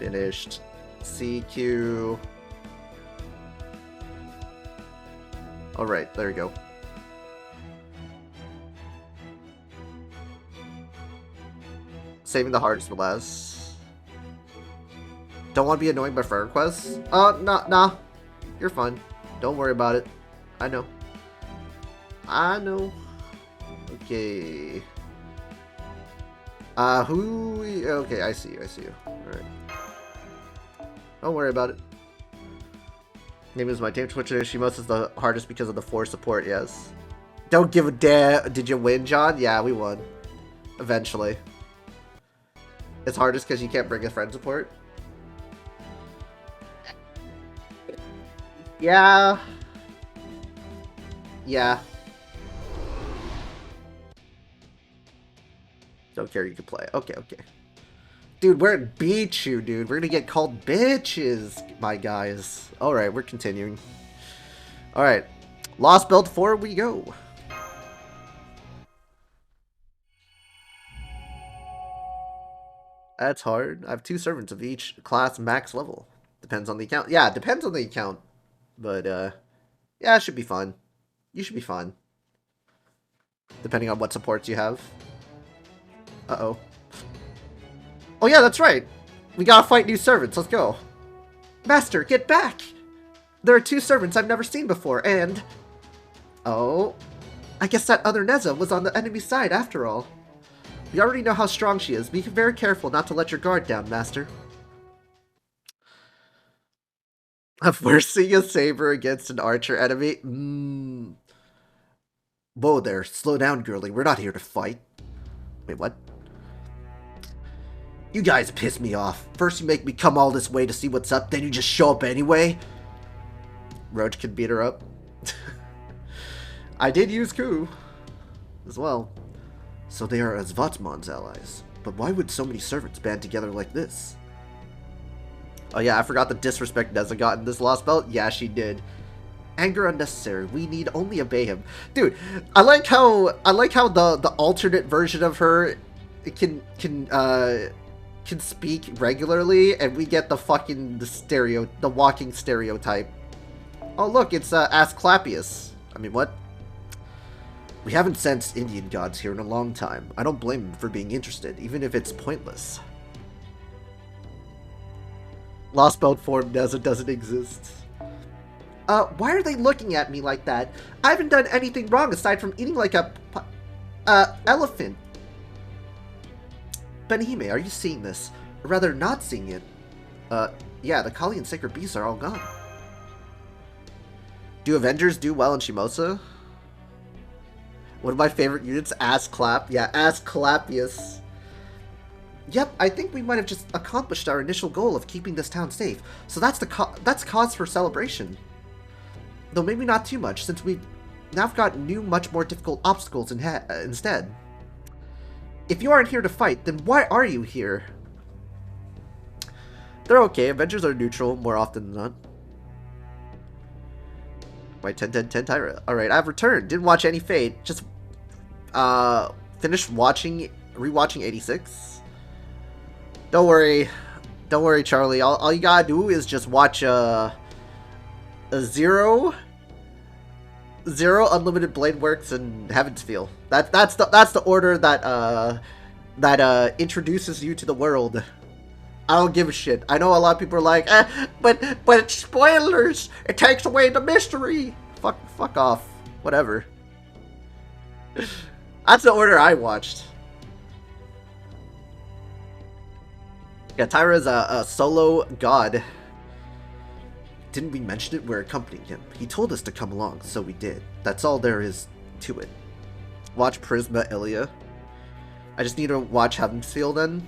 Finished. CQ. Alright, there you go. Saving the hardest for last. Don't want to be annoying by friend requests? Nah. You're fine. Don't worry about it. I know. Okay. Okay, I see you. Alright. Don't worry about it. Name is my team Twitch. She most is the hardest because of the 4 support, yes. Don't give a damn. Did you win, John? Yeah, we won. Eventually. It's hardest because you can't bring a friend support. Yeah. Don't care, you can play. Okay. Dude, we're at Beachu, dude. We're gonna get called bitches, my guys. Alright, we're continuing. Alright. Lostbelt 4, we go. That's hard. I have 2 servants of each class max level. Depends on the account. Yeah, it depends on the account. But, yeah, it should be fun. You should be fine. Depending on what supports you have. Uh-oh. Oh yeah, that's right. We gotta fight new servants. Let's go. Master, get back! There are 2 servants I've never seen before, and... Oh. I guess that other Neza was on the enemy side after all. We already know how strong she is. Be very careful not to let your guard down, Master. We're seeing a saber against an archer enemy? Whoa there. Slow down, girlie. We're not here to fight. Wait, what? You guys piss me off. First you make me come all this way to see what's up, then you just show up anyway? Roach can beat her up. I did use Ku as well. So they are Azvatman's allies. But why would so many servants band together like this? Oh yeah, I forgot the disrespect Neza got in this Lostbelt. Yeah, she did. Anger unnecessary. We need only obey him. Dude, I like how the alternate version of her can speak regularly, and we get the walking stereotype. Oh look, it's Asclepius. I mean, what? We haven't sensed Indian gods here in a long time. I don't blame him for being interested, even if it's pointless. Lostbelt form doesn't exist. Why are they looking at me like that? I haven't done anything wrong aside from eating like a elephant. Benihime, are you seeing this? Or rather, not seeing it? Yeah, the Kali and Sacred Beasts are all gone. Do Avengers do well in Shimosa? One of my favorite units, Asclap. Yeah, Asclepius. Yep, I think we might have just accomplished our initial goal of keeping this town safe. So that's cause for celebration. Though maybe not too much, since we've now got new, much more difficult obstacles instead. If you aren't here to fight, then why are you here? They're okay. Avengers are neutral more often than not. Wait, 10-10-10 Tyra. Alright, I've returned. Didn't watch any Fate. Just finished rewatching 86. Don't worry, Charlie. All you gotta do is just watch a Zero Unlimited Blade Works and Heaven's Feel. That's the order that introduces you to the world. I don't give a shit. I know a lot of people are like, but it's spoilers. It takes away the mystery. Fuck off. Whatever. That's the order I watched. Yeah, Tyra's a solo god. Didn't we mention it? We're accompanying him. He told us to come along, so we did. That's all there is to it. Watch Prisma Ilia. I just need to watch Heaven's Feel then.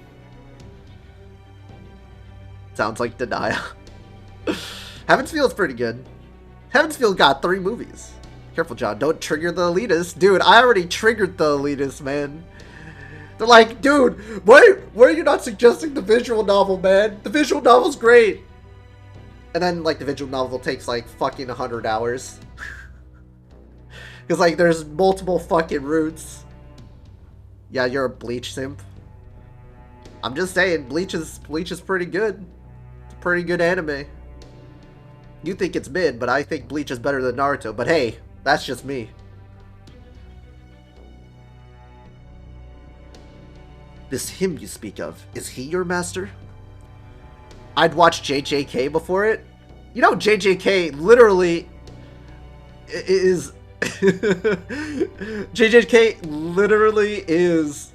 Sounds like denial. Heaven's Feel is pretty good. Heaven's Feel got 3 movies. Careful, John. Don't trigger the elitists. Dude, I already triggered the elitists, man. They're like, dude, why are you not suggesting the visual novel, man? The visual novel's great. And then, like, the visual novel takes, like, fucking 100 hours. Because, like, there's multiple fucking routes. Yeah, you're a Bleach simp. I'm just saying, Bleach is pretty good. It's a pretty good anime. You think it's mid, but I think Bleach is better than Naruto. But hey, that's just me. This him you speak of, is he your master? I'd watch JJK before it. You know, JJK literally is... JJK literally is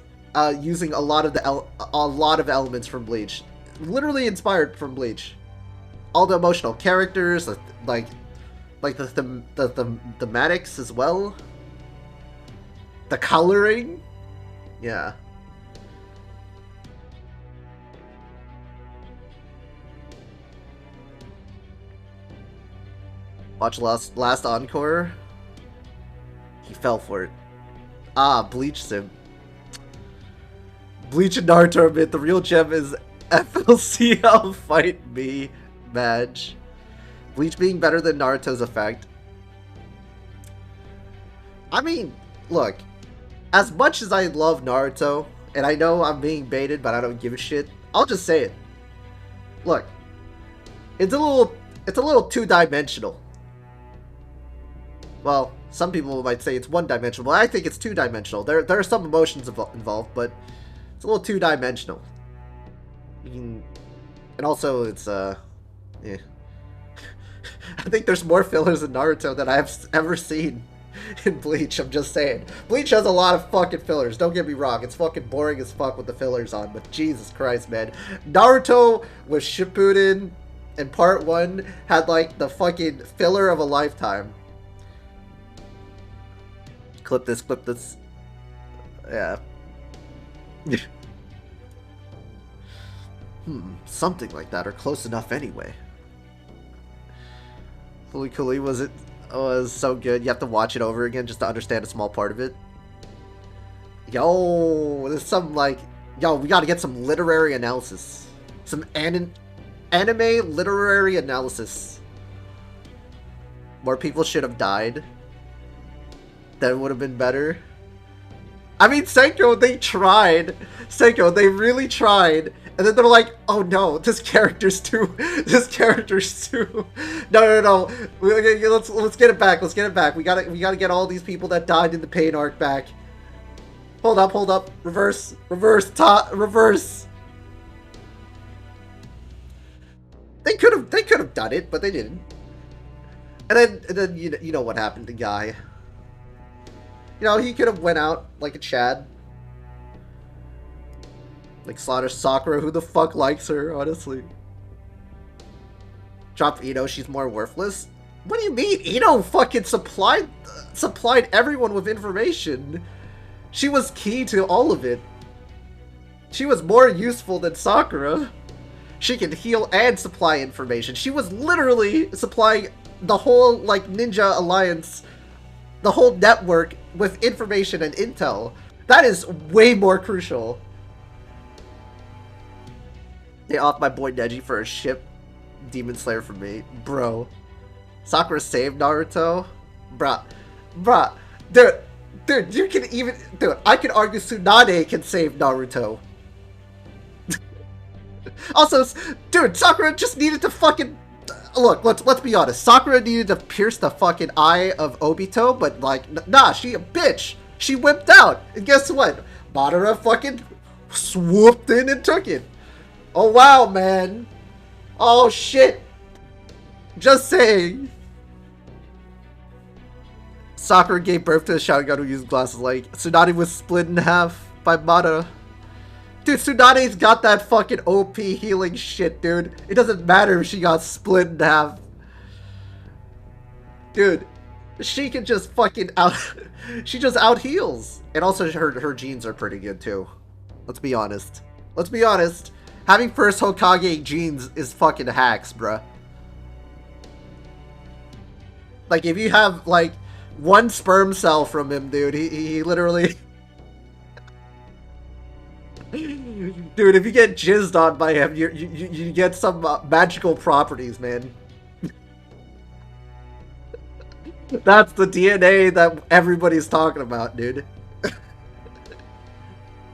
using a lot of elements from Bleach. Literally inspired from Bleach. All the emotional characters, like the thematics as well. The coloring. Yeah. Watch last Encore. He fell for it. Ah, Bleach sim. Bleach and Naruto are mid. The real gem is FLCL Fight Me match. Bleach being better than Naruto's a fact. I mean, look. As much as I love Naruto, and I know I'm being baited, but I don't give a shit. I'll just say it. Look. It's a little two-dimensional. Well, some people might say it's one-dimensional, but I think it's two-dimensional. There are some emotions involved, but it's a little two-dimensional. And also, it's, yeah. I think there's more fillers in Naruto than I've ever seen in Bleach, I'm just saying. Bleach has a lot of fucking fillers, don't get me wrong. It's fucking boring as fuck with the fillers on, but Jesus Christ, man. Naruto with Shippuden in part 1 had, like, the fucking filler of a lifetime. Clip this. Yeah. Something like that, or close enough anyway. Fully Cooley was so good. You have to watch it over again just to understand a small part of it. Yo, there's some like... Yo, we gotta get some literary analysis. Some anime literary analysis. More people should have died. That would have been better. I mean, Senko, they tried. Senko, they really tried. And then they're like, oh no, this character's too... No. Let's get it back. Let's get it back. We gotta get all these people that died in the Pain arc back. Hold up. Reverse. They could have done it, but they didn't. And then you know what happened to Guy. You know, he could have went out like a Chad. Like slaughter Sakura, who the fuck likes her, honestly? Drop Ino, she's more worthless? What do you mean? Ino fucking supplied everyone with information. She was key to all of it. She was more useful than Sakura. She can heal and supply information. She was literally supplying the whole, like, Ninja Alliance, the whole network with information and intel. That is way more crucial. They off my boy Neji for a ship. Demon Slayer for me. Bro. Sakura saved Naruto? Bruh. Dude, you can even... Dude, I can argue Tsunade can save Naruto. Also, dude, Sakura just needed to fucking... Look, let's be honest. Sakura needed to pierce the fucking eye of Obito, but, like, nah, she a bitch. She whipped out. And guess what? Madara fucking swooped in and took it. Oh, wow, man. Oh, shit. Just saying. Sakura gave birth to a Sharingan who used glasses like Tsunade was split in half by Madara. Dude, Tsunade's got that fucking OP healing shit, dude. It doesn't matter if she got split in half. Dude, she can just fucking out... She just out-heals. And also her genes are pretty good, too. Let's be honest. Having first Hokage genes is fucking hacks, bruh. Like, if you have, like, one sperm cell from him, dude, he literally... Dude, if you get jizzed on by him, you get some magical properties, man. That's the DNA that everybody's talking about, dude.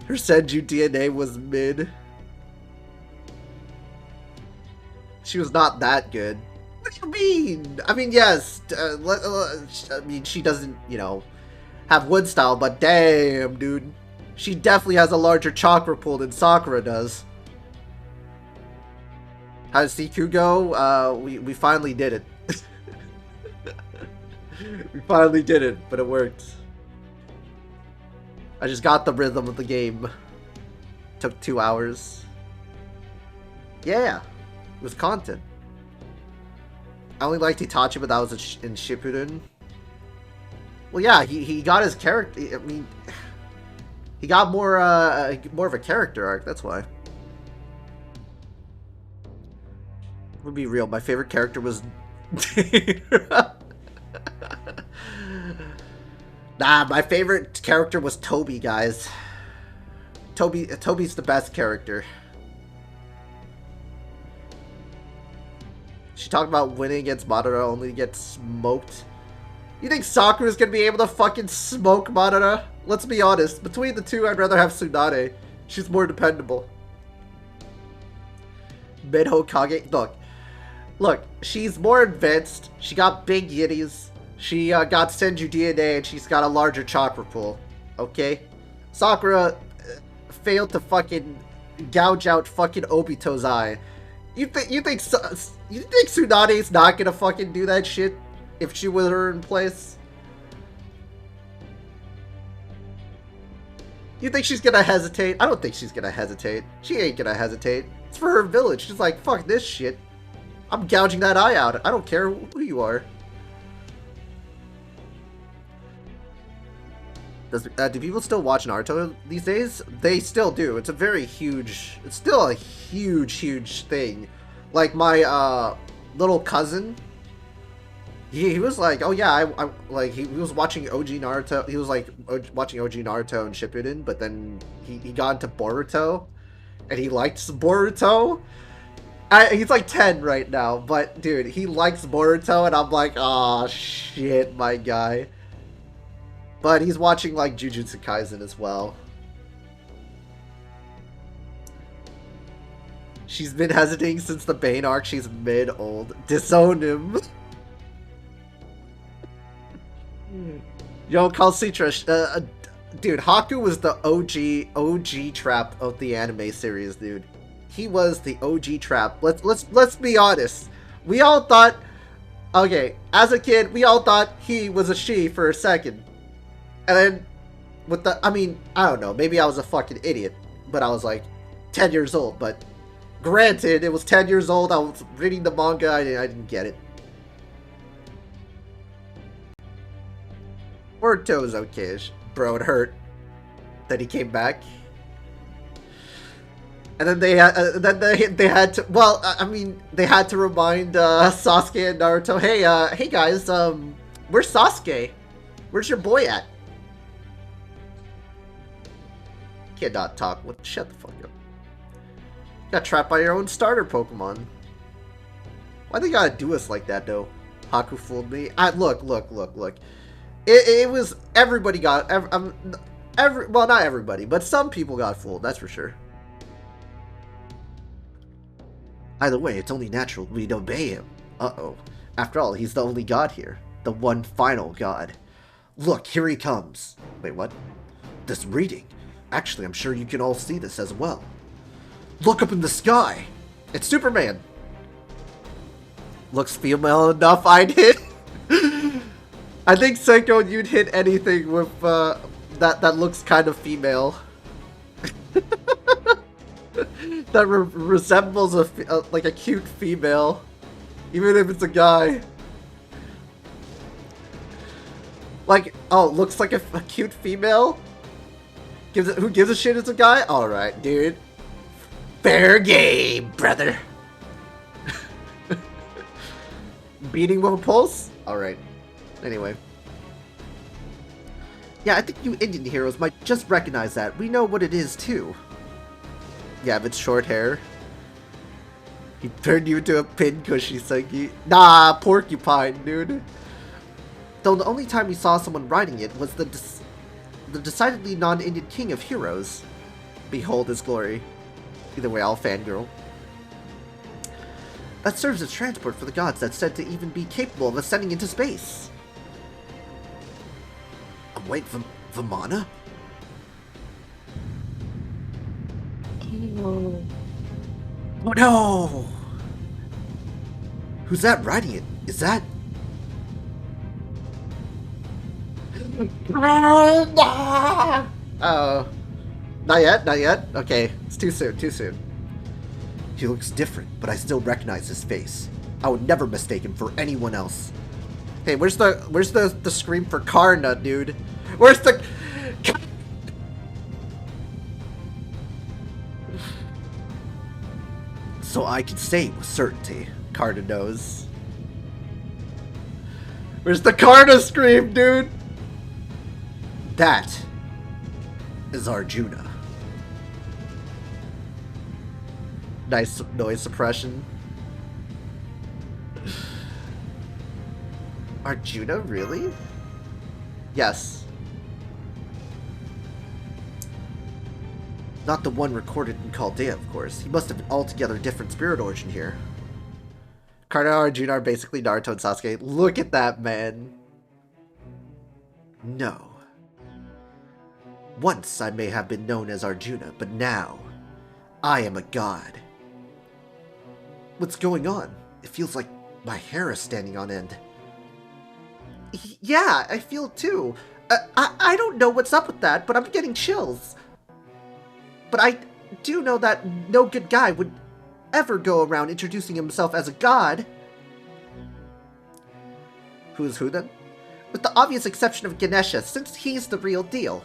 Her Senju DNA was mid. She was not that good. What do you mean? I mean, yes. I mean, she doesn't, you know, have wood style, but damn, dude. She definitely has a larger chakra pool than Sakura does. How does Siku go? We finally did it. We finally did it, but it worked. I just got the rhythm of the game. Took 2 hours. Yeah, it was content. I only liked Itachi, but that was in Shippuden. Well, yeah, he got his character. I mean, he got more of a character arc. That's why. To be real, my favorite character was. Nah, my favorite character was Toby, guys. Toby's the best character. She talked about winning against Madara only to get smoked. You think Sakura's gonna be able to fucking smoke Madara? Let's be honest. Between the two, I'd rather have Tsunade. She's more dependable. Mid-Hokage. Look, she's more advanced. She got big yitties. She got Senju DNA, and she's got a larger chakra pool. Okay? Sakura failed to fucking gouge out fucking Obito's eye. You think Tsunade's not gonna fucking do that shit if she were in place? You think she's gonna hesitate? I don't think she's gonna hesitate. She ain't gonna hesitate. It's for her village. She's like, fuck this shit. I'm gouging that eye out. I don't care who you are. Do people still watch Naruto these days? They still do. It's a very huge... It's still a huge thing. Like, my, little cousin... He was like, oh yeah, like, he was watching OG Naruto... He was, like, watching OG Naruto and Shippuden, but then he got into Boruto. And he liked Boruto. He's like 10 right now, but, dude, he likes Boruto, and I'm like, aw, shit, my guy. But he's watching, like, Jujutsu Kaisen as well. She's been hesitating since the Bane arc. She's mid-old. Disown him. Yo, Calcitra, dude, Haku was the OG trap of the anime series, dude. He was the OG trap. Let's be honest. We all thought, okay, as a kid, we all thought he was a she for a second. And then, with the, I mean, I don't know, maybe I was a fucking idiot, but I was like 10 years old, but granted, it was 10 years old, I was reading the manga, I didn't get it. Boruto's okay-ish. Bro, it hurt that he came back. And then they had to, well, I mean, they had to remind Sasuke and Naruto, hey guys, where's Sasuke? Where's your boy at? Cannot talk. What? Shut the fuck up. Got trapped by your own starter Pokemon. Why they gotta do us like that, though? Haku fooled me. Look. It was, everybody got, well, not everybody, but some people got fooled, that's for sure. Either way, it's only natural we'd obey him. Uh-oh. After all, he's the only god here. The one final god. Look, here he comes. Wait, what? This reading. Actually, I'm sure you can all see this as well. Look up in the sky! It's Superman! Looks female enough, I'd hit. I think, Senko, you'd hit anything with, that looks kind of female. That resembles like a cute female. Even if it's a guy. Like, oh, looks like a cute female? Who gives a shit it's a guy? Alright, dude. Fair game, brother. Beating with a pulse? Alright. Anyway. Yeah, I think you Indian heroes might just recognize that. We know what it is, too. Yeah, if it's short hair. He turned you into a pin cushy, Senki. Nah, porcupine, dude. Though the only time we saw someone riding it was the decidedly non-Indian king of heroes. Behold his glory. Either way, I'll fangirl. That serves as transport for the gods that's said to even be capable of ascending into space. Wait, Vimana? Oh no! Who's that riding it? Is that... Oh. Not yet, not yet? Okay, it's too soon, too soon. He looks different, but I still recognize his face. I would never mistake him for anyone else. Hey, where's the scream for Karna, dude? Where's the... So I can say with certainty, Karna knows. Where's the Karna scream, dude? That is Arjuna. Nice noise suppression. Arjuna, really? Yes. Not the one recorded in Chaldea, of course. He must have an altogether different spirit origin here. Karna and Arjuna are basically Naruto and Sasuke. Look at that, man. No. Once I may have been known as Arjuna, but now I am a god. What's going on? It feels like my hair is standing on end. Yeah, I feel it too. I don't know what's up with that, but I'm getting chills. But I do know that no good guy would ever go around introducing himself as a god. Who's who then? With the obvious exception of Ganesha, since he's the real deal.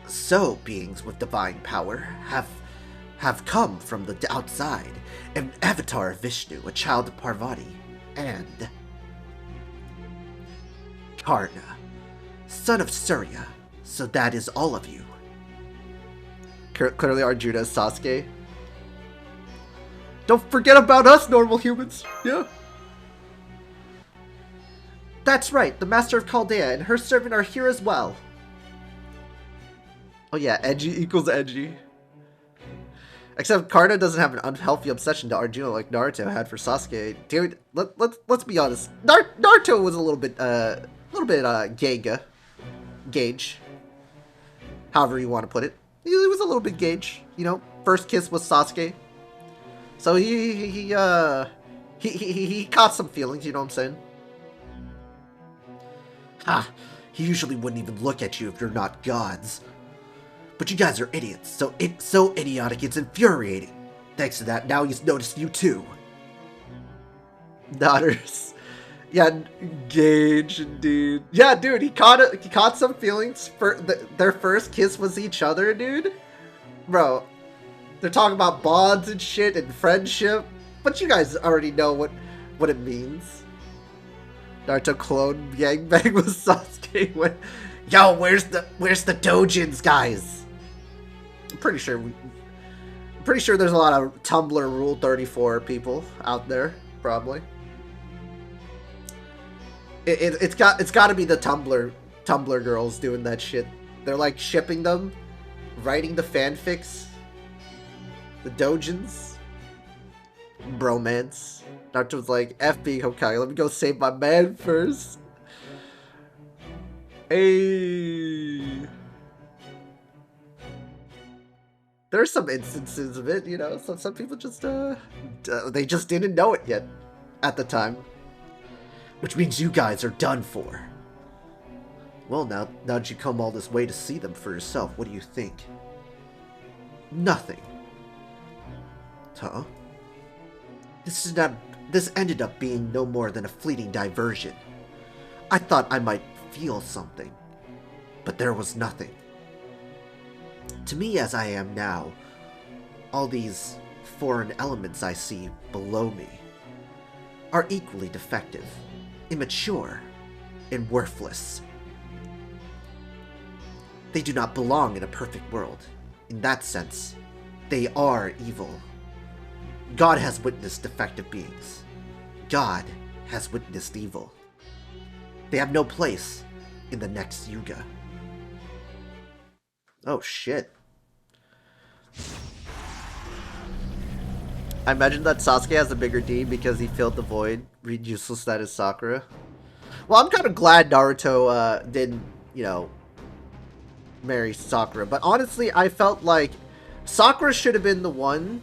So, beings with divine power have come from the outside. An avatar of Vishnu, a child of Parvati, and Karna, son of Surya. So that is all of you. Clearly Arjuna is Sasuke. Don't forget about us, normal humans. Yeah. That's right, the Master of Chaldea and her servant are here as well. Oh yeah, edgy equals edgy. Except Karna doesn't have an unhealthy obsession to Arjuna like Naruto had for Sasuke. Dude, let's be honest. Naruto was a little bit gauge. However you want to put it. He was a little bit gauge, you know. First kiss was Sasuke. So he caught some feelings, you know what I'm saying? Ha! He usually wouldn't even look at you if you're not gods. But you guys are idiots, so it's so idiotic it's infuriating. Thanks to that, now he's noticed you too. Daughters. Yeah, Gage, dude. Yeah, dude, he caught some feelings for their first kiss was each other, dude. Bro, they're talking about bonds and shit and friendship, but you guys already know what it means. Naruto clone gangbang with Sasuke when, yo, where's the doujins, guys? I'm pretty sure there's a lot of Tumblr Rule 34 people out there, probably. It's got to be the Tumblr girls doing that shit. They're like shipping them, writing the fanfics, the doujins, bromance. Naruto's like, F being Hokage, let me go save my man first. Hey. There's some instances of it, you know. Some people just they just didn't know it yet at the time. Which means you guys are done for. Well, now that you come all this way to see them for yourself, what do you think? Nothing. Huh? This ended up being no more than a fleeting diversion. I thought I might feel something, but there was nothing. To me, as I am now, all these foreign elements I see below me are equally defective, immature, and worthless. They do not belong in a perfect world. In that sense, they are evil. God has witnessed defective beings. God has witnessed evil. They have no place in the next Yuga. Oh shit. I imagine that Sasuke has a bigger D because he filled the void. Read useless that is Sakura. Well, I'm kind of glad Naruto didn't, you know, marry Sakura. But honestly, I felt like Sakura should have been the one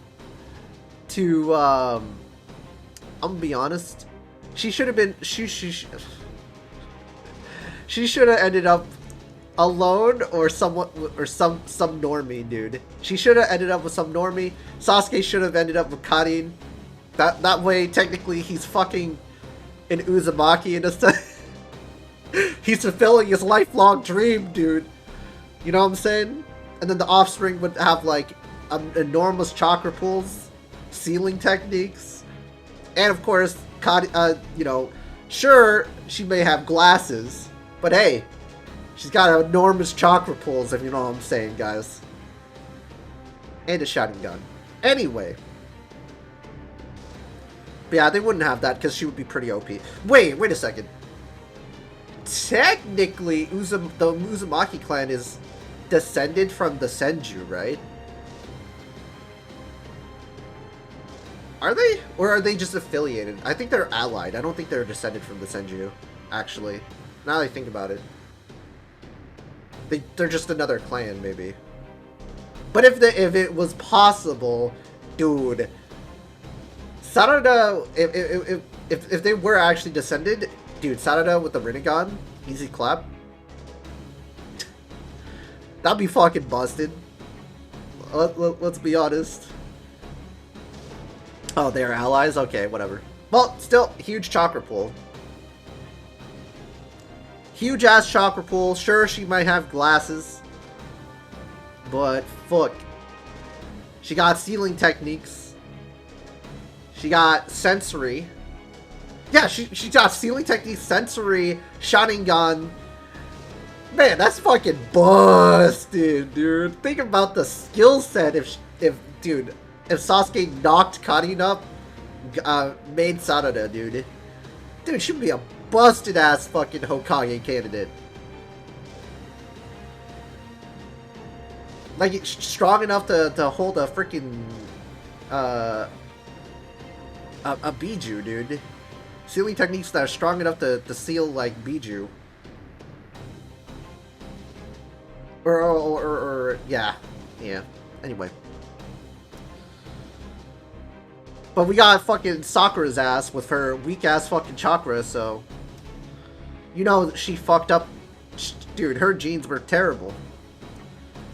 to, I'm gonna be honest. She should have been, she should have ended up alone or someone, or some normie, dude. She should have ended up with some normie. Sasuke should have ended up with Karin. That way, technically, he's fucking an Uzumaki in a sense. He's fulfilling his lifelong dream, dude. You know what I'm saying? And then the offspring would have, like, enormous chakra pools, sealing techniques, and of course, you know, sure, she may have glasses, but hey, she's got enormous chakra pools, if you know what I'm saying, guys. And a Sharingan. Anyway. But yeah, they wouldn't have that because she would be pretty OP. Wait a second. Technically, the Uzumaki clan is descended from the Senju, right? Are they? Or are they just affiliated? I think they're allied. I don't think they're descended from the Senju, actually. Now that I think about it. They're just another clan, maybe. But if it was possible, dude, Sarada, if they were actually descended, dude, Sarada with the Rinnegan, easy clap. That'd be fucking busted. Let's be honest. Oh, they're allies? Okay, whatever. Well, still, huge chakra pool. Huge ass chakra pool. Sure, she might have glasses. But, fuck. She got sealing techniques. She got sensory. Yeah, she got sealing techniques, sensory, Sharingan. Man, that's fucking busted, dude. Think about the skill set if Sasuke knocked Karin up, made Sarada, dude. Dude, she'd be a busted ass fucking Hokage candidate. Like, strong enough to hold a freaking a Biju, dude. Sealing techniques that are strong enough to seal like Biju. Or yeah. Anyway. But we got fucking Sakura's ass with her weak ass fucking chakra, so you know she fucked up. Dude, her genes were terrible.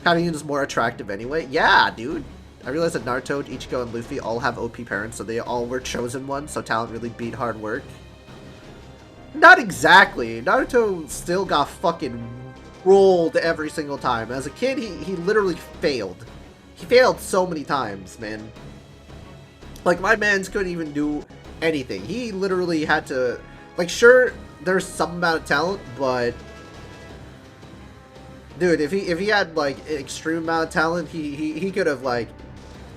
Karin is more attractive anyway. Yeah, dude. I realized that Naruto, Ichigo, and Luffy all have OP parents, so they all were chosen ones, so talent really beat hard work. Not exactly. Naruto still got fucking rolled every single time. As a kid, he literally failed. He failed so many times, man. Like, my mans couldn't even do anything. He literally had to... Like, sure, there's some amount of talent, but... Dude, if he had, like, an extreme amount of talent, he could have, like...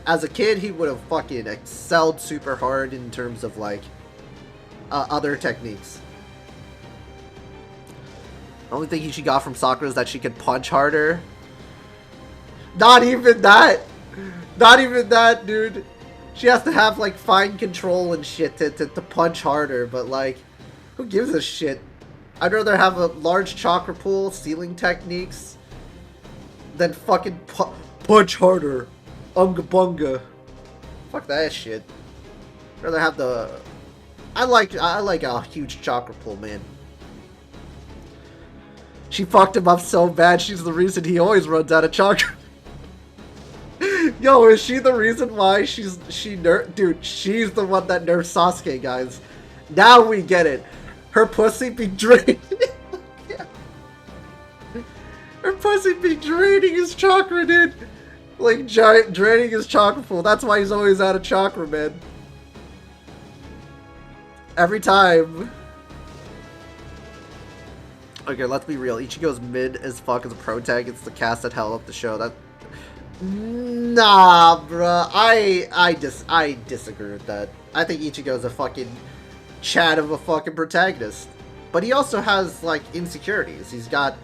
As a kid, he would have fucking excelled super hard in terms of, like, other techniques. The only thing she got from Sakura is that she could punch harder. Not even that! Not even that, dude! She has to have, like, fine control and shit to punch harder, but, like, who gives a shit? I'd rather have a large chakra pool, sealing techniques, than fucking punch harder. Unga bunga. Fuck that shit. I'd rather have the... I like a huge chakra pool, man. She fucked him up so bad, she's the reason he always runs out of chakra. Yo, is she the reason why dude, she's the one that nerfed Sasuke, guys. Now we get it. Her pussy be draining. Her pussy be draining his chakra, dude. Like, draining his chakra pool. That's why he's always out of chakra, man. Every time. Okay, let's be real. Ichigo's mid as fuck as a pro tag. It's the cast that held up the show. That... Nah, bruh. I disagree with that. I think Ichigo's a fucking chat of a fucking protagonist. But he also has, like, insecurities. He's got,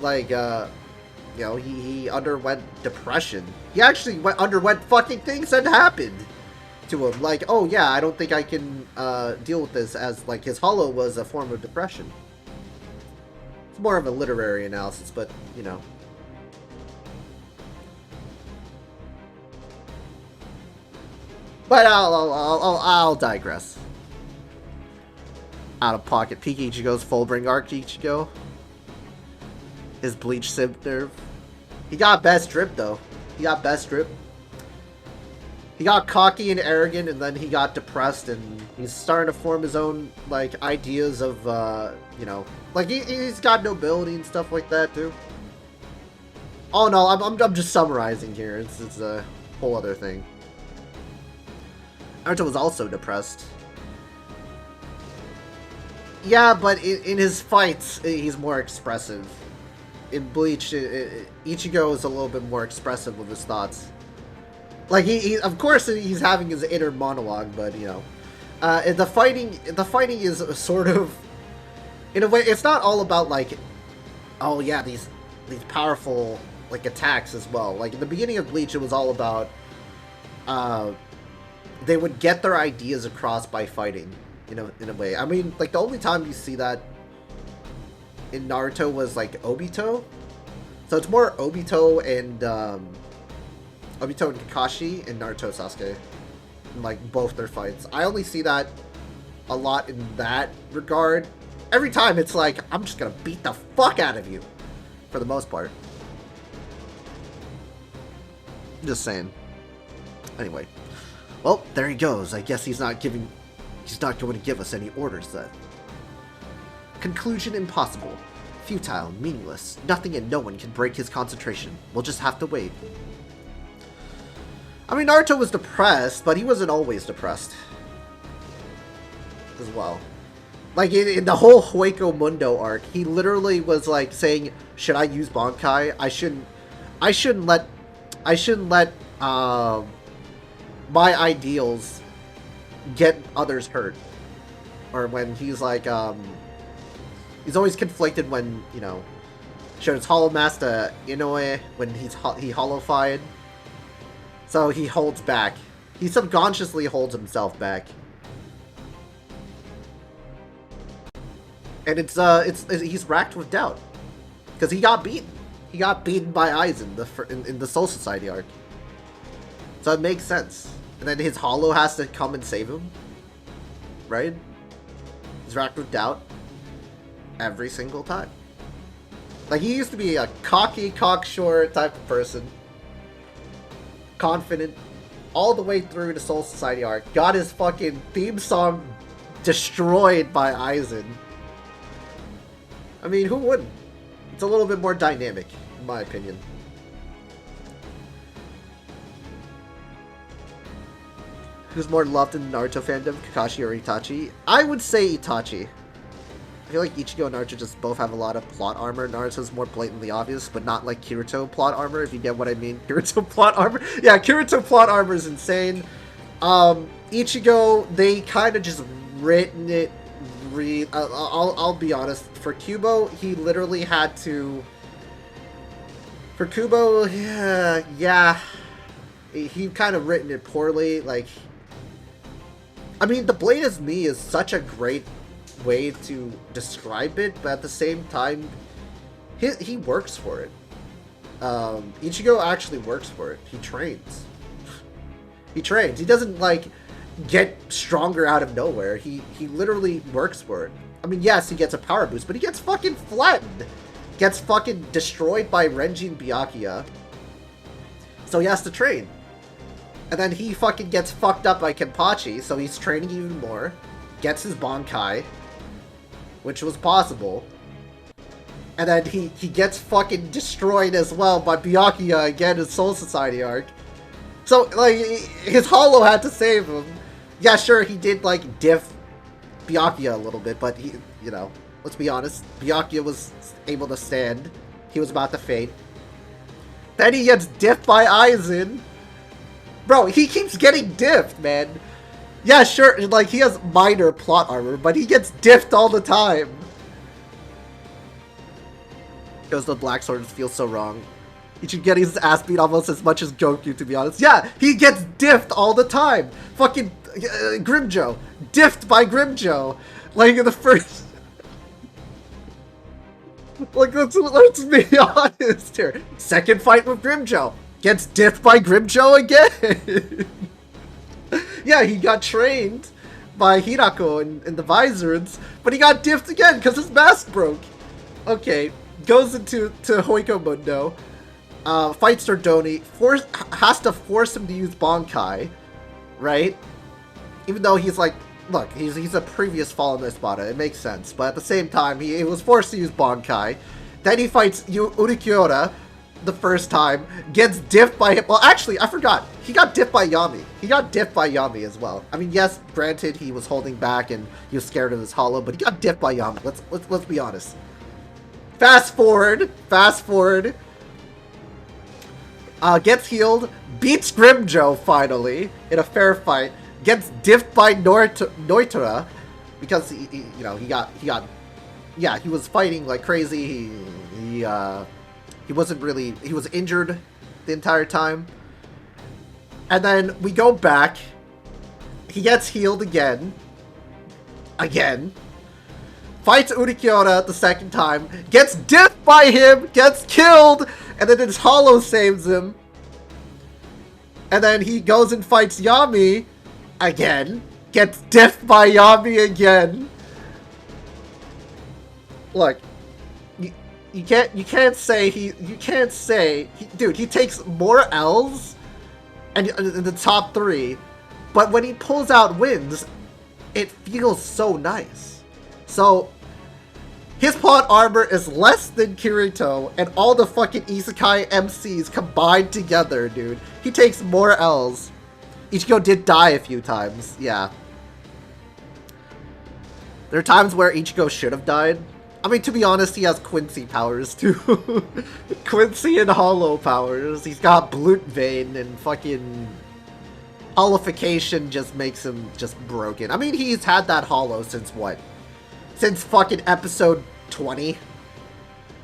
like, you know, he underwent depression. He actually underwent fucking things that happened. to him. Like, oh yeah, I don't think I can deal with this, as like his hollow was a form of depression. It's more of a literary analysis, but you know. But I'll digress. Out of pocket. Peak Ichigo's Fullbring Arc Ichigo. His Bleach Sim Nerve. He got best drip though. He got best drip. He got cocky and arrogant, and then he got depressed, and he's starting to form his own like ideas of you know, like he's got nobility and stuff like that too. Oh no, I'm just summarizing here. It's a whole other thing. Naruto was also depressed. Yeah, but in his fights, he's more expressive. In Bleach, Ichigo is a little bit more expressive with his thoughts. Like he of course he's having his inner monologue, but you know, the fighting is sort of, in a way, it's not all about like, oh yeah, these powerful like attacks as well. Like in the beginning of Bleach, it was all about they would get their ideas across by fighting, you know, in a way. I mean, like the only time you see that in Naruto was like Obito. So it's more Obito and Kakashi and Naruto Sasuke in like both their fights. I only see that a lot in that regard. Every time it's like, I'm just gonna beat the fuck out of you, for the most part. Just saying. Anyway. Well, there he goes. I guess he's not going to give us any orders then. Conclusion impossible. Futile, meaningless. Nothing and no one can break his concentration. We'll just have to wait. I mean, Naruto was depressed, but he wasn't always depressed. As well. Like, in the whole Hueco Mundo arc, he literally was like saying, should I use Bankai? I shouldn't let my ideals get others hurt. Or when he's like, he's always conflicted when, you know, showed his Hollow Master Inoue when he hollow-fied. So he holds back. He subconsciously holds himself back. And he's racked with doubt. Because he got beaten. He got beaten by Aizen in the Soul Society arc. So it makes sense. And then his hollow has to come and save him. Right? He's racked with doubt. Every single time. Like, he used to be a cocky, cocksure type of person. Confident. All the way through the Soul Society arc. Got his fucking theme song destroyed by Aizen. I mean, who wouldn't? It's a little bit more dynamic, in my opinion. Who's more loved in the Naruto fandom, Kakashi or Itachi? I would say Itachi. I feel like Ichigo and Naruto just both have a lot of plot armor. Naruto's more blatantly obvious, but not like Kirito plot armor, if you get what I mean. Kirito plot armor? Yeah, Kirito plot armor is insane. Ichigo, they kind of just written it I'll be honest. For Kubo, he literally had to... For Kubo, yeah. He kind of written it poorly, like... I mean, The Blade is Me is such a great way to describe it, but at the same time, he works for it. Ichigo actually works for it. He trains. He trains. He doesn't, like, get stronger out of nowhere. He literally works for it. I mean, yes, he gets a power boost, but he gets fucking flattened. Gets fucking destroyed by Renji and Byakuya. So he has to train. And then he fucking gets fucked up by Kenpachi, so he's training even more. Gets his Bankai, which was possible. And then he gets fucking destroyed as well by Byakuya again in Soul Society arc. So, like, his Hollow had to save him. Yeah, sure, he did, like, diff Byakuya a little bit, but he, you know, let's be honest, Byakuya was able to stand. He was about to faint. Then he gets diffed by Aizen. Bro, he keeps getting diffed, man. Yeah, sure, like, he has minor plot armor, but he gets diffed all the time. Because the Black Swords feel so wrong. Ichigo getting his ass beat almost as much as Goku, to be honest. Yeah, he gets diffed all the time. Fucking Grimjo. Diffed by Grimjo. Like in the first... Like, let's be honest here. Second fight with Grimjo. Gets diffed by Grimjo again. Yeah, he got trained by Hirako in the Visors, but he got diffed again because his mask broke. Okay, goes into Hoiko Mundo, fights Dordoni, has to force him to use Bankai, right? Even though he's like, look, he's a previous Fallen Espada, it makes sense, but at the same time, he was forced to use Bankai. Then he fights Urikiura the first time, gets diffed by him. Well, actually, I forgot. He got diffed by Yami. He got diffed by Yami as well. I mean, yes, granted, he was holding back and he was scared of his hollow, but he got diffed by Yami. Let's be honest. Fast forward. Gets healed, beats Grimjo finally in a fair fight. Gets diffed by Noitora because he was fighting like crazy. He was injured the entire time. And then we go back. He gets healed again. Fights Urikiura the second time. Gets diffed by him. Gets killed. And then his hollow saves him. And then he goes and fights Yami again. Gets diffed by Yami again. Look. You can't say dude, he takes more L's and in the top 3, but when he pulls out wins, it feels so nice. So his plot armor is less than Kirito and all the fucking Isekai MCs combined together, dude. He takes more L's. Ichigo did die a few times, yeah. There are times where Ichigo should have died. I mean, to be honest, he has Quincy powers, too. Quincy and Hollow powers. He's got Blute Vein, and fucking... Hollowification just makes him just broken. I mean, he's had that Hollow since what? Since fucking episode 20?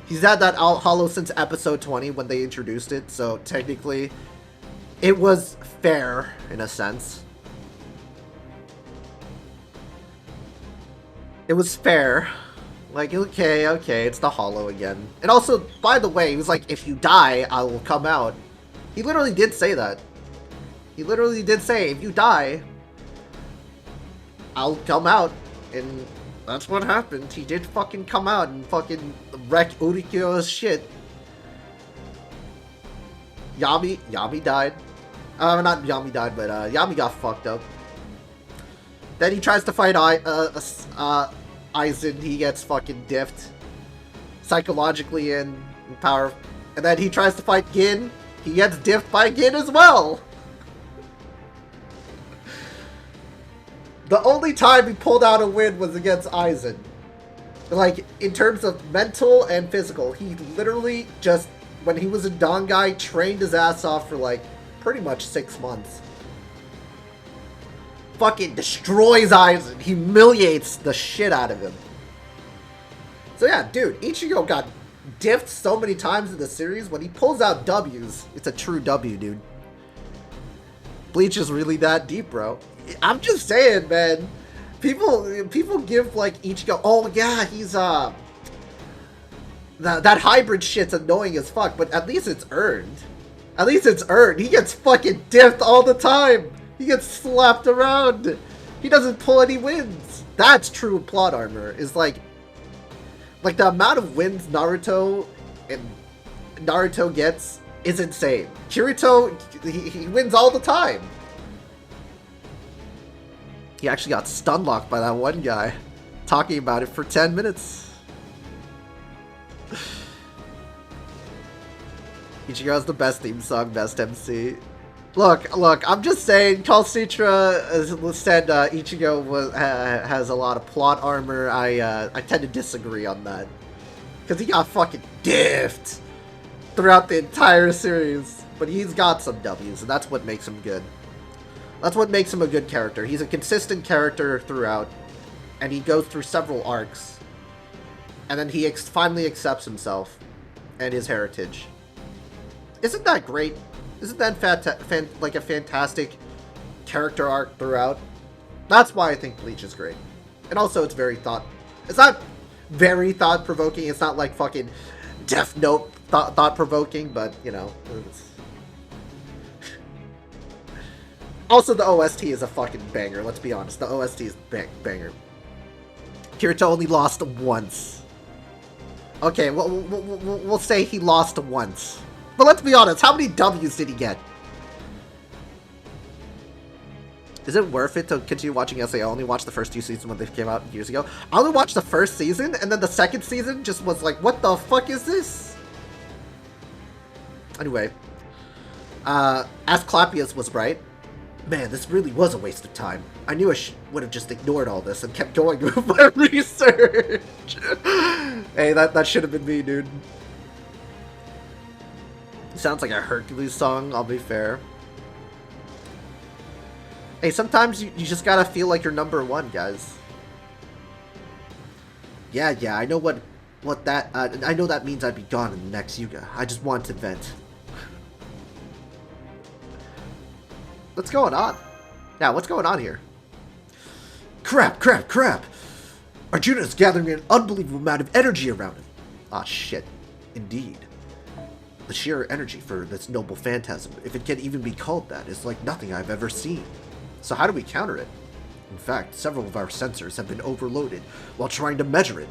He's had that Hollow since episode 20 when they introduced it, so technically, it was fair, in a sense. It was fair. Like, okay, it's the Hollow again. And also, by the way, he was like, if you die, I will come out. He literally did say that. He literally did say, if you die, I'll come out. And that's what happened. He did fucking come out and fucking wreck Urikiura's shit. Yami died. Not Yami died, but Yami got fucked up. Then he tries to fight Aizen, he gets fucking diffed psychologically and power, and then he tries to fight Gin, he gets diffed by Gin as well. The only time he pulled out a win was against Aizen. Like, in terms of mental and physical, he literally just, when he was in Dongai, trained his ass off for like pretty much 6 months. Fucking destroys Aizen, humiliates the shit out of him. So yeah, dude, Ichigo got diffed so many times in the series. When he pulls out W's, it's a true W, dude. Bleach is really that deep, bro. I'm just saying, man. People give like Ichigo, oh yeah, he's that hybrid shit's annoying as fuck, but at least it's earned. At least it's earned. He gets fucking diffed all the time. He gets slapped around. He doesn't pull any wins. That's true plot armor. Is like the amount of wins Naruto gets is insane. Kirito, he wins all the time. He actually got stun locked by that one guy, talking about it for 10 minutes. Ichigo has the best theme song, best MC. Look, I'm just saying, Call Citra said Ichigo has a lot of plot armor. I tend to disagree on that. Because he got fucking diffed throughout the entire series. But he's got some W's, and that's what makes him good. That's what makes him a good character. He's a consistent character throughout, and he goes through several arcs. And then he finally accepts himself and his heritage. Isn't that great? Isn't that like a fantastic character arc throughout? That's why I think Bleach is great. And also, it's very it's not very thought-provoking. It's not like fucking Death Note thought-provoking, but, you know. Also, the OST is a fucking banger. Let's be honest. The OST is banger. Kirito only lost once. Okay, we'll say he lost once. But let's be honest. How many W's did he get? Is it worth it to continue watching SA? I only watched the first 2 seasons when they came out years ago. I only watched the first season, and then the second season just was like, what the fuck is this? Anyway. Asclepius was right. Man, this really was a waste of time. I knew I would have just ignored all this and kept going with my research. Hey, that should have been me, dude. Sounds like a Hercules song, I'll be fair. Hey, sometimes you just gotta feel like you're number one, guys. Yeah, I know what that, I know that means I'd be gone in the next Yuga. I just want to vent. What's going on? Yeah, what's going on here? Crap! Arjuna is gathering an unbelievable amount of energy around him. Ah, shit. Indeed. The sheer energy for this noble phantasm, if it can even be called that, is like nothing I've ever seen. So how do we counter it? In fact, several of our sensors have been overloaded while trying to measure it.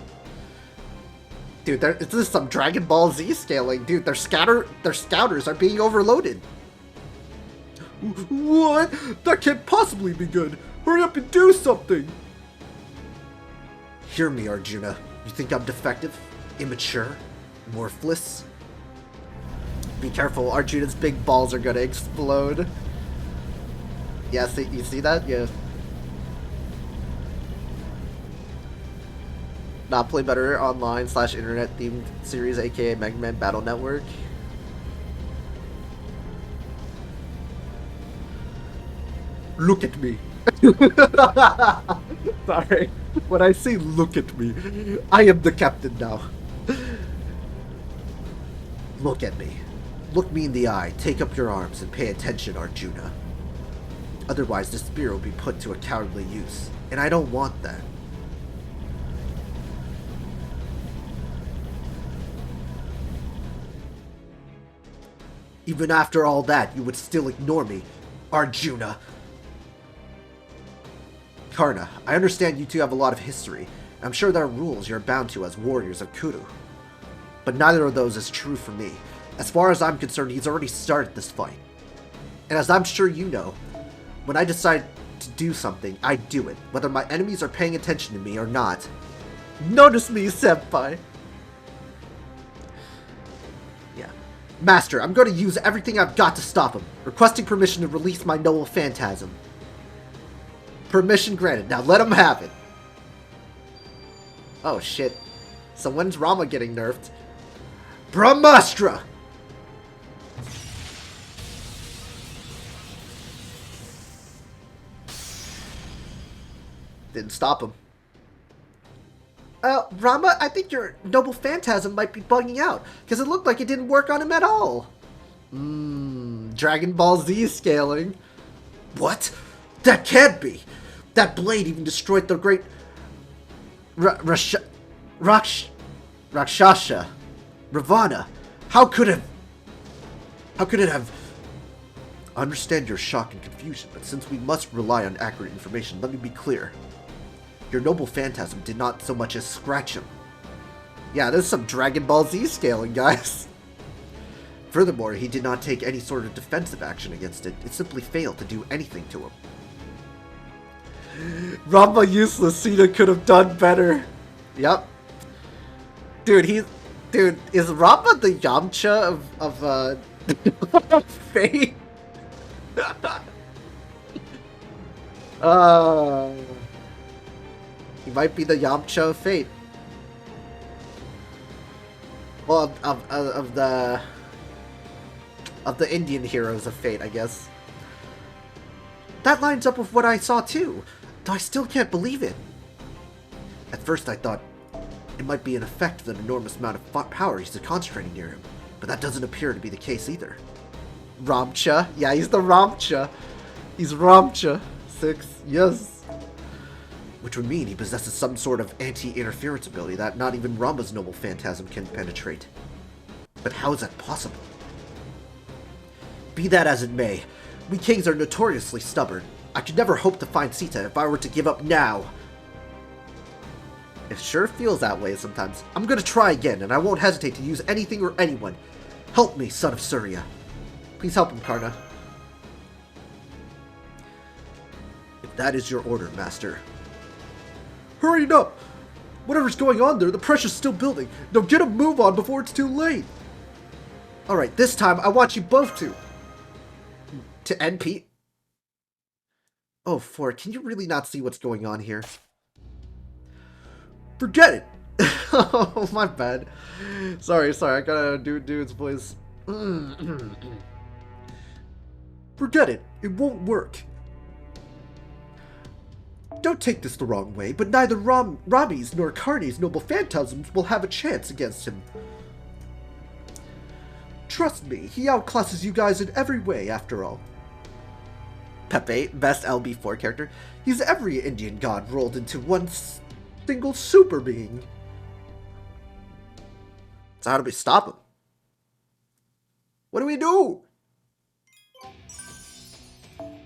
Dude, this is some Dragon Ball Z scaling. Dude, their scouters are being overloaded. What? That can't possibly be good. Hurry up and do something. Hear me, Arjuna. You think I'm defective? Immature? Worthless? Be careful, Arjuna's big balls are gonna explode. Yeah, you see that? Yeah. Not play better online / internet themed series, aka Mega Man Battle Network. Look at me. Sorry. When I say look at me, I am the captain now. Look at me. Look me in the eye, take up your arms, and pay attention, Arjuna. Otherwise, this spear will be put to a cowardly use, and I don't want that. Even after all that, you would still ignore me, Arjuna. Karna, I understand you two have a lot of history. I'm sure there are rules you're bound to as warriors of Kuru. But neither of those is true for me. As far as I'm concerned, he's already started this fight. And as I'm sure you know, when I decide to do something, I do it, whether my enemies are paying attention to me or not. Notice me, senpai! Yeah. Master, I'm going to use everything I've got to stop him, requesting permission to release my noble phantasm. Permission granted. Now let him have it. Oh shit. So when's Rama getting nerfed? Brahmastra! Didn't stop him. Rama, I think your noble phantasm might be bugging out, because it looked like it didn't work on him at all. Dragon Ball Z scaling. What? That can't be! That blade even destroyed the great Rakshasha. Ravana. How could it have... I understand your shock and confusion, but since we must rely on accurate information, let me be clear. Your noble phantasm did not so much as scratch him. Yeah, there's some Dragon Ball Z scaling, guys. Furthermore, he did not take any sort of defensive action against it. It simply failed to do anything to him. Rama useless. Cena could have done better. Yep. Dude, is Rama the Yamcha of Fate? He might be the Yamcha of Fate. Well, of the Indian heroes of Fate, I guess. That lines up with what I saw too, though I still can't believe it. At first I thought it might be an effect of the enormous amount of power he's concentrating near him, But that doesn't appear to be the case either. Ramcha? Yeah, he's the Ramcha. He's Ramcha. 6, yes. Which would mean he possesses some sort of anti-interference ability that not even Ramba's noble phantasm can penetrate. But how is that possible? Be that as it may, we kings are notoriously stubborn. I could never hope to find Sita if I were to give up now. It sure feels that way sometimes. I'm gonna try again, and I won't hesitate to use anything or anyone. Help me, son of Surya. Please help him, Karna. If that is your order, Master. Hurry it up! Whatever's going on there, the pressure's still building. Now get a move on before it's too late. Alright, this time I want you both to NP? Oh, Ford, can you really not see what's going on here? Forget it! Oh, my bad. Sorry, I gotta do its voice. Forget it. It won't work. Don't take this the wrong way, but neither Rami's nor Karni's noble phantasms will have a chance against him. Trust me, he outclasses you guys in every way, after all. Pt.3, best LB4 character. He's every Indian god rolled into one single super being. So how do we stop him? What do we do?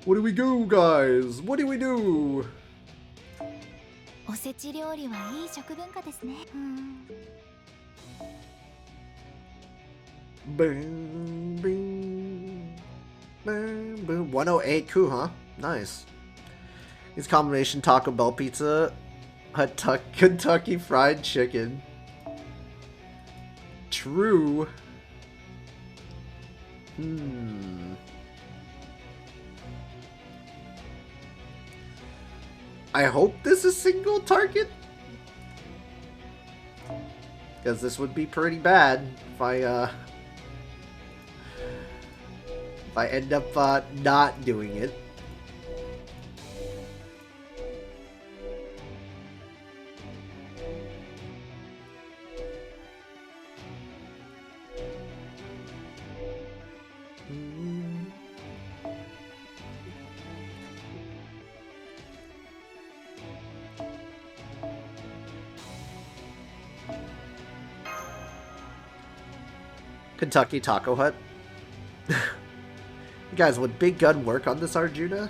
What do we do, guys? What do we do? Boom, boom, boom, boom. 108 coup, huh? Nice. His combination Taco Bell pizza, Kentucky Fried Chicken. True. I hope this is single target. Because this would be pretty bad if I end up not doing it. Kentucky Taco Hut. Guys, would Big Gun work on this Arjuna?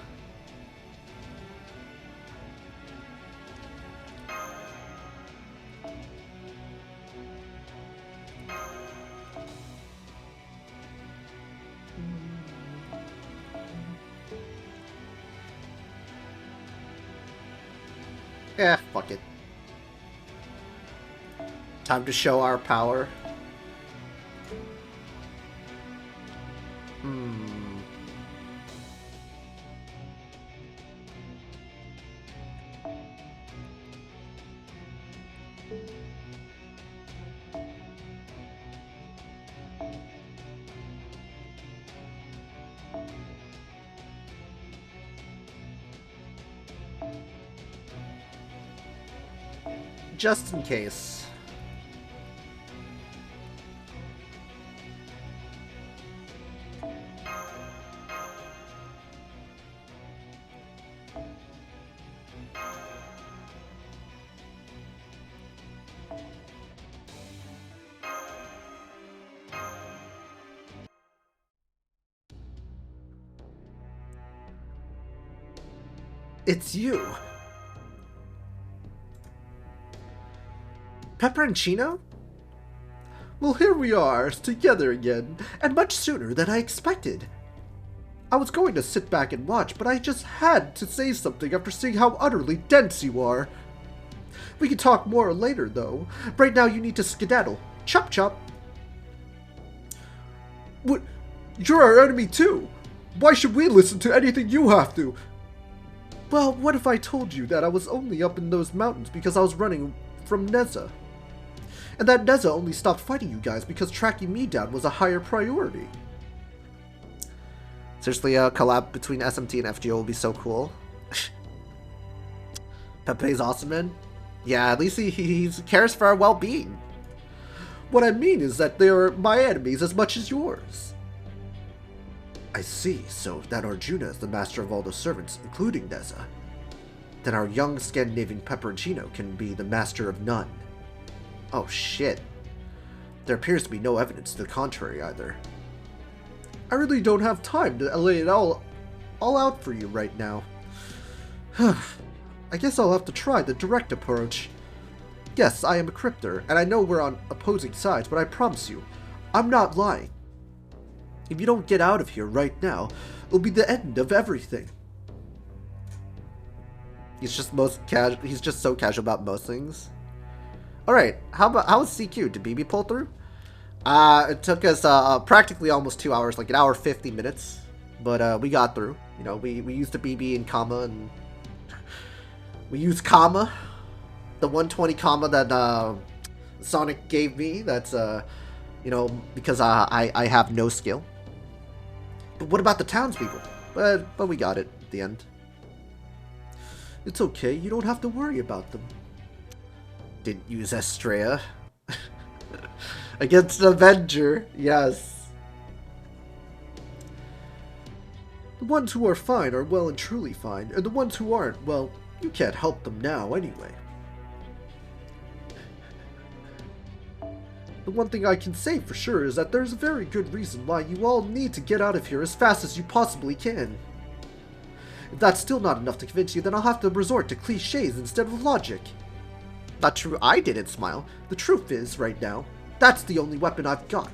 Eh, fuck it. Time to show our power. Just in case. It's you. Pepperoncino? Well, here we are, together again, and much sooner than I expected. I was going to sit back and watch, but I just had to say something after seeing how utterly dense you are. We can talk more later, though. Right now you need to skedaddle. Chop chop. What? You're our enemy too. Why should we listen to anything you have to? Well, what if I told you that I was only up in those mountains because I was running from Neza? And that Neza only stopped fighting you guys because tracking me down was a higher priority. Seriously, a collab between SMT and FGO will be so cool. Pepe's awesome, man. Yeah, at least he cares for our well-being. What I mean is that they are my enemies as much as yours. I see, so that Arjuna is the master of all the servants, including Neza. Then our young Scandinavian Pepperoncino can be the master of none. Oh shit. There appears to be no evidence to the contrary either. I really don't have time to lay it all out for you right now. I guess I'll have to try the direct approach. Yes, I am a crypter, and I know we're on opposing sides, but I promise you, I'm not lying. If you don't get out of here right now, it'll be the end of everything. He's just so casual about most things. Alright, how was CQ? Did BB pull through? It took us practically almost 2 hours, like 1 hour 50 minutes. But we got through. You know, we used the BB and comma, and we used comma. The 120 comma that Sonic gave me. That's you know, because I have no skill. But what about the townspeople? But we got it at the end. It's okay, you don't have to worry about them. Didn't use Estrella. Against an Avenger, yes. The ones who are fine are well and truly fine, and the ones who aren't, well, you can't help them now anyway. The one thing I can say for sure is that there's a very good reason why you all need to get out of here as fast as you possibly can. If that's still not enough to convince you, then I'll have to resort to cliches instead of logic. Not true, I didn't smile. The truth is, right now, that's the only weapon I've got.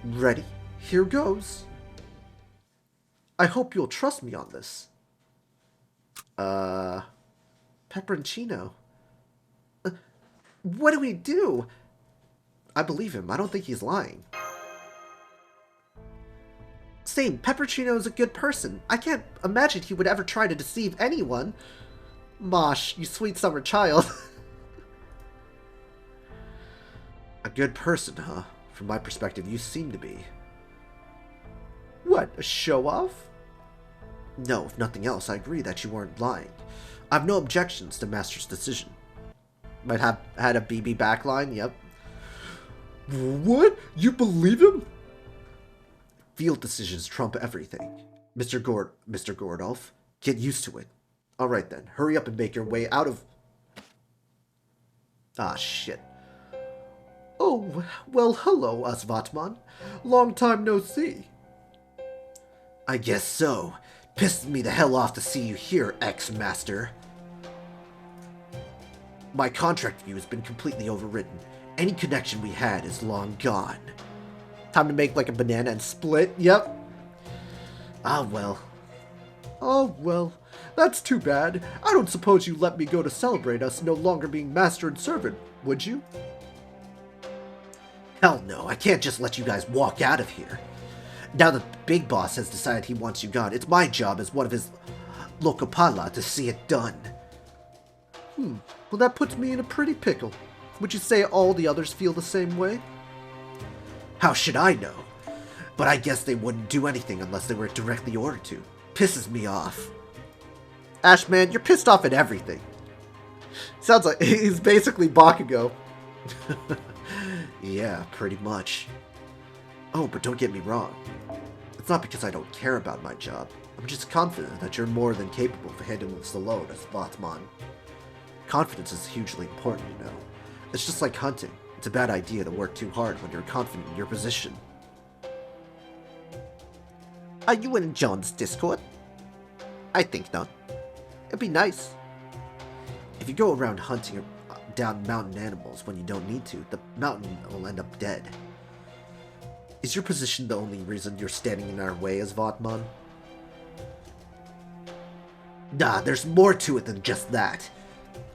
Ready? Here goes. I hope you'll trust me on this. Pepperoncino. What do we do? I believe him. I don't think he's lying. Same, Pepperoncino is a good person. I can't imagine he would ever try to deceive anyone. Mosh, you sweet summer child. A good person, huh? From my perspective, you seem to be. What, a show-off? No, if nothing else, I agree that you weren't lying. I have no objections to Master's decision. Might have had a BB backline, yep. What? You believe him? Field decisions trump everything. Mr. Gordolf, get used to it. Alright then, hurry up and make your way out of... Ah, shit. Oh, well, hello, Asvatman. Long time no see. I guess so. Pissed me the hell off to see you here, ex-master. My contract view has been completely overwritten. Any connection we had is long gone. Time to make like a banana and split, yep. Ah, well. Oh, well. That's too bad. I don't suppose you let me go to celebrate us no longer being master and servant, would you? Hell no, I can't just let you guys walk out of here. Now that the big boss has decided he wants you gone, it's my job as one of his Lokapala to see it done. Well that puts me in a pretty pickle. Would you say all the others feel the same way? How should I know? But I guess they wouldn't do anything unless they were directly ordered to. Pisses me off. Ash, man, you're pissed off at everything. Sounds like he's basically Bakugo. Yeah, pretty much. Oh, but don't get me wrong. It's not because I don't care about my job. I'm just confident that you're more than capable of handling this alone as Batman. Confidence is hugely important, you know. It's just like hunting. It's a bad idea to work too hard when you're confident in your position. Are you in John's Discord? I think not. It'd be nice. If you go around hunting down mountain animals when you don't need to, the mountain will end up dead. Is your position the only reason you're standing in our way as Vatman? Nah, there's more to it than just that.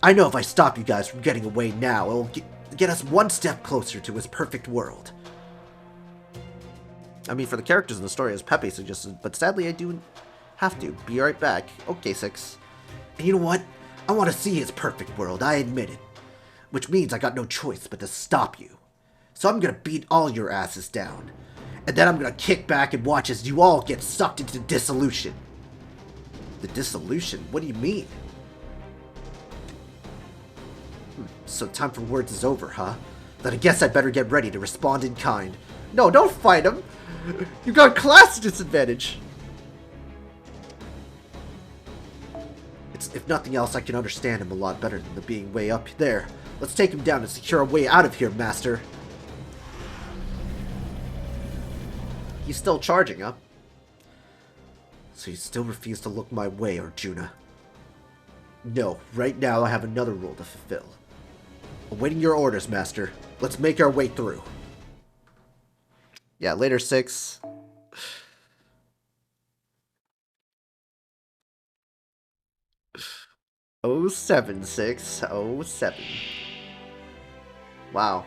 I know if I stop you guys from getting away now, it'll get us one step closer to his perfect world. I mean, for the characters in the story, as Pepe suggested, but sadly I do have to. Be right back. Okay, 6. And you know what? I want to see his perfect world, I admit it. Which means I got no choice but to stop you. So I'm gonna beat all your asses down. And then I'm gonna kick back and watch as you all get sucked into dissolution. The dissolution? What do you mean? So time for words is over, huh? Then I guess I'd better get ready to respond in kind. No, don't fight him! You got class disadvantage! If nothing else, I can understand him a lot better than the being way up there. Let's take him down and secure a way out of here, Master. He's still charging, huh? So you still refuse to look my way, Arjuna? No, right now I have another rule to fulfill. Awaiting your orders, Master. Let's make our way through. Yeah, later, 6. Oh, 7-6. Oh, 7. Wow.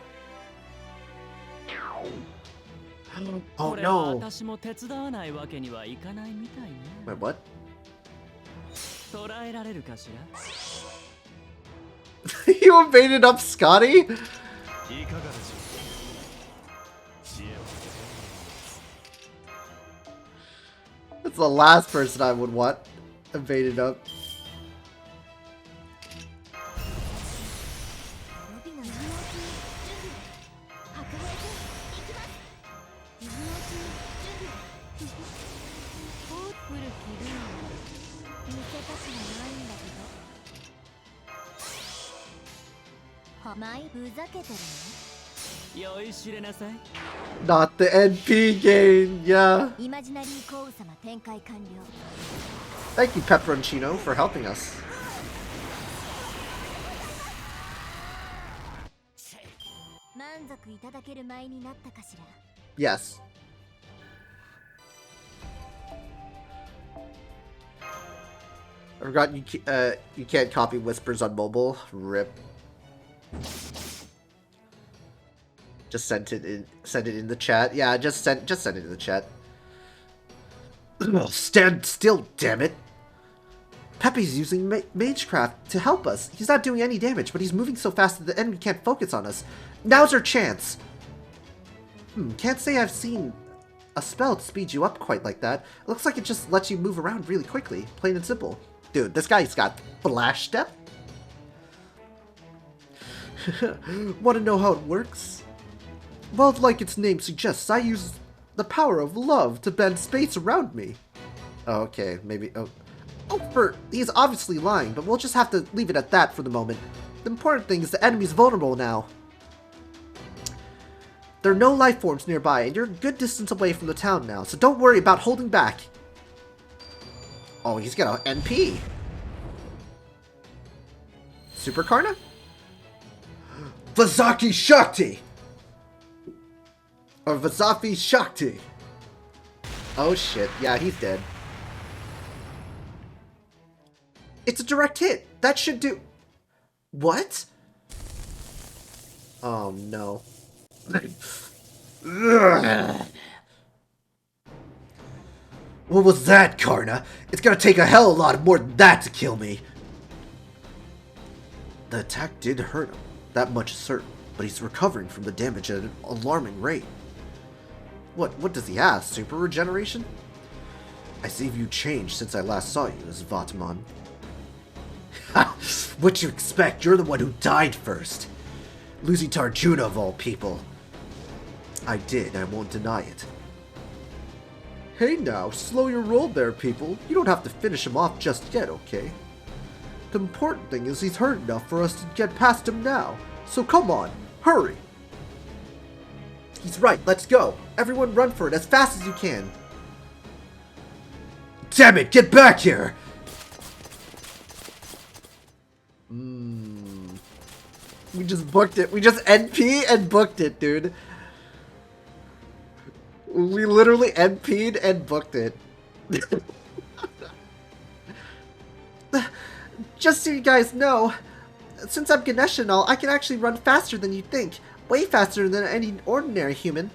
Oh no. Wait, what? You invaded up Scotty? That's the last person I would want invaded up. Not the NP gain, yeah. Thank you, Pepperoncino, for helping us. Yes. I forgot you can't copy whispers on mobile. RIP. Just send it in the chat. Yeah, just send it in the chat. Stand still, damn it. Pepe's using Magecraft to help us. He's not doing any damage, but he's moving so fast that the enemy can't focus on us. Now's our chance. Can't say I've seen a spell to speed you up quite like that. It looks like it just lets you move around really quickly. Plain and simple. Dude, this guy's got Flash Step. Want to know how it works? Well, like its name suggests, I use the power of love to bend space around me. Oh, okay, maybe... he's obviously lying, but we'll just have to leave it at that for the moment. The important thing is the enemy's vulnerable now. There are no life forms nearby, and you're a good distance away from the town now, so don't worry about holding back. Oh, he's got an NP. Super Karna? Vazaki Shakti! Or Vazafi Shakti. Oh shit, yeah, he's dead. It's a direct hit. That should do... What? Oh no. What was that, Karna? It's gonna take a hell of a lot more than that to kill me. The attack did hurt him, that much is certain, but he's recovering from the damage at an alarming rate. What does he have? Super regeneration? I see you changed since I last saw you, Svatman. Ha! What you expect? You're the one who died first. Losing to Arjuna of all people. I did, I won't deny it. Hey now, slow your roll there, people. You don't have to finish him off just yet, okay? The important thing is he's hurt enough for us to get past him now. So come on, hurry! He's right, let's go. Everyone run for it as fast as you can. Damn it, get back here! We just booked it. We just NP and booked it, dude. We literally NP'd and booked it. Just so you guys know, since I'm Ganesh and all, I can actually run faster than you think. Way faster than any ordinary human.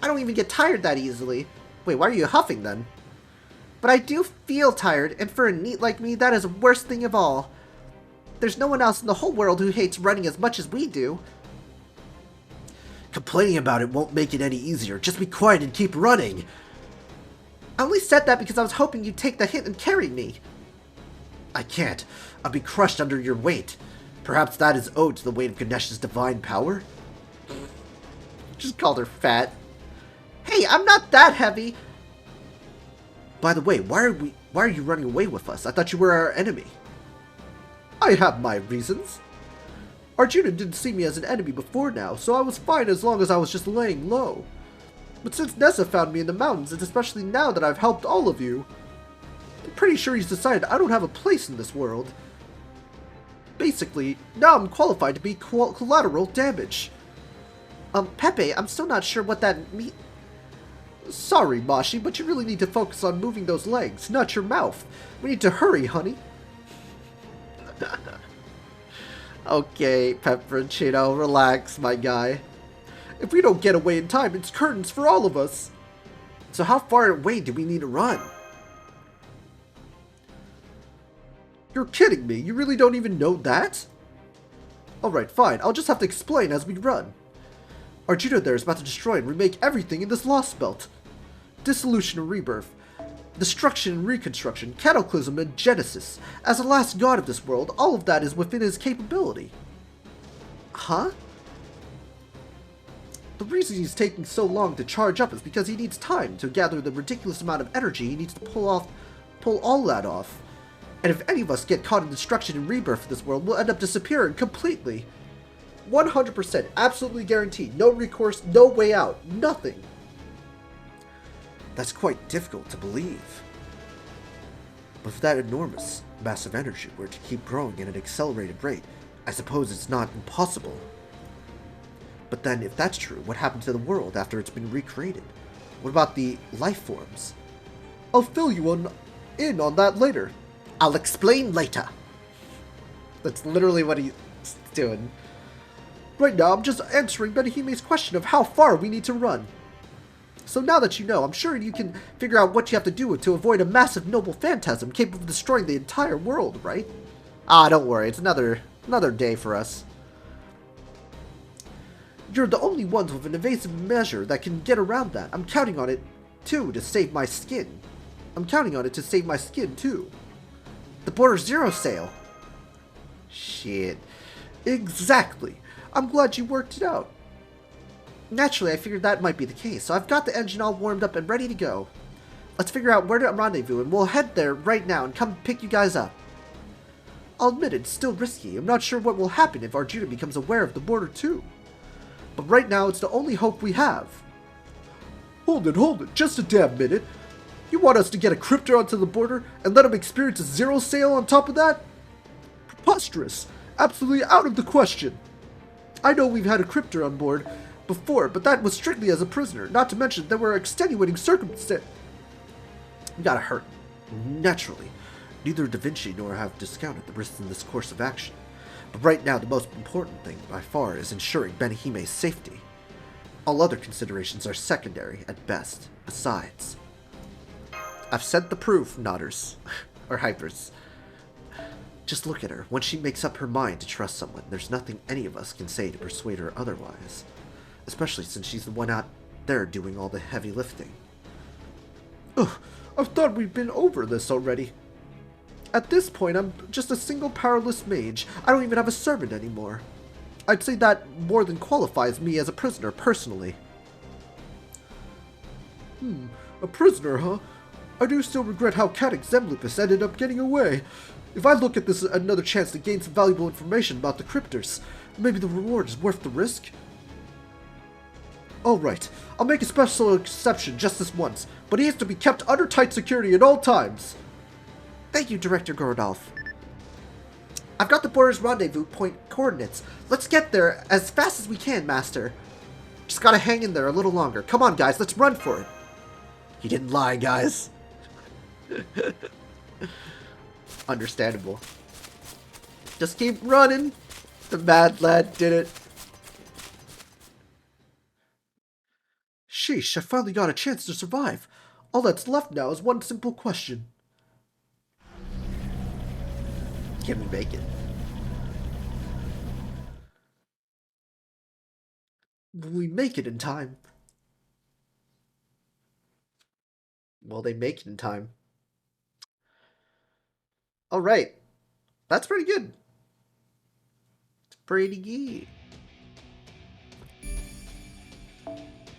I don't even get tired that easily. Wait, why are you huffing then? But I do feel tired, and for a NEET like me, that is the worst thing of all. There's no one else in the whole world who hates running as much as we do. Complaining about it won't make it any easier. Just be quiet and keep running. I only said that because I was hoping you'd take the hint and carry me. I can't. I'll be crushed under your weight. Perhaps that is owed to the weight of Ganesh's divine power? Just called her fat. Hey, I'm not that heavy. By the way, why are you running away with us? I thought you were our enemy. I have my reasons. Arjuna didn't see me as an enemy before now, so I was fine as long as I was just laying low. But since Nessa found me in the mountains, and especially now that I've helped all of you, I'm pretty sure he's decided I don't have a place in this world. Basically, now I'm qualified to be collateral damage. Pepe, I'm still not sure what that means. Sorry, Mashi, but you really need to focus on moving those legs, not your mouth. We need to hurry, honey. Okay, Pepperoncino, relax, my guy. If we don't get away in time, it's curtains for all of us. So how far away do we need to run? You're kidding me, you really don't even know that? Alright, fine, I'll just have to explain as we run. Arjuna there is about to destroy and remake everything in this Lostbelt. Dissolution and rebirth, destruction and reconstruction, cataclysm and genesis. As the last god of this world, all of that is within his capability. Huh? The reason he's taking so long to charge up is because he needs time to gather the ridiculous amount of energy he needs to pull all that off. And if any of us get caught in destruction and rebirth of this world, we'll end up disappearing completely. 100%, absolutely guaranteed. No recourse, no way out, nothing. That's quite difficult to believe. But if that enormous, massive energy were to keep growing at an accelerated rate, I suppose it's not impossible. But then, if that's true, what happened to the world after it's been recreated? What about the life forms? I'll fill you in on that later. I'll explain later. That's literally what he's doing. Right now, I'm just answering Benihime's question of how far we need to run. So now that you know, I'm sure you can figure out what you have to do to avoid a massive noble phantasm capable of destroying the entire world, right? Ah, don't worry, it's another day for us. You're the only ones with an evasive measure that can get around that. I'm counting on it, too, to save my skin. I'm counting on it to save my skin, too. The Border Zero sale. Shit. Exactly. I'm glad you worked it out. Naturally, I figured that might be the case, so I've got the engine all warmed up and ready to go. Let's figure out where to rendezvous, and we'll head there right now and come pick you guys up. I'll admit it's still risky. I'm not sure what will happen if Arjuna becomes aware of the border too. But right now, it's the only hope we have. Hold it, just a damn minute. You want us to get a crypter onto the border and let him experience a zero sale on top of that? Preposterous. Absolutely out of the question. I know we've had a crypter on board before, but that was strictly as a prisoner, not to mention there were extenuating circumstances. You gotta hurt. Naturally, neither Da Vinci nor have discounted the risks in this course of action. But right now, the most important thing by far is ensuring Benihime's safety. All other considerations are secondary at best. Besides, I've sent the proof, nodders. Or hypers. Just look at her. Once she makes up her mind to trust someone, there's nothing any of us can say to persuade her otherwise. Especially since she's the one out there doing all the heavy lifting. Ugh, I thought we'd been over this already. At this point, I'm just a single powerless mage. I don't even have a servant anymore. I'd say that more than qualifies me as a prisoner, personally. A prisoner, huh? I do still regret how Cat Zemlupus ended up getting away. If I look at this as another chance to gain some valuable information about the cryptors, maybe the reward is worth the risk? Alright, I'll make a special exception just this once, but he has to be kept under tight security at all times. Thank you, Director Gorodolph. I've got the border's rendezvous point coordinates. Let's get there as fast as we can, Master. Just gotta hang in there a little longer. Come on, guys, let's run for it. He didn't lie, guys. Understandable. Just keep running. The mad lad did it. Sheesh, I finally got a chance to survive. All that's left now is one simple question. Can we make it? Will we make it in time? Will they make it in time? Alright. That's pretty good. It's pretty good.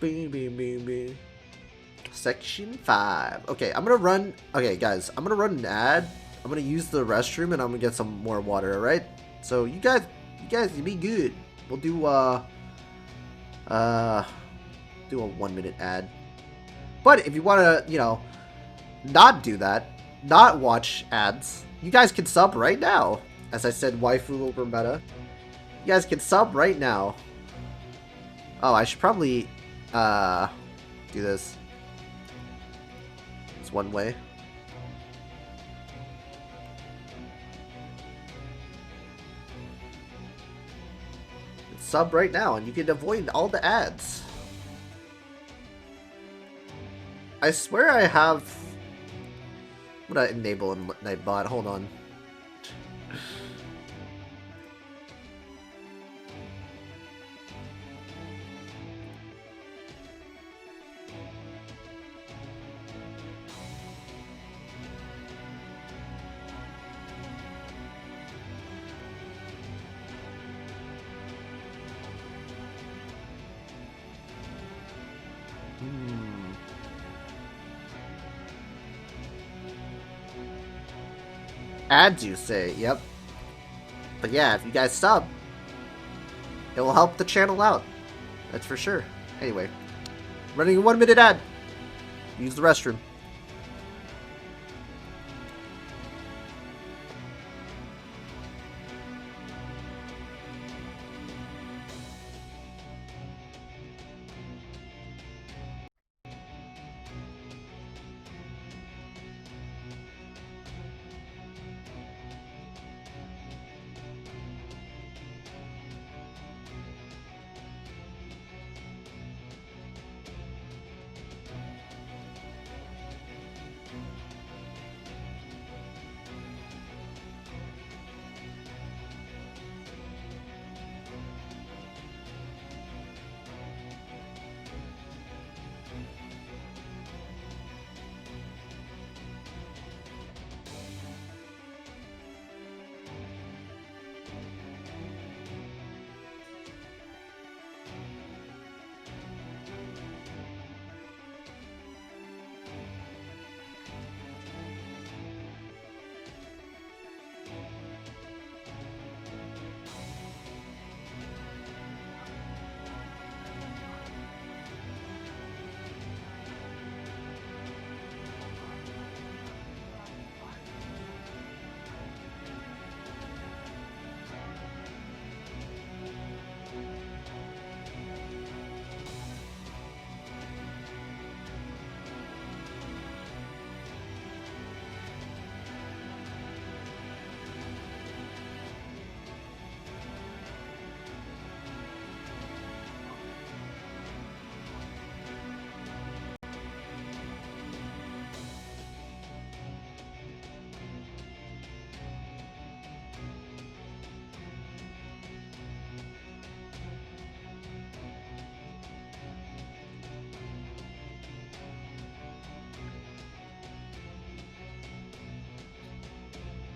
Boom, boom, boom, boom. Section 5. Okay, I'm gonna run. Okay, guys, I'm gonna run an ad. I'm gonna use the restroom and I'm gonna get some more water. All right. So you guys, you be good. We'll do do a 1-minute ad. But if you wanna, you know, not do that, not watch ads, you guys can sub right now. As I said, waifu over meta. You guys can sub right now. Oh, I should probably do this. It's one way. Sub right now and you can avoid all the ads. I swear I have... I'm gonna enable Nightbot. Hold on. Ads, you say? Yep. But yeah, if you guys sub, it will help the channel out. That's for sure. Anyway, running a 1-minute ad. Use the restroom.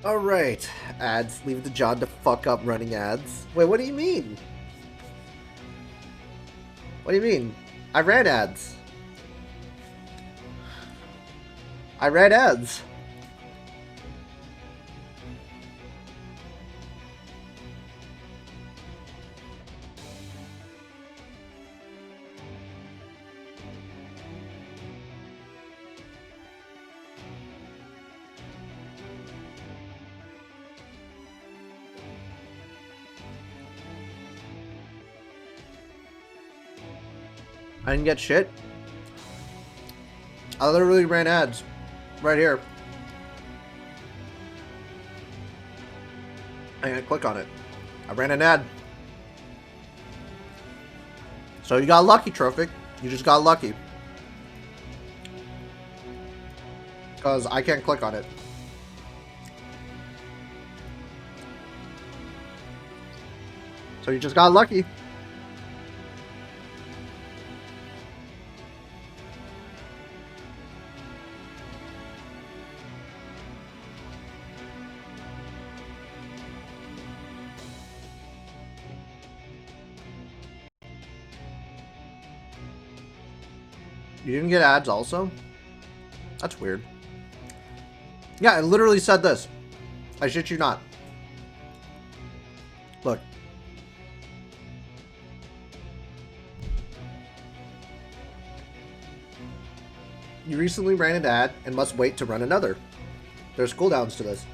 Alright, ads. Leave the John to fuck up running ads. Wait, what do you mean? What do you mean? I ran ads. I ran ads. I didn't get shit. I literally ran ads. Right here. I'm gonna click on it. I ran an ad. So you got lucky, Trophic. You just got lucky. Because I can't click on it. So you just got lucky. You didn't get ads also? That's weird. Yeah, it literally said this. I shit you not. Look. You recently ran an ad and must wait to run another. There's cooldowns to this.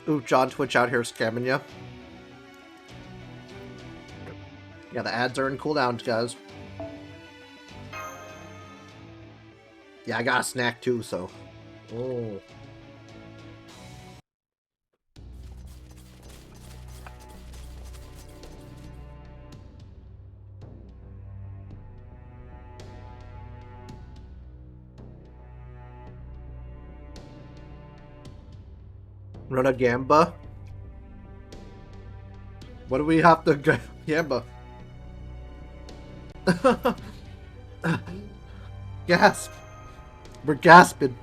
Ooh, John Twitch out here scamming you. Yeah, the ads are in cooldowns, guys. Yeah, I got a snack too, so. Oh. Run a gamba? What do we have to gamba? Gasp! We're gasping.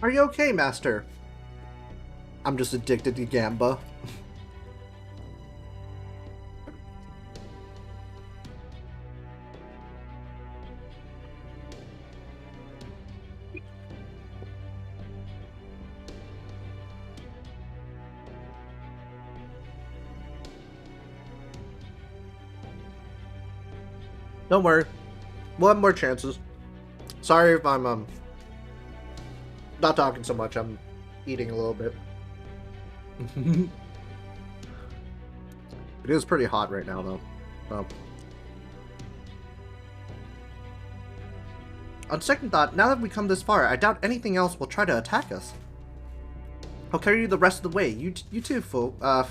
Are you okay, Master? I'm just addicted to gamba. Don't worry. We'll have more chances. Sorry if I'm not talking so much. I'm eating a little bit. It is pretty hot right now, though. So. On second thought, now that we come this far, I doubt anything else will try to attack us. I'll carry you the rest of the way. You too, Fu. Or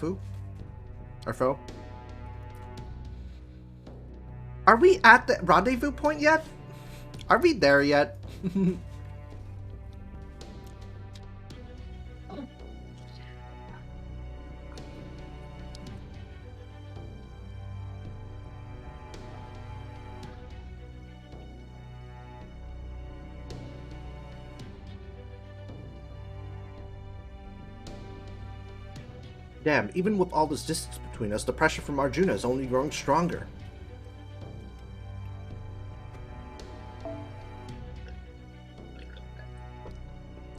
Fo. Are we at the rendezvous point yet? Are we there yet? Damn, even with all this distance between us, the pressure from Arjuna is only growing stronger.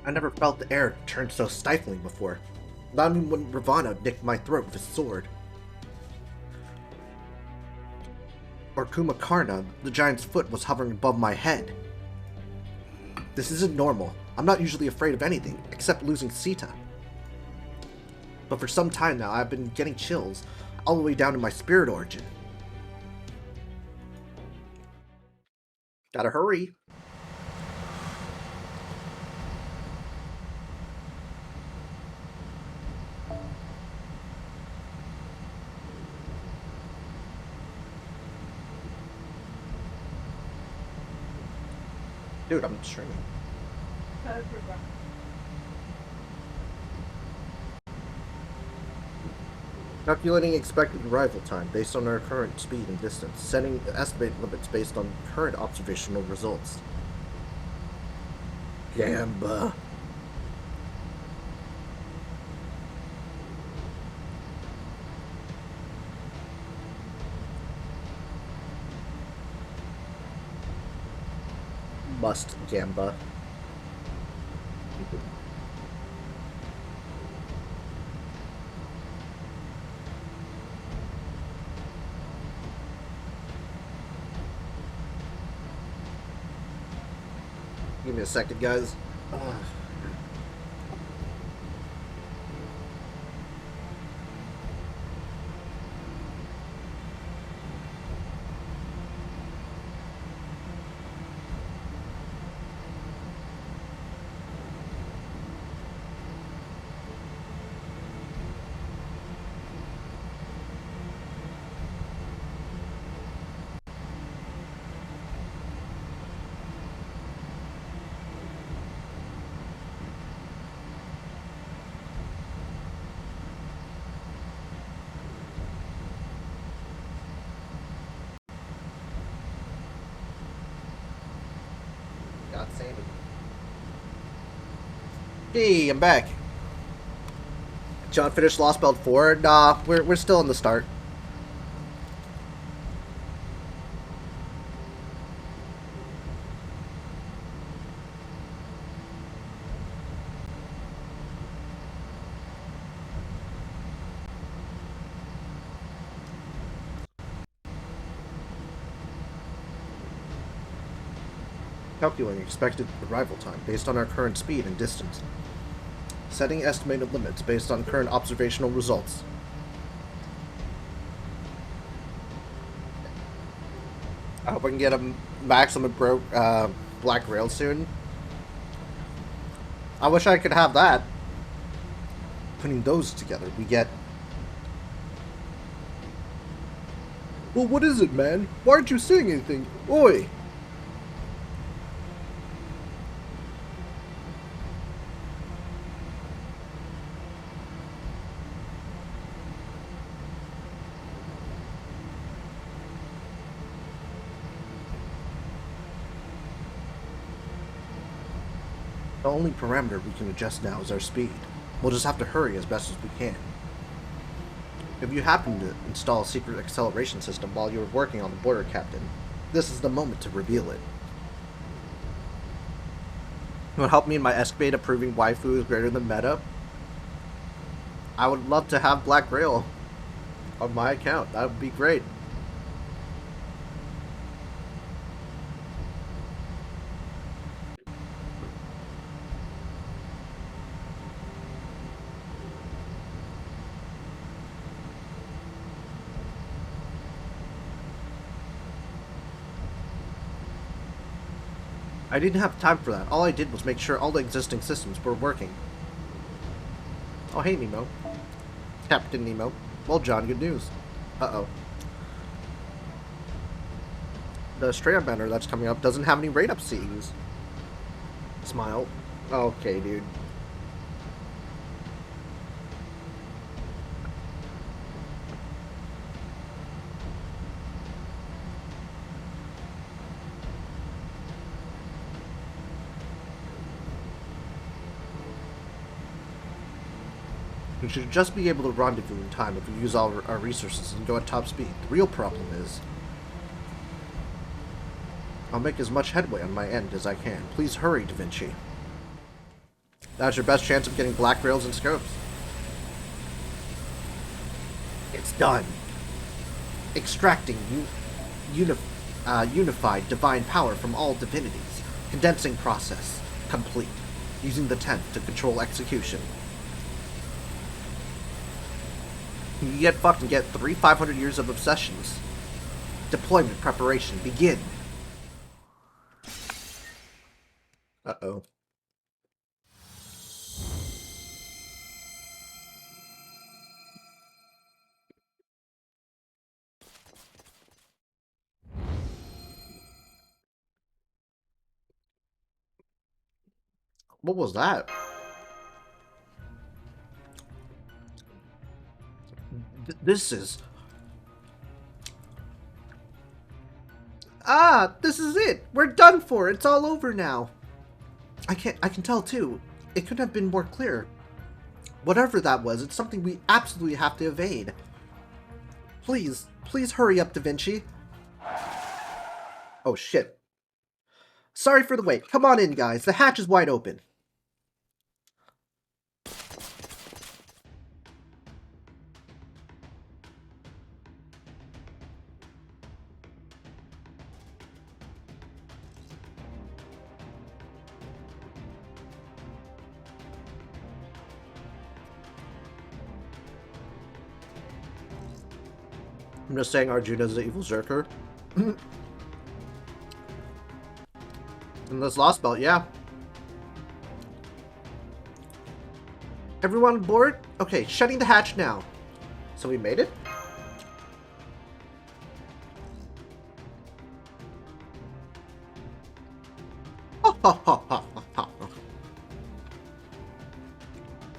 I never felt the air turn so stifling before. Not even when Ravana nicked my throat with his sword. Or Kumakarna, the giant's foot was hovering above my head. This isn't normal. I'm not usually afraid of anything, except losing Sita. But for some time now, I've been getting chills, all the way down to my spirit origin. Gotta hurry. Dude, I'm streaming. Calculating expected arrival time based on our current speed and distance, setting estimate limits based on current observational results. Gamba. Must Gamba. Give me a second, guys. God save it. Hey, I'm back. John finished Lostbelt 4. Nah, we're still in the start. Calculating expected arrival time based on our current speed and distance. Setting estimated limits based on current observational results. I hope I can get a maximum black rail soon. I wish I could have that. Putting those together, we get... Well, what is it, man? Why aren't you saying anything? Oi! The only parameter we can adjust now is our speed. We'll just have to hurry as best as we can. If you happen to install a secret acceleration system while you're working on the border, Captain, this is the moment to reveal it. You want to help me in my escapade of proving waifu is greater than meta? I would love to have Black Rail on my account. That would be great. I didn't have time for that. All I did was make sure all the existing systems were working. Oh, hey, Nemo. Captain Nemo. Well, John, good news. Uh-oh. The strand banner that's coming up doesn't have any rate-up CEs. Smile. Okay, dude. We should just be able to rendezvous in time if we use all our resources and go at top speed. The real problem is... I'll make as much headway on my end as I can. Please hurry, Da Vinci. That's your best chance of getting black rails and scopes. It's done. Extracting unified divine power from all divinities. Condensing process complete. Using the 10th to control execution. You get fucked and get 500 years of obsessions. Deployment preparation, begin. Uh-oh. What was that? This is... Ah, this is it! We're done for! It's all over now! I can tell too. It couldn't have been more clear. Whatever that was, it's something we absolutely have to evade. Please hurry up, Da Vinci. Oh shit. Sorry for the wait. Come on in, guys. The hatch is wide open. I'm just saying Arjuna's the evil Zerker. And this Lostbelt, yeah. Everyone on board? Okay, shutting the hatch now. So we made it?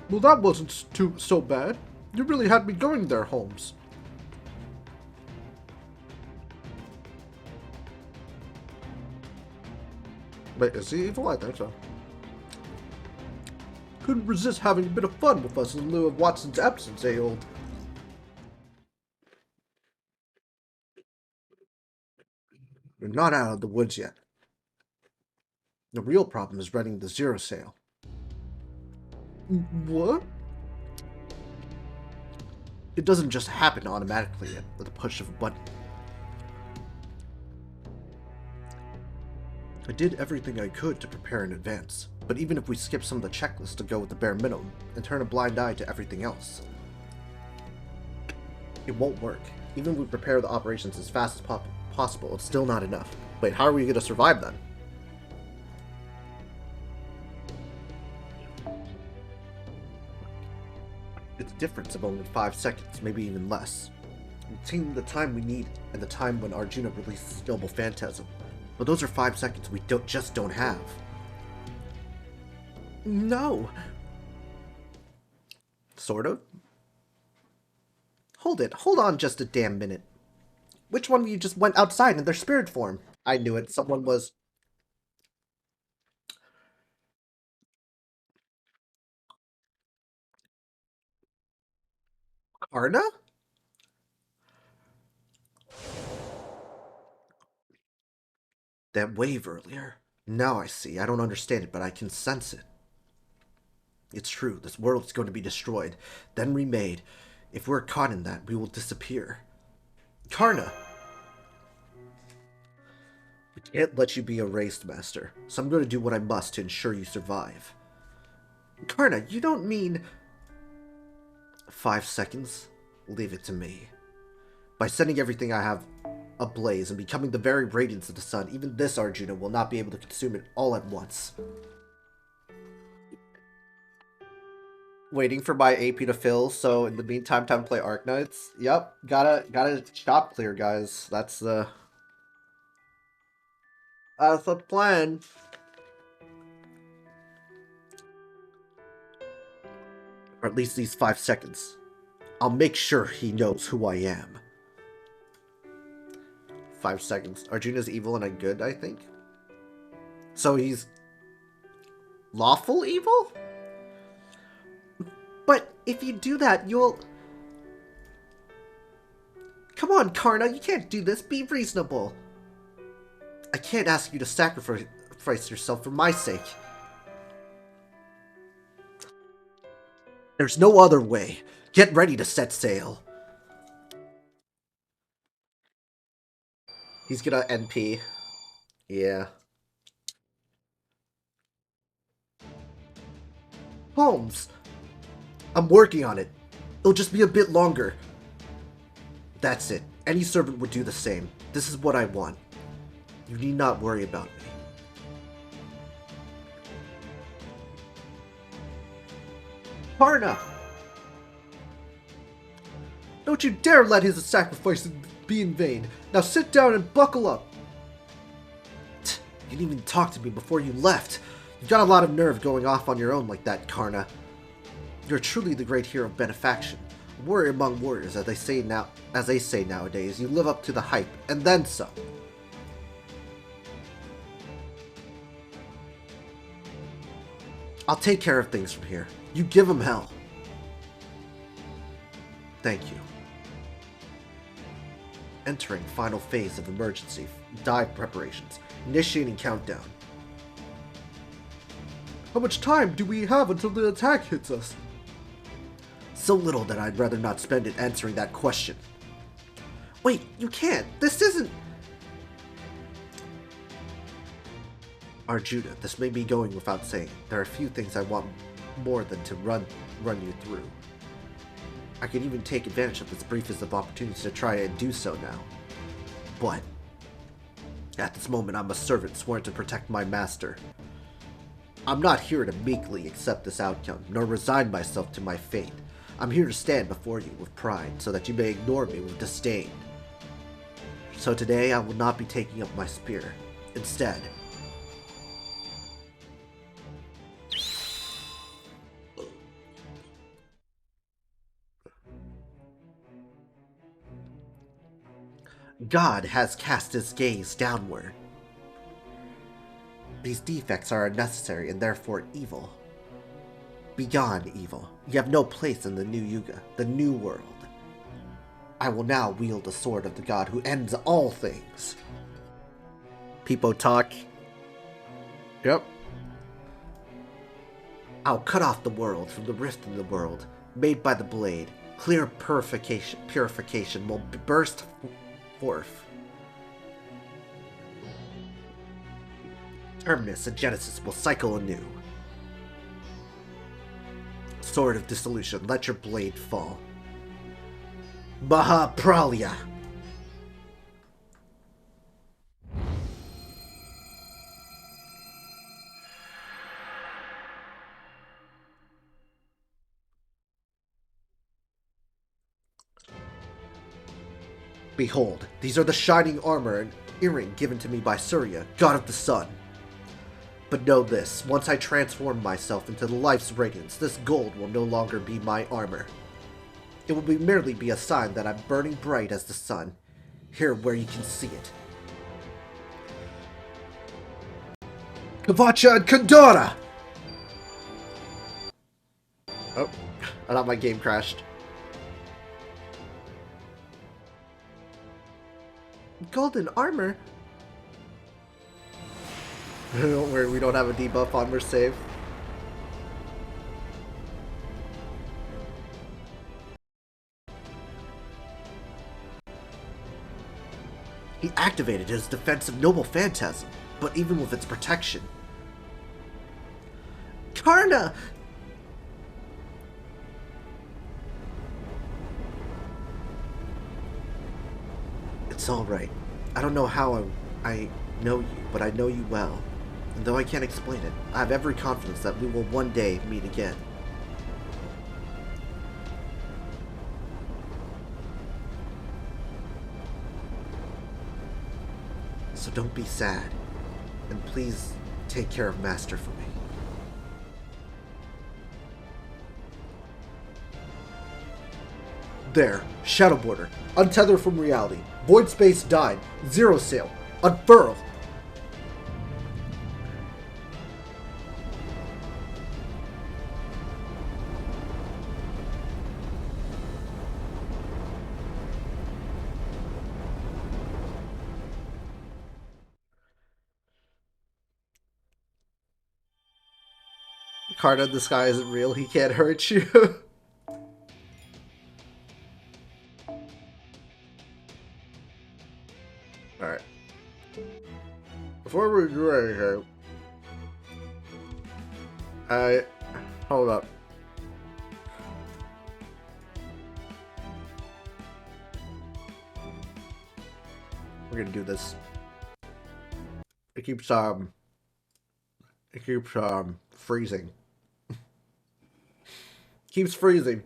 Well, that wasn't so bad. You really had me going there, Holmes. Wait, is he evil? I think so. Couldn't resist having a bit of fun with us in lieu of Watson's absence, eh, old? We're not out of the woods yet. The real problem is running the zero sale. What? It doesn't just happen automatically at the push of a button. I did everything I could to prepare in advance, but even if we skip some of the checklists to go with the bare minimum and turn a blind eye to everything else, it won't work. Even if we prepare the operations as fast as possible, it's still not enough. Wait, how are we going to survive then? It's a difference of only 5 seconds, maybe even less. Between the time we need and the time when Arjuna releases Noble Phantasm. But those are 5 seconds we just don't have. No! Sort of. Hold on just a damn minute. Which one of you just went outside in their spirit form? I knew it, someone was... Karna? That wave earlier. Now I see. I don't understand it, but I can sense it. It's true. This world is going to be destroyed, then remade. If we're caught in that, we will disappear. Karna! We can't let you be erased, Master. So I'm going to do what I must to ensure you survive. Karna, you don't mean... 5 seconds? Leave it to me. By setting everything I have ablaze and becoming the very radiance of the sun, even this Arjuna will not be able to consume it all at once. Waiting for my AP to fill, so in the meantime, time to play Arknights. Yep, gotta shop clear, guys. That's the plan. Or at least these 5 seconds. I'll make sure he knows who I am. 5 seconds. Arjuna's evil and I'm good, I think. So he's lawful evil? But if you do that, you'll... Come on, Karna, you can't do this. Be reasonable. I can't ask you to sacrifice yourself for my sake. There's no other way. Get ready to set sail. He's gonna NP. Yeah. Holmes! I'm working on it. It'll just be a bit longer. That's it. Any servant would do the same. This is what I want. You need not worry about me. Karna! Don't you dare let his sacrifice be in vain. Now sit down and buckle up. You didn't even talk to me before you left. You've got a lot of nerve going off on your own like that, Karna. You're truly the great hero of benefaction. A warrior among warriors, as they say nowadays. You live up to the hype, and then some. I'll take care of things from here. You give him hell. Thank you. Entering final phase of emergency dive preparations. Initiating countdown. How much time do we have until the attack hits us? So little that I'd rather not spend it answering that question. Wait, you can't. This isn't... Arjuna, this may be going without saying. There are a few things I want more than to run you through. I could even take advantage of this briefest of opportunities to try and do so now. But at this moment, I'm a servant sworn to protect my master. I'm not here to meekly accept this outcome, nor resign myself to my fate. I'm here to stand before you with pride, so that you may ignore me with disdain. So today, I will not be taking up my spear. Instead, God has cast his gaze downward. These defects are unnecessary and therefore evil. Begone, evil. You have no place in the new Yuga, the new world. I will now wield the sword of the god who ends all things. People talk. Yep. I'll cut off the world from the rift in the world, made by the blade. Clear purification will burst forth. Terminus and Genesis will cycle anew. Sword of Dissolution, let your blade fall. Mahapralya! Behold, these are the shining armor and earring given to me by Surya, god of the sun. But know this, once I transform myself into the life's radiance, this gold will no longer be my armor. It will merely be a sign that I'm burning bright as the sun, here where you can see it. Kavacha and Kandara! Oh, I thought my game crashed. Golden armor? Don't worry, we don't have a debuff on, we're safe. He activated his defensive noble phantasm, but even with its protection. Karna! It's alright. I don't know how I know you, but I know you well. And though I can't explain it, I have every confidence that we will one day meet again. So don't be sad, and please take care of Master for me. There, Shadow Border, untether from reality, void space died, zero sail, unfurl. Karna, this guy isn't real, he can't hurt you. Alright. Before we do anything, hold up. We're gonna do this. It keeps freezing. Keeps freezing.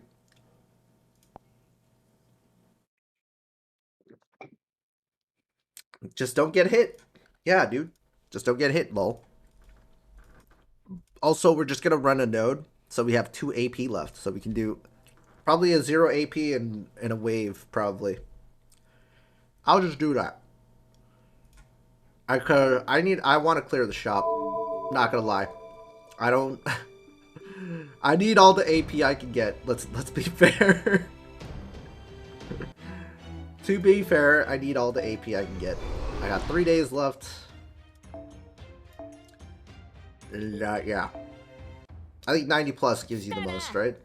Just don't get hit. Yeah, dude. Just don't get hit, lol. Also, we're just gonna run a node, so we have 2 AP left, so we can do probably a 0 AP and a wave, probably. I'll just do that. I want to clear the shop. Not gonna lie. I don't. I need all the AP I can get. Let's be fair. To be fair, I need all the AP I can get. I got 3 days left. And, yeah. I think 90 plus gives you the most, right?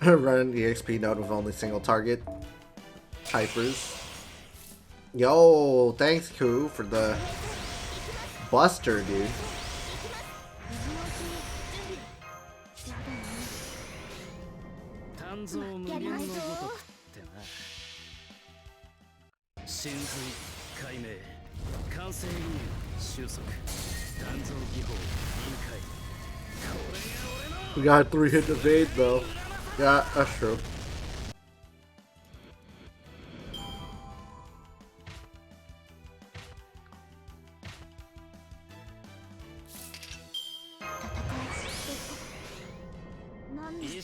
Running the XP node with only single target. Hypers. Yo, thanks, Ku, for the buster, dude. We got 3 hit evade though. Yeah, that's true.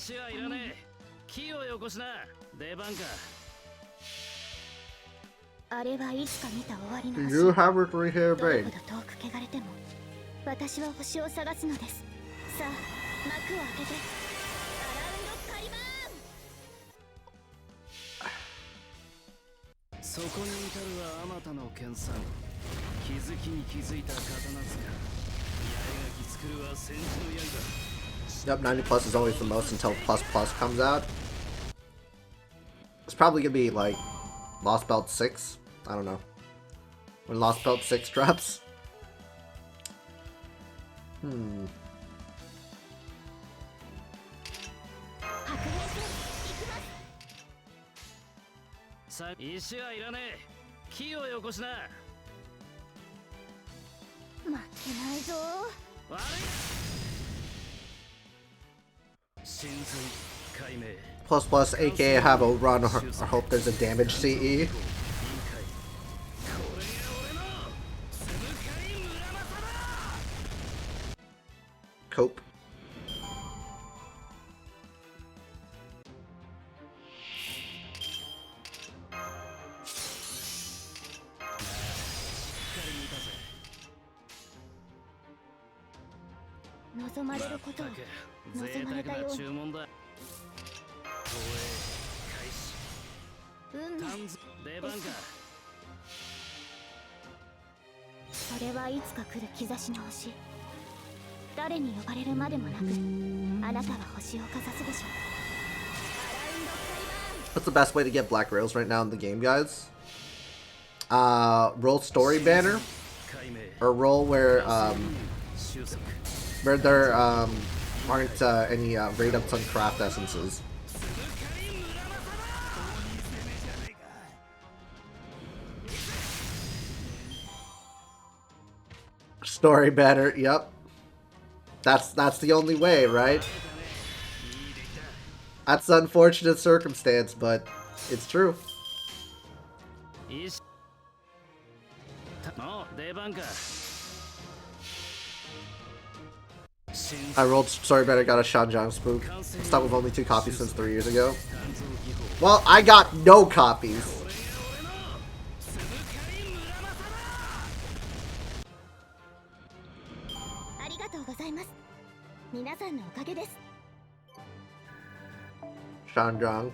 You have a 3-hair braid. 私は星を探すのです。さあ、幕を開けて。アラウンドカリバーン。そこに至るはあまたの研鑽。気づきに気づいた刀塚。八重垣作るは戦時の刃。Yep, 90 plus is always the most until plus plus comes out. It's probably gonna be like Lostbelt 6. I don't know. When Lostbelt 6 drops. Plus plus, aka have a run or hope there's a damage CE. Cope. What's the best way to get black rails right now in the game, guys? Roll story banner, or roll where there aren't any raid ups on craft essences. Story banner, yep. That's the only way, right? That's an unfortunate circumstance, but it's true. I rolled story banner, got a Shanjiang spook. Stuck with only 2 copies since 3 years ago. Well, I got no copies. Shanjiang.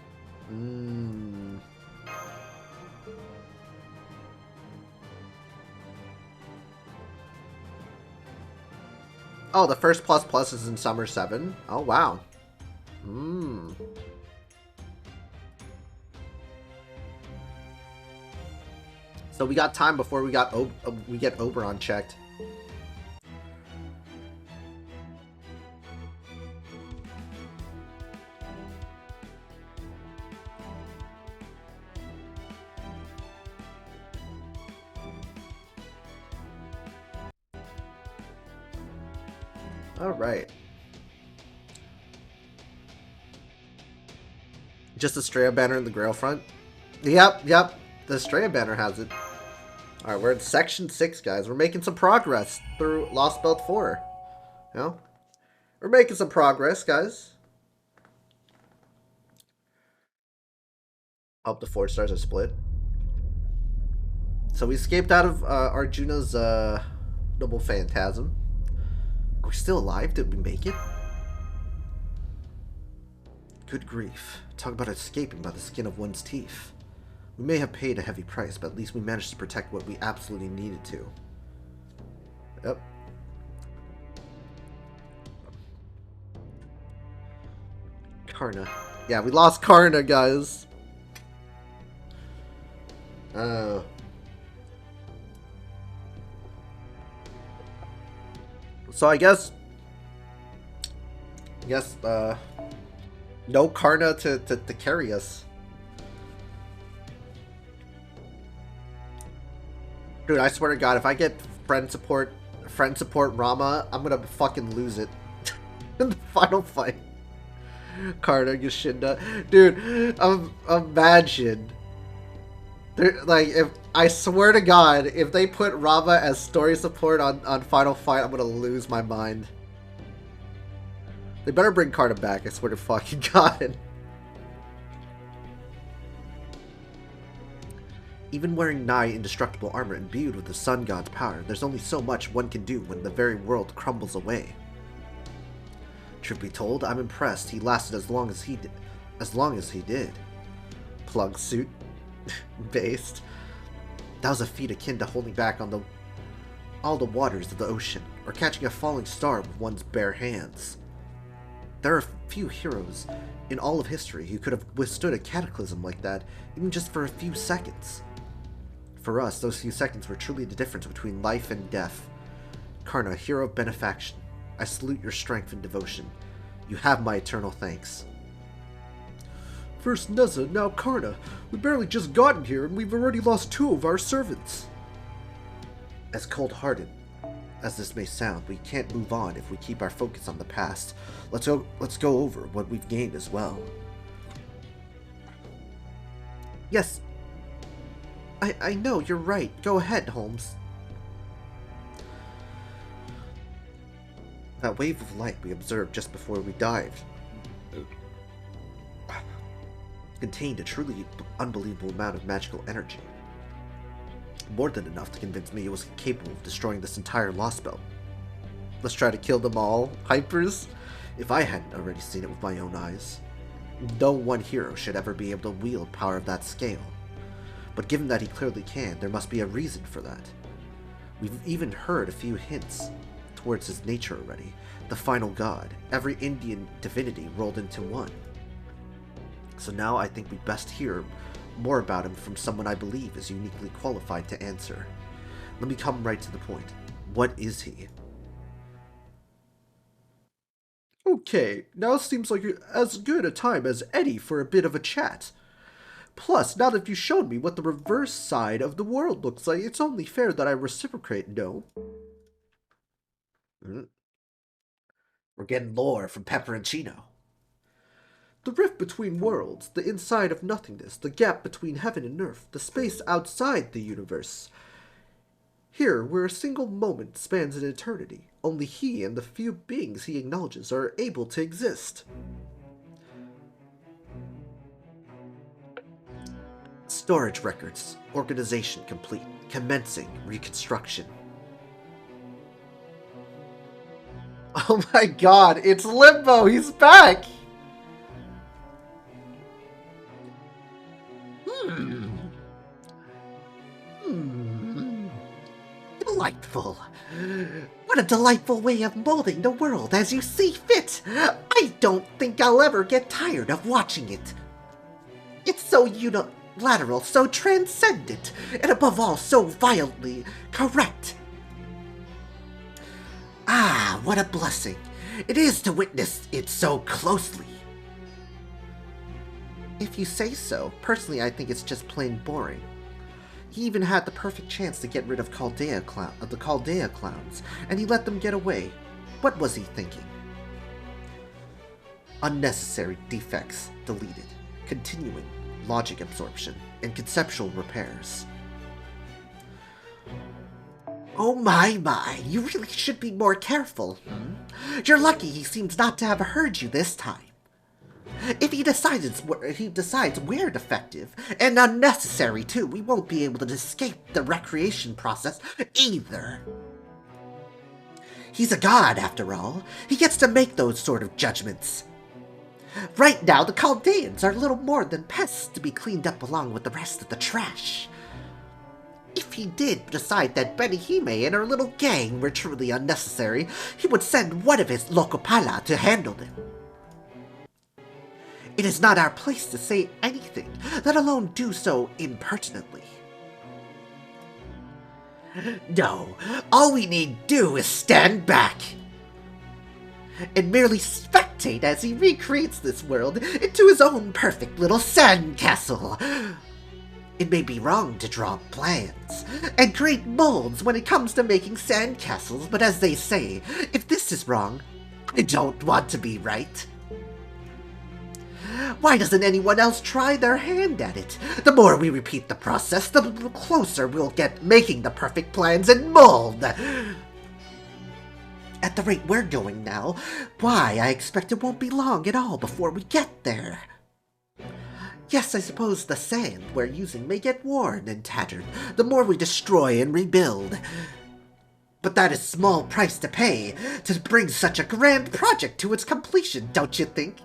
Oh, the first plus plus is in Summer 7. Oh, wow. So we got time before we get Oberon checked. All right. Just a Straya banner in the Grail front? Yep. The Straya banner has it. All right, we're in section 6, guys. We're making some progress through Lostbelt 4. You know? We're making some progress, guys. Hope the 4 stars are split. So we escaped out of Arjuna's Noble Phantasm. We're still alive? Did we make it? Good grief. Talk about escaping by the skin of one's teeth. We may have paid a heavy price, but at least we managed to protect what we absolutely needed to. Yep. Karna. Yeah, we lost Karna, guys. So I guess no Karna to carry us. Dude, I swear to God, if I get friend support Rama, I'm gonna fucking lose it in the final fight. Karna Yashinda. Dude, imagine. Like, if I swear to God, if they put Rama as story support on Final Fight, I'm gonna lose my mind. They better bring Karna back, I swear to fucking God. Even wearing nigh indestructible armor imbued with the sun god's power, there's only so much one can do when the very world crumbles away. Truth be told, I'm impressed he lasted as long as he did. Plug suit. Based. That was a feat akin to holding back on all the waters of the ocean, or catching a falling star with one's bare hands. There are few heroes in all of history who could have withstood a cataclysm like that, even just for a few seconds. For us, those few seconds were truly the difference between life and death. Karna, hero of benefaction, I salute your strength and devotion. You have my eternal thanks. First Neza, now Karna. We barely just gotten here, and we've already lost 2 of our servants. As cold-hearted as this may sound, we can't move on if we keep our focus on the past. Let's go over what we've gained as well. Yes. I know, you're right. Go ahead, Holmes. That wave of light we observed just before we dived contained a truly unbelievable amount of magical energy. More than enough to convince me it was capable of destroying this entire Lostbelt. Let's try to kill them all, hypers? If I hadn't already seen it with my own eyes. No one hero should ever be able to wield power of that scale. But given that he clearly can, there must be a reason for that. We've even heard a few hints towards his nature already. The final god, every Indian divinity rolled into one. So now I think we'd best hear more about him from someone I believe is uniquely qualified to answer. Let me come right to the point. What is he? Okay, now seems like as good a time as any for a bit of a chat. Plus, now that you've shown me what the reverse side of the world looks like, it's only fair that I reciprocate, no? We're getting lore from Pepperoncino. The rift between worlds, the inside of nothingness, the gap between heaven and earth, the space outside the universe. Here, where a single moment spans an eternity, only he and the few beings he acknowledges are able to exist. Storage records, organization complete, commencing reconstruction. Oh my god, it's Limbo, he's back! Delightful. What a delightful way of molding the world as you see fit. I don't think I'll ever get tired of watching it. It's so unilateral, so transcendent, and above all, so violently correct. Ah, what a blessing it is to witness it so closely. If you say so, personally I think it's just plain boring. He even had the perfect chance to get rid of the Chaldea clowns, and he let them get away. What was he thinking? Unnecessary defects deleted, continuing logic absorption, and conceptual repairs. Oh my, you really should be more careful. You're lucky he seems not to have heard you this time. If he decides we're defective, and unnecessary too, we won't be able to escape the recreation process either. He's a god, after all. He gets to make those sort of judgments. Right now, the Chaldeans are little more than pests to be cleaned up along with the rest of the trash. If he did decide that Benihime and her little gang were truly unnecessary, he would send one of his Lokopala to handle them. It is not our place to say anything, let alone do so impertinently. No, all we need do is stand back and merely spectate as he recreates this world into his own perfect little sandcastle. It may be wrong to draw plans and create molds when it comes to making sandcastles, but as they say, if this is wrong, I don't want to be right. Why doesn't anyone else try their hand at it? The more we repeat the process, the closer we'll get making the perfect plans and mold. At the rate we're going now, why, I expect it won't be long at all before we get there. Yes, I suppose the sand we're using may get worn and tattered the more we destroy and rebuild. But that is small price to pay to bring such a grand project to its completion, don't you think?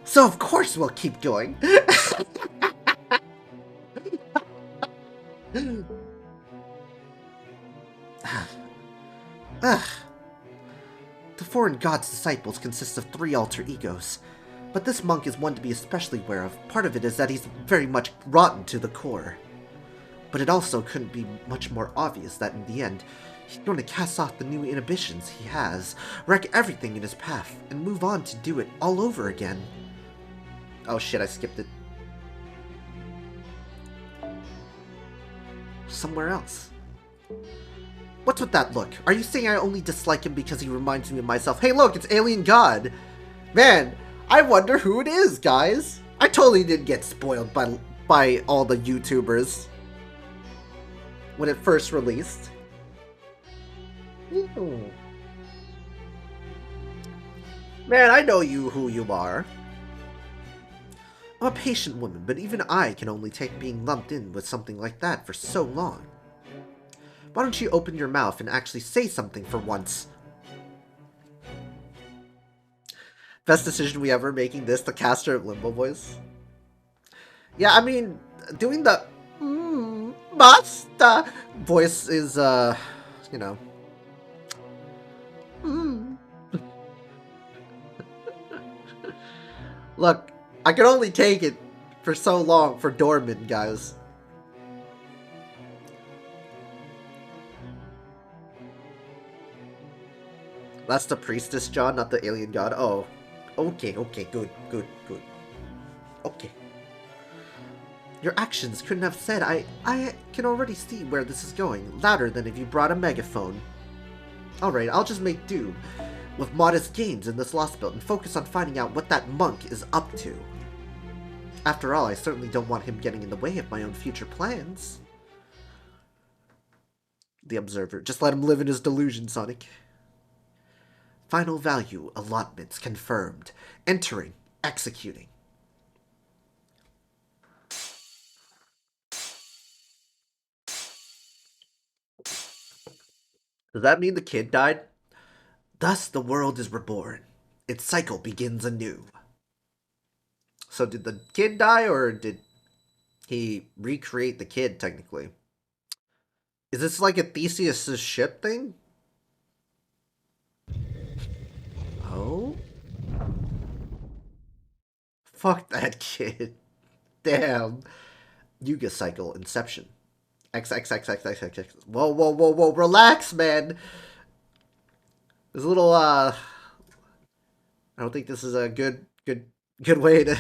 So of course we'll keep going. The foreign god's disciples consist of 3 alter egos. But this monk is one to be especially aware of. Part of it is that he's very much rotten to the core. But it also couldn't be much more obvious that in the end, he's going to cast off the new inhibitions he has, wreck everything in his path, and move on to do it all over again. Oh shit, I skipped it. Somewhere else. What's with that look? Are you saying I only dislike him because he reminds me of myself? Hey look, it's Alien God! Man, I wonder who it is, guys! I totally did get spoiled by all the YouTubers when it first released. Ooh. Man, I know who you are. I'm a patient woman, but even I can only take being lumped in with something like that for so long. Why don't you open your mouth and actually say something for once? Best decision we ever, making this the caster of Limbo voice. Yeah, I mean, doing the Basta voice is, you know. Look, I can only take it for so long for Dorman, guys. That's the priestess, John, not the alien god. Oh. Okay, good. Okay. Your actions couldn't have said. I can already see where this is going. Louder than if you brought a megaphone. Alright, I'll just make do with modest gains in this Lostbelt and focus on finding out what that monk is up to. After all, I certainly don't want him getting in the way of my own future plans. The Observer. Just let him live in his delusion, Sonic. Final value allotments confirmed. Entering. Executing. Does that mean the kid died? Thus the world is reborn. Its cycle begins anew. So did the kid die, or did he recreate the kid, technically? Is this like a Theseus' ship thing? Oh? Fuck that kid. Damn. Yuga cycle, inception. XXXXXX. Whoa. Relax, man. There's a little, I don't think this is a good way to...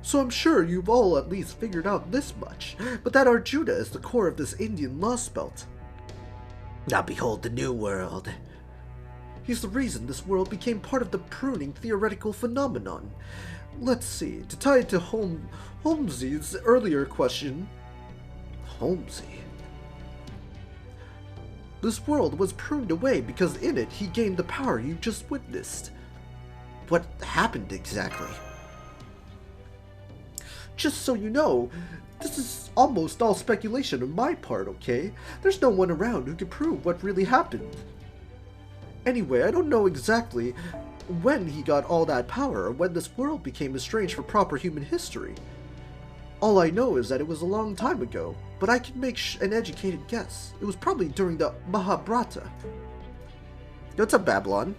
So I'm sure you've all at least figured out this much, but that Arjuna is the core of this Indian Lostbelt. Now behold the new world. He's the reason this world became part of the pruning theoretical phenomenon. Let's see, to tie it to Holmesy's earlier question... Holmesy? This world was pruned away because in it he gained the power you just witnessed. What happened exactly? Just so you know, this is almost all speculation on my part, okay? There's no one around who can prove what really happened. Anyway, I don't know exactly when he got all that power or when this world became estranged for proper human history. All I know is that it was a long time ago, but I can make an educated guess. It was probably during the Mahabharata. What's up, Babylon?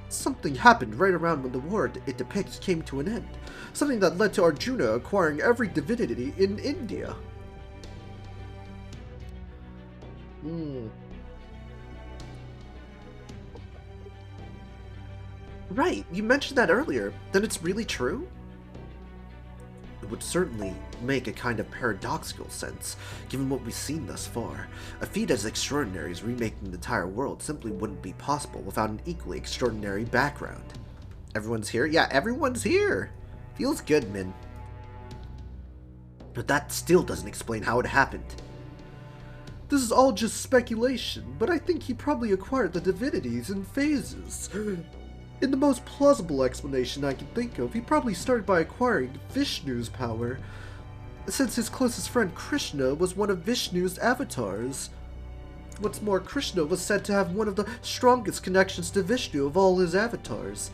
Something happened right around when the war it depicts came to an end. Something that led to Arjuna acquiring every divinity in India. Right, you mentioned that earlier. Then it's really true? It would certainly make a kind of paradoxical sense, given what we've seen thus far. A feat as extraordinary as remaking the entire world simply wouldn't be possible without an equally extraordinary background. Everyone's here? Yeah, everyone's here! Feels good, Min. But that still doesn't explain how it happened. This is all just speculation, but I think he probably acquired the divinities in phases. In the most plausible explanation I can think of, he probably started by acquiring Vishnu's power, since his closest friend Krishna was one of Vishnu's avatars. What's more, Krishna was said to have one of the strongest connections to Vishnu of all his avatars.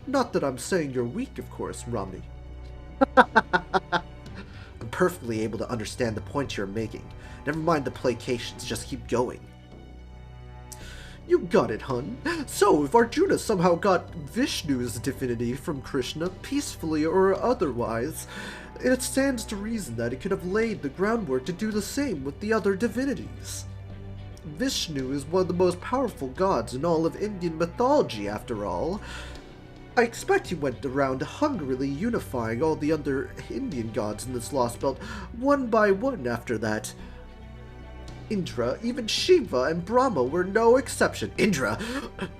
Not that I'm saying you're weak, of course, Rami. I'm perfectly able to understand the point you're making. Never mind the placations, just keep going. You got it, hun. So, if Arjuna somehow got Vishnu's divinity from Krishna, peacefully or otherwise, it stands to reason that it could have laid the groundwork to do the same with the other divinities. Vishnu is one of the most powerful gods in all of Indian mythology, after all. I expect he went around hungrily unifying all the other Indian gods in this Lost Belt, one by one after that. Indra, even Shiva and Brahma were no exception. Indra?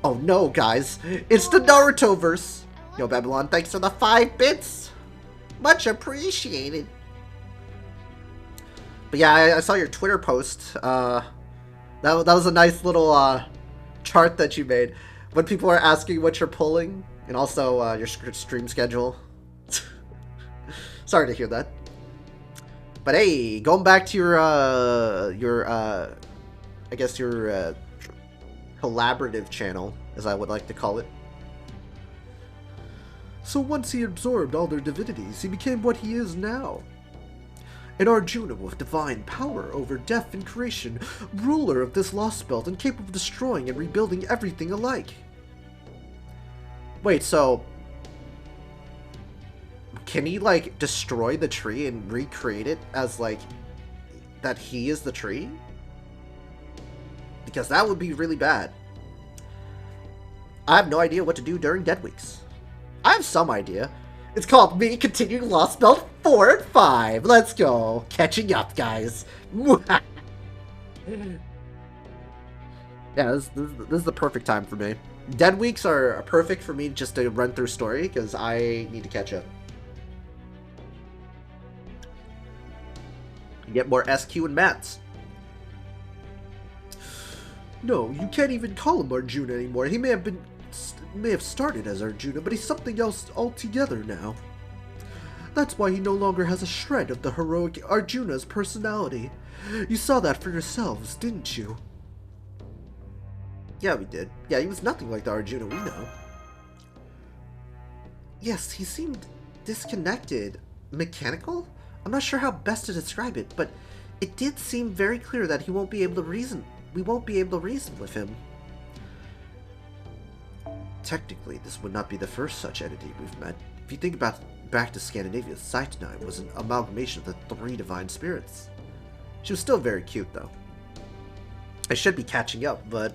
Oh no, guys. It's the Naruto-verse. Yo, Babylon, thanks for the 5 bits. Much appreciated. But yeah, I saw your Twitter post. That was a nice little chart that you made. When people are asking what you're pulling, and also your stream schedule. Sorry to hear that. But hey, going back to your I guess your collaborative channel, as I would like to call it. So once he absorbed all their divinities, he became what he is now. An Arjuna with divine power over death and creation, ruler of this Lost Belt and capable of destroying and rebuilding everything alike. Wait, so can he, like, destroy the tree and recreate it as, like, that he is the tree? Because that would be really bad. I have no idea what to do during Dead Weeks. I have some idea. It's called me continuing Lost Belt 4 and 5. Let's go. Catching up, guys. Yeah, this is the perfect time for me. Dead Weeks are perfect for me just to run through story, because I need to catch up. Get more SQ and mats. No, you can't even call him Arjuna anymore. He may have started as Arjuna, but he's something else altogether now. That's why he no longer has a shred of the heroic Arjuna's personality. You saw that for yourselves, didn't you? Yeah, we did. Yeah, he was nothing like the Arjuna we know. Yes, he seemed disconnected. Mechanical? I'm not sure how best to describe it, but it did seem very clear that we won't be able to reason with him. Technically, this would not be the first such entity we've met. If you think about back to Scandinavia, Saitnai was an amalgamation of the 3 divine spirits. She was still very cute, though. I should be catching up, but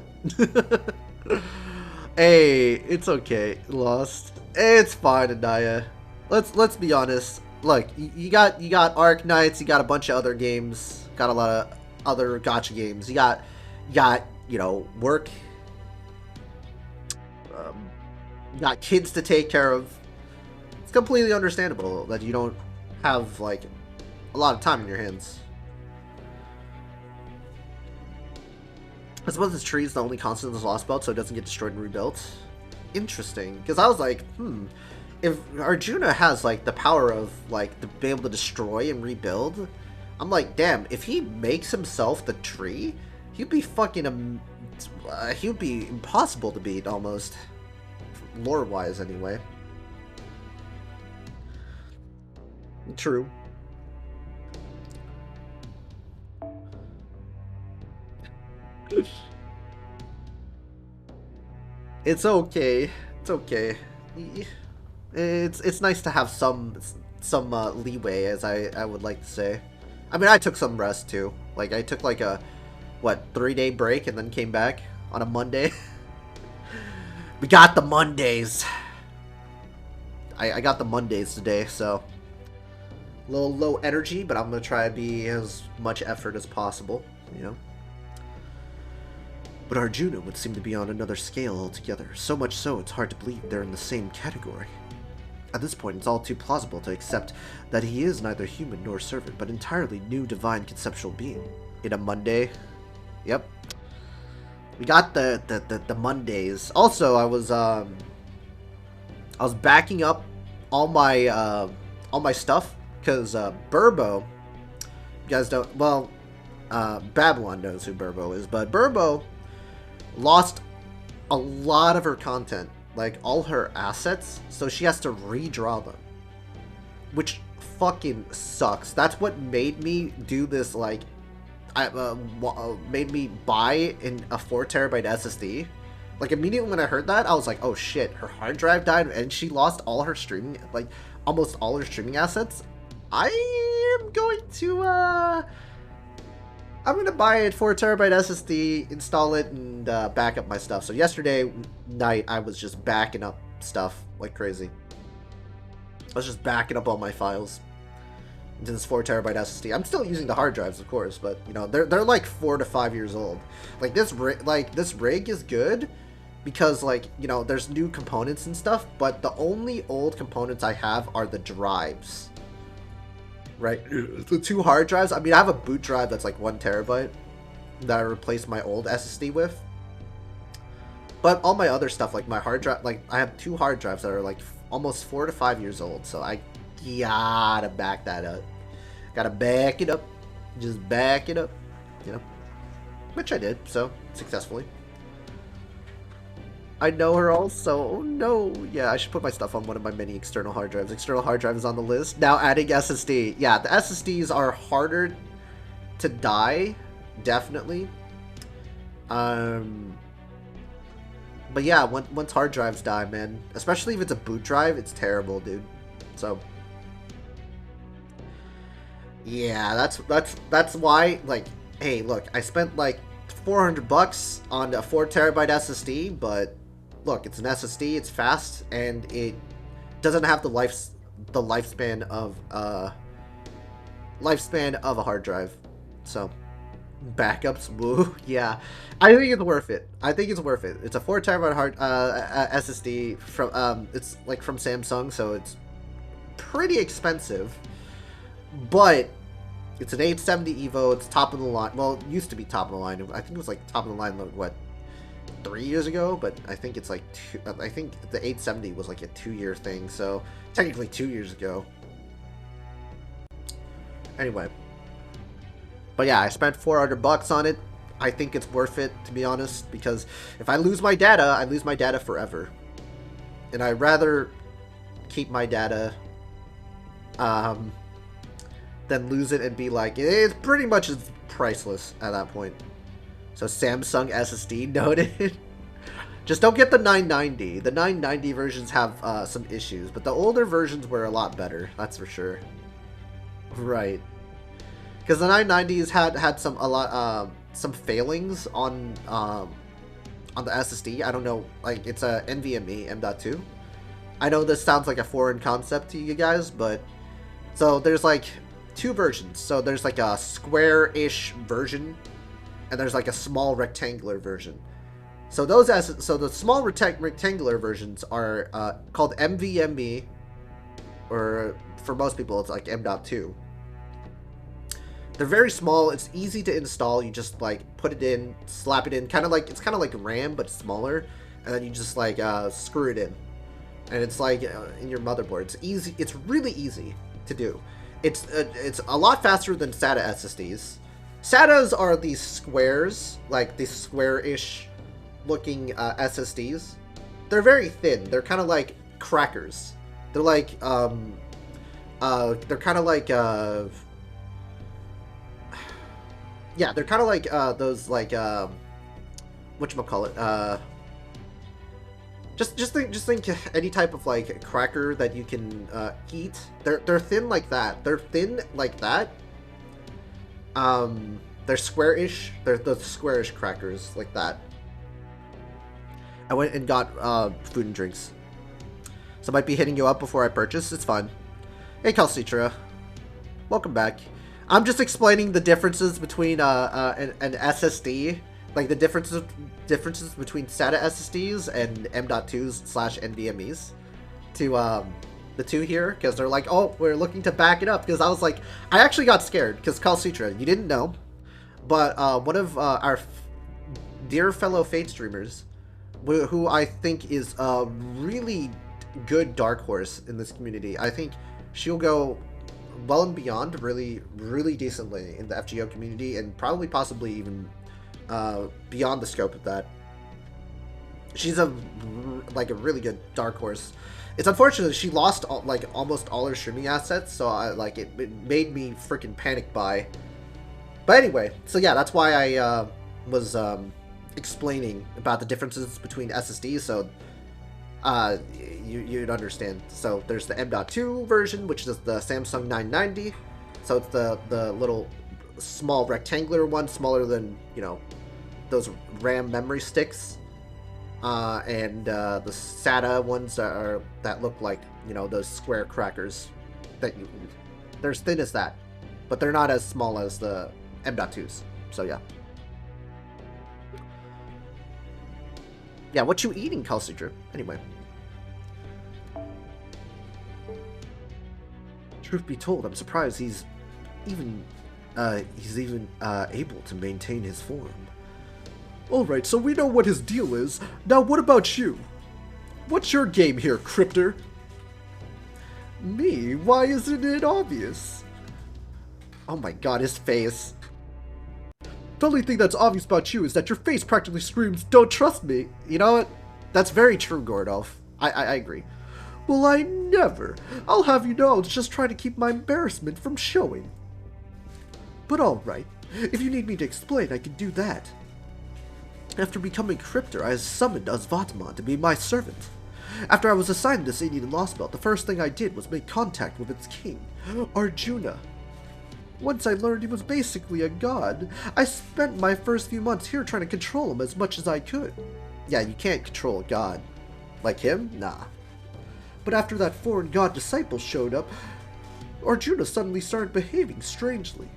hey, it's okay. Lost. It's fine, Anaya. Let's be honest. Look, you got Arc Knights, you got a bunch of other games, got a lot of other gacha games. You got you know, work. You got kids to take care of. It's completely understandable that you don't have like a lot of time in your hands. I suppose this tree is the only constant in this Lost Belt, so it doesn't get destroyed and rebuilt. Interesting, because I was like, if Arjuna has like the power of like to be able to destroy and rebuild, I'm like, damn, if he makes himself the tree, he'd be fucking he'd be impossible to beat almost, lore wise anyway. True. It's okay. It's okay. It's nice to have some leeway, as I would like to say. I mean, I took some rest too. Like I took like a 3-day break and then came back on a Monday. We got the Mondays. I got the Mondays today, so a little low energy, but I'm gonna try to be as much effort as possible, you know. But Arjuna would seem to be on another scale altogether, so much so it's hard to believe they're in the same category. At this point, it's all too plausible to accept that he is neither human nor servant, but entirely new divine conceptual being. in a Monday. Yep. We got the Mondays. Also, I was backing up all my stuff because Burbo. You guys don't. Well, Babylon knows who Burbo is, but Burbo lost a lot of her content, like all her assets, so she has to redraw them, which fucking sucks. That's what made me do this, like, made me buy in a 4TB SSD. Like, immediately when I heard that, I was like, oh shit, her hard drive died and she lost all her streaming, like, almost all her streaming assets. I am going to, I'm gonna buy a 4TB SSD, install it, and back up my stuff. So yesterday night, I was just backing up stuff like crazy. I was just backing up all my files into this 4TB SSD. I'm still using the hard drives, of course, but you know they're like 4 to 5 years old. Like this rig is good because, like, you know, there's new components and stuff, but the only old components I have are the drives. Right, the 2 hard drives. I mean, I have a boot drive that's like 1TB that I replaced my old SSD with. But all my other stuff, like my hard drive, like I have 2 hard drives that are like almost 4 to 5 years old. So I gotta back that up. Gotta back it up. Just back it up, you know. Which I did, so successfully. I know her also. Oh no. Yeah, I should put my stuff on one of my many external hard drives. External hard drive is on the list. Now adding SSD. Yeah, the SSDs are harder to die, definitely. But yeah, once hard drives die, man, especially if it's a boot drive, it's terrible, dude. So yeah, that's why, like, hey, look, I spent like $400 on a 4TB SSD, but look, it's an SSD, it's fast, and it doesn't have the lifespan of a hard drive. So backups, woo, yeah. I think it's worth it. I think it's worth it. It's a 4TB hard SSD from it's like from Samsung, so it's pretty expensive, but it's an 870 Evo. It's top of the line. Well, it used to be top of the line. I think it was like top of the line, like, what, 3 years ago? But I think it's like I think the 870 was like a 2-year thing. So technically 2 years ago. Anyway, but yeah, I spent $400 on it. I think it's worth it, to be honest, because if I lose my data, I lose my data forever, and I'd rather keep my data than lose it and be like, it's pretty much priceless at that point. So Samsung SSD noted. Just don't get the 990. The 990 versions have some issues, but the older versions were a lot better. That's for sure. Right. Because the 990s had some failings on the SSD. I don't know, like, it's a NVMe M.2. I know this sounds like a foreign concept to you guys, but so there's like 2 versions. So there's like a square-ish version, and there's like a small rectangular version. So the small rectangular versions are called NVMe, or for most people it's like M.2. They're very small. It's easy to install. You just like put it in, slap it in, it's kind of like RAM but smaller, and then you just like screw it in, and it's like in your motherboard. It's easy. It's really easy to do. It's a lot faster than SATA SSDs. SATAs are these squares, like these square-ish looking SSDs. They're very thin. They're kind of like crackers. They're like they're kind of like yeah, they're kind of like those, like, whatchamacallit, just think any type of like cracker that you can eat. They're thin like that. They're thin like that. They're square-ish. They're the square-ish crackers like that. I went and got food and drinks. So I might be hitting you up before I purchase. It's fine. Hey, Calcitra. Welcome back. I'm just explaining the differences between an SSD, like the differences between SATA SSDs and M.2s/NVMe's to the 2 here, because they're like, oh, we're looking to back it up. Because I was like, I actually got scared because Calcitra, you didn't know, But one of our dear fellow Fate streamers, who I think is a really good dark horse in this community, I think she'll go well and beyond really, really decently in the FGO community, and probably possibly even beyond the scope of that. She's a really good dark horse. It's unfortunate she lost almost all her streaming assets, so it made me freaking panic buy. But anyway, so yeah, that's why I was explaining about the differences between SSDs, so you'd understand. So there's the M.2 version, which is the Samsung 990. So it's the little small rectangular one, smaller than, those RAM memory sticks. And the SATA ones that look like, those square crackers. They're as thin as that, but they're not as small as the M.2s. So yeah. Yeah, what you eating, Calcidra? Anyway. Truth be told, I'm surprised he's even able to maintain his form. Alright, so we know what his deal is. Now what about you? What's your game here, Cryptor? Me? Why isn't it obvious? Oh my god, his face. The only thing that's obvious about you is that your face practically screams, "Don't trust me." You know what? That's very true, Gordolf. I agree. Well, I never. I'll have you know I was just trying to keep my embarrassment from showing. But alright, if you need me to explain, I can do that. After becoming Cryptor, I summoned Azvatman to be my servant. After I was assigned this Indian Lostbelt, the first thing I did was make contact with its king, Arjuna. Once I learned he was basically a god, I spent my first few months here trying to control him as much as I could. Yeah, you can't control a god. Like him? Nah. But after that foreign god disciple showed up, Arjuna suddenly started behaving strangely.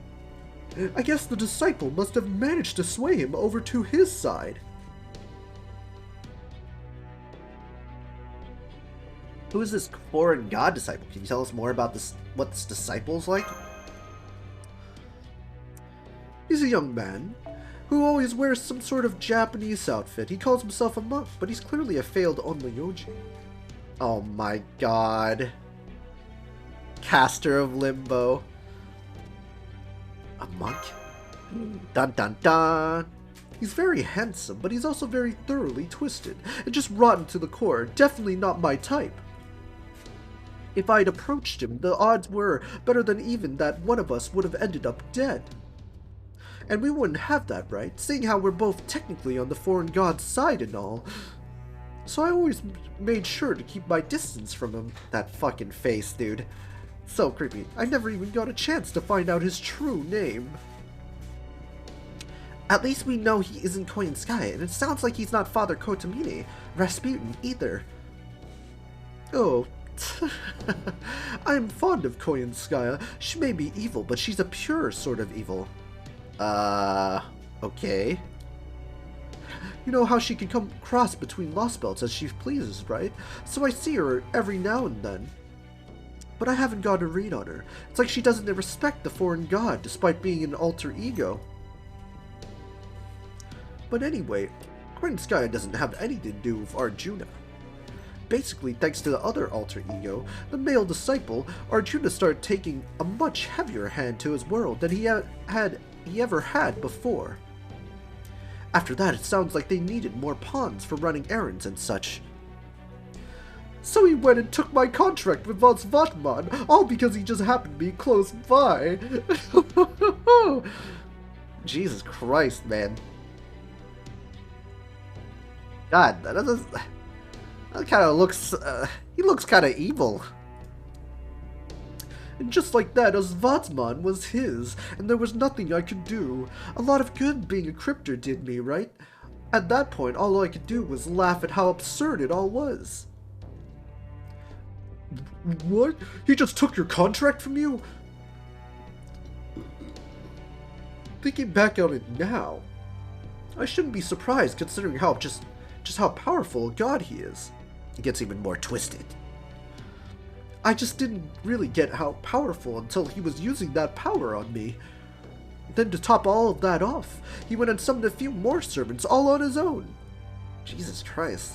I guess the disciple must have managed to sway him over to his side. Who is this foreign god disciple? Can you tell us more about this? What this disciple's like? He's a young man who always wears some sort of Japanese outfit. He calls himself a monk, but he's clearly a failed onmyoji. Oh my god. Caster of Limbo. A monk? Dun dun dun. He's very handsome, but he's also very thoroughly twisted and just rotten to the core. Definitely not my type. If I'd approached him, the odds were better than even that one of us would have ended up dead. And we wouldn't have that, right? Seeing how we're both technically on the foreign god's side and all. So I always made sure to keep my distance from him. That fucking face, dude. So creepy. I never even got a chance to find out his true name. At least we know he isn't Koyanskaya, and it sounds like he's not Father Kotomine, Rasputin, either. Oh. I'm fond of Koyanskaya. She may be evil, but she's a pure sort of evil. Okay. You know how she can come cross between Lostbelts as she pleases, right? So I see her every now and then. But I haven't got a read on her. It's like she doesn't respect the foreign god, despite being an alter ego. But anyway, Koyanskaya doesn't have anything to do with Arjuna. Basically, thanks to the other alter ego, the male disciple, Arjuna started taking a much heavier hand to his world than he ever had before. After that, it sounds like they needed more pawns for running errands and such. So he went and took my contract with Azvatman, all because he just happened to be close by. Jesus Christ, man. God, that kind of looks, he looks kind of evil. And just like that, Azvatman was his, and there was nothing I could do. A lot of good being a Cryptor did me, right? At that point, all I could do was laugh at how absurd it all was. What? He just took your contract from you? Thinking back on it now, I shouldn't be surprised considering how just how powerful a god he is. It gets even more twisted. I just didn't really get how powerful until he was using that power on me. Then to top all of that off, he went and summoned a few more servants all on his own. Jesus Christ.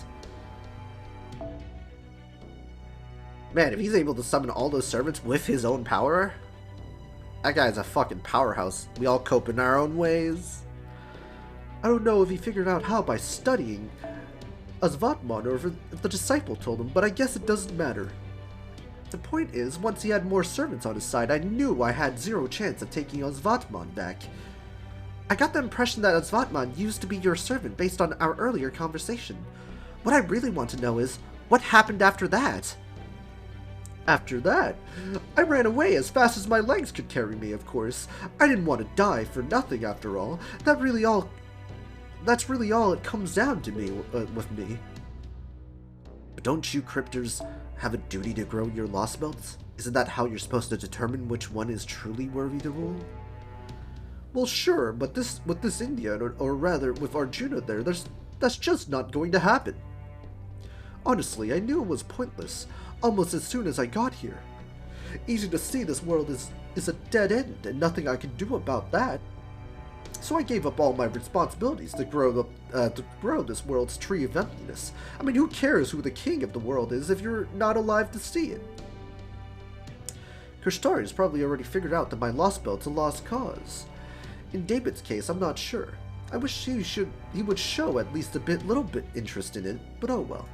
Man, if he's able to summon all those servants with his own power, that guy's a fucking powerhouse. We all cope in our own ways. I don't know if he figured out how by studying Asvatman or if the disciple told him, but I guess it doesn't matter. The point is, once he had more servants on his side, I knew I had zero chance of taking Asvatman back. I got the impression that Asvatman used to be your servant based on our earlier conversation. What I really want to know is, what happened after that? After that, I ran away as fast as my legs could carry me, of course. I didn't want to die for nothing after all. That's really all it comes down to with me. But don't you cryptors have a duty to grow your Lostbelts? Isn't that how you're supposed to determine which one is truly worthy to rule? Well, sure, but with this Indian, or rather with Arjuna there, that's just not going to happen. Honestly, I knew it was pointless, almost as soon as I got here. Easy to see this world is a dead end, and nothing I can do about that. So I gave up all my responsibilities to grow this world's tree of emptiness. I mean, who cares who the king of the world is if you're not alive to see it? Krishtari's probably already figured out that my Lostbelt's a lost cause. In David's case, I'm not sure. I wish he would show at least little bit interest in it, but oh well.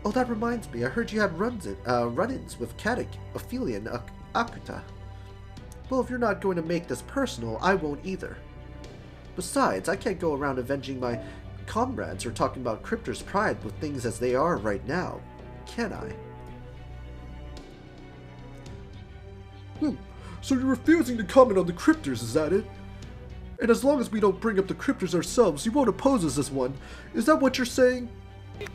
Oh, that reminds me, I heard you had run-ins with Kadik, Ophelia, and Akuta. Well, if you're not going to make this personal, I won't either. Besides, I can't go around avenging my comrades or talking about Cryptor's pride with things as they are right now, can I? So you're refusing to comment on the Cryptors, is that it? And as long as we don't bring up the Cryptors ourselves, you won't oppose us as one. Is that what you're saying?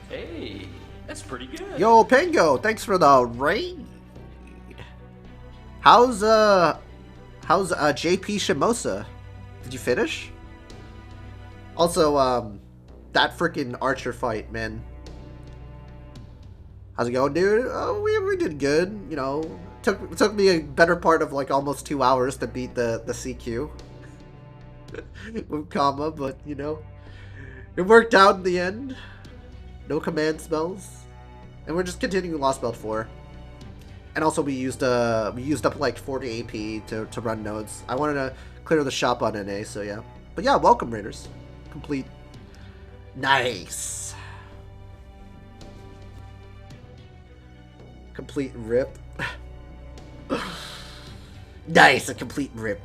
Hey, that's pretty good. Yo, Pango, thanks for the raid. How's JP Shimosa? Did you finish? Also, that freaking Archer fight, man. How's it going, dude? Oh, we did good. You know, took me a better part of like almost 2 hours to beat the CQ with Kama, but you know, it worked out in the end. No command spells, and we're just continuing Lostbelt 4. And also we used up like 40 AP to run nodes. I wanted to clear the shop on NA, so yeah. But yeah, welcome Raiders. Complete. Nice. Complete rip. Nice, a complete rip.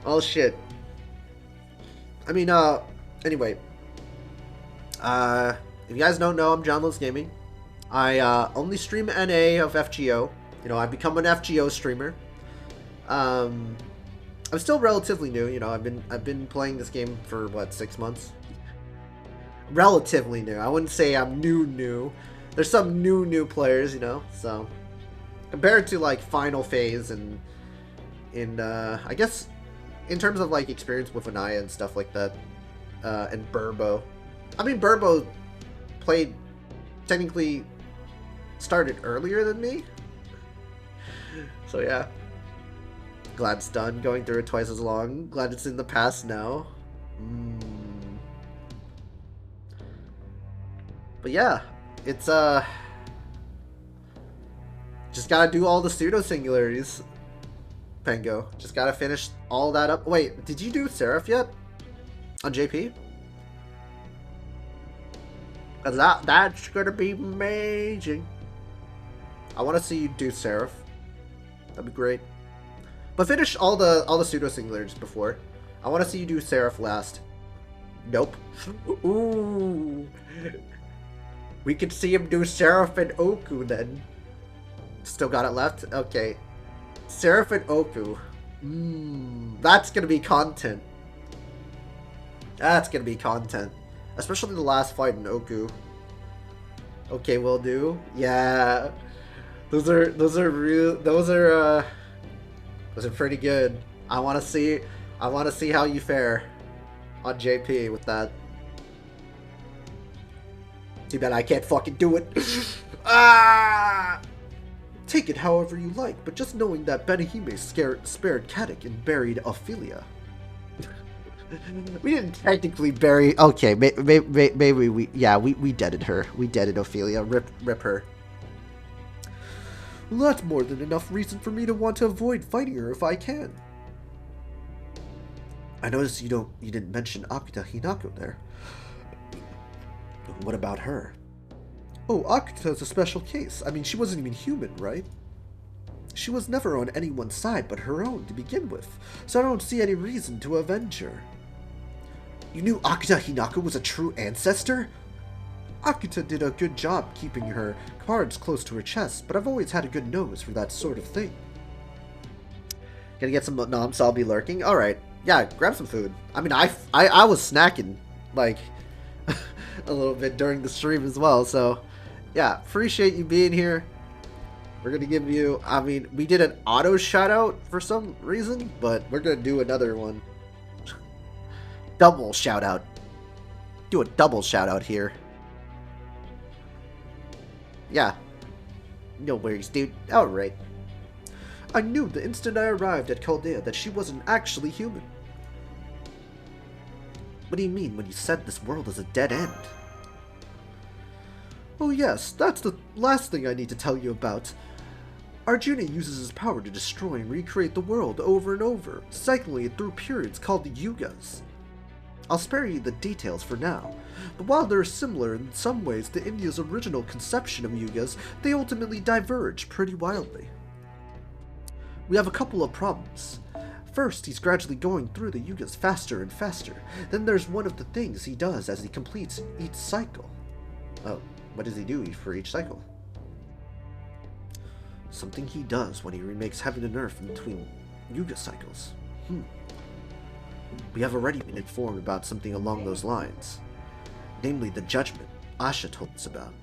Oh shit. I mean, anyway. If you guys don't know, I'm John Lowe's Gaming. I only stream NA of FGO. You know, I've become an FGO streamer. I'm still relatively new. You know, I've been playing this game for what, 6 months. Relatively new. I wouldn't say I'm new. There's some new players, you know. So compared to like Final Phase and I guess in terms of like experience with Anaya and stuff like that, and Burbo. I mean, Burbo played technically. Started earlier than me, so yeah. Glad it's done. Going through it twice as long. Glad it's in the past now. But yeah, it's just gotta do all the pseudo singularities. Pengo, just gotta finish all that up. Wait, did you do Seraph yet on JP? Cause that's gonna be amazing. I want to see you do Seraph. That'd be great. But finish all the pseudo singularities before. I want to see you do Seraph last. Nope. Ooh. We could see him do Seraph and Oku then. Still got it left? Okay. Seraph and Oku. That's gonna be content. That's gonna be content. Especially the last fight in Oku. Okay, will do. Yeah. Those are pretty good. I want to see how you fare on JP with that. Too bad I can't fucking do it. Ah! Take it however you like, but just knowing that Benihime spared Katic and buried Ophelia. We didn't technically bury... Okay, maybe we... Yeah, we deaded her. We deaded Ophelia. Rip her. Well, that's more than enough reason for me to want to avoid fighting her if I can. I noticed you didn't mention Akuta Hinako there. What about her? Oh, Akuta's a special case. I mean, she wasn't even human, right? She was never on anyone's side but her own to begin with, so I don't see any reason to avenge her. You knew Akuta Hinako was a true ancestor? Akuta did a good job keeping her cards close to her chest, but I've always had a good nose for that sort of thing. Gonna get some noms, so I'll be lurking? Alright, yeah, grab some food. I mean, I was snacking, like, a little bit during the stream as well, so, yeah, appreciate you being here. We're gonna give you, I mean, we did an auto shout-out for some reason, but we're gonna do another one. Double shout-out. Do a double shout-out here. Yeah. No worries, dude. Alright. I knew the instant I arrived at Chaldea that she wasn't actually human. What do you mean when you said this world is a dead end? Oh yes, that's the last thing I need to tell you about. Arjuna uses his power to destroy and recreate the world over and over, cycling it through periods called the Yugas. I'll spare you the details for now, but while they're similar in some ways to India's original conception of Yugas, they ultimately diverge pretty wildly. We have a couple of problems. First, he's gradually going through the Yugas faster and faster. Then there's one of the things he does as he completes each cycle. Oh, what does he do for each cycle? Something he does when he remakes heaven and earth in between Yuga cycles. We have already been informed about something along those lines. Namely, the judgment Asha told us about.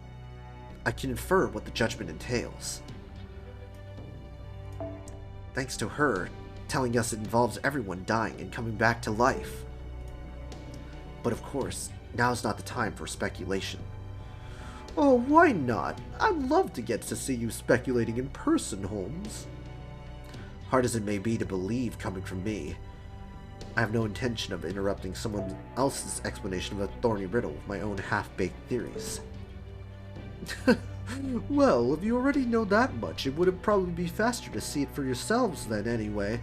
I can infer what the judgment entails. Thanks to her telling us it involves everyone dying and coming back to life. But of course, now's not the time for speculation. Oh, why not? I'd love to get to see you speculating in person, Holmes. Hard as it may be to believe coming from me, I have no intention of interrupting someone else's explanation of a thorny riddle with my own half-baked theories. Well, if you already know that much, it would probably be faster to see it for yourselves then anyway.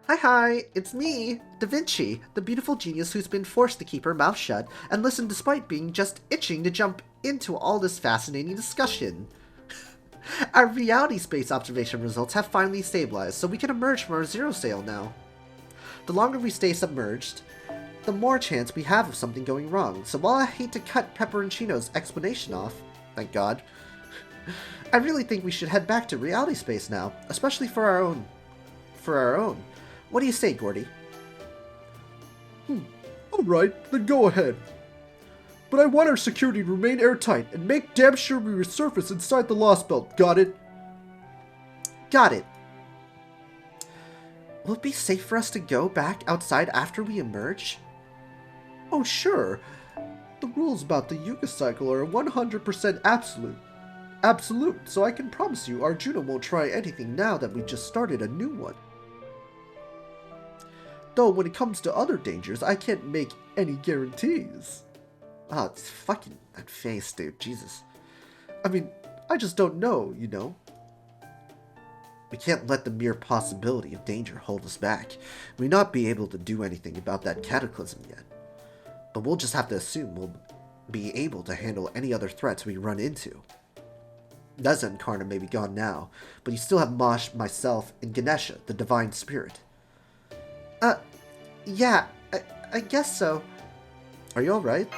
Hi, it's me, Da Vinci, the beautiful genius who's been forced to keep her mouth shut and listen despite being just itching to jump into all this fascinating discussion. Our reality space observation results have finally stabilized, so we can emerge from our zero sail now. The longer we stay submerged, the more chance we have of something going wrong, so while I hate to cut Pepperoncino's explanation off, thank God, I really think we should head back to reality space now, especially for our own. What do you say, Gordy? Alright, then go ahead. But I want our security to remain airtight and make damn sure we resurface inside the Lostbelt. Got it? Got it. Will it be safe for us to go back outside after we emerge? Oh, sure. The rules about the Yuga cycle are 100% absolute, so I can promise you Arjuna won't try anything now that we just started a new one. Though when it comes to other dangers, I can't make any guarantees. Ah, it's fucking that face, dude. Jesus. I mean, I just don't know, you know? We can't let the mere possibility of danger hold us back. We may not be able to do anything about that cataclysm yet. But we'll just have to assume we'll be able to handle any other threats we run into. Deza and Karna may be gone now, but you still have Mosh, myself, and Ganesha, the Divine Spirit. Yeah, I guess so. Are you alright?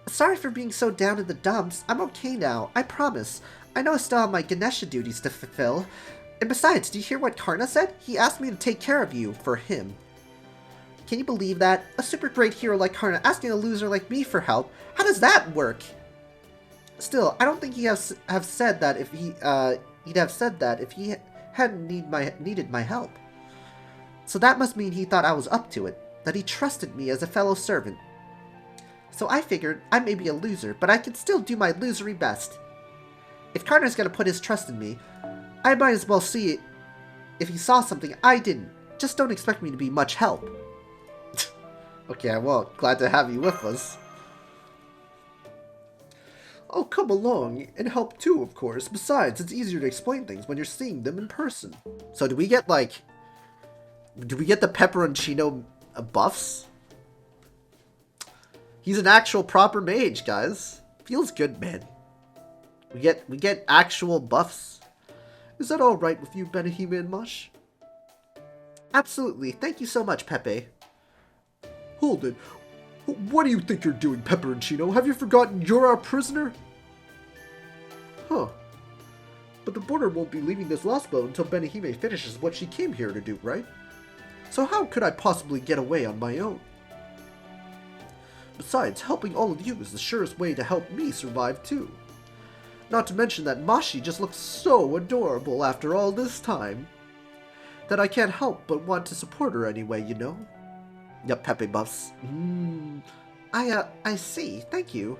Sorry for being so down in the dumps. I'm okay now, I promise. I know I still have my Ganesha duties to fulfill. And besides, do you hear what Karna said? He asked me to take care of you for him. Can you believe that? A super great hero like Karna asking a loser like me for help? How does that work? Still, I don't think he have said that if he'd have said that if he hadn't needed my help. So that must mean he thought I was up to it, that he trusted me as a fellow servant. So I figured I may be a loser, but I can still do my losery best. If Carter's gonna put his trust in me, I might as well see it if he saw something I didn't. Just don't expect me to be much help. Okay, well, glad to have you with us. I'll come along and help too, of course. Besides, it's easier to explain things when you're seeing them in person. So do we get, like... Do we get the Pepperoncino buffs? He's an actual proper mage, guys. Feels good, man. We get actual buffs. Is that alright with you, Benihime and Mush? Absolutely. Thank you so much, Pepe. Hold it. What do you think you're doing, Pepperoncino? Have you forgotten you're our prisoner? Huh. But the border won't be leaving this Lostbelt until Benihime finishes what she came here to do, right? So how could I possibly get away on my own? Besides, helping all of you is the surest way to help me survive too. Not to mention that Mashi just looks so adorable after all this time, that I can't help but want to support her anyway, you know? Yup, Pepe buffs. I see. Thank you.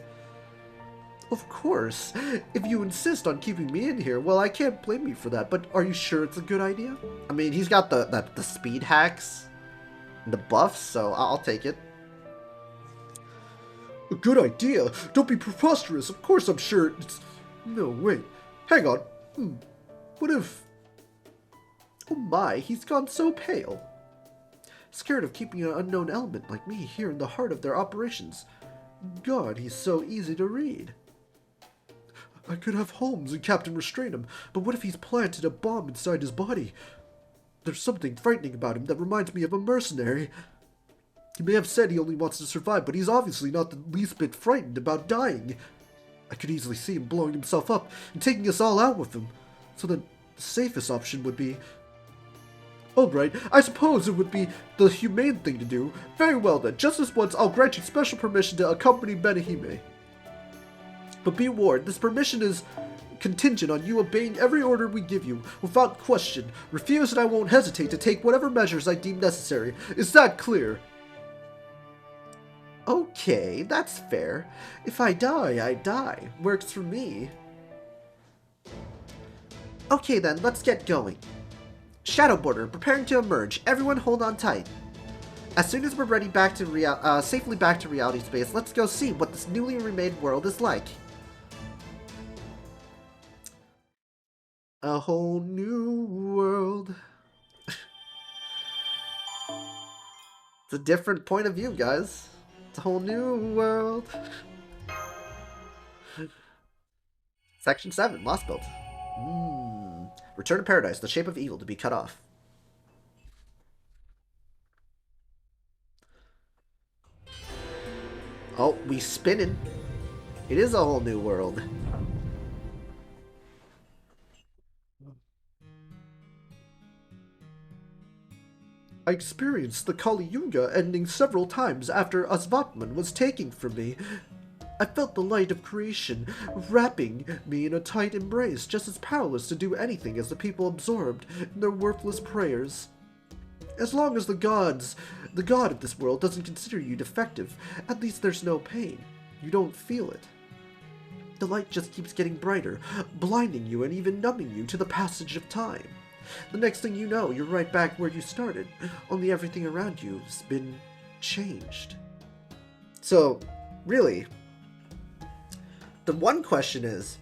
Of course. If you insist on keeping me in here, well, I can't blame you for that, but are you sure it's a good idea? I mean, he's got the speed hacks and the buffs, so I'll take it. A good idea? Don't be preposterous. Of course I'm sure it's... No, wait. Hang on. What if... Oh my, he's gone so pale. Scared of keeping an unknown element like me here in the heart of their operations. God, he's so easy to read. I could have Holmes and Captain restrain him, but what if he's planted a bomb inside his body? There's something frightening about him that reminds me of a mercenary. He may have said he only wants to survive, but he's obviously not the least bit frightened about dying. I could easily see him blowing himself up and taking us all out with him. So then, the safest option would be... Alright, I suppose it would be the humane thing to do. Very well then, just this once I'll grant you special permission to accompany Benihime. But be warned, this permission is contingent on you obeying every order we give you, without question. Refuse and I won't hesitate to take whatever measures I deem necessary. Is that clear? Okay, that's fair. If I die, I die. Works for me. Okay then, let's get going. Shadow Border, preparing to emerge. Everyone hold on tight. As soon as we're ready back to safely back to reality space, let's go see what this newly remade world is like. A whole new world. It's a different point of view, guys. It's a whole new world. Section 7, Lostbelt. Return to paradise, the shape of evil to be cut off. Oh, we spinning. It is a whole new world. I experienced the Kali Yuga ending several times after Asvatman was taken from me. I felt the light of creation wrapping me in a tight embrace, just as powerless to do anything as the people absorbed in their worthless prayers. As long as the god of this world doesn't consider you defective, at least there's no pain. You don't feel it. The light just keeps getting brighter, blinding you and even numbing you to the passage of time. The next thing you know, you're right back where you started, only everything around you's been changed. So, really, the one question is,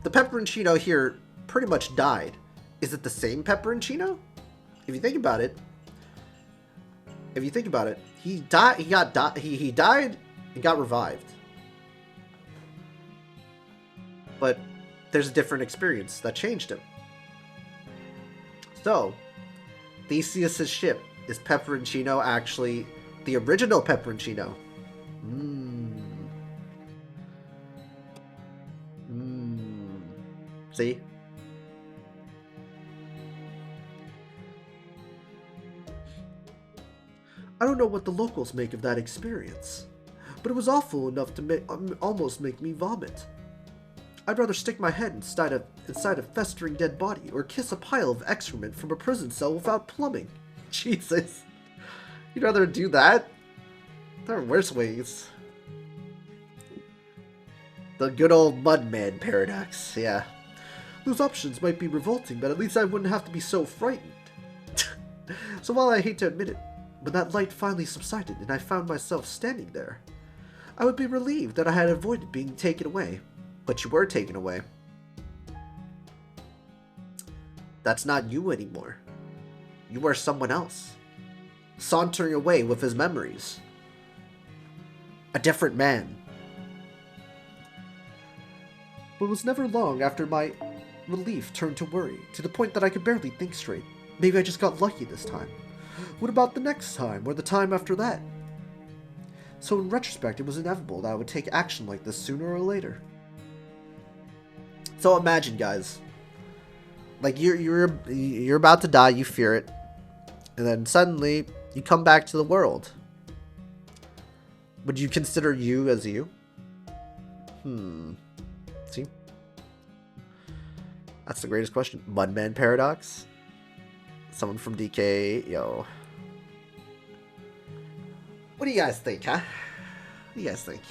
the Pepperoncino here pretty much died. Is it the same Pepperoncino? If you think about it, he died and got revived. But there's a different experience that changed him. So, Theseus' ship, is Pepperoncino actually the original Pepperoncino? See? I don't know what the locals make of that experience, but it was awful enough to almost make me vomit. I'd rather stick my head inside a festering dead body or kiss a pile of excrement from a prison cell without plumbing. Jesus. You'd rather do that? There are worse ways. The good old Mudman paradox, yeah. Those options might be revolting, but at least I wouldn't have to be so frightened. So while I hate to admit it, when that light finally subsided and I found myself standing there, I would be relieved that I had avoided being taken away. But you were taken away. That's not you anymore. You are someone else, sauntering away with his memories. A different man. But it was never long after my relief turned to worry, to the point that I could barely think straight. Maybe I just got lucky this time. What about the next time, or the time after that? So in retrospect, it was inevitable that I would take action like this sooner or later. So imagine, guys, like you're about to die, you fear it, and then suddenly you come back to the world. Would you consider you as you? See? That's the greatest question. Mudman paradox? Someone from DK, yo. What do you guys think, huh? What do you guys think?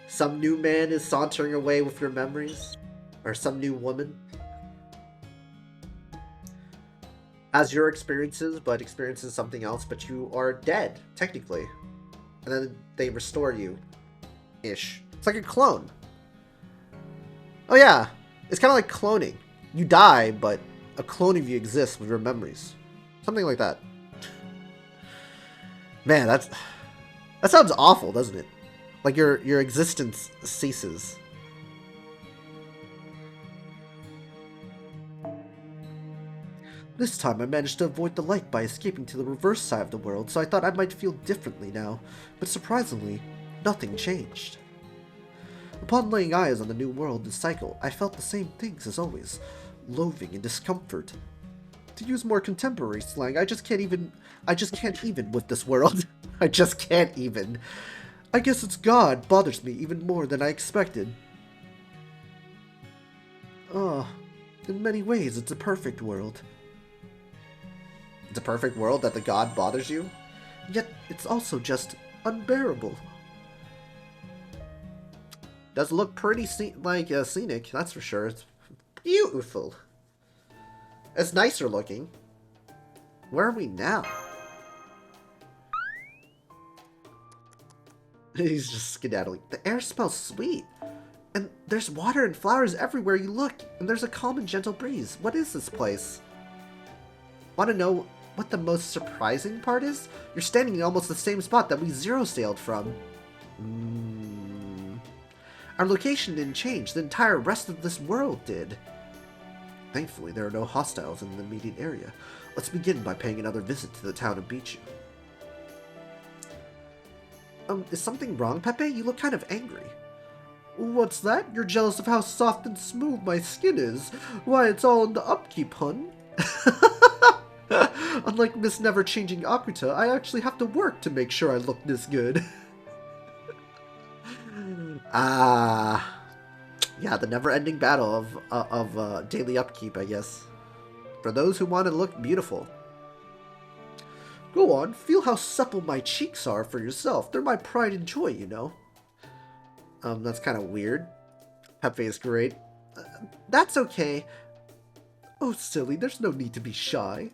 Some new man is sauntering away with your memories? Or some new woman? Has your experiences, but experiences something else, but you are dead, technically. And then they restore you. Ish. It's like a clone. Oh yeah, it's kind of like cloning. You die, but a clone of you exists with your memories. Something like that. Man, that sounds awful, doesn't it? Like your existence ceases. This time I managed to avoid the light by escaping to the reverse side of the world, so I thought I might feel differently now. But surprisingly, nothing changed. Upon laying eyes on the new world and cycle, I felt the same things as always. Loathing and discomfort. To use more contemporary slang, I just can't even with this world. I just can't even. I guess it's God bothers me even more than I expected. In many ways, it's a perfect world. It's a perfect world that the God bothers you? Yet, it's also just unbearable. Does look pretty scenic, that's for sure. It's beautiful. It's nicer looking. Where are we now? He's just skedaddling. The air smells sweet. And there's water and flowers everywhere you look. And there's a calm and gentle breeze. What is this place? Want to know what the most surprising part is? You're standing in almost the same spot that we zero sailed from. Our location didn't change. The entire rest of this world did. Thankfully, there are no hostiles in the immediate area. Let's begin by paying another visit to the town of Bichu. Is something wrong, Pepe? You look kind of angry. What's that? You're jealous of how soft and smooth my skin is. Why, it's all in the upkeep, hun. Unlike Miss Never-Changing Akuta, I actually have to work to make sure I look this good. Yeah, the never-ending battle of daily upkeep, I guess. For those who want to look beautiful. Go on, feel how supple my cheeks are for yourself. They're my pride and joy, you know. That's kind of weird. Pepe is great. That's okay. Oh, silly, there's no need to be shy.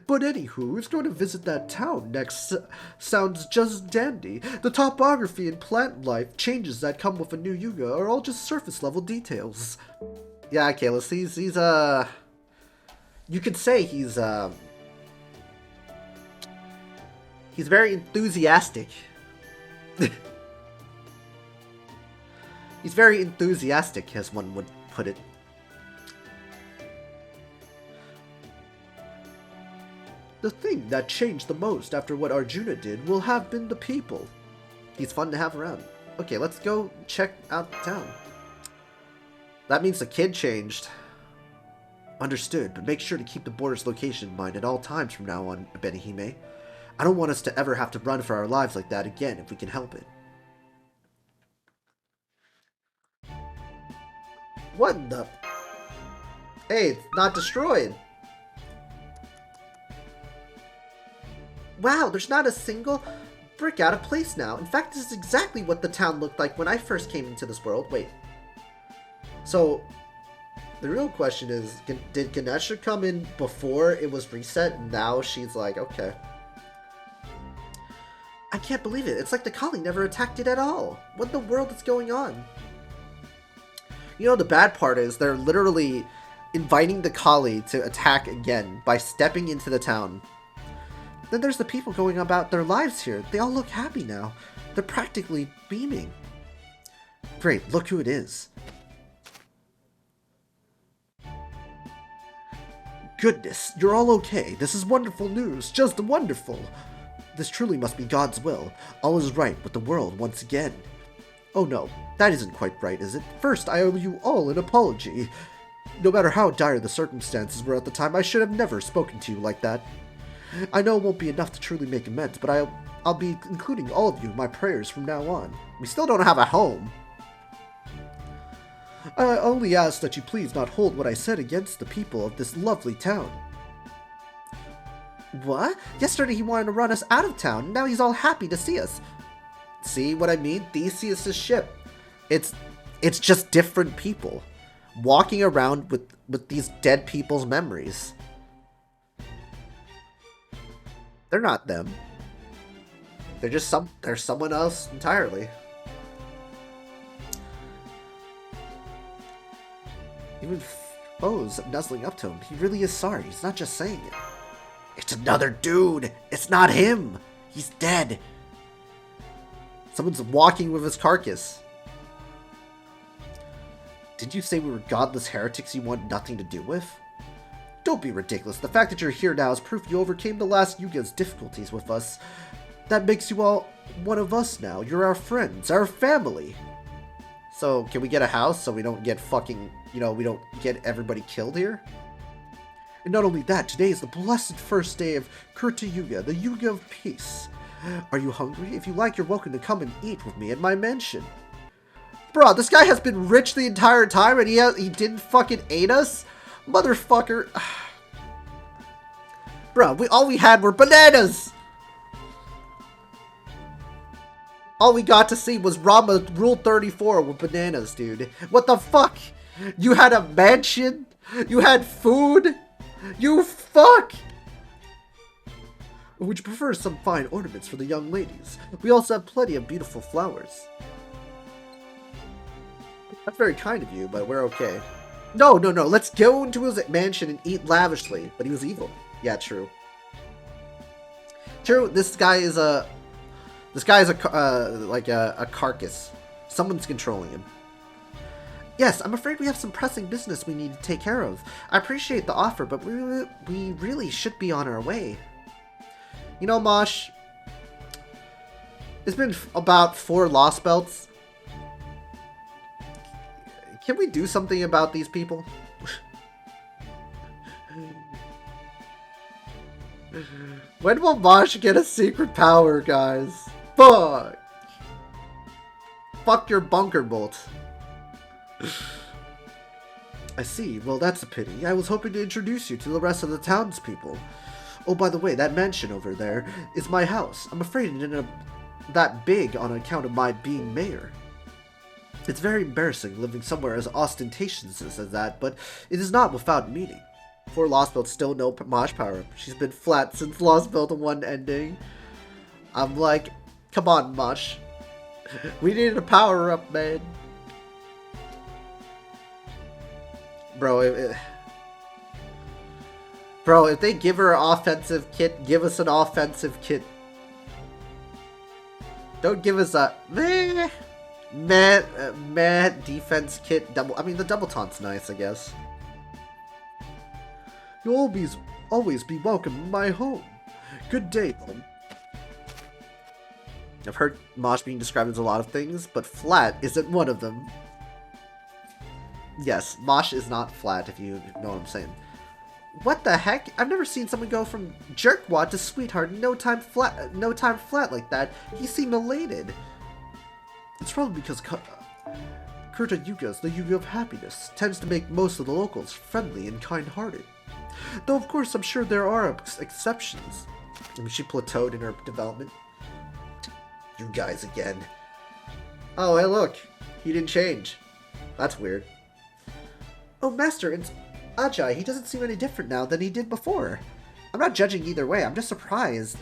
But anywho, it's going to visit that town next. Sounds just dandy. The topography and plant life changes that come with a new Yuga are all just surface level details. Yeah, Kalis, he's you could say he's very enthusiastic. He's very enthusiastic, as one would put it. The thing that changed the most after what Arjuna did will have been the people. He's fun to have around. Okay, let's go check out the town. That means the kid changed. Understood, but make sure to keep the border's location in mind at all times from now on, Benihime. I don't want us to ever have to run for our lives like that again if we can help it. What the? Hey, it's not destroyed. Wow, there's not a single brick out of place now. In fact, this is exactly what the town looked like when I first came into this world. Wait. So, the real question is, did Ganesha come in before it was reset, and now she's like, okay. I can't believe it. It's like the Kali never attacked it at all. What in the world is going on? You know, the bad part is they're literally inviting the Kali to attack again by stepping into the town. Then there's the people going about their lives here. They all look happy now. They're practically beaming. Great, look who it is. Goodness, you're all okay. This is wonderful news. Just wonderful. This truly must be God's will. All is right with the world once again. Oh no, that isn't quite right, is it? First, I owe you all an apology. No matter how dire the circumstances were at the time, I should have never spoken to you like that. I know it won't be enough to truly make amends, but I'll be including all of you in my prayers from now on. We still don't have a home. I only ask that you please not hold what I said against the people of this lovely town. What? Yesterday he wanted to run us out of town, now he's all happy to see us. See what I mean? Theseus' ship. It's just different people walking around with these dead people's memories. They're not them. They're just they're someone else entirely. Even Foe's nuzzling up to him. He really is sorry. He's not just saying it. It's another dude. It's not him. He's dead. Someone's walking with his carcass. Did you say we were godless heretics you want nothing to do with? Don't be ridiculous. The fact that you're here now is proof you overcame the last Yuga's difficulties with us. That makes you all one of us now. You're our friends, our family. So, can we get a house so we don't get fucking, we don't get everybody killed here? And not only that, today is the blessed first day of Kurta Yuga, the Yuga of Peace. Are you hungry? If you like, you're welcome to come and eat with me at my mansion. Bro, this guy has been rich the entire time and he didn't fucking aid us? Motherfucker. Bro, all we had were bananas! All we got to see was Rama Rule 34 with bananas, dude. What the fuck? You had a mansion? You had food? You fuck! Would you prefer some fine ornaments for the young ladies? We also have plenty of beautiful flowers. That's very kind of you, but we're okay. No. Let's go into his mansion and eat lavishly. But he was evil. Yeah, true. True. This guy is a carcass. Someone's controlling him. Yes, I'm afraid we have some pressing business we need to take care of. I appreciate the offer, but we really should be on our way. You know, Mosh, it's been about 4 Lostbelts. Can we do something about these people? When will Mosh get a secret power, guys? Fuck! Fuck your bunker bolt. I see. Well, that's a pity. I was hoping to introduce you to the rest of the townspeople. Oh, by the way, that mansion over there is my house. I'm afraid it ended up that big on account of my being mayor. It's very embarrassing living somewhere as ostentatious as that, but it is not without meaning. For Lostbelt, still no Mosh power. She's been flat since Lostbelt 1 ending. I'm like, come on, Mosh. We need a power up, man. Bro, if they give her an offensive kit, give us an offensive kit. Don't give us a meh defense kit. The double taunt's nice, I guess. You'll always be welcome in my home. Good day, home. I've heard Mosh being described as a lot of things, but flat isn't one of them. Yes, Mosh is not flat, if you know what I'm saying. What the heck? I've never seen someone go from jerkwad to sweetheart in no time flat like that. He seemed elated. It's probably because Kurta Yuga's the Yuga of happiness tends to make most of the locals friendly and kind-hearted. Though of course I'm sure there are exceptions. I mean, she plateaued in her development. You guys again. Oh, hey, look. He didn't change. That's weird. Oh, Master, it's Ajay. He doesn't seem any different now than he did before. I'm not judging either way. I'm just surprised.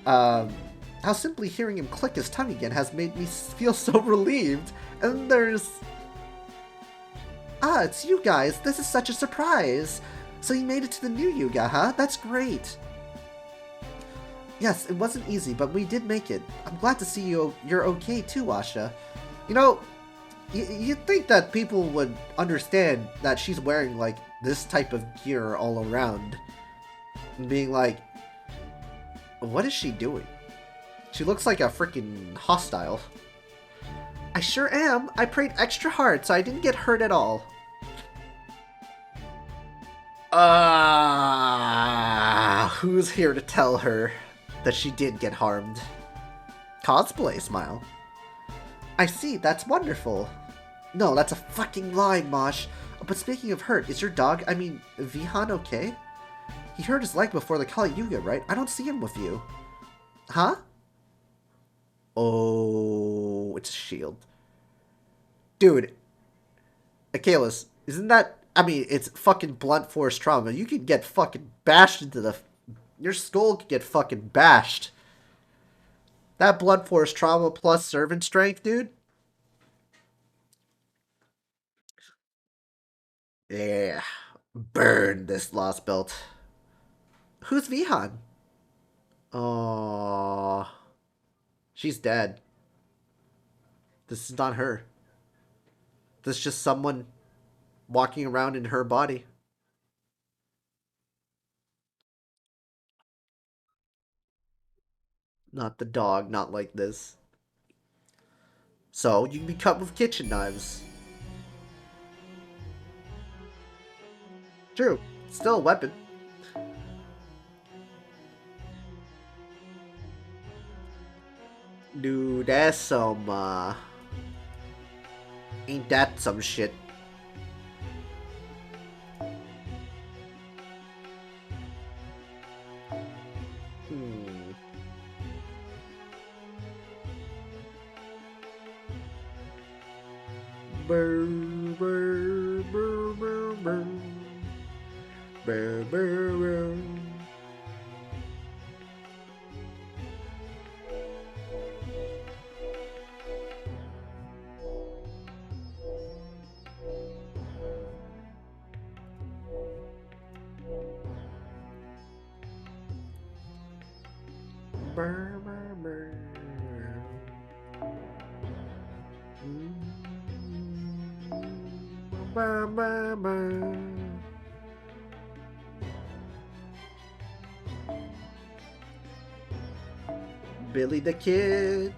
How simply hearing him click his tongue again has made me feel so relieved. And there's... Ah, it's you guys. This is such a surprise. So you made it to the new Yuga, huh? That's great. Yes, it wasn't easy, but we did make it. I'm glad to see you're okay too, Asha. You know, you'd think that people would understand that she's wearing, like, this type of gear all around. And being like, what is she doing? She looks like a freaking hostile. I sure am. I prayed extra hard, so I didn't get hurt at all. Who's here to tell her that she did get harmed? Cosplay smile. I see, that's wonderful. No, that's a fucking lie, Mosh. But speaking of hurt, is your dog, I mean, Vihan, okay? He hurt his leg before the Kali Yuga, right? I don't see him with you. Huh? Oh, it's a shield. Dude. Achilles, isn't that... I mean, it's fucking blunt force trauma. You could get fucking bashed into the... Your skull could get fucking bashed. That blunt force trauma plus servant strength, dude. Yeah. Burn this Lostbelt. Who's Vihan? Oh, she's dead. This is not her. This is just someone walking around in her body. Not the dog, not like this. So, you can be cut with kitchen knives. True. Still a weapon. Dude, that's some, ain't that some shit? Burr, burr, burr, burr, burr. Burr, burr, burr. Burr, burr, burr. Burr, burr, burr. Billy the Kid.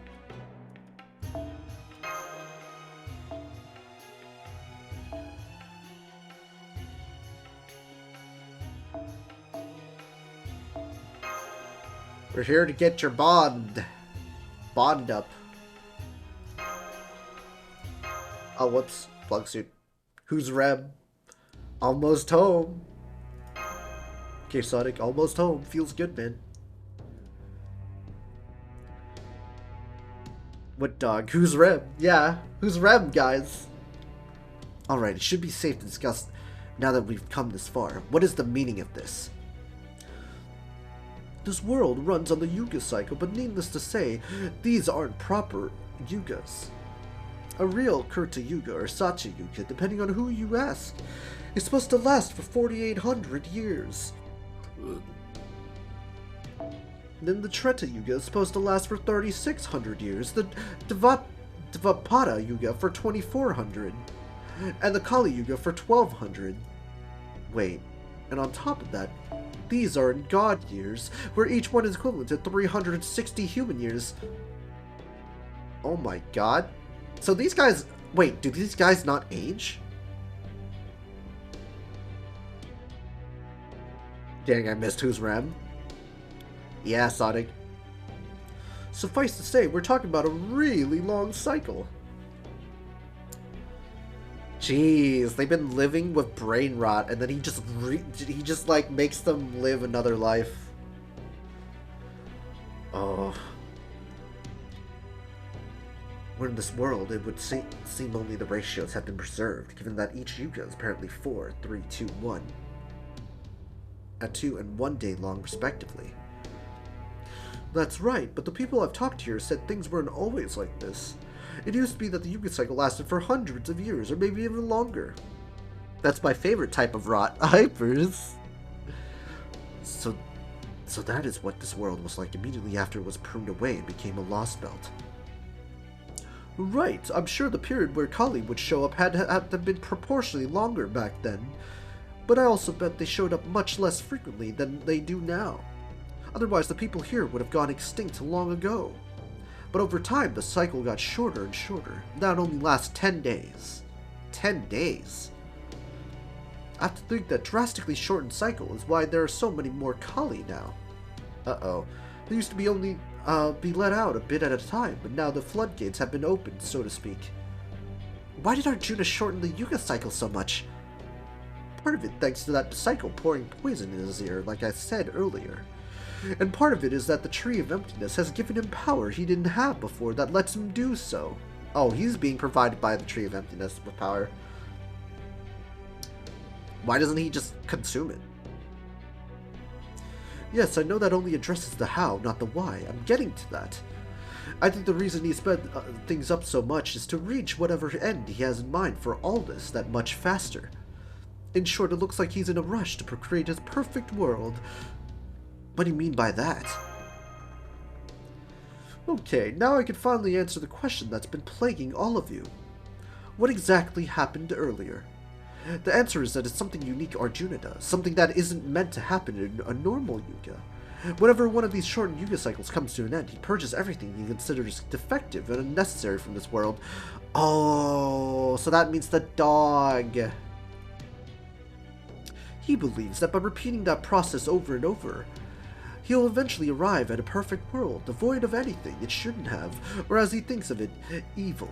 We're here to get your bond up. Oh, whoops. Plug suit. Who's Rem? Almost home. Okay, Sonic, almost home. Feels good, man. What dog? Who's Rem? Yeah, who's Rem, guys? Alright, it should be safe to discuss now that we've come this far. What is the meaning of this? This world runs on the Yuga cycle, but needless to say, these aren't proper Yugas. A real Kurta Yuga or Sacha Yuga, depending on who you ask, is supposed to last for 4,800 years. Then the Treta Yuga is supposed to last for 3,600 years, the Dvapada Yuga for 2,400, and the Kali Yuga for 1,200. Wait, and on top of that, these are in God years, where each one is equivalent to 360 human years. Oh my god. So these guys... Wait, do these guys not age? Dang, I missed Who's Rem. Yeah, Sonic. Suffice to say, we're talking about a really long cycle. Jeez, they've been living with brain rot, and then he just like makes them live another life. Oh. Where in this world it would seem only the ratios have been preserved, given that each yuga is apparently 4, 3, 2, 1. At 2 and 1 day long, respectively. That's right, but the people I've talked to here said things weren't always like this. It used to be that the Yuga cycle lasted for hundreds of years, or maybe even longer. That's my favorite type of rot. Hypers! So that is what this world was like immediately after it was pruned away and became a Lostbelt. Right, I'm sure the period where Kali would show up had to have been proportionally longer back then. But I also bet they showed up much less frequently than they do now. Otherwise, the people here would have gone extinct long ago. But over time, the cycle got shorter and shorter. Now it only lasts 10 days. 10 days? I have to think that drastically shortened cycle is why there are so many more Kali now. Uh-oh. They used to be only be let out a bit at a time, but now the floodgates have been opened, so to speak. Why did Arjuna shorten the Yuga cycle so much? Part of it thanks to that cycle pouring poison in his ear, like I said earlier. And part of it is that the Tree of Emptiness has given him power he didn't have before that lets him do so. Oh, he's being provided by the Tree of Emptiness with power. Why doesn't he just consume it? Yes, I know that only addresses the how, not the why. I'm getting to that. I think the reason he sped things up so much is to reach whatever end he has in mind for all this that much faster. In short, it looks like he's in a rush to procreate his perfect world. What do you mean by that? Okay, now I can finally answer the question that's been plaguing all of you. What exactly happened earlier? The answer is that it's something unique Arjuna does, something that isn't meant to happen in a normal Yuga. Whenever one of these shortened Yuga cycles comes to an end, he purges everything he considers defective and unnecessary from this world. Oh, so that means the dog. He believes that by repeating that process over and over, he'll eventually arrive at a perfect world, devoid of anything it shouldn't have, or as he thinks of it, evil.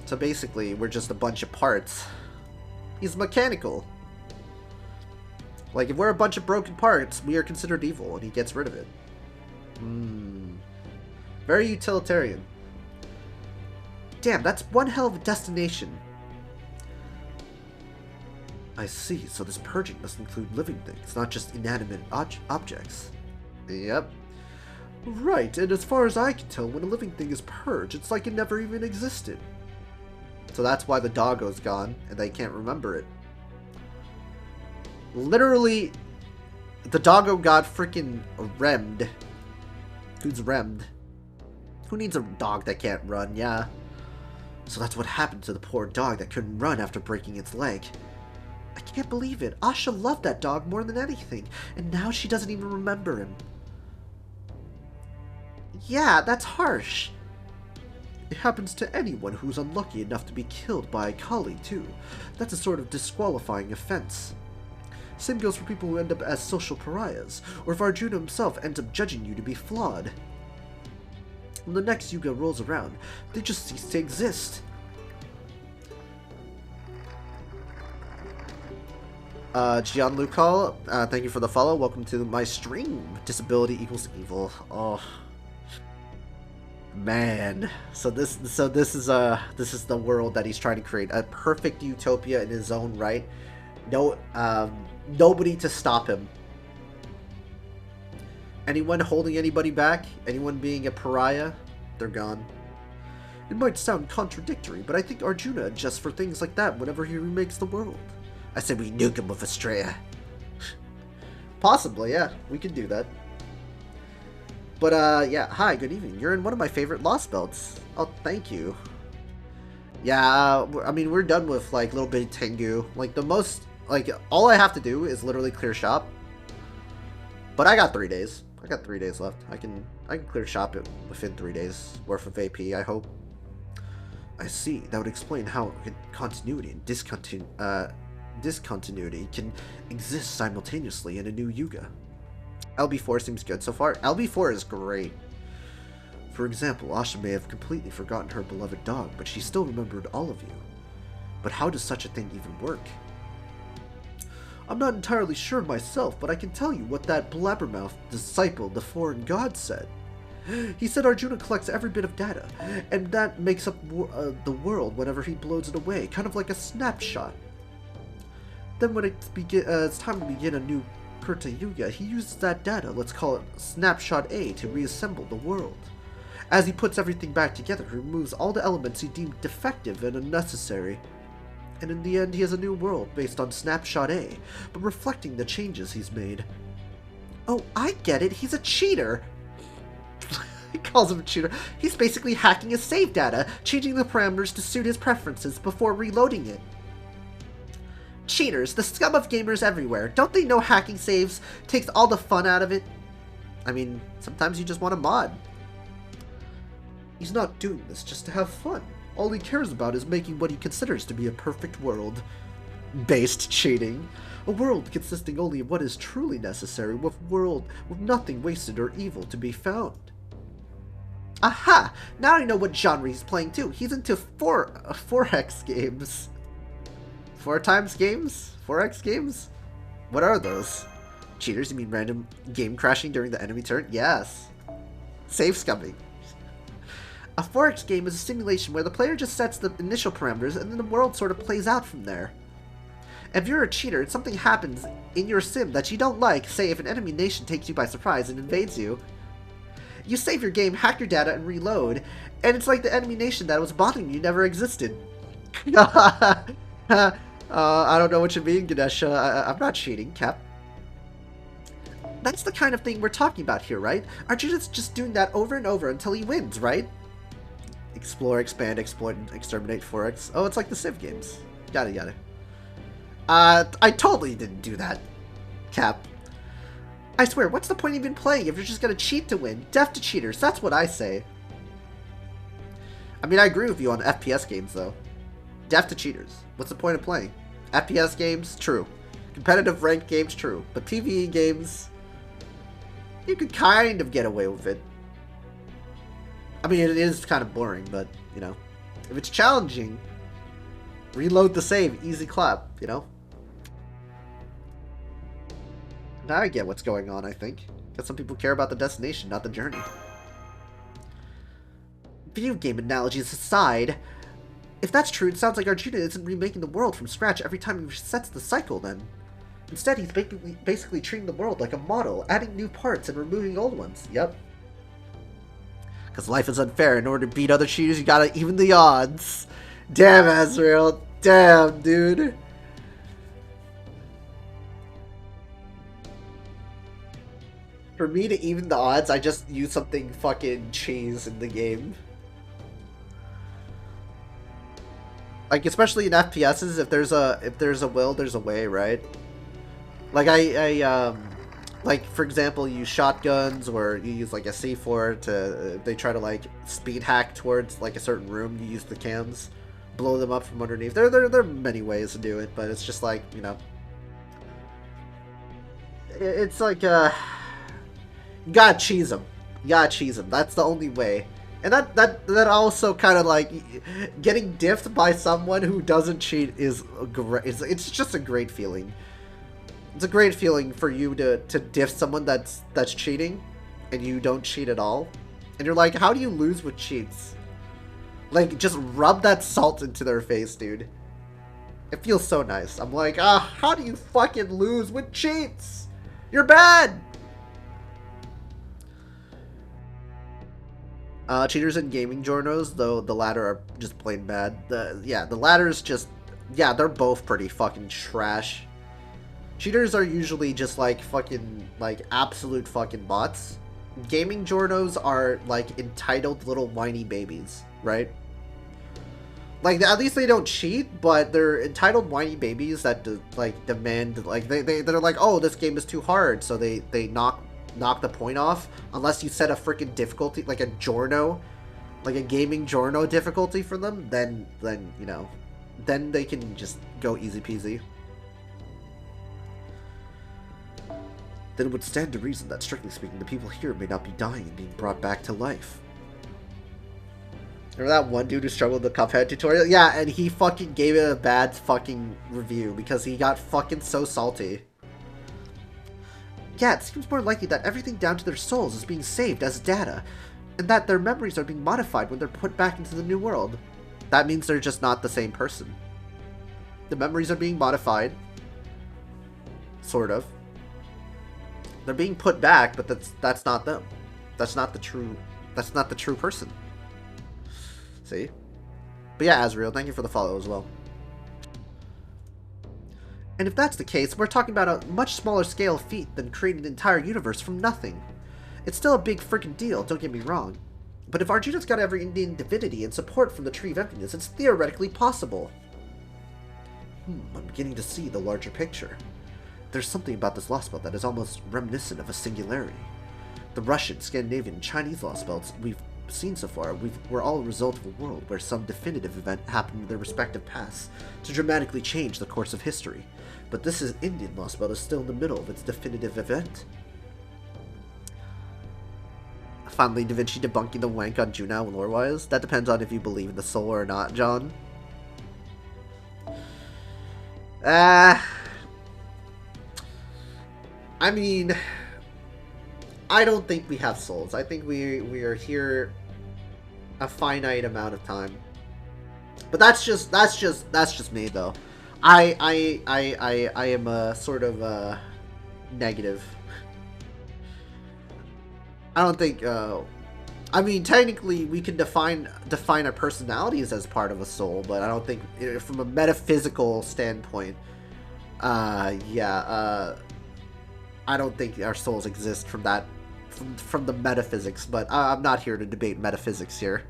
So basically, we're just a bunch of parts. He's mechanical. Like, if we're a bunch of broken parts, we are considered evil, and he gets rid of it. Very utilitarian. Damn, that's one hell of a destination. I see, so this purging must include living things, not just inanimate objects. Yep. Right, and as far as I can tell, when a living thing is purged, it's like it never even existed. So that's why the doggo's gone, and they can't remember it. Literally, the doggo got freaking remmed. Who's remmed? Who needs a dog that can't run, yeah? So that's what happened to the poor dog that couldn't run after breaking its leg. I can't believe it. Asha loved that dog more than anything, and now she doesn't even remember him. Yeah, that's harsh. It happens to anyone who's unlucky enough to be killed by a Kali, too. That's a sort of disqualifying offense. Same goes for people who end up as social pariahs, or if Arjuna himself ends up judging you to be flawed. When the next Yuga rolls around, they just cease to exist. Gianluca, thank you for the follow. Welcome to my stream. Disability equals evil. Oh. Man, so this is the world that he's trying to create, a perfect utopia in his own right. No, nobody to stop him. Anyone holding anybody back, anyone being a pariah, they're gone. It might sound contradictory, but I think Arjuna adjusts for things like that whenever he remakes the world. I said we nuke him with Astrea. Possibly, yeah, we could do that. But, yeah, hi, good evening. You're in one of my favorite Lostbelts. Oh, thank you. Yeah, I mean, we're done with, like, Little Bitty Tengu. Like, the most, like, all I have to do is literally clear shop. But I got 3 days. I got 3 days left. I can clear shop it within 3 days worth of AP, I hope. I see. That would explain how continuity and discontinuity can exist simultaneously in a new Yuga. LB4 seems good so far. LB4 is great. For example, Asha may have completely forgotten her beloved dog, but she still remembered all of you. But how does such a thing even work? I'm not entirely sure myself, but I can tell you what that blabbermouth disciple, the foreign god, said. He said Arjuna collects every bit of data, and that makes up the world whenever he blows it away, kind of like a snapshot. Then when it's time to begin a new Krita Yuga, he uses that data, let's call it Snapshot A, to reassemble the world. As he puts everything back together, he removes all the elements he deemed defective and unnecessary. And in the end, he has a new world based on Snapshot A, but reflecting the changes he's made. Oh, I get it, he's a cheater! He calls him a cheater. He's basically hacking his save data, changing the parameters to suit his preferences before reloading it. Cheaters, the scum of gamers everywhere. Don't they know hacking saves takes all the fun out of it? I mean, sometimes you just want a mod. He's not doing this just to have fun. All he cares about is making what he considers to be a perfect world. Based cheating. A world consisting only of what is truly necessary, with nothing wasted or evil to be found. Aha! Now I know what genre he's playing too. He's into 4x games. 4 times games? 4x games? What are those? Cheaters, you mean random game crashing during the enemy turn? Yes. Save scumming. A 4x game is a simulation where the player just sets the initial parameters and then the world sort of plays out from there. If you're a cheater and something happens in your sim that you don't like, say if an enemy nation takes you by surprise and invades you, you save your game, hack your data, and reload, and it's like the enemy nation that was bothering you never existed. I don't know what you mean, Ganesha. I'm not cheating, Cap. That's the kind of thing we're talking about here, right? Arjuna's just doing that over and over until he wins, right? Explore, expand, exploit, and exterminate 4x. Oh, it's like the Civ games. Yada yada. I totally didn't do that, Cap. I swear, what's the point of even playing if you're just gonna cheat to win? Death to cheaters, that's what I say. I mean, I agree with you on FPS games, though. Death to cheaters. What's the point of playing? FPS games? True. Competitive ranked games? True. But PvE games, you could kind of get away with it. I mean, it is kind of boring, but, you know, if it's challenging, reload the save, easy clap, you know? Now I get what's going on, I think. Because some people care about the destination, not the journey. Video game analogies aside, if that's true, it sounds like Arjuna isn't remaking the world from scratch every time he resets the cycle, then. Instead, he's basically treating the world like a model, adding new parts and removing old ones. Yep. Because life is unfair. In order to beat other cheaters, you gotta even the odds. Damn, Azrael. Damn, dude. For me to even the odds, I just use something fucking cheese in the game. Like, especially in FPSs, if there's a will, there's a way, right? Like, like, for example, you use shotguns, or you use, like, a C4 to, if they try to, like, speed hack towards, like, a certain room, you use the cams, blow them up from underneath. There are many ways to do it, but it's just, like, you know, it's like, you gotta cheese them. You gotta cheese them. That's the only way. And that also kind of, like, getting diffed by someone who doesn't cheat is great. It's just a great feeling. It's a great feeling for you to diff someone that's cheating, and you don't cheat at all. And you're like, how do you lose with cheats? Like, just rub that salt into their face, dude. It feels so nice. I'm like, how do you fucking lose with cheats? You're bad! Cheaters and gaming journos, though the latter are just plain bad. The latter is just, yeah, they're both pretty fucking trash. Cheaters are usually just like fucking, like, absolute fucking bots. Gaming journos are like entitled little whiny babies, right? Like, at least they don't cheat, but they're entitled whiny babies that demand, like, they're like, oh, this game is too hard, so they knock the point off unless you set a freaking difficulty, like a giorno, like a gaming giorno difficulty for them. Then you know, then they can just go easy peasy. Then it would stand to reason that, strictly speaking, the people here may not be dying and being brought back to life. Remember that one dude who struggled with the Cuphead tutorial? Yeah, and he fucking gave it a bad fucking review because he got fucking so salty. Yeah, it seems more likely that everything down to their souls is being saved as data. and that their memories are being modified when they're put back into the new world. That means they're just not the same person. The memories are being modified, sort of. They're being put back, but that's not them. That's not the true person. See? But yeah, Azrael, thank you for the follow as well. And if that's the case, we're talking about a much smaller scale feat than creating an entire universe from nothing. It's still a big freaking deal, don't get me wrong. But if Arjuna's got every Indian divinity and support from the Tree of Emptiness, it's theoretically possible. I'm beginning to see the larger picture. There's something about this Lostbelt that is almost reminiscent of a singularity. The Russian, Scandinavian, and Chinese Lostbelts we've seen so far were all a result of a world where some definitive event happened in their respective pasts to dramatically change the course of history. But this Indian Lostbelt is still in the middle of its definitive event. Finally, Da Vinci debunking the wank on Junao lore-wise. That depends on if you believe in the soul or not, John. I mean, I don't think we have souls. I think we are here a finite amount of time. But that's just me though. I am a sort of negative. I don't think I mean, technically we can define our personalities as part of a soul, but I don't think from a metaphysical standpoint I don't think our souls exist from that from the metaphysics, but I'm not here to debate metaphysics here.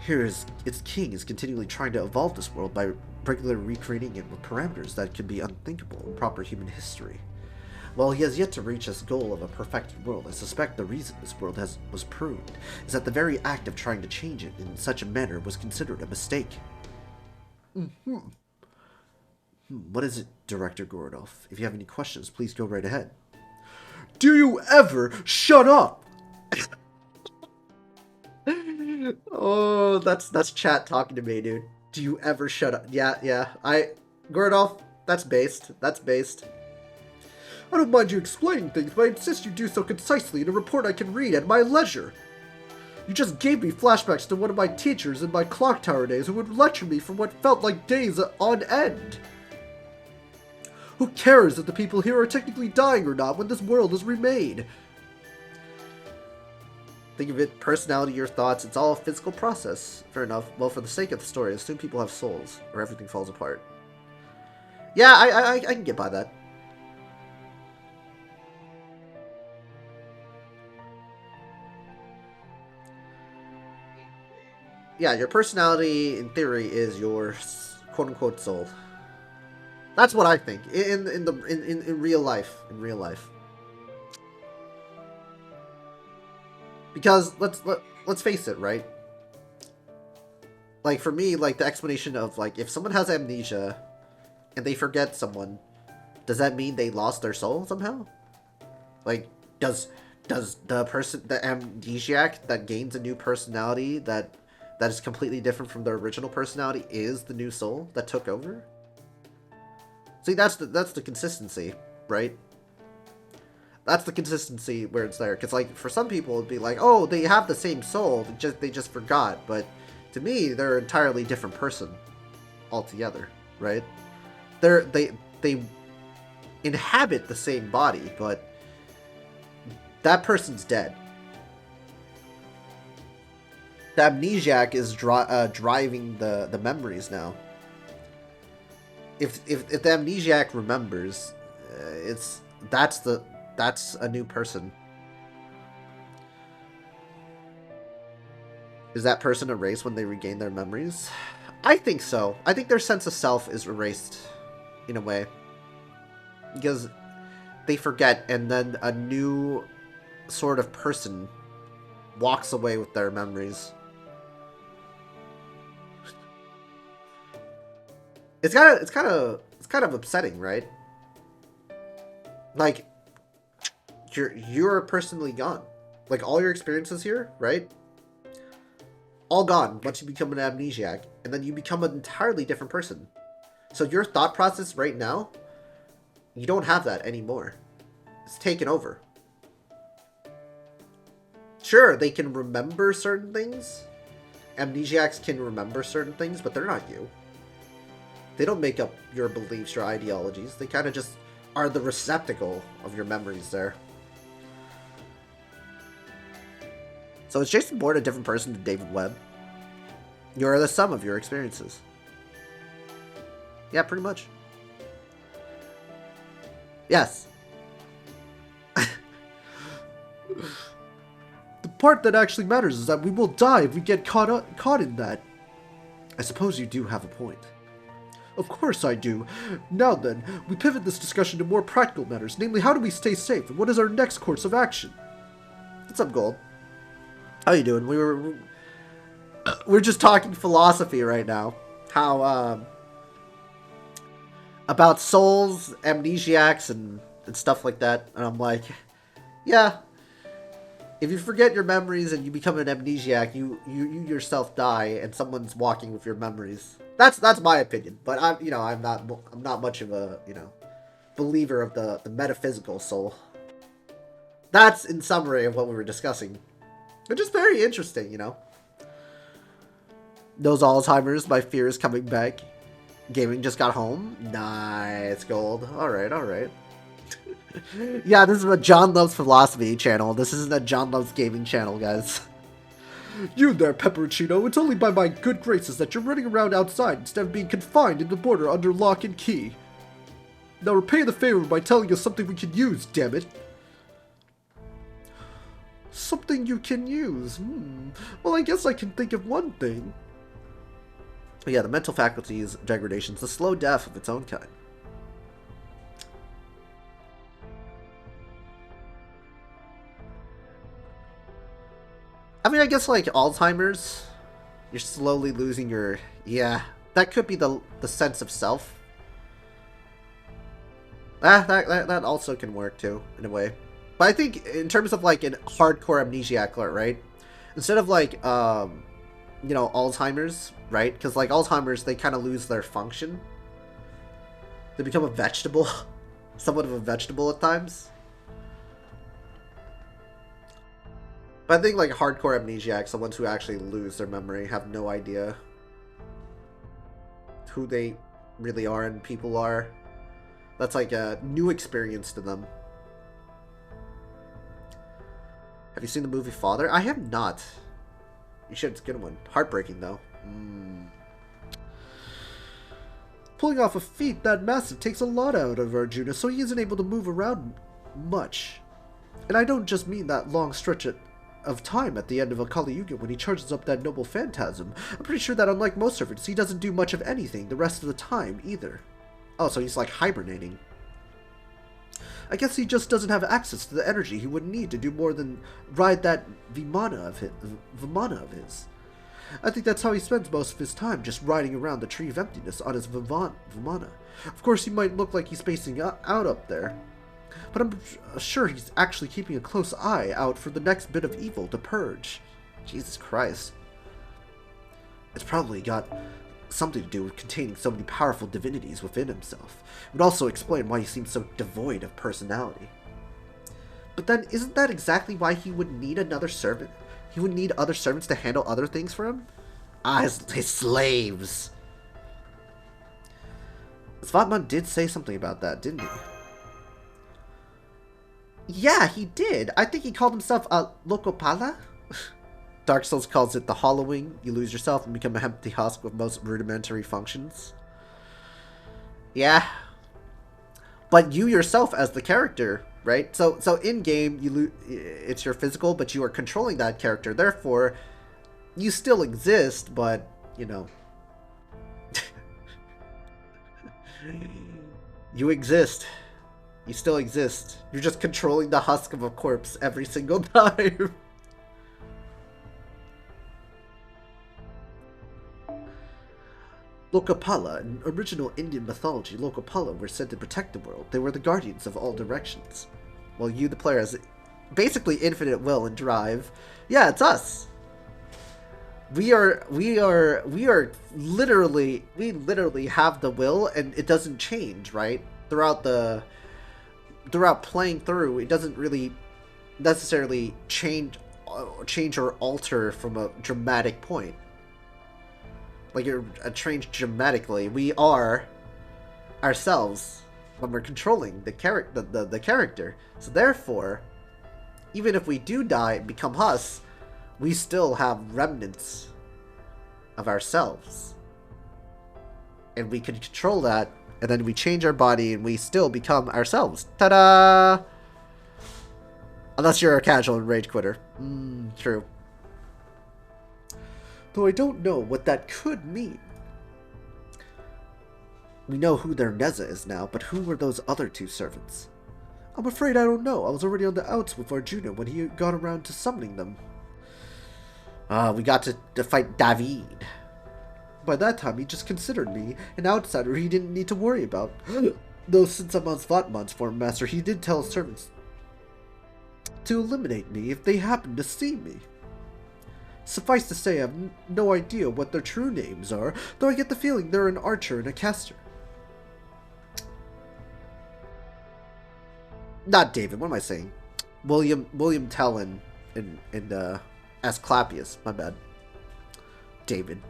Its king is continually trying to evolve this world by regularly recreating it with parameters that could be unthinkable in proper human history. While he has yet to reach his goal of a perfected world, I suspect the reason this world was pruned is that the very act of trying to change it in such a manner was considered a mistake. What is it, Director Gorodov? If you have any questions, please go right ahead. Do you ever shut up? Oh, that's chat talking to me, dude. Do you ever shut up? Yeah. Gorodov, that's based. I don't mind you explaining things, but I insist you do so concisely in a report I can read at my leisure. You just gave me flashbacks to one of my teachers in my clock tower days who would lecture me for what felt like days on end. Who cares if the people here are technically dying or not when this world is remade? Think of it, personality, your thoughts, it's all a physical process. Fair enough. Well, for the sake of the story, assume people have souls, or everything falls apart. Yeah, I can get by that. Yeah, your personality, in theory, is your quote-unquote soul. That's what I think. In real life. Because let's face it, right? Like for me, like the explanation of like if someone has amnesia and they forget someone, does that mean they lost their soul somehow? Like does the amnesiac that gains a new personality that is completely different from their original personality is the new soul that took over? See, that's the consistency, right? That's the consistency where it's there. Because, like, for some people, it'd be like, oh, they have the same soul, they just forgot. But to me, they're an entirely different person altogether, right? They inhabit the same body, but that person's dead. The amnesiac is driving the memories now. If the amnesiac remembers, that's a new person. Is that person erased when they regain their memories? I think so. I think their sense of self is erased in a way. Because they forget and then a new sort of person walks away with their memories. It's kind of upsetting, right? Like you're personally gone. Like all your experiences here, right? All gone once you become an amnesiac, and then you become an entirely different person. So your thought process right now, you don't have that anymore. is taken over. Sure, they can remember certain things. Amnesiacs can remember certain things, but they're not you. They don't make up your beliefs or ideologies. They kind of just are the receptacle of your memories there. So is Jason Bourne a different person than David Webb? You're the sum of your experiences. Yeah, pretty much. Yes. The part that actually matters is that we will die if we get caught in that. I suppose you do have a point. Of course I do. Now then, we pivot this discussion to more practical matters, namely how do we stay safe and what is our next course of action? What's up, Gold? How you doing? We're just talking philosophy right now. How about souls, amnesiacs, and stuff like that. And I'm like, yeah. If you forget your memories and you become an amnesiac, you yourself die, and someone's walking with your memories. That's my opinion. But I'm not much of a believer of the metaphysical soul. That's in summary of what we were discussing, which is very interesting. Those Alzheimer's, my fear is coming back. Gaming just got home. Nice, Gold. All right. Yeah, this is a John Loves Philosophy channel. This isn't a John Loves Gaming channel, guys. You there, Pepperoncino. It's only by my good graces that you're running around outside instead of being confined in the border under lock and key. Now repay the favor by telling us something we can use, damn it. Something you can use? Well, I guess I can think of one thing. Yeah, the mental faculties degradation is the slow death of its own kind. I mean, I guess like Alzheimer's, you're slowly losing your... Yeah, that could be the sense of self. That also can work too, in a way. But I think in terms of like an hardcore amnesiac, right? Instead of like, Alzheimer's, right? Because like Alzheimer's, they kind of lose their function. They become a vegetable. Somewhat of a vegetable at times. But I think like hardcore amnesiacs, the ones who actually lose their memory, have no idea who they really are and people are. That's like a new experience to them. Have you seen the movie Father? I have not. You should. It's a good one. Heartbreaking though. Pulling off a feat that massive takes a lot out of Arjuna, so he isn't able to move around much. And I don't just mean that long stretch of time at the end of a Kali Yuga when he charges up that noble phantasm. I'm pretty sure that unlike most servants, he doesn't do much of anything the rest of the time either. Oh, so he's like hibernating. I guess he just doesn't have access to the energy he would need to do more than ride that Vimana of his. I think that's how he spends most of his time, just riding around the Tree of Emptiness on his Vimana. Of course, he might look like he's spacing out up there, but I'm sure he's actually keeping a close eye out for the next bit of evil to purge. Jesus Christ. It's probably got something to do with containing so many powerful divinities within himself. It would also explain why he seems so devoid of personality. But then, isn't that exactly why he would need another servant? He would need other servants to handle other things for him? Ah, his slaves. Svatman did say something about that, didn't he? Yeah, he did. I think he called himself a Lokopala. Dark Souls calls it the hollowing. You lose yourself and become an empty husk with most rudimentary functions. Yeah. But you yourself as the character, right? So in game, it's your physical, but you are controlling that character. Therefore, you still exist, but, you exist. You still exist. You're just controlling the husk of a corpse every single time. Lokapala, in original Indian mythology, Lokapala were said to protect the world. They were the guardians of all directions. While you, the player, has basically infinite will and drive. Yeah, it's us. We literally have the will, and it doesn't change, right? Throughout the throughout playing through, it doesn't really necessarily change or alter from a dramatic point. Like it changed dramatically. We are ourselves when we're controlling the character. So therefore, even if we do die and become us, we still have remnants of ourselves. And we can control that, and then we change our body and we still become ourselves. Ta-da! Unless you're a casual and rage quitter. True. Though I don't know what that could mean. We know who their Neza is now, but who were those other two servants? I'm afraid I don't know. I was already on the outs with Arjuna when he got around to summoning them. We got to fight David. By that time, he just considered me an outsider he didn't need to worry about. Though since I'm on Svatman's former master, he did tell his servants to eliminate me if they happened to see me. Suffice to say, I have no idea what their true names are, though I get the feeling they're an archer and a caster. Not David, what am I saying? William Tellin and Asclepius, my bad. David.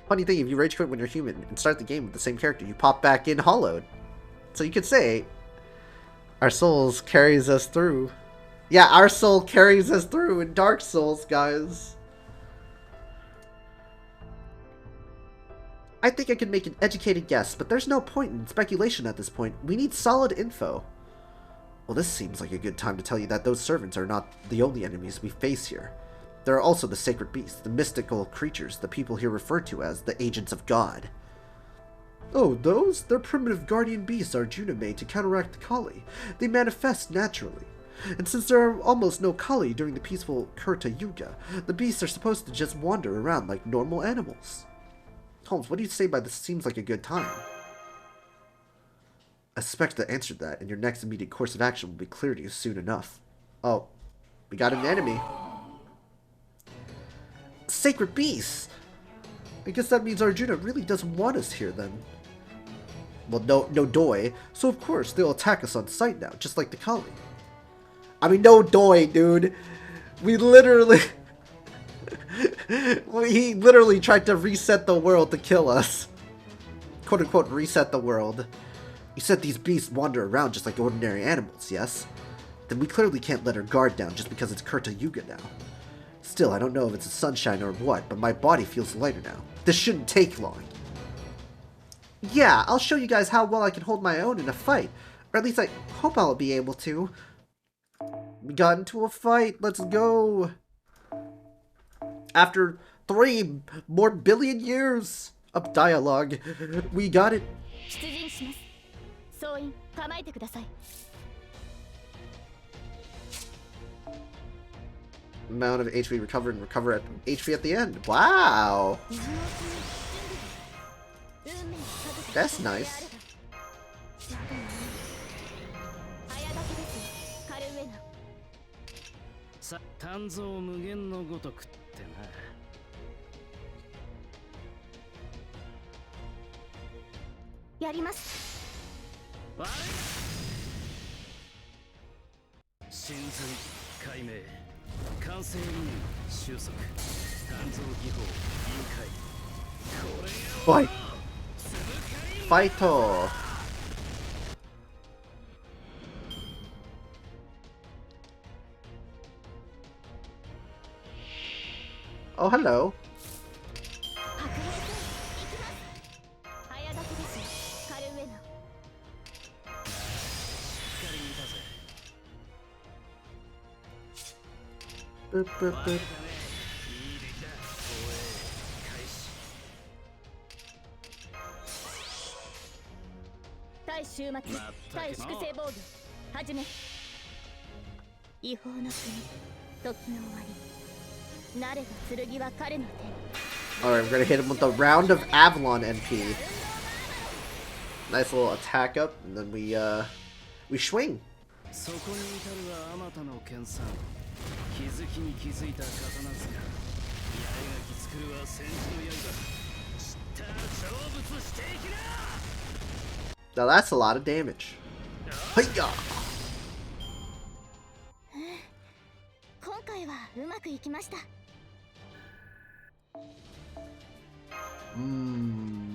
Funny thing, if you rage quit when you're human and start the game with the same character, you pop back in hollowed. So you could say, our souls carries us through. Yeah, our soul carries us through in Dark Souls, guys. I think I can make an educated guess, but there's no point in speculation at this point. We need solid info. Well, this seems like a good time to tell you that those servants are not the only enemies we face here. There are also the sacred beasts, the mystical creatures the people here refer to as the agents of God. Oh, those? They're primitive guardian beasts Arjuna made to counteract the Kali. They manifest naturally. And since there are almost no Kali during the peaceful Kurta Yuga, the beasts are supposed to just wander around like normal animals. Holmes, what do you say by this seems like a good time? I suspect the answer to that, and your next immediate course of action will be clear to you soon enough. Oh, we got an enemy. Sacred beasts! I guess that means Arjuna really doesn't want us here then. Well, no doi, so of course they'll attack us on sight now, just like the Kali. I mean, no doi, dude. We literally... he literally tried to reset the world to kill us. Quote unquote, reset the world. You said these beasts wander around just like ordinary animals, yes? Then we clearly can't let our guard down just because it's Kurta Yuga now. Still, I don't know if it's the sunshine or what, but my body feels lighter now. This shouldn't take long. Yeah, I'll show you guys how well I can hold my own in a fight. Or at least I hope I'll be able to. We got into a fight. Let's go. After 3 more billion years of dialogue, we got it. Amount of HP recovered and recover at HP at the end. Wow. That's nice. Fight! Fighto! Oh, hello. Boop, boop, boop. Alright, we're gonna hit him with a round of Avalon NP. Nice little attack up, and then we swing. Now that's a lot of damage. Hiya! 今回はうまくいきました。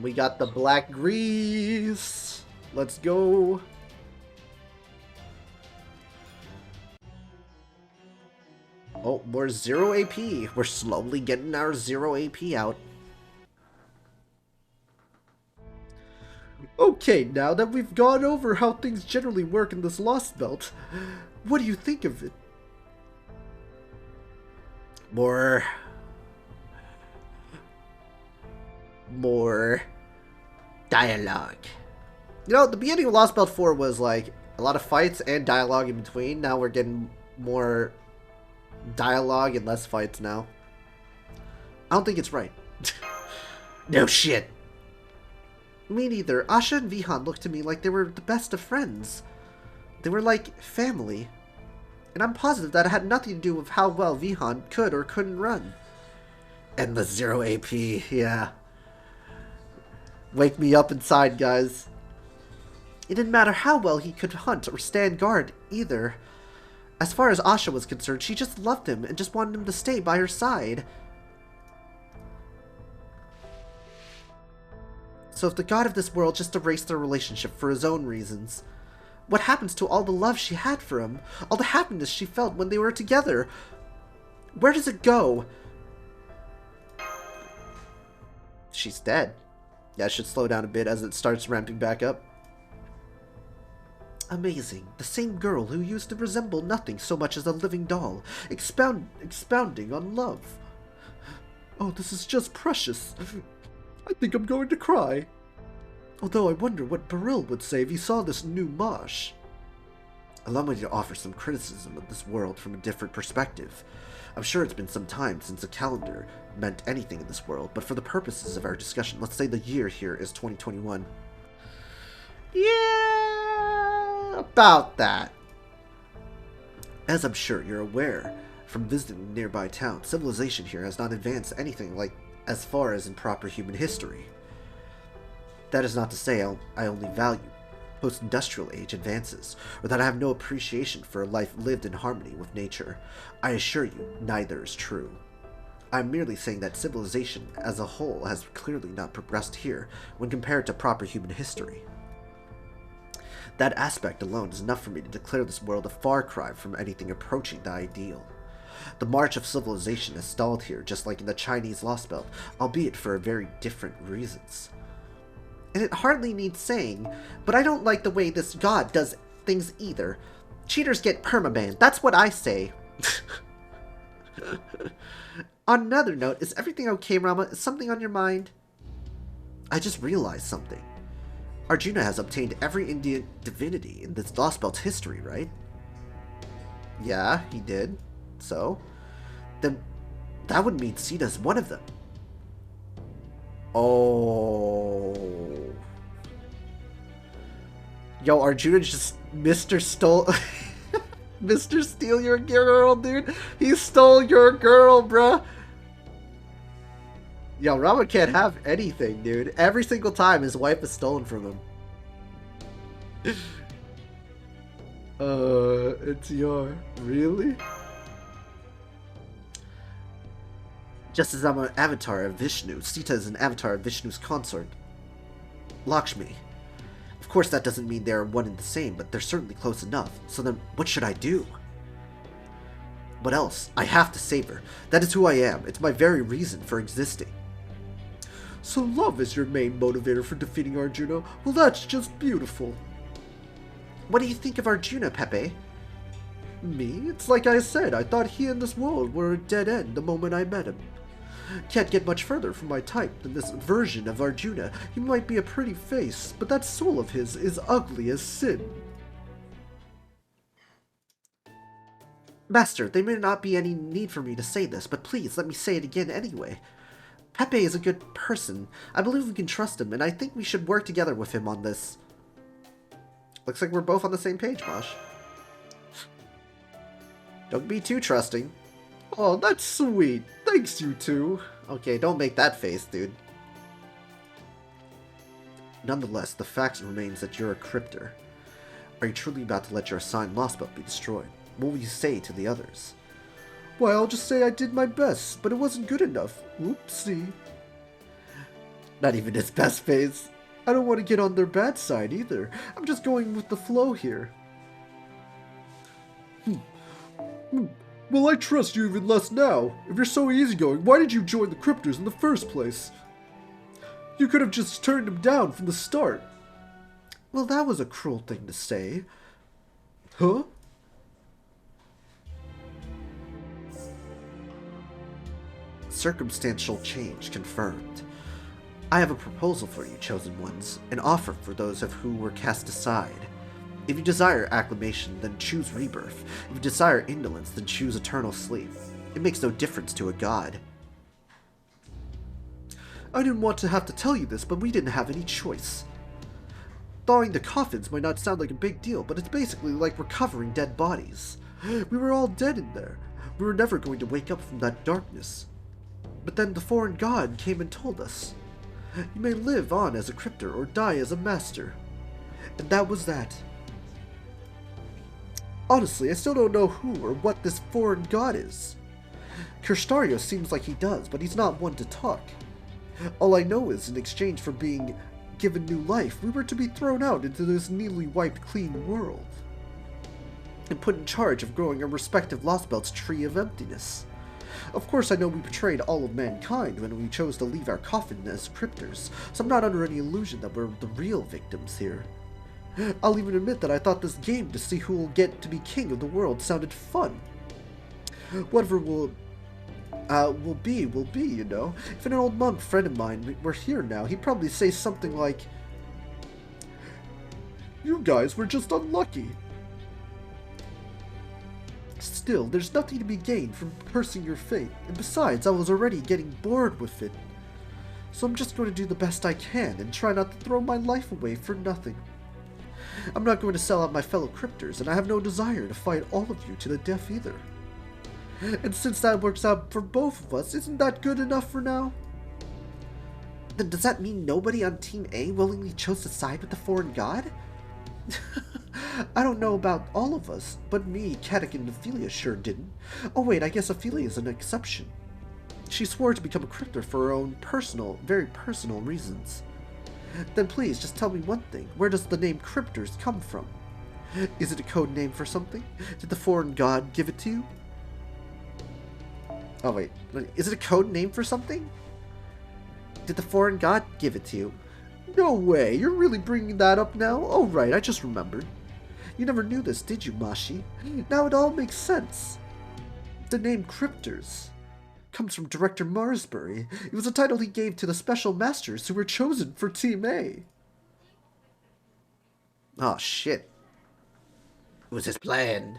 We got the black grease. Let's go. Oh, we're 0 AP. We're slowly getting our 0 AP out. Okay, now that we've gone over how things generally work in this Lostbelt, what do you think of it? More dialogue. You know, the beginning of Lostbelt 4 was like a lot of fights and dialogue in between. Now we're getting more dialogue and less fights now. I don't think it's right. No shit. Me neither. Asha and Vihan looked to me like they were the best of friends. They were like family. And I'm positive that it had nothing to do with how well Vihan could or couldn't run. And the 0 AP, yeah. Wake me up inside, guys. It didn't matter how well he could hunt or stand guard, either. As far as Asha was concerned, she just loved him and just wanted him to stay by her side. So if the god of this world just erased their relationship for his own reasons, what happens to all the love she had for him? All the happiness she felt when they were together? Where does it go? She's dead. Yeah, I should slow down a bit as it starts ramping back up. Amazing. The same girl who used to resemble nothing so much as a living doll, expounding on love. Oh, this is just precious. I think I'm going to cry. Although I wonder what Beryl would say if he saw this new mosh. Allow me to offer some criticism of this world from a different perspective. I'm sure it's been some time since a calendar meant anything in this world, but for the purposes of our discussion, let's say the year here is 2021. Yeah, about that. As I'm sure you're aware from visiting nearby towns, civilization here has not advanced anything like as far as in proper human history. That is not to say I only value post-industrial age advances, or that I have no appreciation for a life lived in harmony with nature. I assure you, neither is true. I am merely saying that civilization as a whole has clearly not progressed here when compared to proper human history. That aspect alone is enough for me to declare this world a far cry from anything approaching the ideal. The march of civilization has stalled here, just like in the Chinese Lostbelt, albeit for very different reasons. And it hardly needs saying, but I don't like the way this god does things either. Cheaters get permabanned, that's what I say. On another note, is everything okay, Rama? Is something on your mind? I just realized something. Arjuna has obtained every Indian divinity in this Lostbelt's history, right? Yeah, he did. So? Then that would mean Sita's one of them. Oh. Yo, Arjuna just Mr. Stole... Mr. Steal your girl, dude. He stole your girl, bruh. Yo, Rama can't have anything, dude. Every single time his wife is stolen from him. It's your... Really? Just as I'm an avatar of Vishnu, Sita is an avatar of Vishnu's consort, Lakshmi. Of course, that doesn't mean they're one and the same, but they're certainly close enough. So then, what should I do? What else? I have to save her. That is who I am. It's my very reason for existing. So love is your main motivator for defeating Arjuna? Well, that's just beautiful. What do you think of Arjuna, Pepe? Me? It's like I said, I thought he and this world were a dead end the moment I met him. Can't get much further from my type than this version of Arjuna. He might be a pretty face, but that soul of his is ugly as sin. Master, there may not be any need for me to say this, but please let me say it again anyway. Pepe is a good person. I believe we can trust him, and I think we should work together with him on this. Looks like we're both on the same page, Mosh. Don't be too trusting. Oh, that's sweet. Thanks, you two. Okay, don't make that face, dude. Nonetheless, the fact remains that you're a cryptor. Are you truly about to let your assigned Lostbelt be destroyed? What will you say to the others? Why, I'll just say I did my best, but it wasn't good enough. Oopsie. Not even his best phase. I don't want to get on their bad side either. I'm just going with the flow here. Well, I trust you even less now. If you're so easygoing, why did you join the Cryptors in the first place? You could have just turned him down from the start. Well, that was a cruel thing to say. Huh? Circumstantial change confirmed. I have a proposal for you, chosen ones, an offer for those of who were cast aside. If you desire acclamation, then choose rebirth. If you desire indolence, then choose eternal sleep. It makes no difference to a god. I didn't want to have to tell you this, but we didn't have any choice. Thawing the coffins might not sound like a big deal, but it's basically like recovering dead bodies. We were all dead in there. We were never going to wake up from that darkness. But then the foreign god came and told us. You may live on as a cryptor or die as a master. And that was that. Honestly, I still don't know who or what this foreign god is. Kirstario seems like he does, but he's not one to talk. All I know is in exchange for being given new life, we were to be thrown out into this newly wiped clean world. And put in charge of growing our respective Lostbelt's tree of emptiness. Of course, I know we betrayed all of mankind when we chose to leave our coffin as cryptors, so I'm not under any illusion that we're the real victims here. I'll even admit that I thought this game to see who will get to be king of the world sounded fun. Whatever will be, you know. If an old monk friend of mine were here now, he'd probably say something like, "You guys were just unlucky." Still, there's nothing to be gained from cursing your fate, and besides, I was already getting bored with it. So I'm just going to do the best I can and try not to throw my life away for nothing. I'm not going to sell out my fellow cryptors, and I have no desire to fight all of you to the death either. And since that works out for both of us, isn't that good enough for now? Then does that mean nobody on Team A willingly chose to side with the foreign god? I don't know about all of us, but me, Katic, and Ophelia sure didn't. Oh wait, I guess Ophelia is an exception. She swore to become a cryptor for her own personal, very personal reasons. Then please, just tell me one thing. Where does the name Cryptors come from? Is it a code name for something? Did the foreign god give it to you? Oh wait, is it a code name for something? Did the foreign god give it to you? No way, you're really bringing that up now? Oh right, I just remembered. You never knew this, did you, Mashi? Now it all makes sense. The name Cryptors comes from Director Marsbury. It was a title he gave to the special masters who were chosen for Team A. Oh shit. It was his plan.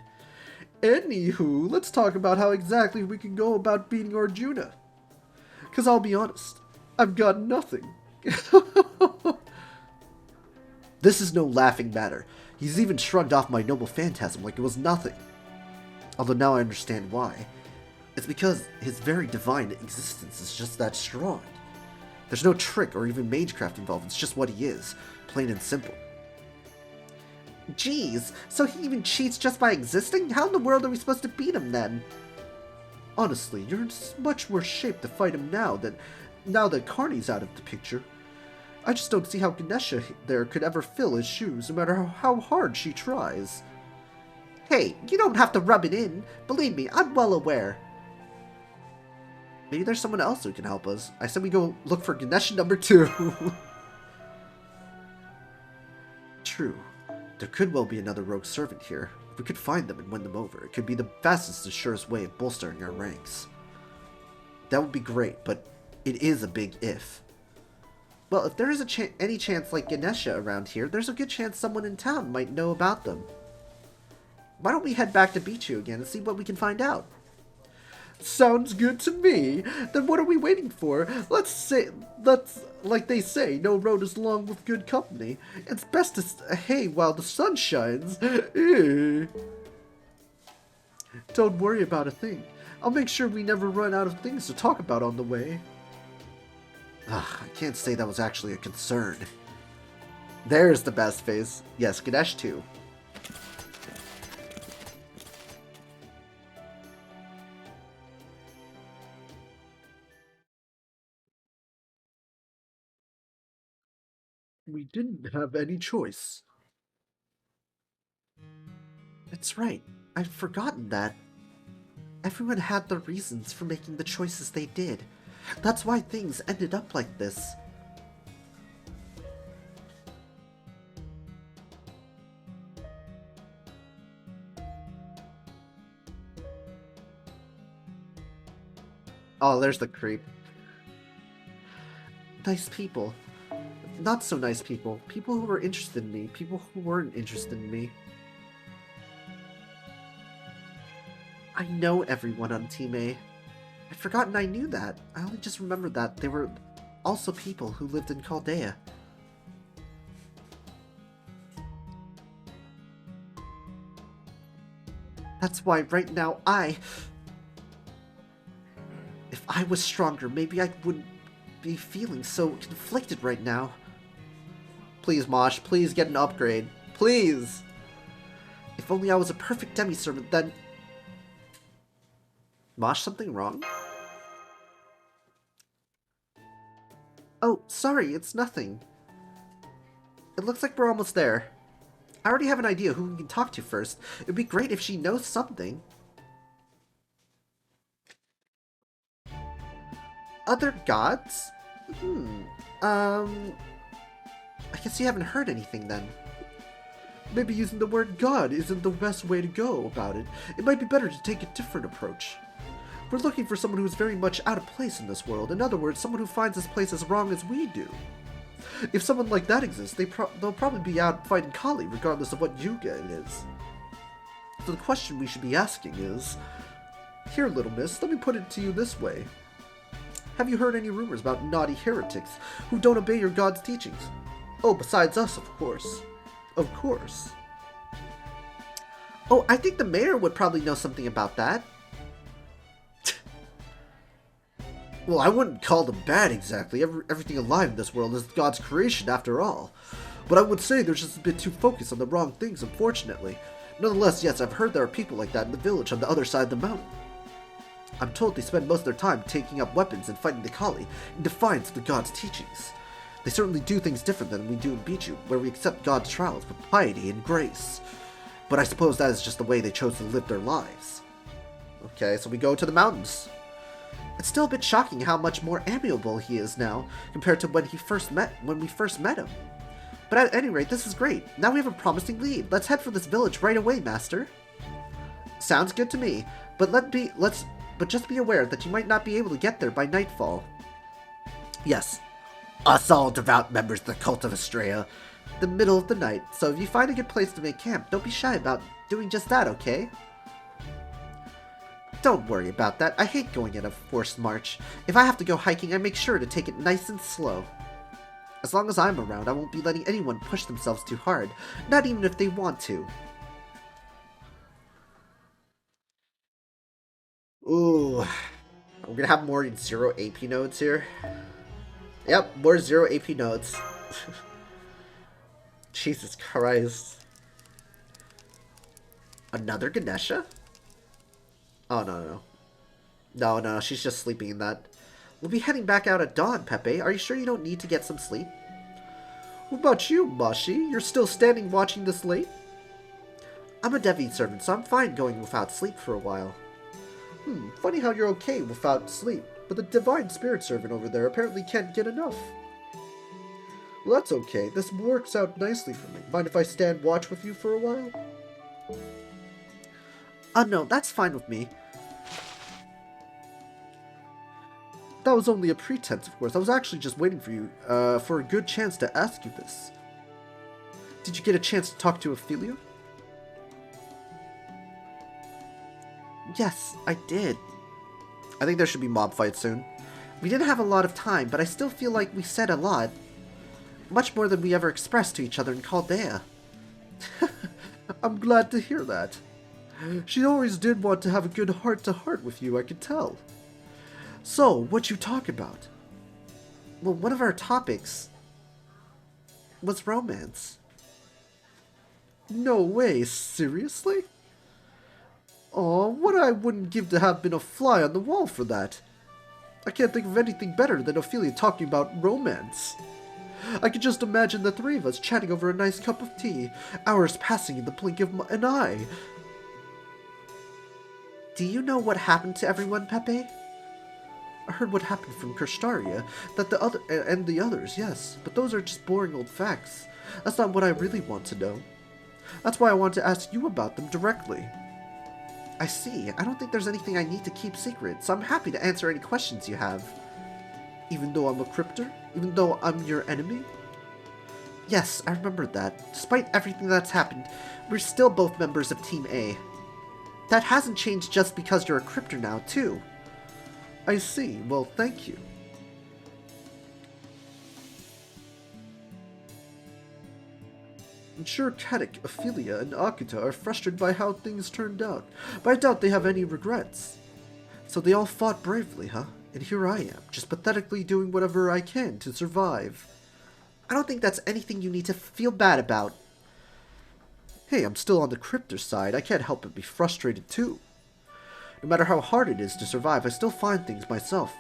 Anywho, let's talk about how exactly we can go about beating Arjuna. 'Cause I'll be honest, I've got nothing. This is no laughing matter. He's even shrugged off my noble phantasm like it was nothing. Although now I understand why. It's because his very divine existence is just that strong. There's no trick or even magecraft involved, it's just what he is, plain and simple. Geez, so he even cheats just by existing? How in the world are we supposed to beat him then? Honestly, you're in much worse shape to fight him now that Carney's out of the picture. I just don't see how Ganesha there could ever fill his shoes, no matter how hard she tries. Hey, you don't have to rub it in. Believe me, I'm well aware. Maybe there's someone else who can help us. I said we go look for Ganesha number 2. True. There could well be another rogue servant here. If we could find them and win them over, it could be the fastest and surest way of bolstering our ranks. That would be great, but it is a big if. Well, if there is any chance like Ganesha around here, there's a good chance someone in town might know about them. Why don't we head back to Bichu again and see what we can find out? Sounds good to me. Then what are we waiting for? Let's, like they say, no road is long with good company. It's best to hay while the sun shines. Don't worry about a thing. I'll make sure we never run out of things to talk about on the way. I can't say that was actually a concern. There's the best face. Yes, Ganesh too. We didn't have any choice. That's right. I'd forgotten that. Everyone had their reasons for making the choices they did. That's why things ended up like this. Oh, there's the creep. Nice people. Not so nice people. People who were interested in me. People who weren't interested in me. I know everyone on Team A. I'd forgotten I knew that. I only just remembered that they were also people who lived in Chaldea. That's why right now if I was stronger, maybe I wouldn't be feeling so conflicted right now. Please, Mosh, please get an upgrade. Please! If only I was a perfect demi-servant, then... Mosh, something wrong? Oh, sorry, it's nothing. It looks like we're almost there. I already have an idea who we can talk to first. It'd be great if she knows something. Other gods? I guess you haven't heard anything then. Maybe using the word God isn't the best way to go about it. It might be better to take a different approach. We're looking for someone who is very much out of place in this world. In other words, someone who finds this place as wrong as we do. If someone like that exists, they'll probably be out fighting Kali, regardless of what Yuga it is. So the question we should be asking is... Here, little miss, let me put it to you this way. Have you heard any rumors about naughty heretics who don't obey your god's teachings? Oh, besides us, of course. Of course. Oh, I think the mayor would probably know something about that. Well, I wouldn't call them bad exactly. Everything alive in this world is God's creation after all. But I would say they're just a bit too focused on the wrong things, unfortunately. Nonetheless, yes, I've heard there are people like that in the village on the other side of the mountain. I'm told they spend most of their time taking up weapons and fighting the Kali, in defiance of the God's teachings. They certainly do things different than we do in Biju, where we accept God's trials with piety and grace. But I suppose that is just the way they chose to live their lives. Okay, so we go to the mountains. It's still a bit shocking how much more amiable he is now, compared to when we first met him. But at any rate, this is great. Now we have a promising lead. Let's head for this village right away, Master. Sounds good to me, but just be aware that you might not be able to get there by nightfall. Yes, us all devout members of the cult of Estrella. The middle of the night, so if you find a good place to make camp, don't be shy about doing just that, okay? Don't worry about that. I hate going in a forced march. If I have to go hiking, I make sure to take it nice and slow. As long as I'm around, I won't be letting anyone push themselves too hard, not even if they want to. Ooh, I'm gonna have more 0 AP nodes here. Yep, more 0 AP nodes. Jesus Christ. Another Ganesha? Oh, no, she's just sleeping in that. We'll be heading back out at dawn, Pepe. Are you sure you don't need to get some sleep? What about you, Mashi? You're still standing watching this late? I'm a Devi servant, so I'm fine going without sleep for a while. Funny how you're okay without sleep, but the Divine Spirit servant over there apparently can't get enough. Well, that's okay. This works out nicely for me. Mind if I stand watch with you for a while? No, that's fine with me. That was only a pretense, of course. I was actually just waiting for you, for a good chance to ask you this. Did you get a chance to talk to Ophelia? Yes, I did. I think there should be mob fights soon. We didn't have a lot of time, but I still feel like we said a lot. Much more than we ever expressed to each other in Chaldea. I'm glad to hear that. She always did want to have a good heart-to-heart with you, I could tell. So, what'd you talk about? Well, one of our topics was romance. No way, seriously? Aw, what I wouldn't give to have been a fly on the wall for that. I can't think of anything better than Ophelia talking about romance. I could just imagine the three of us chatting over a nice cup of tea, hours passing in the blink of an eye. Do you know what happened to everyone, Pepe? I heard what happened from Kirstaria, that the others, yes, but those are just boring old facts. That's not what I really want to know. That's why I want to ask you about them directly. I see. I don't think there's anything I need to keep secret, so I'm happy to answer any questions you have. Even though I'm a cryptor? Even though I'm your enemy? Yes, I remembered that. Despite everything that's happened, we're still both members of Team A. That hasn't changed just because you're a cryptor now, too. I see. Well, thank you. I'm sure Katic, Ophelia, and Akuta are frustrated by how things turned out, but I doubt they have any regrets. So they all fought bravely, huh? And here I am, just pathetically doing whatever I can to survive. I don't think that's anything you need to feel bad about. Hey, I'm still on the cryptor side. I can't help but be frustrated too. No matter how hard it is to survive, I still find things myself,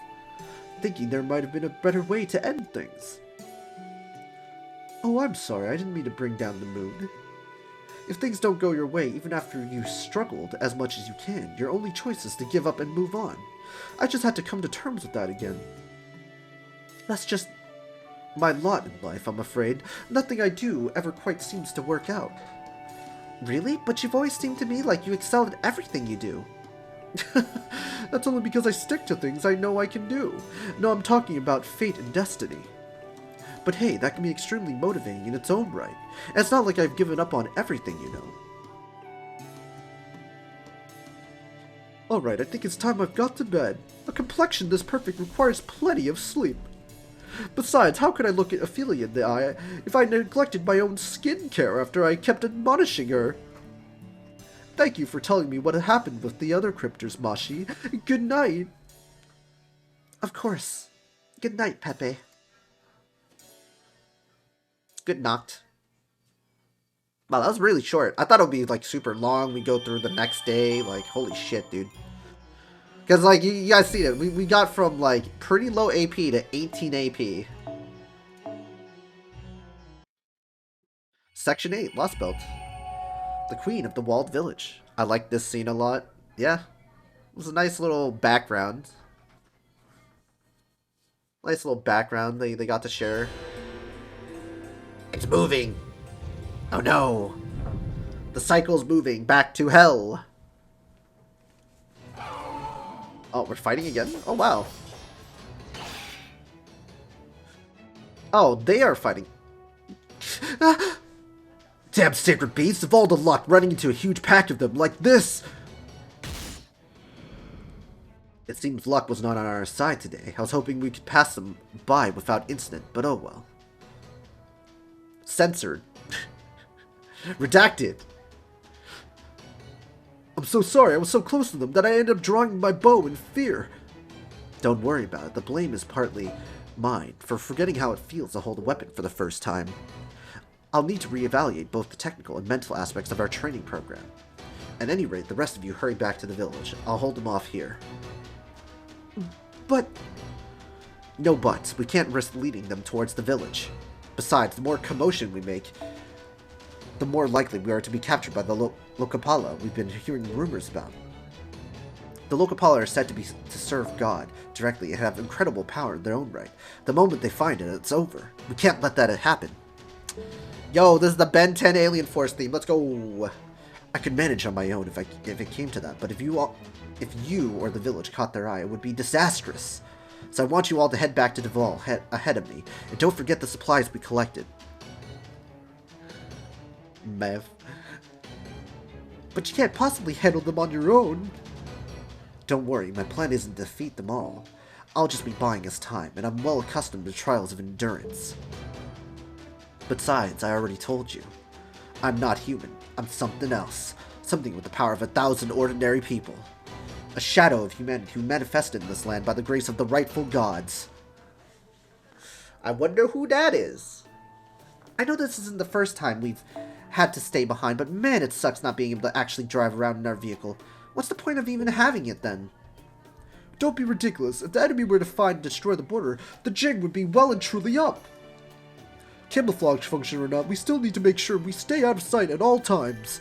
thinking there might have been a better way to end things. Oh, I'm sorry, I didn't mean to bring down the mood. If things don't go your way, even after you struggled as much as you can, your only choice is to give up and move on. I just had to come to terms with that again. That's just my lot in life, I'm afraid. Nothing I do ever quite seems to work out. Really? But you've always seemed to me like you excel at everything you do. That's only because I stick to things I know I can do. No, I'm talking about fate and destiny. But hey, that can be extremely motivating in its own right. And it's not like I've given up on everything, you know. Alright, I think it's time I've got to bed. A complexion this perfect requires plenty of sleep. Besides, how could I look at Ophelia in the eye if I neglected my own skin care after I kept admonishing her? Thank you for telling me what had happened with the other cryptors, Mashi. Good night. Of course. Good night, Pepe. Good night. Wow, that was really short. I thought it would be, like, super long. We go through the next day. Like, holy shit, dude. Because, like, you guys see it. We got from, like, pretty low AP to 18 AP. Section 8, Lostbelt. The Queen of the Walled Village. I like this scene a lot. Yeah. It was a nice little background. Nice little background they got to share. It's moving! Oh no! The cycle's moving back to hell! Oh, we're fighting again? Oh wow. Oh, they are fighting. Damn sacred beasts, of all the luck running into a huge pack of them like this! It seems luck was not on our side today. I was hoping we could pass them by without incident, but oh well. Censored. Redacted. I'm so sorry, I was so close to them that I ended up drawing my bow in fear. Don't worry about it, the blame is partly mine for forgetting how it feels to hold a weapon for the first time. I'll need to reevaluate both the technical and mental aspects of our training program. At any rate, the rest of you hurry back to the village. I'll hold them off here. But... No buts. We can't risk leading them towards the village. Besides, the more commotion we make, the more likely we are to be captured by the Lokapala we've been hearing rumors about. The Lokapala are said to serve God directly and have incredible power in their own right. The moment they find it, it's over. We can't let that happen. Yo, this is the Ben 10 Alien Force theme. Let's go. I could manage on my own if it came to that, but if you or the village caught their eye, it would be disastrous. So I want you all to head back to Duval ahead of me, and don't forget the supplies we collected. Mev. But you can't possibly handle them on your own. Don't worry, my plan isn't to defeat them all. I'll just be buying us time, and I'm well accustomed to trials of endurance. Besides, I already told you. I'm not human. I'm something else. Something with the power of 1,000 ordinary people. A shadow of humanity who manifested in this land by the grace of the rightful gods. I wonder who that is. I know this isn't the first time we've had to stay behind, but man, it sucks not being able to actually drive around in our vehicle. What's the point of even having it then? Don't be ridiculous. If the enemy were to find and destroy the border, the jig would be well and truly up. Camouflage function or not, we still need to make sure we stay out of sight at all times.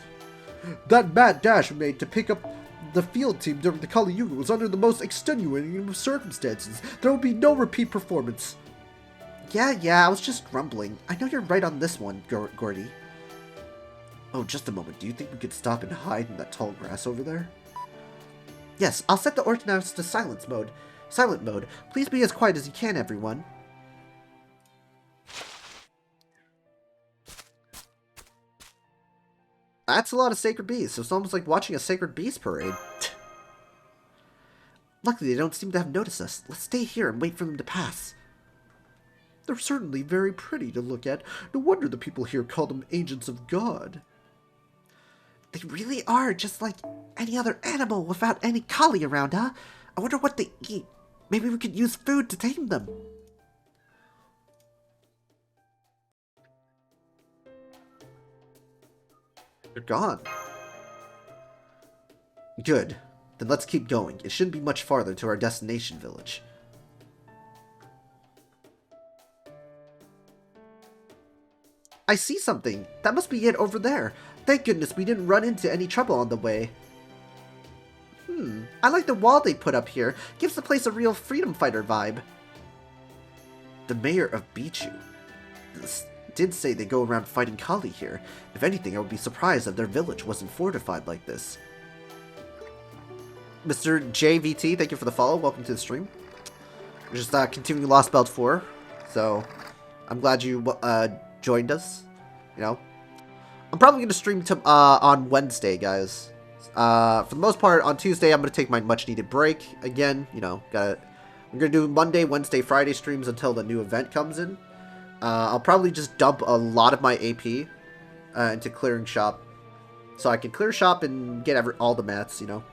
That mad dash we made to pick up the field team during the Kali Yuga was under the most extenuating of circumstances. There will be no repeat performance. Yeah, I was just grumbling. I know you're right on this one, Gordy. Oh, just a moment. Do you think we could stop and hide in that tall grass over there? Yes, I'll set the ordnance to silent mode. Silent mode. Please be as quiet as you can, everyone. That's a lot of sacred beasts. It's almost like watching a sacred beast parade. Luckily, they don't seem to have noticed us. Let's stay here and wait for them to pass. They're certainly very pretty to look at. No wonder the people here call them agents of God. They really are just like any other animal without any Kali around, huh? I wonder what they eat. Maybe we could use food to tame them. They're gone. Good. Then let's keep going. It shouldn't be much farther to our destination village. I see something. That must be it over there. Thank goodness we didn't run into any trouble on the way. I like the wall they put up here. Gives the place a real freedom fighter vibe. The mayor of Bichu did say they go around fighting Kali here. If anything, I would be surprised if their village wasn't fortified like this. Mr. JVT, thank you for the follow. Welcome to the stream. We're just continuing Lostbelt 4. So, I'm glad you joined us. You know, I'm probably going to stream on Wednesday, guys. For the most part, on Tuesday, I'm going to take my much-needed break. Again, you know, I'm going to do Monday, Wednesday, Friday streams until the new event comes in. I'll probably just dump a lot of my AP into clearing shop. So I can clear shop and get all the mats, you know.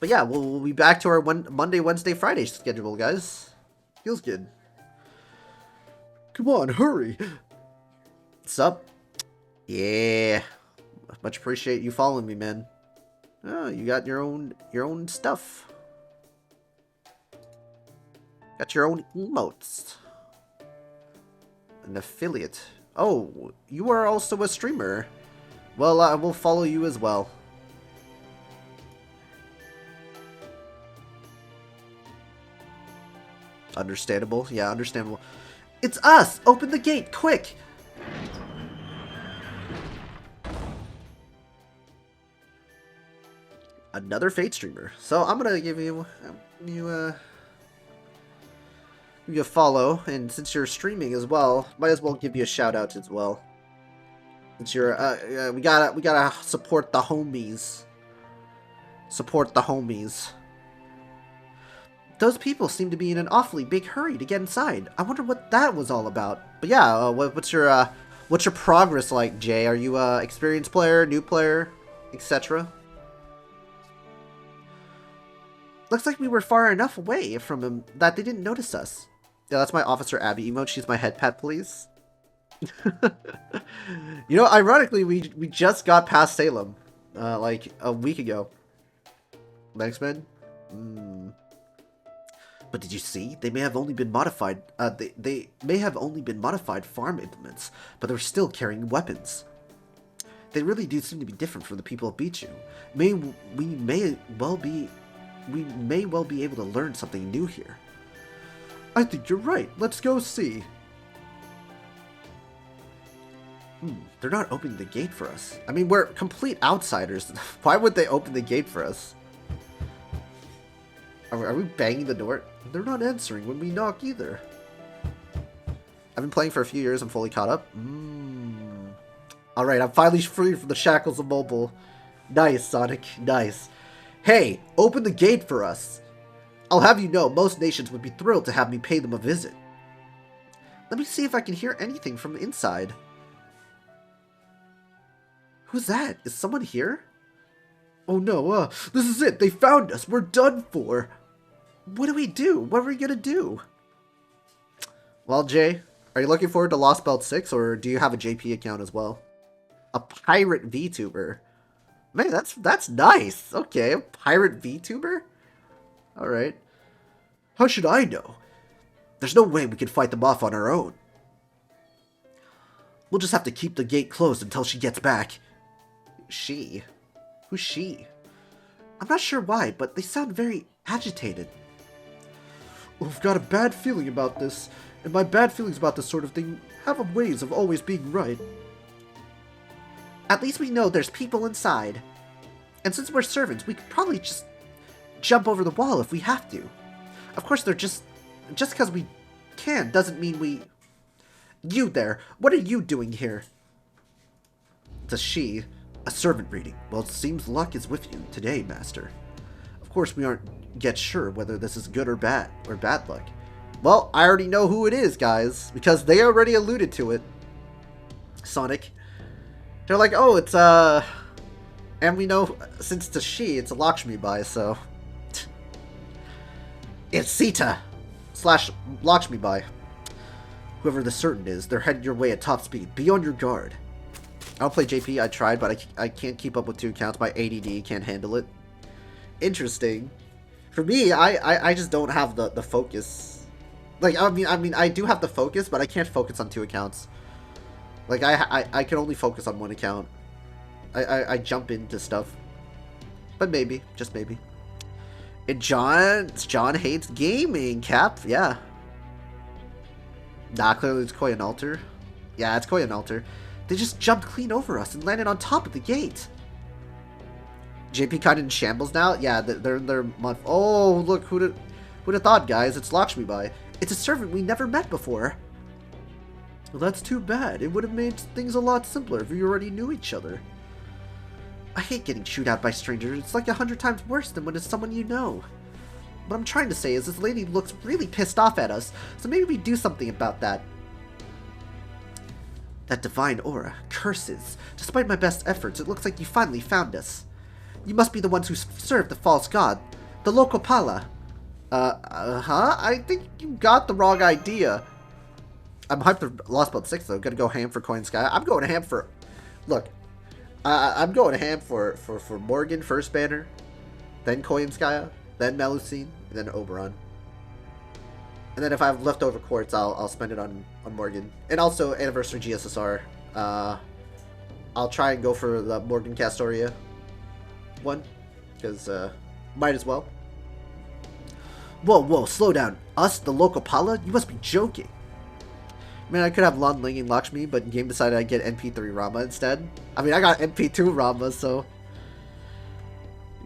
But yeah, we'll be back to our Monday, Wednesday, Friday schedule, guys. Feels good. Come on, hurry. What's up? Yeah. Much appreciate you following me, man. Oh, you got your own stuff. Got your own emotes. An affiliate. Oh, you are also a streamer. Well, I will follow you as well. Understandable. Yeah, understandable. It's us! Open the gate, quick! Another Fate streamer. So I'm gonna give you a follow, and since you're streaming as well, might as well give you a shout out as well. Since you're we gotta support the homies. Support the homies. Those people seem to be in an awfully big hurry to get inside. I wonder what that was all about. But yeah, what's your progress like, Jay? Are you a experienced player, new player, etc.? Looks like we were far enough away from him that they didn't notice us. Yeah, that's my Officer Abby emote. She's my head pet, please. You know, ironically, we just got past Salem, like a week ago. Thanks, man. But did you see? They may have only been modified. They may have only been modified farm implements, but they're still carrying weapons. They really do seem to be different from the people of Bichu. We may well be able to learn something new here. I think you're right. Let's go see. They're not opening the gate for us. I mean, we're complete outsiders. Why would they open the gate for us? Are we banging the door? They're not answering when we knock either. I've been playing for a few years. I'm fully caught up. Alright, I'm finally free from the shackles of mobile. Nice, Sonic. Nice. Hey, open the gate for us. I'll have you know, most nations would be thrilled to have me pay them a visit. Let me see if I can hear anything from inside. Who's that? Is someone here? Oh no, this is it. They found us. We're done for. What do we do? What are we gonna do? Well, Jay, are you looking forward to Lostbelt 6, or do you have a JP account as well? A pirate VTuber. Man, that's nice. Okay, a pirate VTuber? Alright. How should I know? There's no way we can fight them off on our own. We'll just have to keep the gate closed until she gets back. She? Who's she? I'm not sure why, but they sound very agitated. We've got a bad feeling about this, and my bad feelings about this sort of thing have ways of always being right. At least we know there's people inside. And since we're servants, we could probably just jump over the wall if we have to. Of course, they're just because we can doesn't mean we... You there, what are you doing here? It's a she, a servant reading. Well, it seems luck is with you today, Master. Of course, we aren't yet sure whether this is good or bad luck. Well, I already know who it is, guys, because they already alluded to it. Sonic. They're like, oh, it's, and we know, since it's a she, it's a Lakshmi Bai, so... It's Sita! / Lakshmi Bai. Whoever the certain is, they're heading your way at top speed. Be on your guard. I don't play JP, I tried, but I can't keep up with 2 accounts. My ADD can't handle it. Interesting. For me, I just don't have the focus. Like, I mean, I do have the focus, but I can't focus on 2 accounts. Like, I can only focus on 1 account. I jump into stuff. But maybe, just maybe. And John hates gaming, Cap, yeah. Nah, clearly it's Koi and Alter. Yeah, it's Koi and Alter. They just jumped clean over us and landed on top of the gate. JP kind of in shambles now? Yeah, they're in their month. Oh, look, who'd have thought, guys? It's Lakshmi Bai. It's a servant we never met before. Well, that's too bad. It would have made things a lot simpler if we already knew each other. I hate getting chewed out by strangers. It's like 100 times worse than when it's someone you know. What I'm trying to say is this lady looks really pissed off at us, so maybe we do something about that. That divine aura. Curses. Despite my best efforts, it looks like you finally found us. You must be the ones who served the false god. The local pala. I think you got the wrong idea. I'm hyped for Lostbelt 6 though. Gonna go ham for Coin Sky. I'm going ham for... Look. I'm going ham for Morgan first banner. Then Coin Sky. Then Melusine. And then Oberon. And then if I have leftover quartz, I'll spend it on Morgan. And also Anniversary GSSR. I'll try and go for the Morgan Castoria one. Because, might as well. Whoa, slow down. Us, the local Pala? You must be joking. I mean, I could have Lon Ling and Lakshmi, but game decided I'd get NP3 Rama instead. I mean, I got NP2 Rama, so...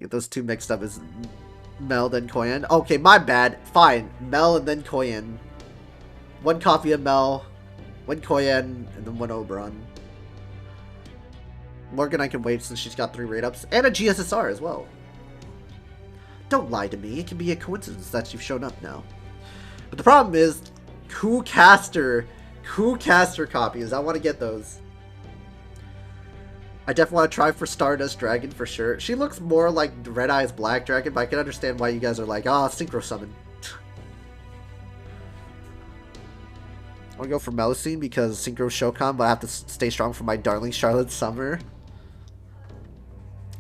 Get those 2 mixed up as Mel, then Koyan. Okay, my bad. Fine. Mel and then Koyan. 1 copy of Mel, 1 Koyan, and then 1 Oberon. Morgan I can wait since she's got 3 rate-ups. And a GSSR as well. Don't lie to me. It can be a coincidence that you've shown up now. But the problem is, Ku Caster copies. I want to get those. I definitely want to try for Stardust Dragon for sure. She looks more like Red Eyes Black Dragon, but I can understand why you guys are like, ah, Synchro Summon. I want to go for Melusine because Synchro Shokan, but I have to stay strong for my darling Charlotte Summer.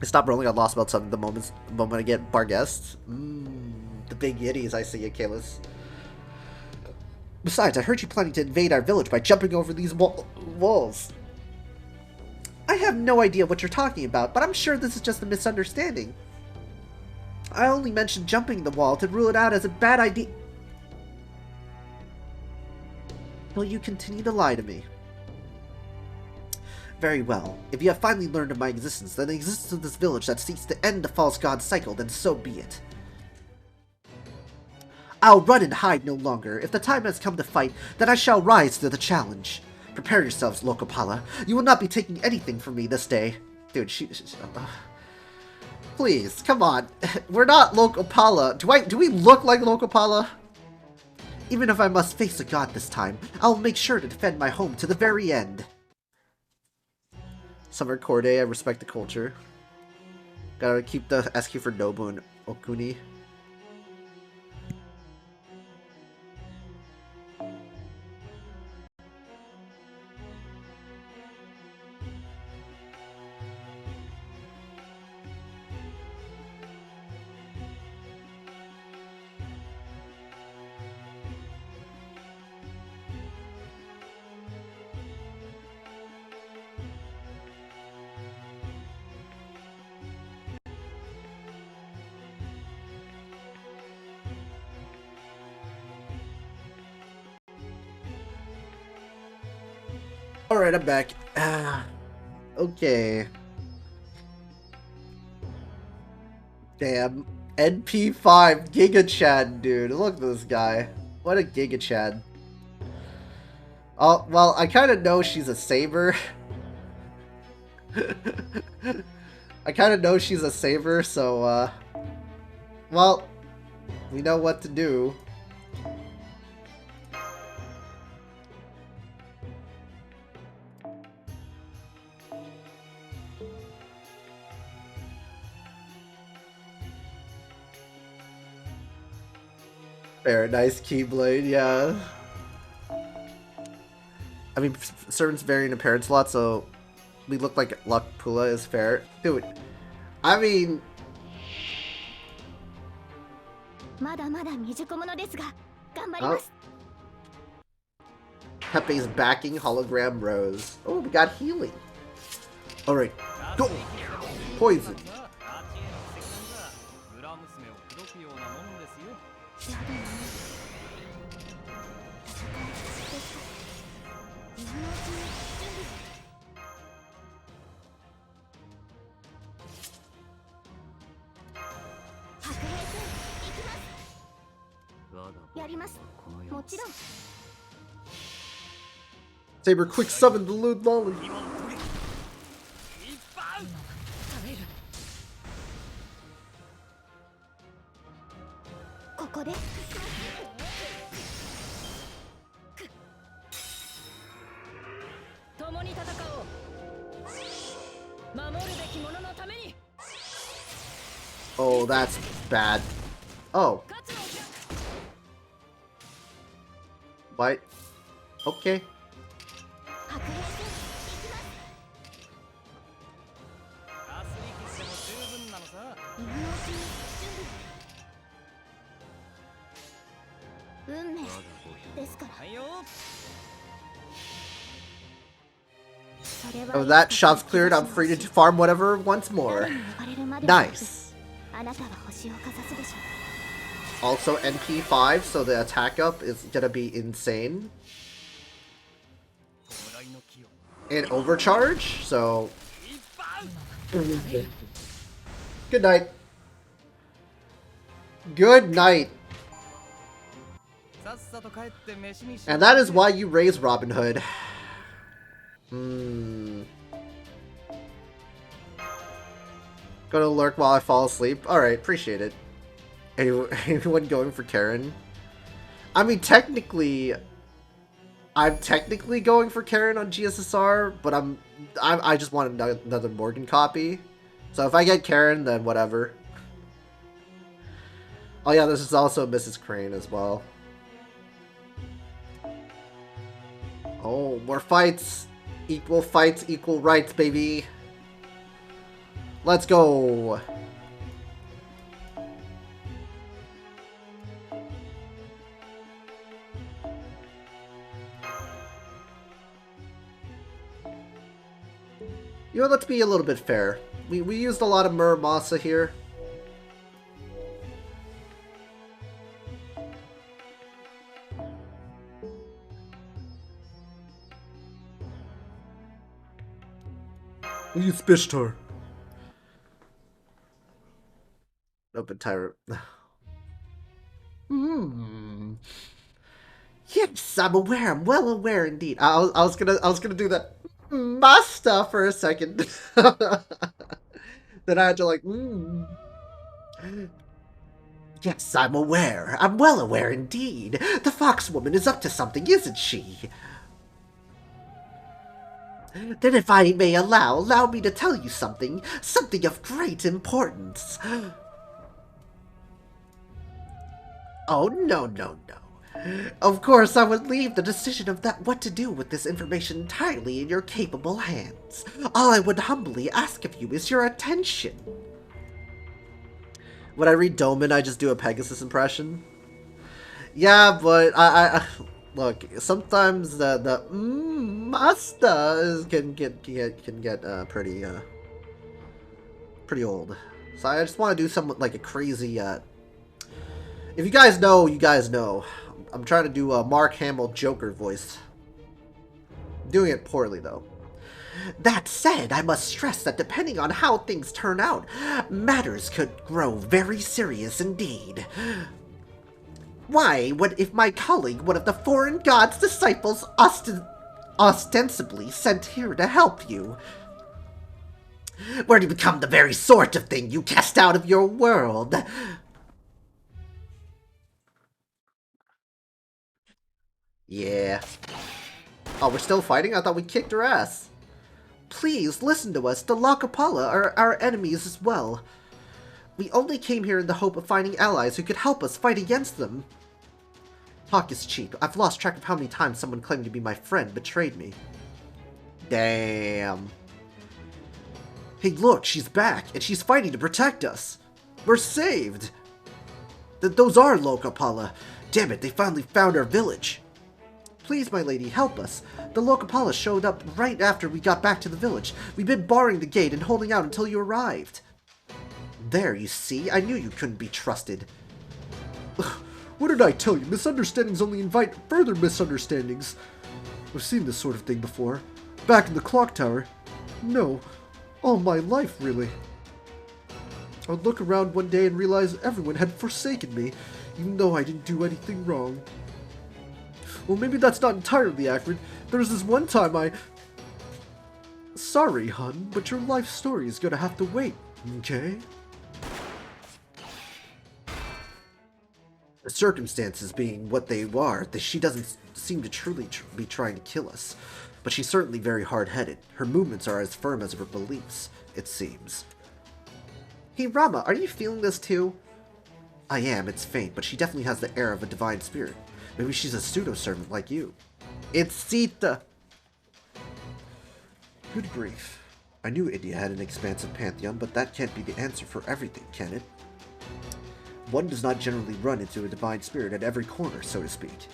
I stop rolling on Lostbelt Summon the moment I get Barghest. The big yitties I see you, Kalis. Besides, I heard you planning to invade our village by jumping over these walls. I have no idea what you're talking about, but I'm sure this is just a misunderstanding. I only mentioned jumping the wall to rule it out as a bad idea. Will you continue to lie to me? Very well. If you have finally learned of my existence, then the existence of this village that seeks to end the false god cycle, then so be it. I'll run and hide no longer. If the time has come to fight, then I shall rise to the challenge. Prepare yourselves, Lokapala. You will not be taking anything from me this day. Dude, please, come on. We're not Lokapala. Do we look like Lokapala? Even if I must face a god this time, I'll make sure to defend my home to the very end. Summer Corday, I respect the culture. Gotta keep the SQ for Nobu and Okuni. Alright, I'm back. Okay. Damn. NP5 Giga Chad, dude. Look at this guy. What a Giga Chad. Oh, well, I kind of know she's a saber. I kind of know she's a saber, so, well, we know what to do. Fair, nice Keyblade, yeah. I mean, servants vary in appearance a lot, so we look like Luck Pula is fair. Dude, I mean... まだまだ未熟者ですが頑張ります。 Pepe's backing hologram rose. Oh, we got healing. Alright, go! Poison. やります。もちろん。 Saber quick summon the Lewd Lolly. ここで。共に戦おう。守るべき者のために。 Oh, that's bad. Oh. What? Okay. 白兵戦行きます。今のうちに準備。運命ですから。 Oh, that shop's cleared. I'm free to farm whatever once more. Nice. Also NP5, so the attack up is gonna be insane. And overcharge, so... Good night. Good night. And that is why you raise Robin Hood. Gonna lurk while I fall asleep. Alright, appreciate it. Anyone going for Karen? I mean, technically, I'm technically going for Karen on GSSR, but I just want another Morgan copy. So if I get Karen, then whatever. Oh yeah, this is also Mrs. Crane as well. Oh, more fights! Equal fights, equal rights, baby! Let's go! You know, let's be a little bit fair. We used a lot of Muramasa here. We use Bishtar. Open tyrant. Yes, I'm aware. I'm well aware indeed. I was gonna do that Masta for a second. Then I had to like. Yes, I'm aware. I'm well aware indeed. The fox woman is up to something, isn't she? Then if I may allow me to tell you something of great importance. Oh, no. Of course, I would leave the decision of what to do with this information entirely in your capable hands. All I would humbly ask of you is your attention. When I read Doman, I just do a Pegasus impression. Yeah, but I look, sometimes the Masta can get pretty old. So I just want to do something like a crazy if you guys know, you guys know. I'm trying to do a Mark Hamill Joker voice. Doing it poorly, though. That said, I must stress that depending on how things turn out, matters could grow very serious indeed. Why, what if my colleague, one of the foreign god's disciples, ostensibly sent here to help you, were to become the very sort of thing you cast out of your world? Yeah. Oh, we're still fighting? I thought we kicked her ass. Please, listen to us. The Lakapala are our enemies as well. We only came here in the hope of finding allies who could help us fight against them. Talk is cheap. I've lost track of how many times someone claiming to be my friend betrayed me. Damn. Hey, look, she's back, and she's fighting to protect us. We're saved. Those are Lokapala. Damn it, they finally found our village. Please, my lady, help us. The Lokapala showed up right after we got back to the village. We've been barring the gate and holding out until you arrived. There, you see? I knew you couldn't be trusted. What did I tell you? Misunderstandings only invite further misunderstandings. I've seen this sort of thing before. Back in the clock tower. No, all my life, really. I would look around one day and realize everyone had forsaken me, even though I didn't do anything wrong. Well, maybe that's not entirely accurate. There was this one time Sorry, hun, but your life story is gonna have to wait, okay? The circumstances being what they are, she doesn't seem to truly be trying to kill us. But she's certainly very hard-headed. Her movements are as firm as her beliefs, it seems. Hey, Rama, are you feeling this too? I am, it's faint, but she definitely has the air of a divine spirit. Maybe she's a pseudo-servant like you. It's Sita! Good grief. I knew India had an expansive pantheon, but that can't be the answer for everything, can it? One does not generally run into a divine spirit at every corner, so to speak.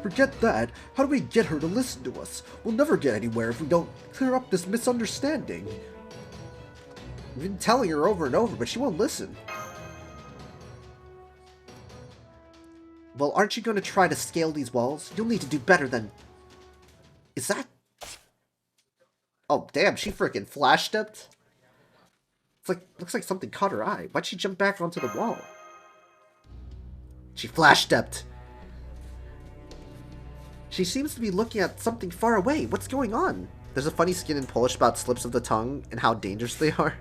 Forget that. How do we get her to listen to us? We'll never get anywhere if we don't clear up this misunderstanding. We've been telling her over and over, but she won't listen. Well, aren't you going to try to scale these walls? You'll need to do better than... Is that... Oh, damn, she freaking flash-stepped? It's like, looks like something caught her eye. Why'd she jump back onto the wall? She flash-stepped. She seems to be looking at something far away. What's going on? There's a funny skit in Polish about slips of the tongue and how dangerous they are.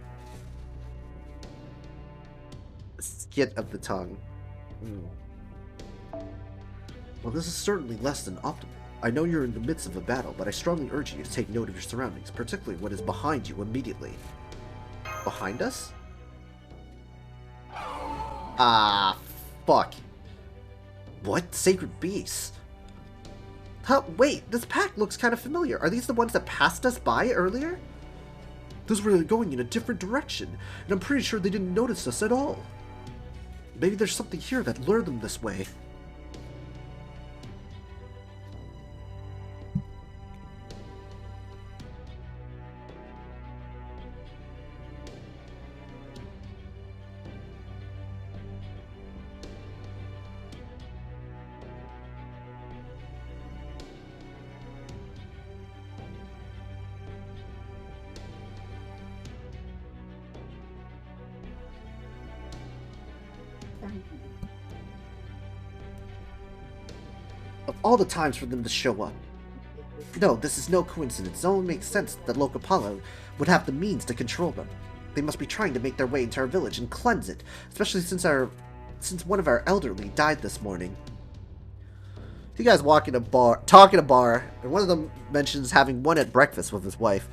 Skit of the tongue. Well, this is certainly less than optimal. I know you're in the midst of a battle, but I strongly urge you to take note of your surroundings, particularly what is behind you immediately. Behind us? Ah, fuck. What? Sacred beasts? Huh, wait, this pack looks kind of familiar. Are these the ones that passed us by earlier? Those were going in a different direction, and I'm pretty sure they didn't notice us at all. Maybe there's something here that lured them this way. Of all the times for them to show up. No, this is no coincidence. It only makes sense that Lokapala would have the means to control them. They must be trying to make their way into our village and cleanse it, especially since one of our elderly died this morning. You guys talk in a bar, and one of them mentions having one at breakfast with his wife.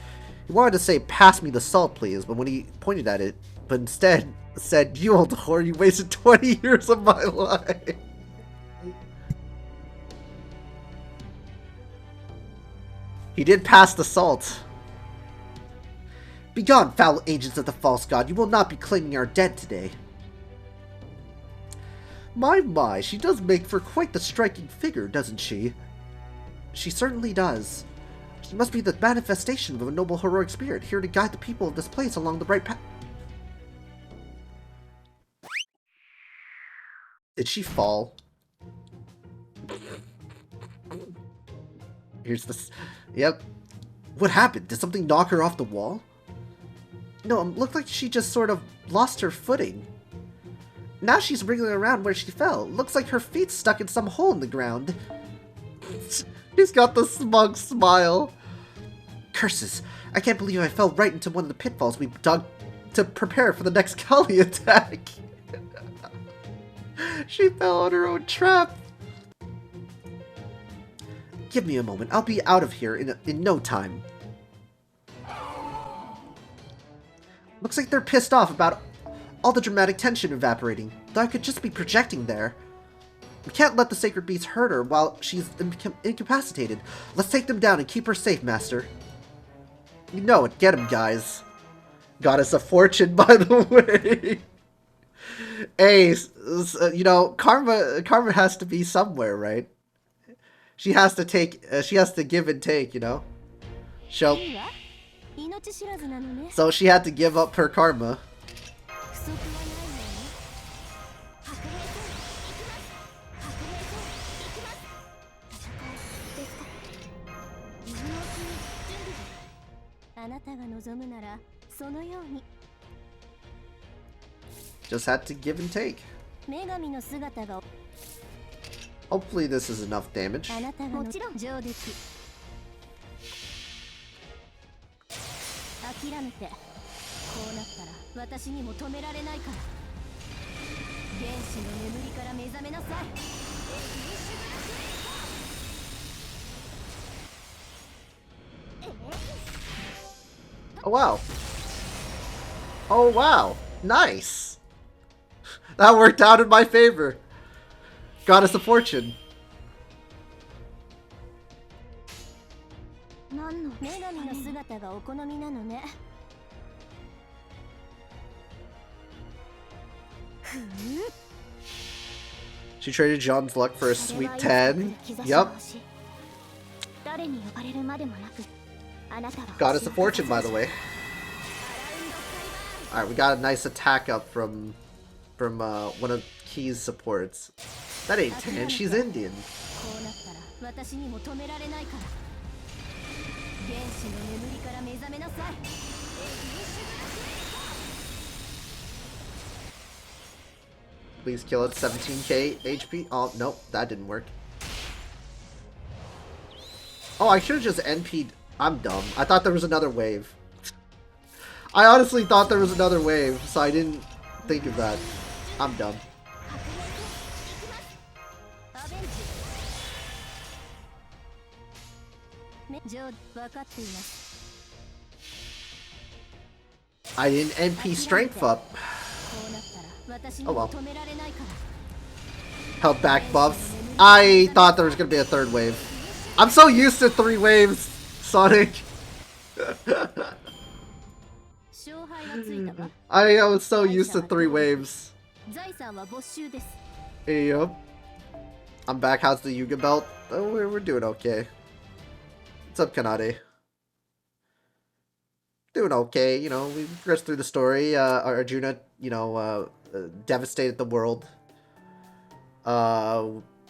He wanted to say, "Pass me the salt, please," but when he pointed at it, but instead said, "You old whore, you wasted 20 years of my life." He did pass the salt. Begone, foul agents of the false god. You will not be claiming our dead today. My, she does make for quite the striking figure, doesn't she? She certainly does. She must be the manifestation of a noble heroic spirit, here to guide the people of this place along the right path. Did she fall? Here's this. Yep. What happened? Did something knock her off the wall? No, it looked like she just sort of lost her footing. Now she's wriggling around where she fell. Looks like her feet's stuck in some hole in the ground. He's got the smug smile. Curses. I can't believe I fell right into one of the pitfalls we dug to prepare for the next Kali attack. She fell on her own trap. Give me a moment. I'll be out of here in no time. Looks like they're pissed off about all the dramatic tension evaporating, though I could just be projecting there. We can't let the sacred beast hurt her while she's incapacitated. Let's take them down and keep her safe, Master. You know it. Get him, guys. Goddess of Fortune, by the way. Hey, you know, karma has to be somewhere, right? She has to give and take, you know? So she had to give up her karma. Just had to give and take. Hopefully this is enough damage. Oh wow. Oh wow. Nice. That worked out in my favor. Goddess of Fortune. She traded John's luck for a sweet 10. Yup. Goddess of Fortune, by the way. Alright, we got a nice attack up from one of Key's supports. That ain't Tan, she's Indian. Please kill it, 17k HP. Oh, nope, that didn't work. Oh, I should've just NP'd. I'm dumb. I thought there was another wave. I honestly thought there was another wave, so I didn't think of that. I'm dumb. I didn't NP strength up. Oh well. Held back buffs. I thought there was gonna be a third wave. I'm so used to 3 waves, Sonic. I was so used to 3 waves. Hey, yup. I'm back. How's the Yuga belt? Oh, we're doing okay. What's up, Kanade? Doing okay, you know, we progressed through the story. Arjuna, you know, devastated the world.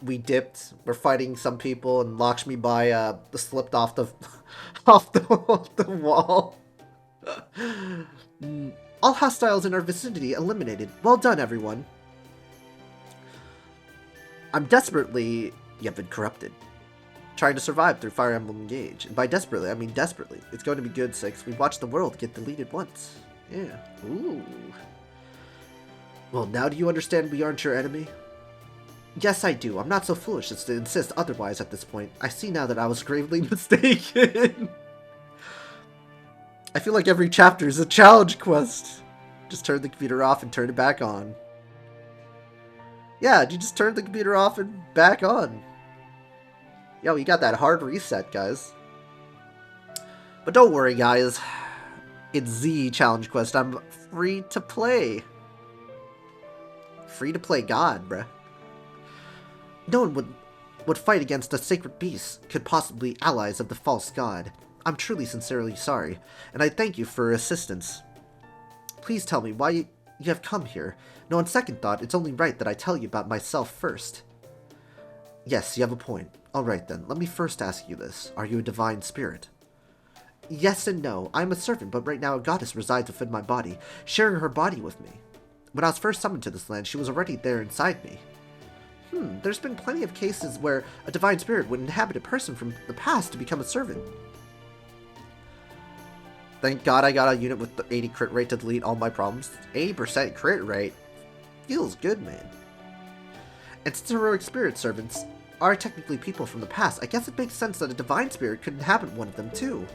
We dipped. We're fighting some people, and Lakshmi Bai slipped off the off the wall. All hostiles in our vicinity eliminated. Well done, everyone. I'm desperately, yet been corrupted. Trying to survive through Fire Emblem Engage. And by desperately, I mean desperately. It's going to be good, 6. We've watched the world get deleted once. Yeah. Ooh. Well, now do you understand we aren't your enemy? Yes, I do. I'm not so foolish as to insist otherwise at this point. I see now that I was gravely mistaken. I feel like every chapter is a challenge quest. Just turn the computer off and turn it back on. Yeah, you just turn the computer off and back on. Yo, you got that hard reset, guys. But don't worry, guys. It's Z challenge quest. I'm free to play. Free to play God, bruh. No one would fight against a sacred beast, could possibly allies of the false god. I'm truly sincerely sorry, and I thank you for your assistance. Please tell me why you have come here. No, on second thought, it's only right that I tell you about myself first. Yes, you have a point. Alright then, let me first ask you this. Are you a divine spirit? Yes and no. I'm a servant, but right now a goddess resides within my body, sharing her body with me. When I was first summoned to this land, she was already there inside me. There's been plenty of cases where a divine spirit would inhabit a person from the past to become a servant. Thank God I got a unit with the 80 crit rate to delete all my problems. 80% crit rate? Feels good, man. And since heroic spirit servants are technically people from the past, I guess it makes sense that a divine spirit could inhabit one of them too.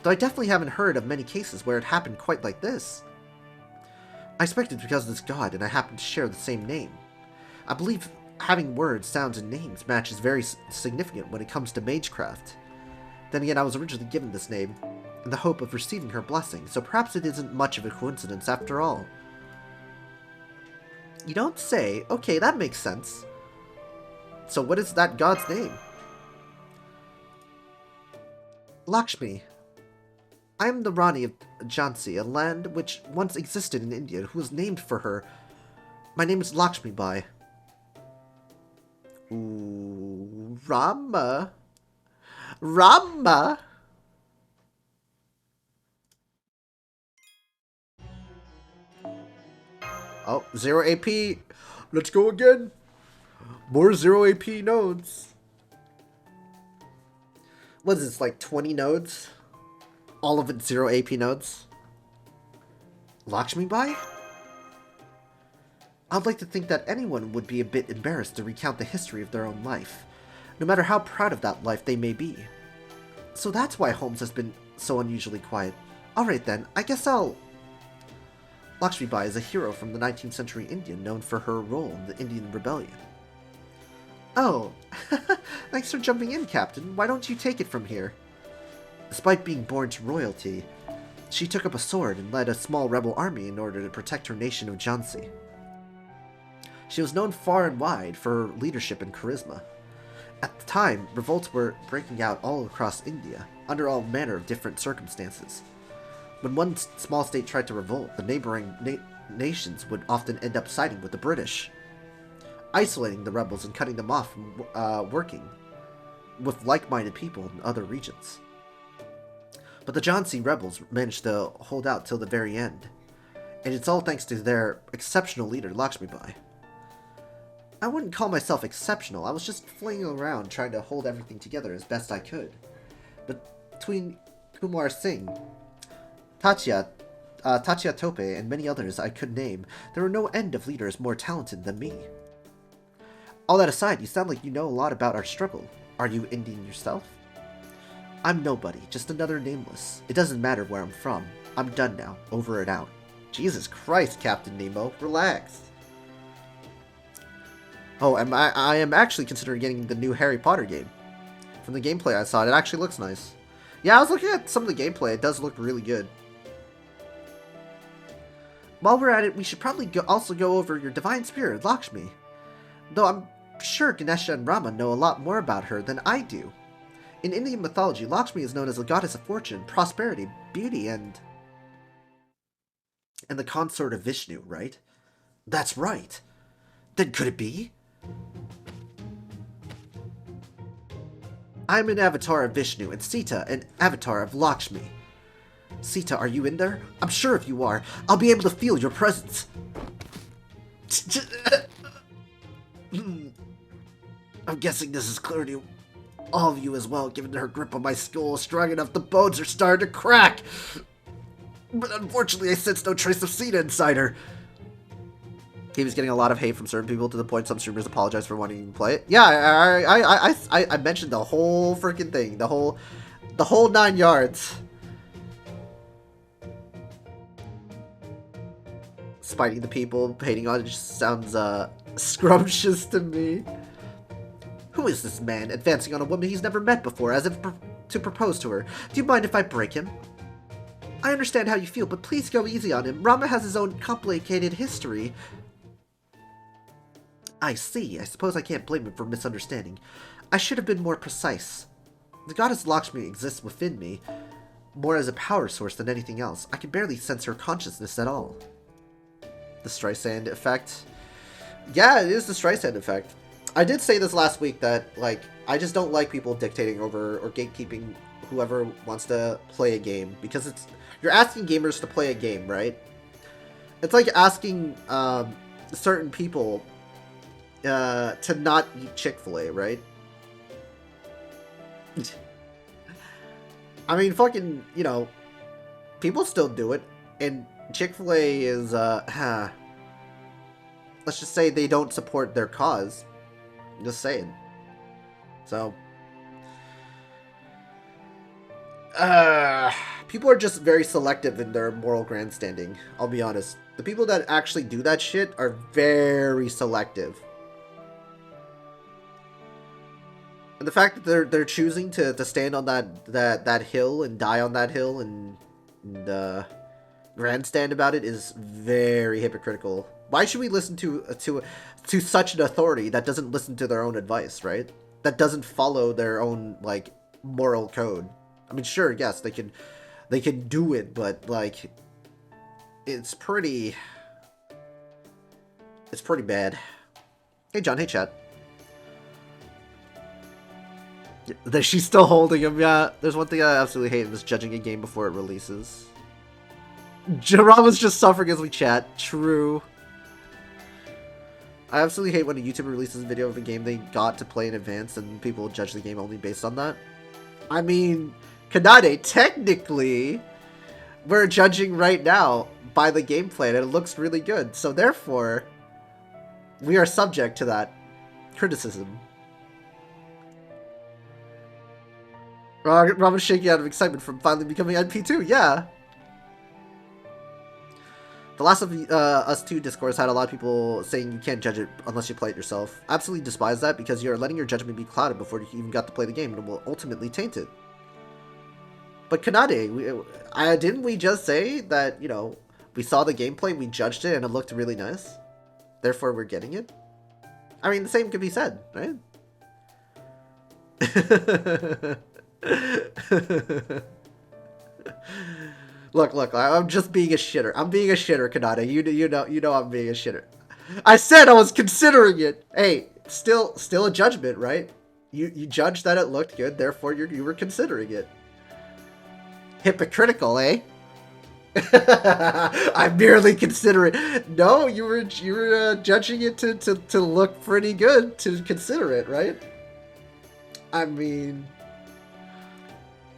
Though I definitely haven't heard of many cases where it happened quite like this. I expect it's because of this god, and I happen to share the same name. I believe having words, sounds, and names match is very significant when it comes to magecraft. Then again, I was originally given this name in the hope of receiving her blessing, so perhaps it isn't much of a coincidence after all. You don't say? Okay, that makes sense. So what is that god's name? Lakshmi. I am the Rani of Jhansi, a land which once existed in India, who was named for her. My name is Lakshmi Bai. Ooh, Rama. Rama. Oh, 0 AP. Let's go again. More 0 AP nodes. What is this, like 20 nodes? All of it 0 AP nodes? Lakshmi Bai? I'd like to think that anyone would be a bit embarrassed to recount the history of their own life, no matter how proud of that life they may be. So that's why Holmes has been so unusually quiet. Alright then, I guess I'll... Lakshmi Bai is a hero from the 19th century India known for her role in the Indian Rebellion. Oh, thanks for jumping in, Captain. Why don't you take it from here? Despite being born to royalty, she took up a sword and led a small rebel army in order to protect her nation of Jhansi. She was known far and wide for her leadership and charisma. At the time, revolts were breaking out all across India, under all manner of different circumstances. When one small state tried to revolt, the neighboring nations would often end up siding with the British, isolating the rebels and cutting them off from working with like-minded people in other regions. But the Jhansi rebels managed to hold out till the very end, and it's all thanks to their exceptional leader, Lakshmi Bai. I wouldn't call myself exceptional, I was just flinging around trying to hold everything together as best I could. But between Kumar Singh, Tatya Tope, and many others I could name, there were no end of leaders more talented than me. All that aside, you sound like you know a lot about our struggle. Are you Indian yourself? I'm nobody, just another nameless. It doesn't matter where I'm from. I'm done now. Over and out. Jesus Christ, Captain Nemo. Relax. Oh, I am actually considering getting the new Harry Potter game. From the gameplay I saw, it actually looks nice. Yeah, I was looking at some of the gameplay. It does look really good. While we're at it, we should probably also go over your divine spirit, Lakshmi. Though I'm sure Ganesha and Rama know a lot more about her than I do. In Indian mythology, Lakshmi is known as the goddess of fortune, prosperity, beauty, and the consort of Vishnu, right? That's right. Then could it be? I'm an avatar of Vishnu, and Sita, an avatar of Lakshmi. Sita, are you in there? I'm sure if you are, I'll be able to feel your presence. I'm guessing this is clear to all of you as well, given her grip on my skull is strong enough the bones are starting to crack. But unfortunately, I sense no trace of Sita inside her. He was getting a lot of hate from certain people to the point some streamers apologize for wanting to play it. Yeah, I mentioned the whole freaking thing, the whole 9 yards. Spiting the people, hating on it just sounds scrumptious to me. Who is this man advancing on a woman he's never met before as if to propose to her? Do you mind if I break him? I understand how you feel, but please go easy on him. Rama has his own complicated history. I see. I suppose I can't blame him for misunderstanding. I should have been more precise. The goddess Lakshmi exists within me, more as a power source than anything else. I can barely sense her consciousness at all. The Streisand effect. Yeah, it is the Streisand effect. I did say this last week that, like, I just don't like people dictating over or gatekeeping whoever wants to play a game, because you're asking gamers to play a game, right? It's like asking certain people to not eat Chick-fil-A, right? I mean, fucking, you know, people still do it, and Chick-fil-A is, let's just say they don't support their cause. Just saying. So, people are just very selective in their moral grandstanding, I'll be honest. The people that actually do that shit are very selective. And the fact that they're choosing to stand on that hill and die on that hill and grandstand about it is very hypocritical. Why should we listen to such an authority that doesn't listen to their own advice, right? That doesn't follow their own, like, moral code. I mean, sure, yes, they can do it, but, like, it's pretty bad. Hey, John. Hey, chat. She's still holding him, yeah. There's one thing I absolutely hate, is judging a game before it releases. Jerama's just suffering as we chat. True. I absolutely hate when a YouTuber releases a video of a game they got to play in advance and people judge the game only based on that. I mean, Kanade, technically, we're judging right now by the gameplay and it looks really good. So therefore, we are subject to that criticism. Robin's shaking out of excitement from finally becoming NP2, yeah. The Last of Us 2 discourse had a lot of people saying you can't judge it unless you play it yourself. I absolutely despise that because you're letting your judgment be clouded before you even got to play the game and it will ultimately taint it. But Kanade, didn't we just say that, you know, we saw the gameplay, we judged it, and it looked really nice? Therefore, we're getting it? I mean, the same could be said, right? Look, I'm just being a shitter. I'm being a shitter, Kanada. You know I'm being a shitter. I said I was considering it. Hey, still a judgment, right? You judged that it looked good, therefore you were considering it. Hypocritical, eh? I'm merely considering. No, you were judging it to look pretty good to consider it, right? I mean,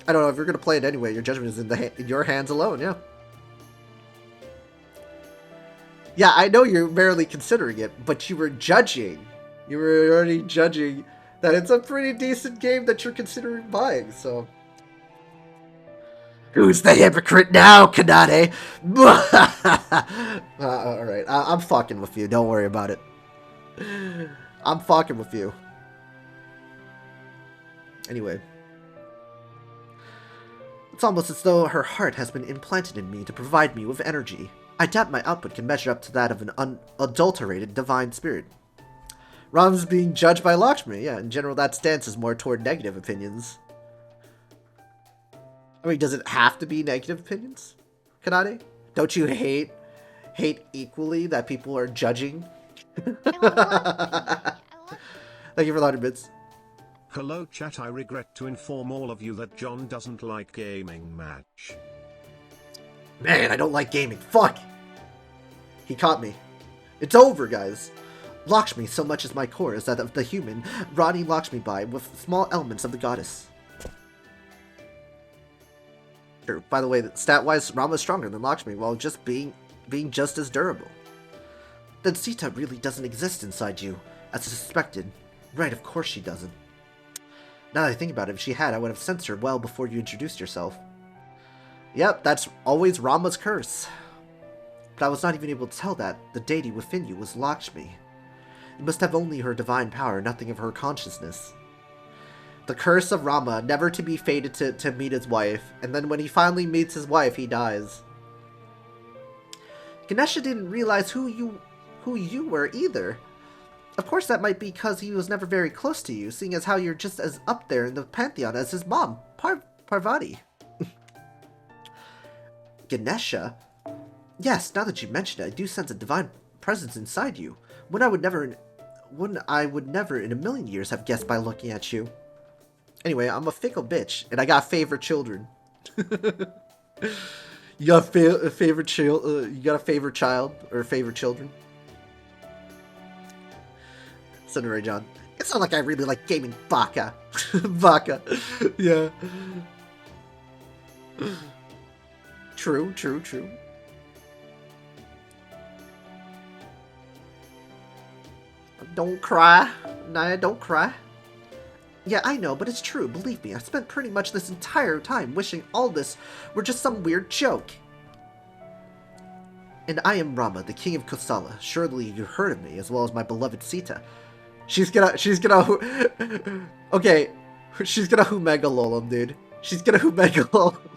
I don't know, if you're gonna play it anyway, your judgment is in your hands alone, yeah. Yeah, I know you're merely considering it, but you were judging. You were already judging that it's a pretty decent game that you're considering buying, so. Who's the hypocrite now, Kanade? Alright, I'm fucking with you, don't worry about it. I'm fucking with you. Anyway. It's almost as though her heart has been implanted in me to provide me with energy. I doubt my output can measure up to that of an unadulterated divine spirit. Ram's being judged by Lakshmi. Yeah, in general, that stance is more toward negative opinions. I mean, does it have to be negative opinions, Kanade? Don't you hate equally that people are judging? Thank you for the 100 bits. Hello chat, I regret to inform all of you that John doesn't like gaming match. Man, I don't like gaming. Fuck! He caught me. It's over, guys. Lakshmi, so much as my core, is that of the human, Rani Lakshmi by with small elements of the goddess. Sure, by the way, stat-wise, Rama's stronger than Lakshmi, while just being just as durable. Then Sita really doesn't exist inside you, as I suspected. Right, of course she doesn't. Now that I think about it, if she had, I would have sensed her well before you introduced yourself. Yep, that's always Rama's curse. But I was not even able to tell that the deity within you was Lakshmi. You must have only her divine power, nothing of her consciousness. The curse of Rama, never to be fated to meet his wife, and then when he finally meets his wife, he dies. Ganesha didn't realize who you were either. Of course that might be because he was never very close to you, seeing as how you're just as up there in the pantheon as his mom, Parvati. Ganesha? Yes, now that you mention it, I do sense a divine presence inside you. One I would never one I would never in a million years have guessed by looking at you. Anyway, I'm a fickle bitch, and I got favorite children. You got a favorite child? You got a favorite child or favorite children? Samurai John. It's not like I really like gaming, baka. Baka. Yeah. True. Don't cry. Naya, don't cry. Yeah, I know, but it's true. Believe me, I spent pretty much this entire time wishing all this were just some weird joke. And I am Rama, the king of Kosala. Surely you've heard of me, as well as my beloved Sita. She's gonna, okay, she's gonna Humegalol him, dude. She's gonna Humegalol him.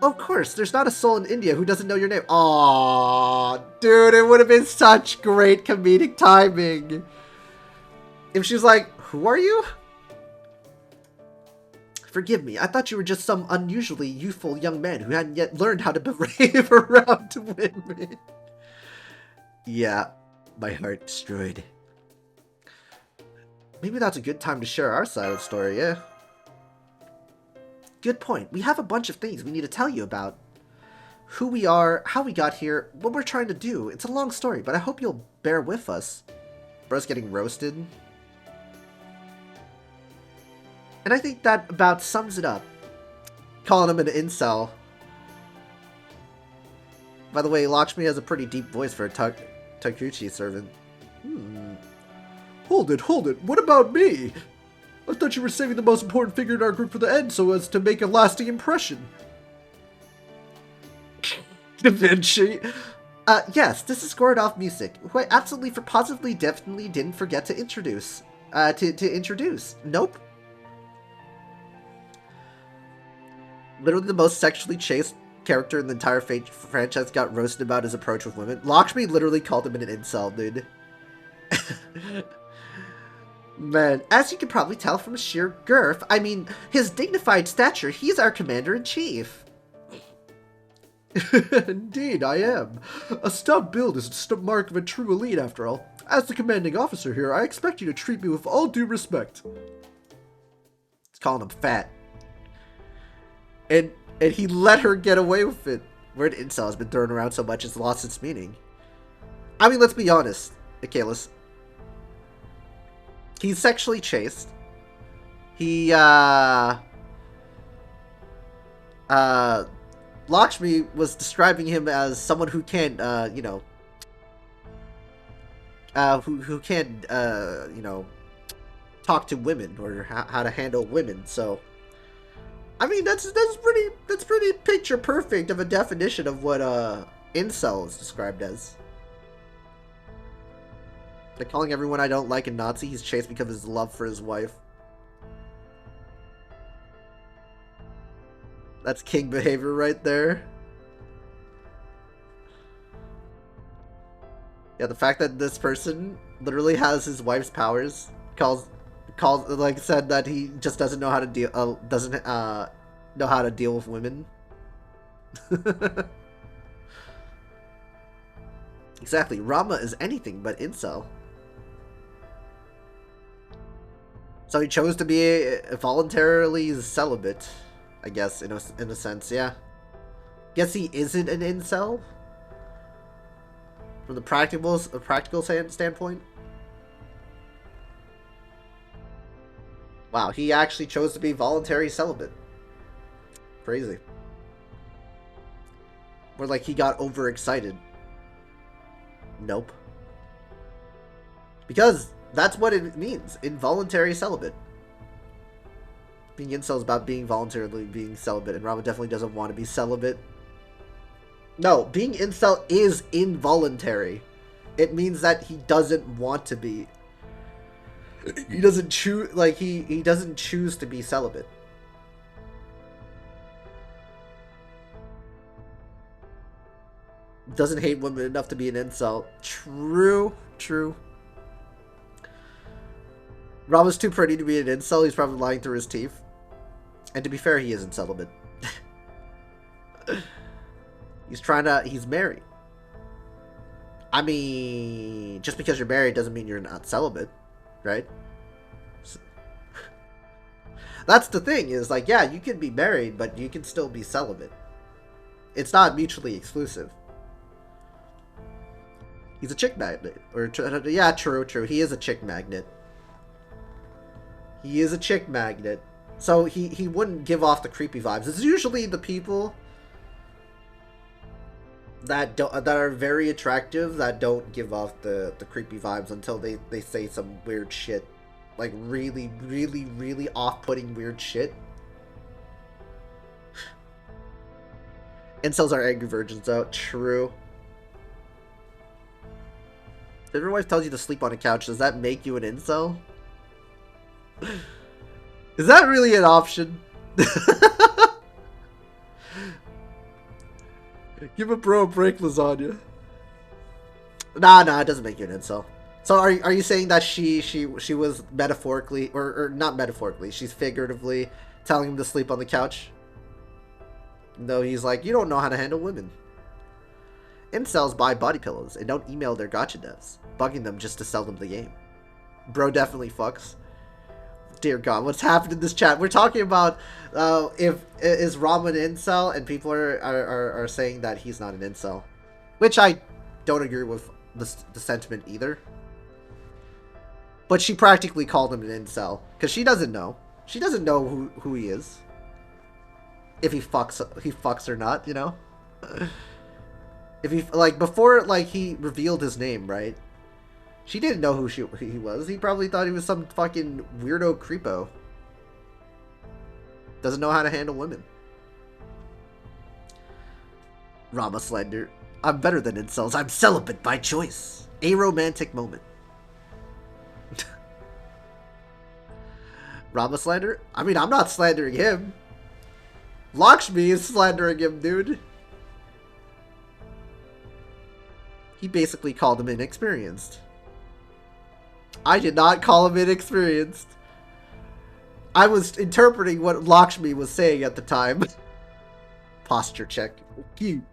Of course, there's not a soul in India who doesn't know your name. Aww, dude, it would have been such great comedic timing. If she was like, who are you? Forgive me, I thought you were just some unusually youthful young man who hadn't yet learned how to behave around women. Yeah, my heart destroyed. Maybe that's a good time to share our side of the story, yeah? Good point. We have a bunch of things we need to tell you about. Who we are, how we got here, what we're trying to do. It's a long story, but I hope you'll bear with us. Bro's getting roasted. And I think that about sums it up. Calling him an incel. By the way, Lakshmi has a pretty deep voice for a Takuchi servant. Hold it. What about me? I thought you were saving the most important figure in our group for the end so as to make a lasting impression. Da Vinci. Yes, this is Gorodov Music, who I absolutely positively definitely didn't forget to introduce. To introduce. Nope. Literally the most sexually chaste character in the entire franchise got roasted about his approach with women. Lakshmi literally called him an incel, dude. Man, as you can probably tell from his sheer girth, I mean, his dignified stature, he's our commander-in-chief. Indeed, I am. A stout build is a mark of a true elite, after all. As the commanding officer here, I expect you to treat me with all due respect. He's calling him fat. And he let her get away with it. Word incel has been thrown around so much it's lost its meaning. I mean, let's be honest, Achilles. He's sexually chaste. He, Lakshmi was describing him as someone who can't, you know, who can't, you know, talk to women or how to handle women. So, I mean, that's pretty picture perfect of a definition of what incel is described as. Like calling everyone I don't like a Nazi, he's chased because of his love for his wife. That's king behavior right there. Yeah, the fact that this person literally has his wife's powers, like said that he just doesn't know how to deal, know how to deal with women. Exactly, Rama is anything but incel. So he chose to be voluntarily celibate, I guess, in a sense, yeah. Guess he isn't an incel? From the practical standpoint? Wow, he actually chose to be voluntary celibate. Crazy. Or like he got overexcited. Nope. Because that's what it means, involuntary celibate. Being incel is about being voluntarily being celibate, and Rama definitely doesn't want to be celibate. No, being incel is involuntary. It means that he doesn't want to be. He doesn't choose, like, he doesn't choose to be celibate. Doesn't hate women enough to be an incel. True. Rama's too pretty to be an incel. He's probably lying through his teeth. And to be fair, he isn't celibate. He's married. I mean, just because you're married doesn't mean you're not celibate, right? That's the thing, is like, yeah, you can be married, but you can still be celibate. It's not mutually exclusive. He's a chick magnet. Or, yeah, true. He is a chick magnet. He is a chick magnet. So he wouldn't give off the creepy vibes. It's usually the people that are very attractive that don't give off the creepy vibes until they say some weird shit. Like really, really, really off-putting weird shit. Incels are angry virgins though. True. If your wife tells you to sleep on a couch, does that make you an incel? Is that really an option? Give a bro a break, lasagna. Nah, it doesn't make you an incel. So are you saying that she was metaphorically, or not metaphorically, she's figuratively telling him to sleep on the couch? No, he's like, you don't know how to handle women. Incels buy body pillows and don't email their gacha devs, bugging them just to sell them the game. Bro definitely fucks. Dear God, what's happened in this chat? We're talking about is Rama an incel, and people are saying that he's not an incel, which I don't agree with the sentiment either. But she practically called him an incel because she doesn't know. She doesn't know who he is. If he fucks or not, you know. If he before he revealed his name, right? She didn't know who he was. He probably thought he was some fucking weirdo creepo. Doesn't know how to handle women. Rama Slender. I'm better than incels. I'm celibate by choice. A romantic moment. Rama Slander? I mean, I'm not slandering him. Lakshmi is slandering him, dude. He basically called him inexperienced. I did not call him inexperienced. I was interpreting what Lakshmi was saying at the time. Posture check. You.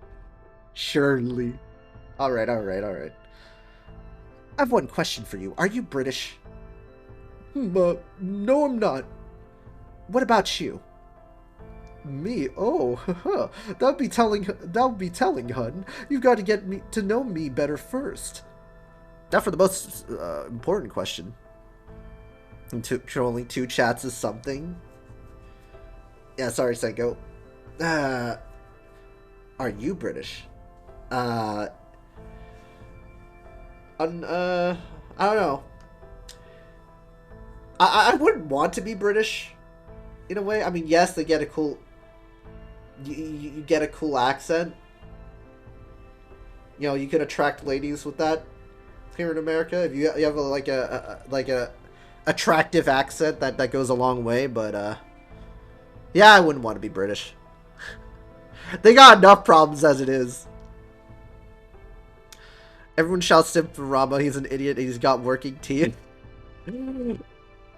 Surely. Alright. I have one question for you. Are you British? No, I'm not. What about you? Me? Oh, that would be telling, hun. You've got to get me to know me better first. Now for the most important question. Controlling two chats is something. Yeah, sorry, Senko. Are you British? I don't know. I wouldn't want to be British, in a way. I mean, yes, they get a cool... You get a cool accent. You know, you could attract ladies with that here in America. If you have a attractive accent, that goes a long way. But yeah, I wouldn't want to be British. They got enough problems as it is. Everyone shouts Sim for Rama. He's an idiot. And he's got working teeth.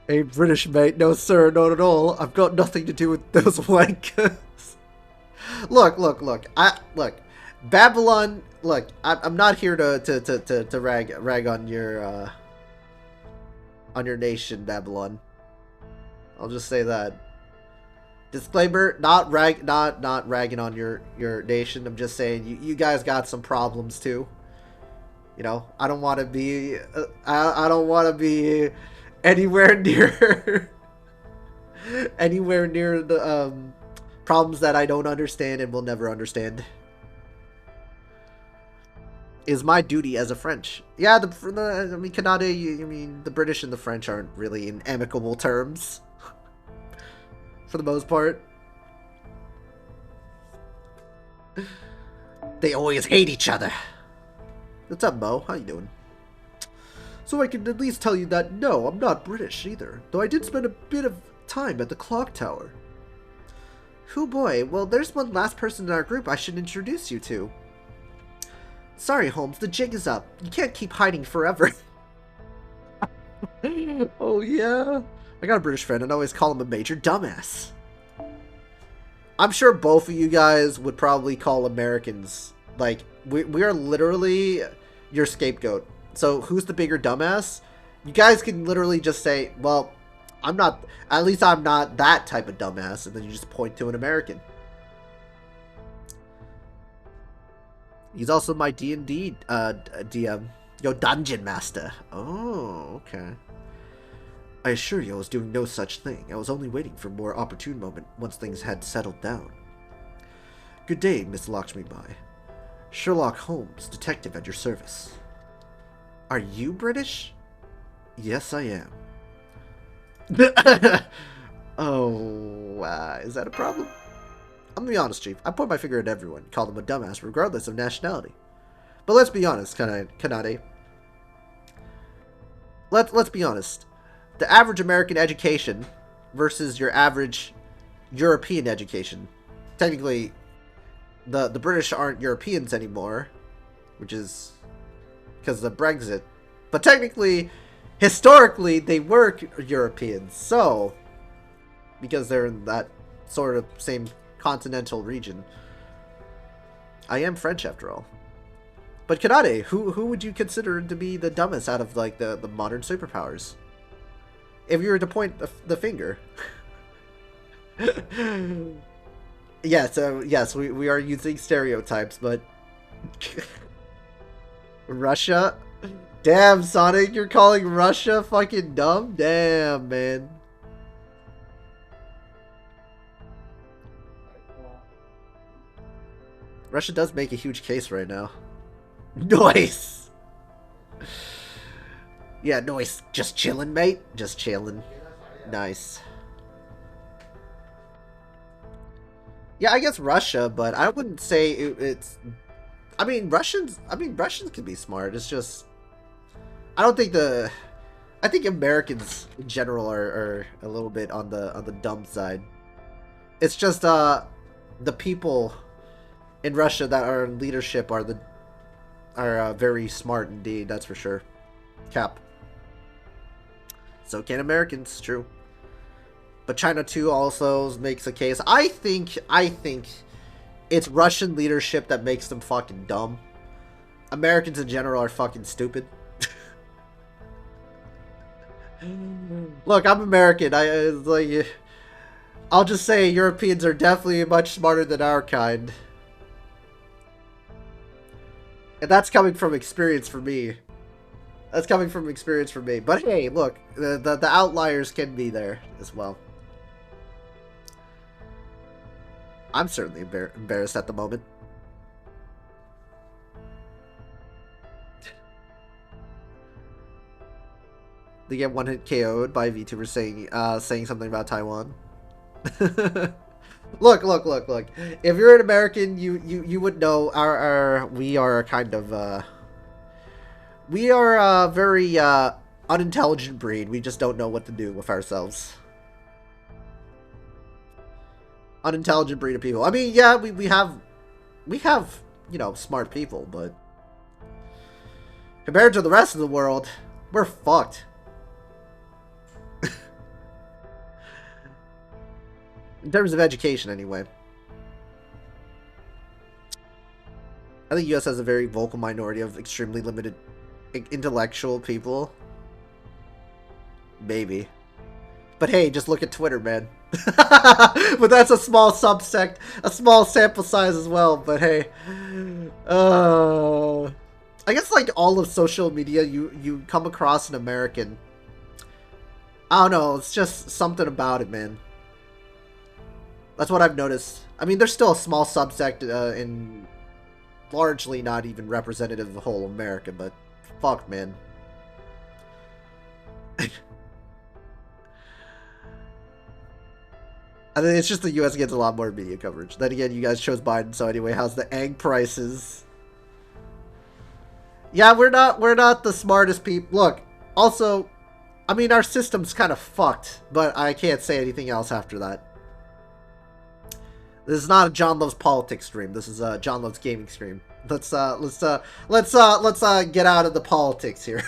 Hey, British mate. No, sir. Not at all. I've got nothing to do with those wankers. Look. Babylon. Look, I'm not here to rag on your nation, Babylon. I'll just say that. Disclaimer: not ragging on your nation. I'm just saying you guys got some problems too. You know, I don't want to be I don't want to be anywhere near the problems that I don't understand and will never understand. Is my duty as a French. Yeah, I mean, Canada, I mean, the British and the French aren't really in amicable terms. For the most part. They always hate each other. What's up, Mo? How you doing? So I can at least tell you that, no, I'm not British either. Though I did spend a bit of time at the clock tower. Hoo boy, well, there's one last person in our group I should introduce you to. Sorry, Holmes, the jig is up. You can't keep hiding forever. Oh, yeah? I got a British friend and I always call him a major dumbass. I'm sure both of you guys would probably call Americans, like, we are literally your scapegoat. So who's the bigger dumbass? You guys can literally just say, well, I'm not, at least I'm not that type of dumbass, and then you just point to an American. He's also my D&D DM. Yo, Dungeon Master. Oh, okay. I assure you I was doing no such thing. I was only waiting for a more opportune moment once things had settled down. Good day, Miss Lakshmi Bai. Sherlock Holmes, detective at your service. Are you British? Yes, I am. Oh, is that a problem? I'm gonna be honest, Chief. I point my finger at everyone, call them a dumbass, regardless of nationality. But let's be honest, Kanade. Let's be honest. The average American education versus your average European education. Technically, the British aren't Europeans anymore, which is because of Brexit. But technically, historically, they were Europeans. So, because they're in that sort of same continental region. I am French after all. But Kanade, who would you consider to be the dumbest out of like the modern superpowers? If you were to point the finger. Yes, we are using stereotypes, but Russia? Damn, Sonic, you're calling Russia fucking dumb? Damn, man. Russia does make a huge case right now. Nice! Yeah, nice. Just chilling, mate. Just chilling. Nice. Yeah, I guess Russia, but I wouldn't say it's... I mean, Russians can be smart. It's just... I don't think I think Americans in general are a little bit on the dumb side. It's just, the people in Russia that are in leadership are very smart indeed, that's for sure. Cap. So can Americans, true. But China too also makes a case. I think it's Russian leadership that makes them fucking dumb. Americans in general are fucking stupid. Look, I'm American. I'll just say Europeans are definitely much smarter than our kind. And that's coming from experience for me. That's coming from experience for me. But hey, look, the outliers can be there as well. I'm certainly embarrassed at the moment. They get one hit KO'd by VTuber saying something about Taiwan. Look. If you're an American, you would know we are kind of we are a very unintelligent breed. We just don't know what to do with ourselves. Unintelligent breed of people. I mean, yeah, we have you know, smart people, but compared to the rest of the world, we're fucked. In terms of education, anyway. I think the US has a very vocal minority of extremely limited intellectual people. Maybe. But hey, just look at Twitter, man. But that's a small subsect, a small sample size as well, but hey. I guess like all of social media, you come across an American. I don't know, it's just something about it, man. That's what I've noticed. I mean, there's still a small subsect in largely not even representative of the whole America, but fuck, man. I think it's just the US gets a lot more media coverage. Then again, you guys chose Biden, so anyway, how's the egg prices? Yeah, we're not the smartest people. Look, also, I mean, our system's kind of fucked, but I can't say anything else after that. This is not a John Loves Politics stream. This is a John Loves Gaming stream. Let's get out of the politics here.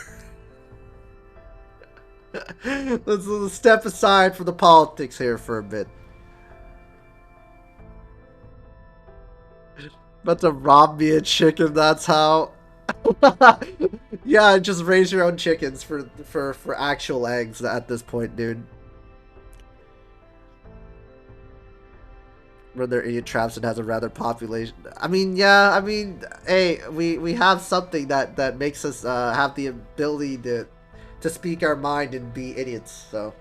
let's step aside from the politics here for a bit. About to rob me a chicken, that's how. Yeah, just raise your own chickens for actual eggs at this point, dude. Run their idiot traps and has a rather population. I mean, yeah, I mean, hey, we have something that makes us have the ability to speak our mind and be idiots. So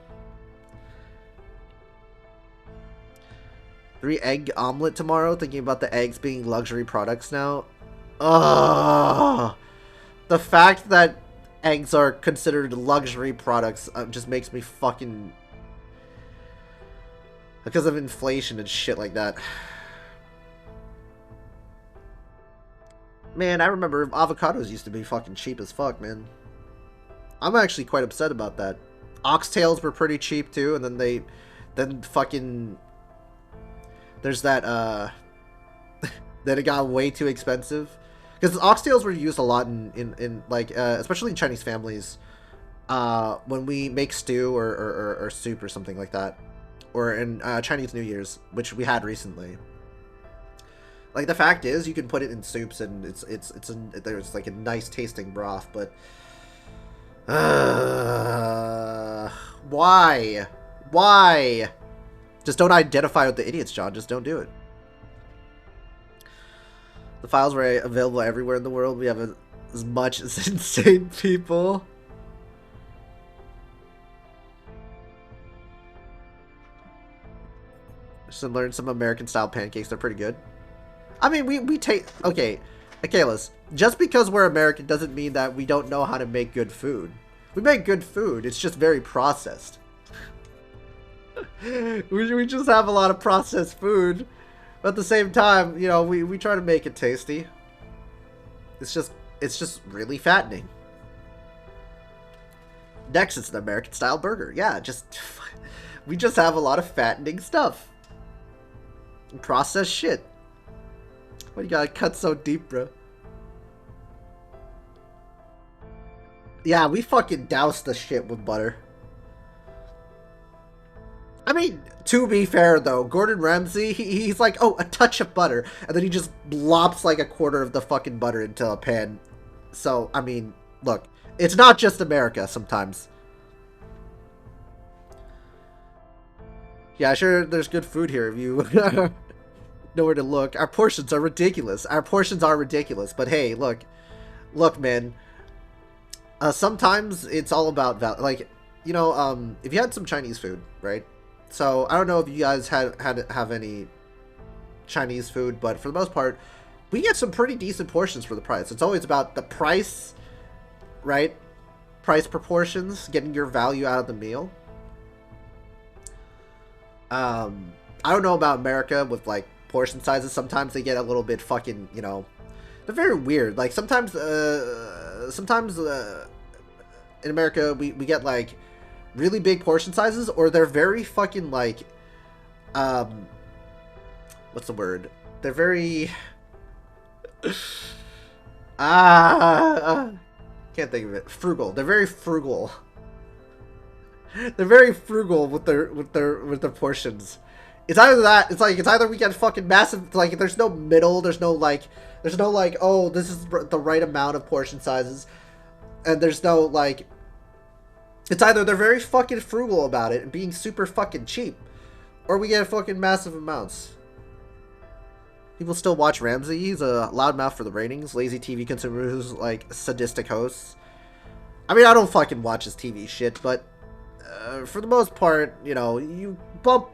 3 egg omelet tomorrow. Thinking about the eggs being luxury products now. Ugh. The fact that eggs are considered luxury products just makes me fucking... Because of inflation and shit like that. Man, I remember avocados used to be fucking cheap as fuck, man. I'm actually quite upset about that. Oxtails were pretty cheap too, and then then fucking... There's that, then it got way too expensive. Because oxtails were used a lot in like, especially in Chinese families, when we make stew or soup or something like that. Or in Chinese New Year's, which we had recently. Like, the fact is, you can put it in soups and there's like a nice tasting broth, but why? Just don't identify with the idiots, John. Just don't do it. The files were available everywhere in the world. We have as much as insane people. Should learn some American style pancakes. They're pretty good. I mean, we take... Okay, Akalis, just because we're American doesn't mean that we don't know how to make good food. We make good food. It's just very processed. we just have a lot of processed food. But at the same time, you know, we try to make it tasty. It's just really fattening. Next, it's an American style burger. Yeah, we just have a lot of fattening stuff. Processed shit. Why you gotta cut so deep, bro? Yeah, we fucking doused the shit with butter. I mean, to be fair though, Gordon Ramsay, he's like, oh, a touch of butter, and then he just blops like a quarter of the fucking butter into a pan. So, I mean, look, it's not just America sometimes. Yeah, sure, there's good food here if you know where to look. Our portions are ridiculous. But hey, look, man. Sometimes it's all about like, you know, if you had some Chinese food, right? So I don't know if you guys have any Chinese food, but for the most part, we get some pretty decent portions for the price. It's always about the price, right? Price proportions, getting your value out of the meal. I don't know about America with like portion sizes. Sometimes they get a little bit fucking, you know, they're very weird. Like sometimes in America we get like really big portion sizes, or they're very fucking like, what's the word? They're very can't think of it. Frugal. They're very frugal. They're very frugal with their portions. It's either that, it's either we get fucking massive, like there's no middle, there's no like, oh, this is the right amount of portion sizes, and there's no like, it's either they're very fucking frugal about it and being super fucking cheap, or we get fucking massive amounts. People still watch Ramsay. He's a loudmouth for the ratings, lazy TV consumer who's like sadistic hosts. I mean, I don't fucking watch his TV shit, but for the most part, you know, you bump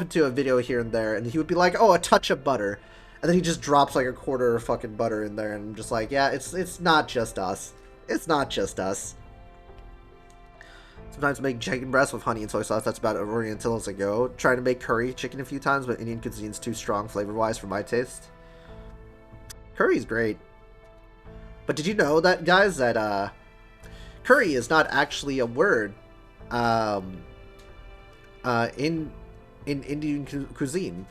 into a video here and there, and he would be like, oh, a touch of butter, and then he just drops like a quarter of fucking butter in there, and I'm just like, yeah, it's not just us. It's not just us. Sometimes make chicken breast with honey and soy sauce. That's about Oriental as I go. Trying to make curry chicken a few times, but Indian cuisine's too strong flavor-wise for my taste. Curry's great. But did you know that, guys, that curry is not actually a word in Indian cuisine?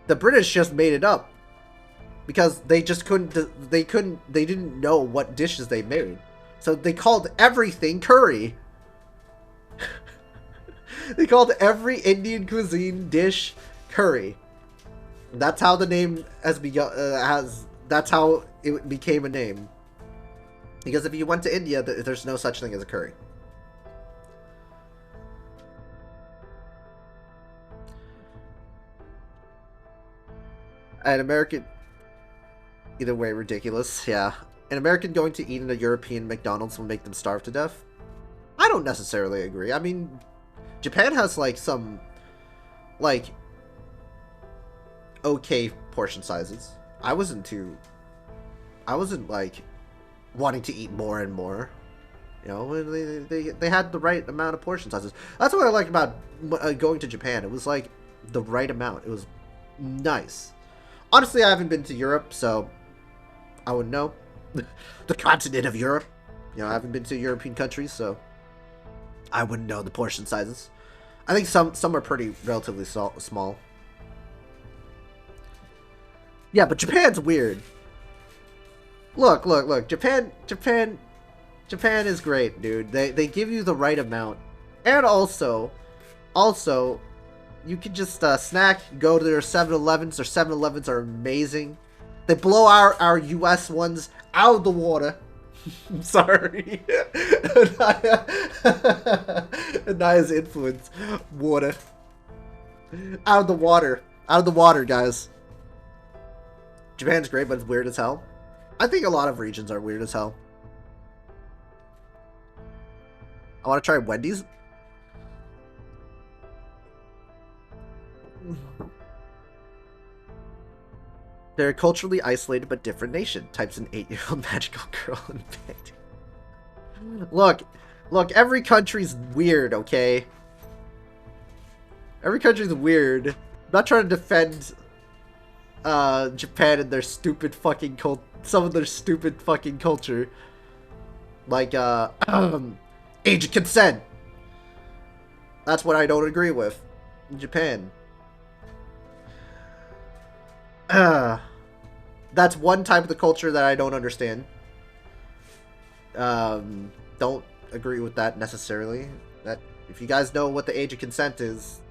The British just made it up because they just they didn't know what dishes they made, so they called everything curry. They called every Indian cuisine dish curry. That's how the name has begun. That's how it became a name. Because if you went to India, there's no such thing as a curry. An American... Either way, ridiculous. Yeah. An American going to eat in a European McDonald's will make them starve to death? I don't necessarily agree. I mean, Japan has, like, some... like... okay portion sizes. I wasn't, like, wanting to eat more and more. You know, they had the right amount of portion sizes. That's what I like about going to Japan. It was, like, the right amount. It was nice. Honestly, I haven't been to Europe, so I wouldn't know. The continent of Europe. You know, I haven't been to European countries, so I wouldn't know the portion sizes. I think some are pretty relatively small. Yeah, but Japan's weird. Look. Japan is great, dude. They give you the right amount. And also, you can just snack, go to their 7-Elevens. Their 7-Elevens are amazing. They blow our US ones out of the water. I'm sorry. Anaya's influence. Water. Out of the water. Out of the water, guys. Japan's great, but it's weird as hell. I think a lot of regions are weird as hell. I want to try Wendy's. They're a culturally isolated but different nation. Types an 8-year-old magical girl in bed. Look, every country's weird, okay? Every country's weird. I'm not trying to defend Japan and their stupid fucking some of their stupid fucking culture. Like, age of consent. That's what I don't agree with in Japan. That's one type of the culture that I don't understand. Don't agree with that necessarily. That if you guys know what the age of consent is.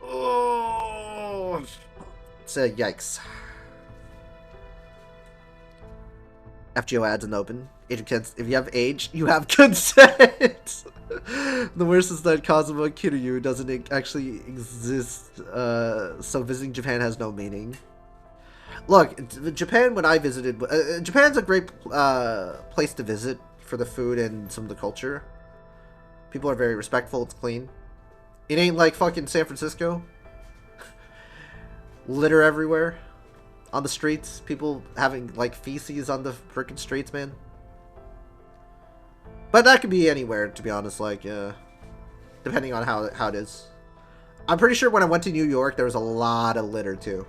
Oh, it's a yikes. FGO ads in the open. Age of consent. If you have age, you have consent. The worst is that Kazuma Kiryu doesn't actually exist, so visiting Japan has no meaning. Look, Japan, when I visited... Japan's a great place to visit for the food and some of the culture. People are very respectful, it's clean. It ain't like fucking San Francisco. Litter everywhere. On the streets. People having, like, feces on the frickin' streets, man. But that could be anywhere, to be honest, like, depending on how it is. I'm pretty sure when I went to New York, there was a lot of litter, too.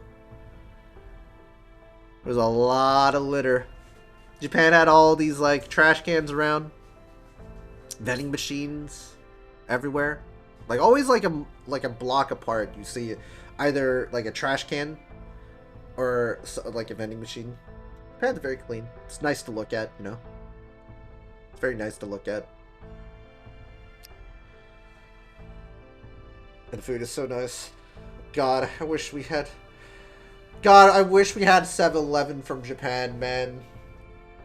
There was a lot of litter. Japan had all these, like, trash cans around. Vending machines everywhere. Like, always, like a block apart, you see either, like, a trash can or, like, a vending machine. Japan's very clean. It's nice to look at, you know. It's very nice to look at. And the food is so nice. God, I wish we had... God, I wish we had 7-Eleven from Japan, man.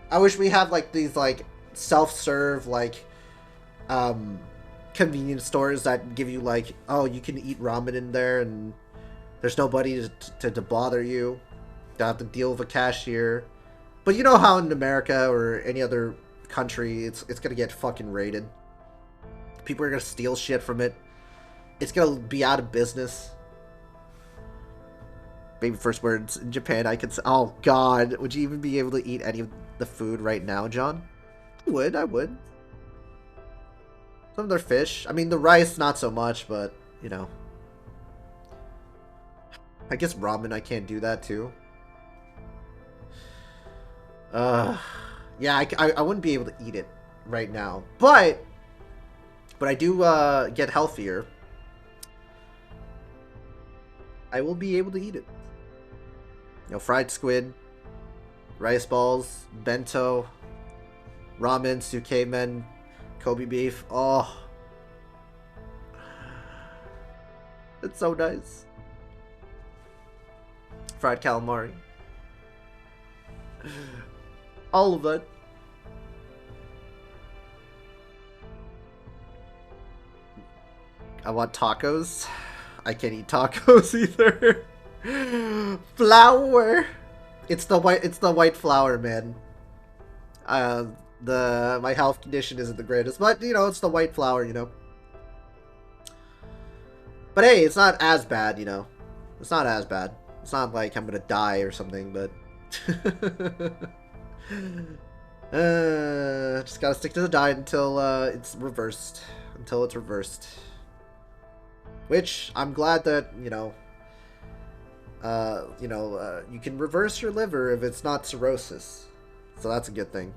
I wish we had, like, these, like, self-serve, like, convenience stores that give you, like, oh, you can eat ramen in there and there's nobody to bother you. Don't have to deal with a cashier. But you know how in America or any other country, it's gonna get fucking raided. People are gonna steal shit from it. It's gonna be out of business. Maybe first words in Japan, I could say, oh god, would you even be able to eat any of the food right now, John? I would. Some of their fish. I mean, the rice, not so much, but, you know. I guess ramen, I can't do that too. Yeah, I wouldn't be able to eat it right now. But I do get healthier. I will be able to eat it. You know, fried squid, rice balls, bento, ramen, sukemen, Kobe beef. Oh. It's so nice. Fried calamari. All of that. I want tacos. I can't eat tacos either. Flour. It's the white flour, man. My health condition isn't the greatest, but you know, it's the white flour, you know. But hey, it's not as bad, you know. It's not as bad. It's not like I'm gonna die or something, but just gotta stick to the diet until it's reversed. Until it's reversed. Which I'm glad that, you can reverse your liver if it's not cirrhosis. So that's a good thing.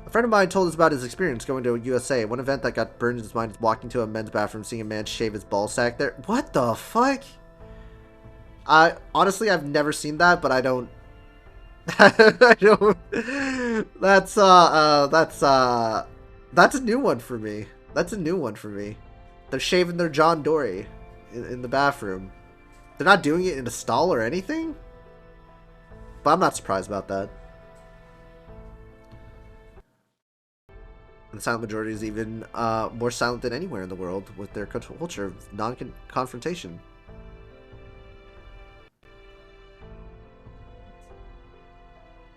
A friend of mine told us about his experience going to USA. One event that got burned in his mind is walking to a men's bathroom, seeing a man shave his ball sack there. What the fuck? Honestly, I've never seen that, but I don't. I don't. That's a new one for me. That's a new one for me. They're shaving their John Dory in the bathroom. They're not doing it in a stall or anything? But I'm not surprised about that. And the silent majority is even more silent than anywhere in the world with their culture of non-confrontation.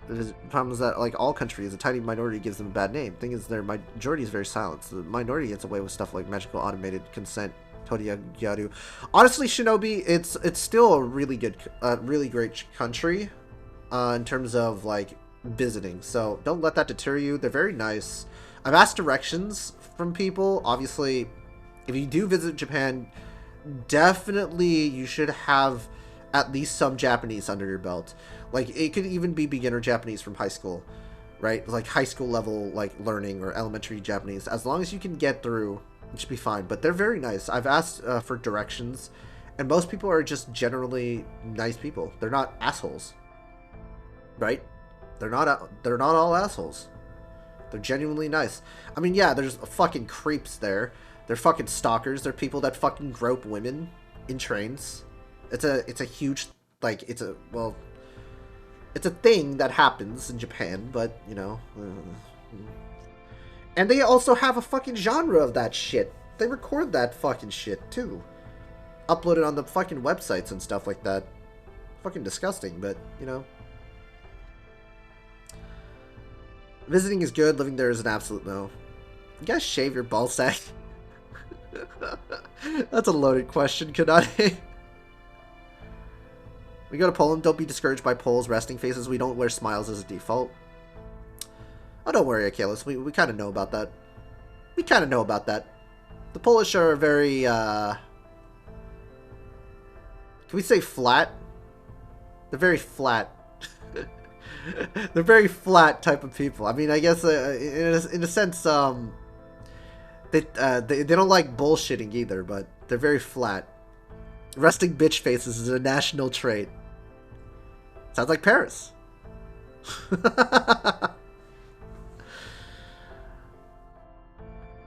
The problem is that, like all countries, a tiny minority gives them a bad name. Thing is, their majority is very silent. So the minority gets away with stuff like magical automated consent, Todiyaru. Honestly, Shinobi, it's still a really great country in terms of like visiting. So don't let that deter you. They're very nice. I've asked directions from people. Obviously, if you do visit Japan, definitely you should have at least some Japanese under your belt. Like, it could even be beginner Japanese from high school, right? Like, high school level, like, learning or elementary Japanese. As long as you can get through, it should be fine. But they're very nice. I've asked for directions, and most people are just generally nice people. They're not assholes, right? They're not all assholes. They're genuinely nice. I mean, yeah, there's fucking creeps there. They're fucking stalkers. They're people that fucking grope women in trains. It's a huge, like, it's a thing that happens in Japan, but, you know. And they also have a fucking genre of that shit. They record that fucking shit, too. Upload it on the fucking websites and stuff like that. Fucking disgusting, but, you know. Visiting is good, living there is an absolute no. You guys shave your ball sack? That's a loaded question, Kanade. We go to Poland, don't be discouraged by Poles' resting faces. We don't wear smiles as a default. Oh, don't worry, Achilles. We kind of know about that. We kind of know about that. The Polish are very, can we say flat? They're very flat. They're very flat type of people. I mean, I guess, in a sense, they don't like bullshitting either, but they're very flat. Resting bitch faces is a national trait. Sounds like Paris.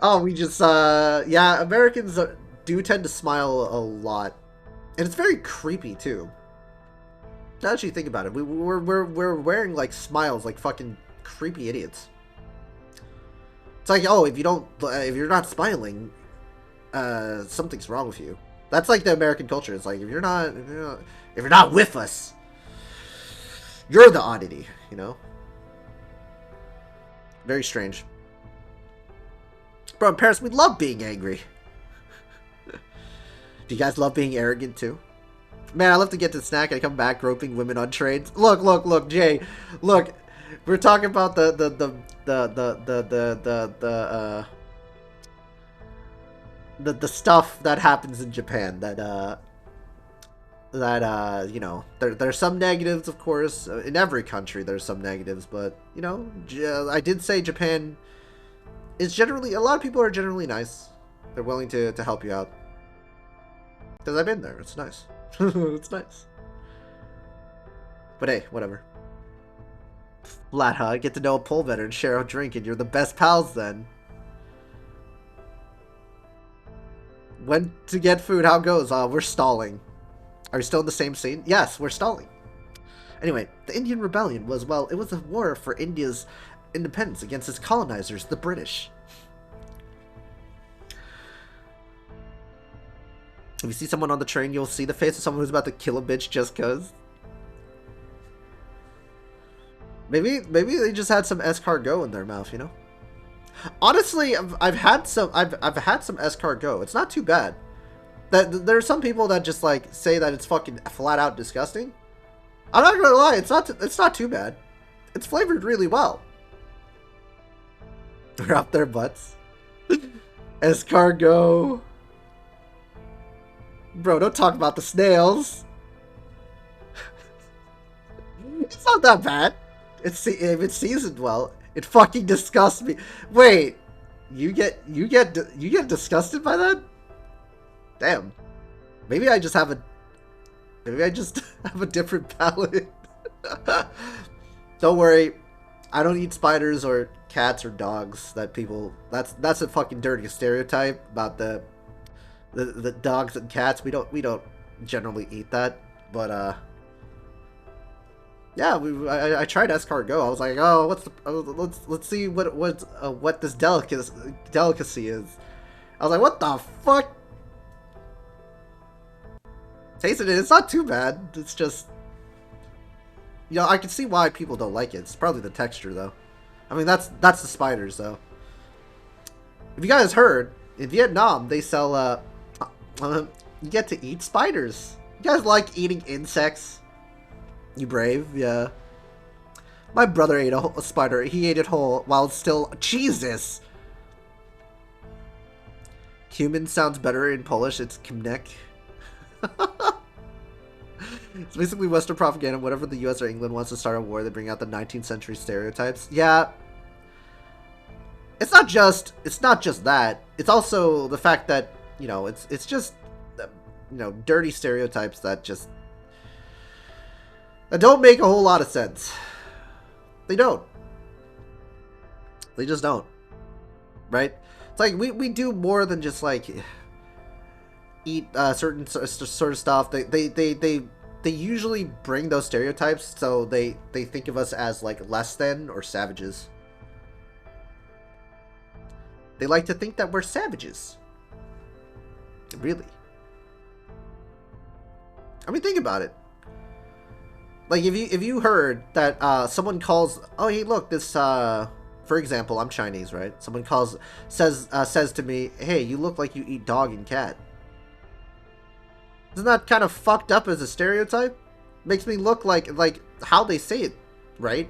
Oh, we just, yeah, Americans do tend to smile a lot. And it's very creepy, too. Now that you think about it, we're wearing, like, smiles like fucking creepy idiots. It's like, oh, if you're not smiling, something's wrong with you. That's like the American culture. It's like, if you're not with us, you're the oddity, you know? Very strange. Bro, in Paris, we love being angry. Do you guys love being arrogant too? Man, I love to get to snack and I come back groping women on trains. Look, Jay. Look, we're talking about the stuff that happens in Japan that you know, there's some negatives, of course. In every country there's some negatives, but you know, I did say Japan is generally, a lot of people are generally nice. They're willing to help you out. Because I've been there. It's nice. It's nice. But hey, whatever. Flat hug, get to know a pole better and share a drink, and you're the best pals then. When to get food, how goes? We're stalling. Are we still in the same scene? Yes, we're stalling. Anyway, the Indian Rebellion was, well, it was a war for India's independence against its colonizers, the British. If you see someone on the train, you'll see the face of someone who's about to kill a bitch just cause. Maybe they just had some escargot in their mouth, you know? Honestly, I've had some escargot. It's not too bad. There are some people that just like say that it's fucking flat out disgusting. I'm not gonna lie, it's not too bad. It's flavored really well. They're up their butts. Escargot. Bro, don't talk about the snails. It's not that bad. If it's seasoned well, it fucking disgusts me. Wait, you get disgusted by that? Damn. Maybe I just have a different palate. Don't worry, I don't eat spiders or cats or dogs. That's a fucking dirty stereotype about the dogs and cats. We don't generally eat that, but yeah, I tried escargot. I was like, oh, let's see what this delicacy is. I was like, what the fuck? Tasted it. It's not too bad. It's just, you know, I can see why people don't like it. It's probably the texture, though. I mean, that's the spiders, though. If you guys heard, in Vietnam they sell you get to eat spiders. You guys like eating insects? You brave, yeah. My brother ate a spider. He ate it whole while it's still... Jesus! Human sounds better in Polish. It's Kimnek. It's basically Western propaganda. Whenever the US or England wants to start a war, they bring out the 19th century stereotypes. Yeah. It's not just that. It's also the fact that, you know, it's just, you know, dirty stereotypes that don't make a whole lot of sense. They don't. They just don't. Right? It's like we do more than just like eat certain sort of stuff. They usually bring those stereotypes, so they think of us as like less than or savages. They like to think that we're savages. Really. I mean, think about it. Like, if you heard that someone calls, oh hey look, this for example, I'm Chinese, right? Someone says to me, hey, you look like you eat dog and cat. Isn't that kind of fucked up as a stereotype? Makes me look like how they say it, right?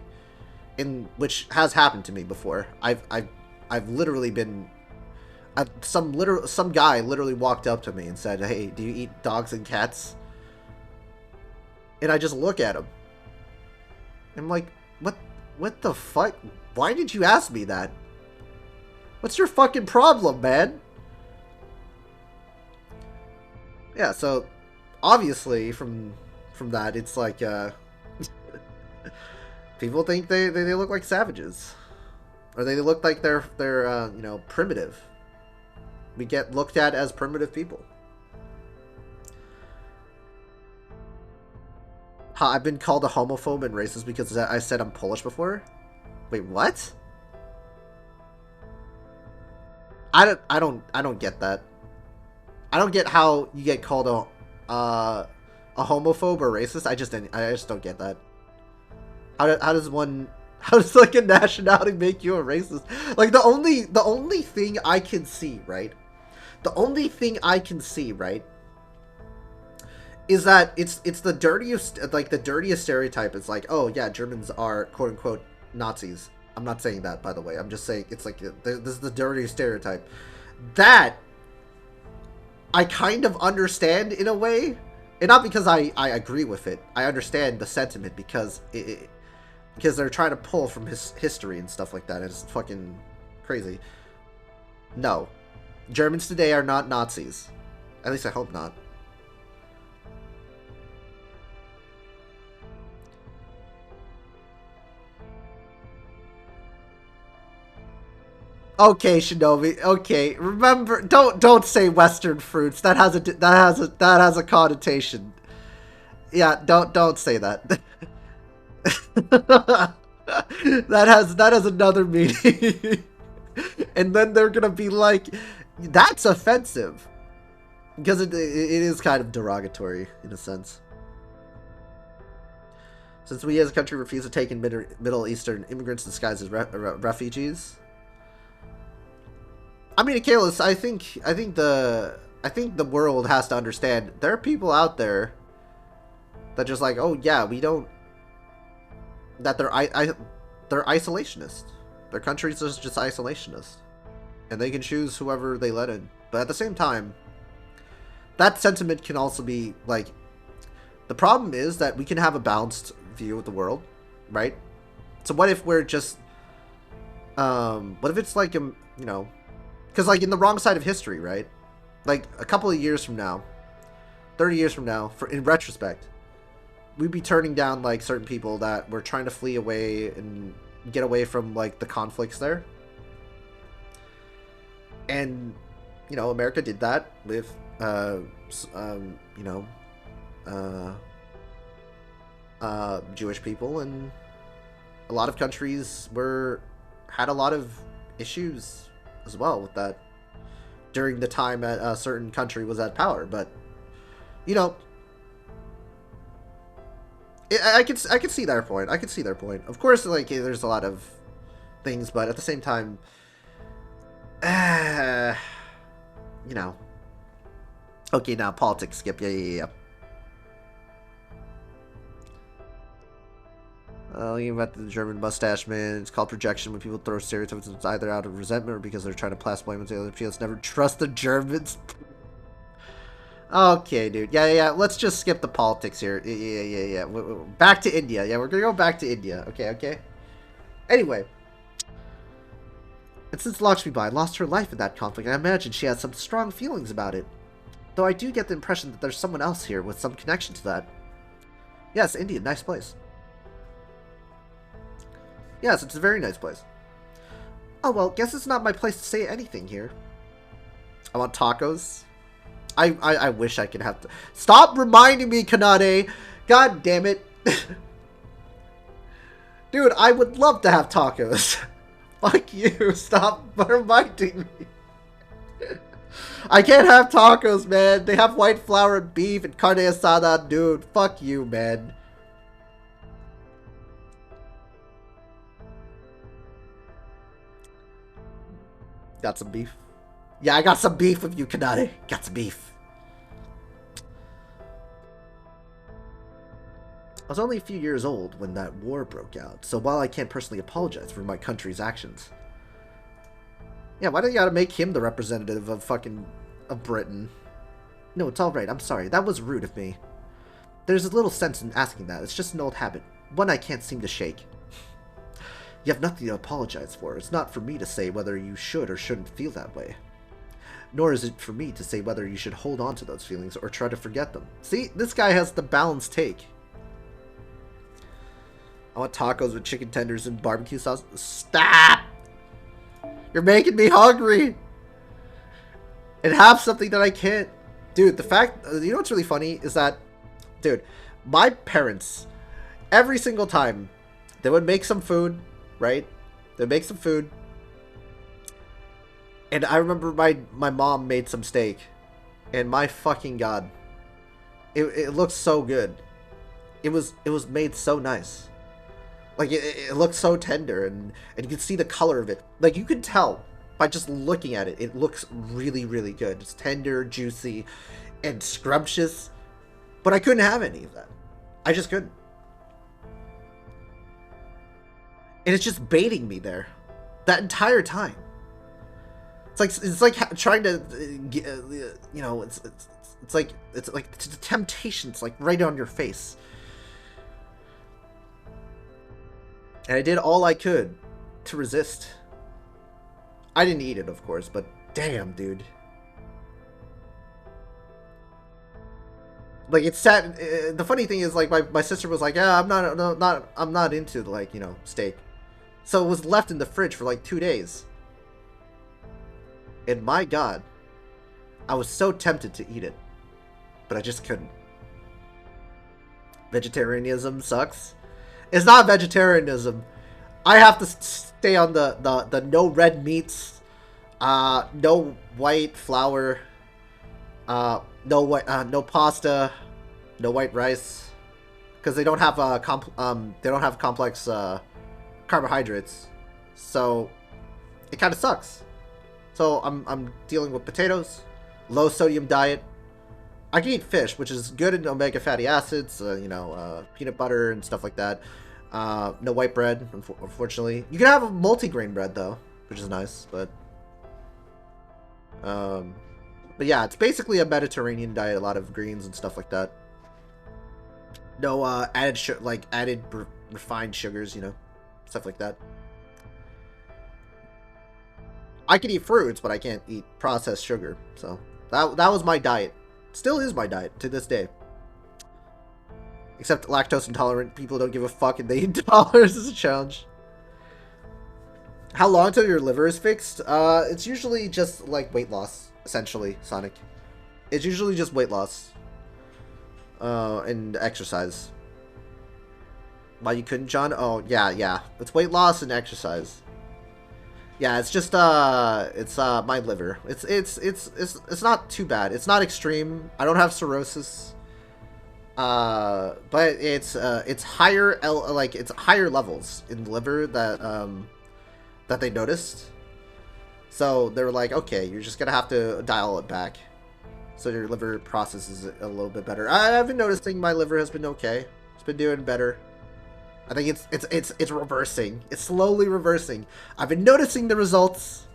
Which has happened to me before. I've literally been some guy literally walked up to me and said, hey, do you eat dogs and cats? And I just look at him. I'm like, what the fuck? Why did you ask me that? What's your fucking problem, man? Yeah, so obviously from that, it's like people think they look like savages, or they look like they're you know, primitive. We get looked at as primitive people. I've been called a homophobe and racist because I said I'm Polish before. Wait, what? I don't get that. I don't get how you get called a homophobe or racist. I just don't get that. How does like a nationality make you a racist? Like the only thing I can see, right? The only thing I can see, right, is that it's the dirtiest, like the dirtiest stereotype is like, oh yeah, Germans are quote unquote Nazis. I'm not saying that, by the way. I'm just saying it's like this is the dirtiest stereotype. That I kind of understand in a way, and not because I agree with it. I understand the sentiment because because they're trying to pull from his history and stuff like that. It's fucking crazy. No, Germans today are not Nazis. At least I hope not. Okay, Shinobi. Okay, remember, don't say Western fruits. That has a connotation. Yeah, don't say that. that has another meaning. And then they're gonna be like, that's offensive. Because it is kind of derogatory, in a sense. Since we as a country refuse to take in Middle Eastern immigrants disguised as refugees. I mean, Kalis, I think the world has to understand there are people out there that just like, oh yeah, we don't, that they're isolationist. Their countries are just isolationist, and they can choose whoever they let in. But at the same time, that sentiment can also be like, the problem is that we can have a balanced view of the world, right? So what if we're just, what if it's like, you know, because like in the wrong side of history, right? Like a couple of years from now, 30 years from now, in retrospect, we'd be turning down like certain people that were trying to flee away and get away from like the conflicts there. And, you know, America did that with, you know, Jewish people, and a lot of countries had a lot of issues as well with that during the time that a certain country was at power. But, you know, I could see their point. I could see their point. Of course, like, there's a lot of things, but at the same time, you know. Okay, now politics skip. Yeah. Thinking about the German mustache man, it's called projection when people throw stereotypes. It's either out of resentment or because they're trying to pass blame on the other people. Never trust the Germans. Okay, dude. Yeah. Let's just skip the politics here. Yeah. Back to India. Yeah, we're gonna go back to India. Okay. Anyway. And since Lakshmi Bai lost her life in that conflict, I imagine she has some strong feelings about it. Though I do get the impression that there's someone else here with some connection to that. Yes, India, nice place. Yes, it's a very nice place. Oh, well, guess it's not my place to say anything here. I want tacos. I wish I could have to... Stop reminding me, Kanade! God damn it. Dude, I would love to have tacos. Fuck you. Stop reminding me. I can't have tacos, man. They have white flour and beef and carne asada, dude. Fuck you, man. Got some beef? Yeah, I got some beef with you, Kanade. Got some beef. I was only a few years old when that war broke out, so while I can't personally apologize for my country's actions... Yeah, why do you gotta make him the representative of Britain? No, it's alright, I'm sorry. That was rude of me. There's little sense in asking that. It's just an old habit. One I can't seem to shake. You have nothing to apologize for. It's not for me to say whether you should or shouldn't feel that way. Nor is it for me to say whether you should hold on to those feelings or try to forget them. See, this guy has the balanced take. I want tacos with chicken tenders and barbecue sauce. Stop! You're making me hungry! And have something that I can't... Dude, the fact... You know what's really funny is that... Dude, my parents, every single time, they would make some food... Right? They'd make some food. And I remember my mom made some steak. And my fucking god. It looked so good. It was made so nice. Like, it looked so tender. And you could see the color of it. Like, you could tell by just looking at it. It looks really, really good. It's tender, juicy, and scrumptious. But I couldn't have any of that. I just couldn't. And it's just baiting me there, that entire time. It's like trying to, you know, it's like it's a temptation. It's like right on your face. And I did all I could to resist. I didn't eat it, of course, but damn, dude. Like, it sat. The funny thing is, like, my sister was like, "Yeah, I'm not into, like, you know, steak." So it was left in the fridge for like 2 days. And my god, I was so tempted to eat it, but I just couldn't. Vegetarianism sucks. It's not vegetarianism. I have to stay on the no red meats, no white flour, no pasta, no white rice, because they don't have complex carbohydrates, so it kind of sucks. So I'm dealing with potatoes, low sodium diet. I can eat fish, which is good in omega fatty acids, peanut butter and stuff like that. No white bread, unfortunately. You can have a multigrain bread though, which is nice, but yeah, it's basically a Mediterranean diet, a lot of greens and stuff like that. No added refined sugars, stuff like that. I can eat fruits, but I can't eat processed sugar. So that was my diet. Still is my diet to this day. Except lactose intolerant people don't give a fuck and they eat dollars as a challenge. How long till your liver is fixed? It's usually just like weight loss, essentially, Sonic. It's usually just weight loss. And exercise. Why you couldn't, John? Oh, yeah. It's weight loss and exercise. Yeah, it's just it's my liver. It's not too bad. It's not extreme. I don't have cirrhosis. But it's higher it's higher levels in the liver that they noticed. So they were like, okay, you're just gonna have to dial it back, so your liver processes it a little bit better. I've been noticing my liver has been okay. It's been doing better. I think it's reversing. It's slowly reversing. I've been noticing the results.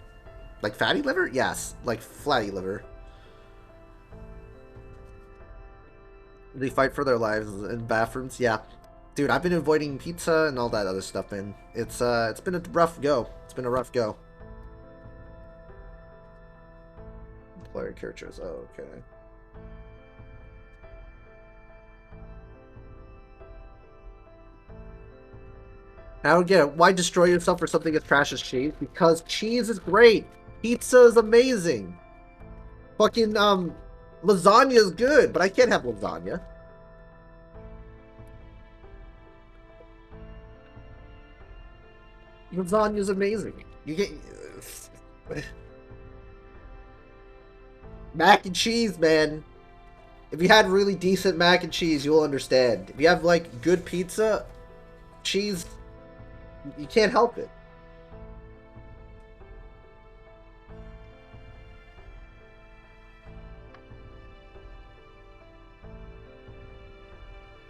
Like fatty liver? Yes, like fatty liver. They fight for their lives in bathrooms. Yeah, dude, I've been avoiding pizza and all that other stuff, man. It's been a rough go. It's been a rough go. Player characters. Oh, okay. I don't get it. Why destroy yourself for something as trash as cheese? Because cheese is great. Pizza is amazing. Fucking lasagna is good, but I can't have lasagna. Lasagna is amazing. You get mac and cheese, man. If you had really decent mac and cheese, you'll understand. If you have like good pizza, cheese, you can't help it.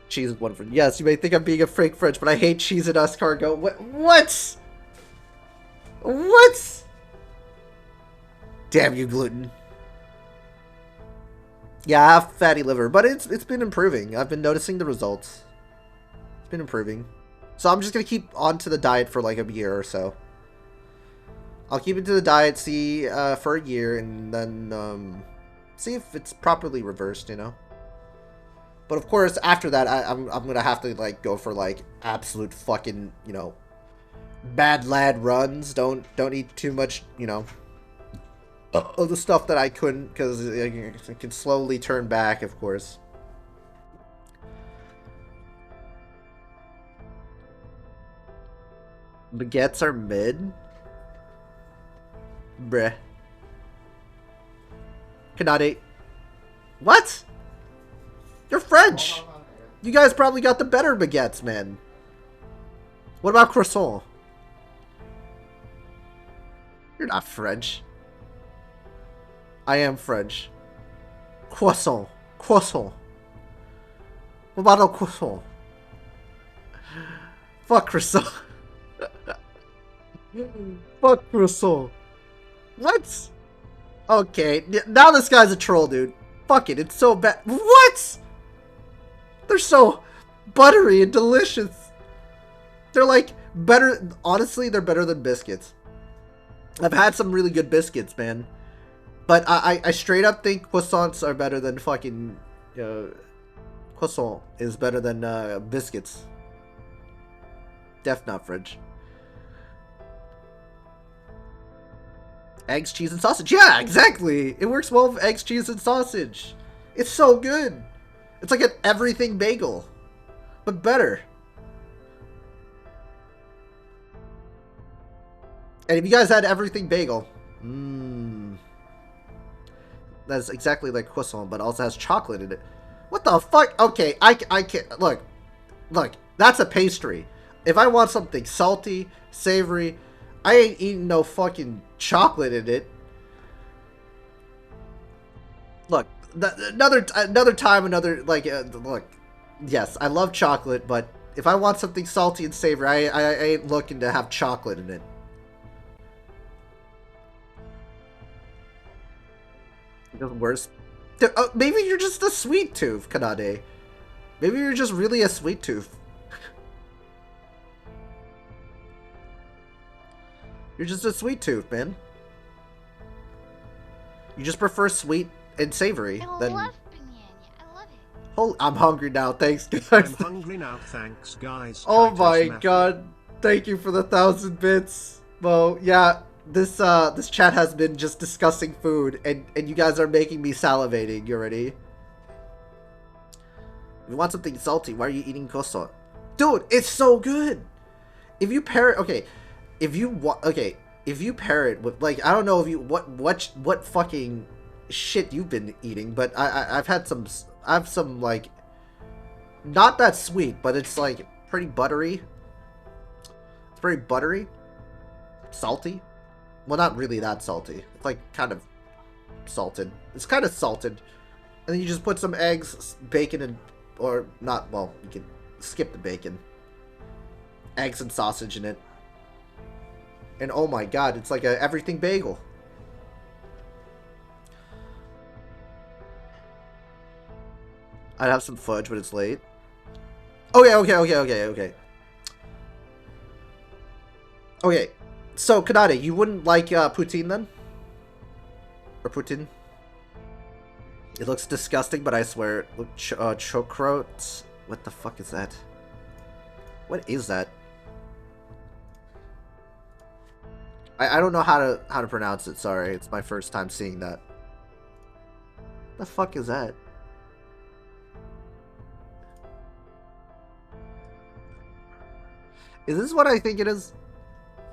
Cheese is wonderful. Yes, you may think I'm being a fake French, but I hate cheese and escargot. What? What? Damn you, gluten. Yeah, I have fatty liver, but it's been improving. I've been noticing the results. It's been improving. So I'm just gonna keep on to the diet for like a year or so. I'll keep it to the diet, see for a year, and then see if it's properly reversed, But of course, after that, I'm gonna have to like go for like absolute fucking bad lad runs. Don't eat too much of the stuff that I couldn't, because it can slowly turn back, of course. Baguettes are mid. Bruh. Kanade. What? You're French! You guys probably got the better baguettes, man. What about croissant? You're not French. I am French. Croissant. Croissant. What about a croissant? Fuck croissant. Fuck croissant. What? Okay, now this guy's a troll, dude. Fuck it, it's so bad. What? They're so buttery and delicious. They're like better. Honestly, they're better than biscuits. I've had some really good biscuits, man. But I straight up think croissants are better than fucking... croissant is better than biscuits. Def not French. Eggs, cheese, and sausage. Yeah, exactly. It works well with eggs, cheese, and sausage. It's so good. It's like an everything bagel. but better. And if you guys had everything bagel, that's exactly like croissant, but also has chocolate in it. What the fuck? Okay, I can't, look, that's a pastry. If I want something salty, savory, I ain't eating no fucking chocolate in it. Look, another time, look, yes, I love chocolate, but if I want something salty and savory, I ain't looking to have chocolate in it. Because worse. Maybe you're just a sweet tooth, Kanade. Maybe you're just really a sweet tooth. You're just a sweet tooth, man. You just prefer sweet and savory. I Than... love banana. I love it. Oh, I'm hungry now. Thanks, guys. I'm hungry now, thanks, guys. Oh Titus my Matthew. god. Thank you for the 1,000 bits. Well, yeah, this chat has been just discussing food, and you guys are making me salivating. You ready? If you want something salty, why are you eating koso? Dude, it's so good! If you pair it, okay, if you pair it with, like, I don't know if you, what fucking shit you've been eating, but I have some, like, not that sweet, but it's, like, pretty buttery. It's very buttery. Salty. Well, not really that salty. It's, like, kind of salted. It's kind of salted. And then you just put some eggs, bacon, and, or not, well, you can skip the bacon. Eggs and sausage in it. And oh my god, it's like a everything bagel. I'd have some fudge, but it's late. Okay. Okay, so Kanade, you wouldn't like poutine then? Or poutine? It looks disgusting, but I swear. Look, chokrot. What the fuck is that? What is that? I don't know how to pronounce it. Sorry, it's my first time seeing that. The fuck is that? Is this what I think it is?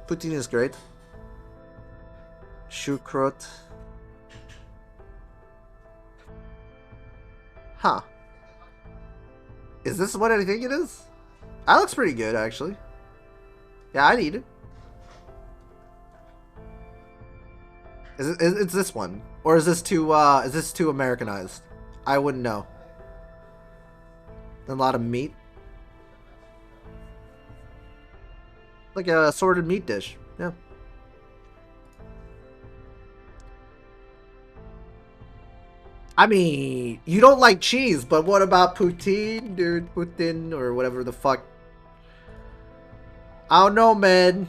Poutine is great. Shukrot. Huh. Is this what I think it is? That looks pretty good, actually. Yeah, I'd eat it. Is this one? Or is this too Americanized? I wouldn't know. A lot of meat. Like a assorted meat dish. Yeah. I mean, you don't like cheese, but what about poutine, dude? Poutine, or whatever the fuck. I don't know, man.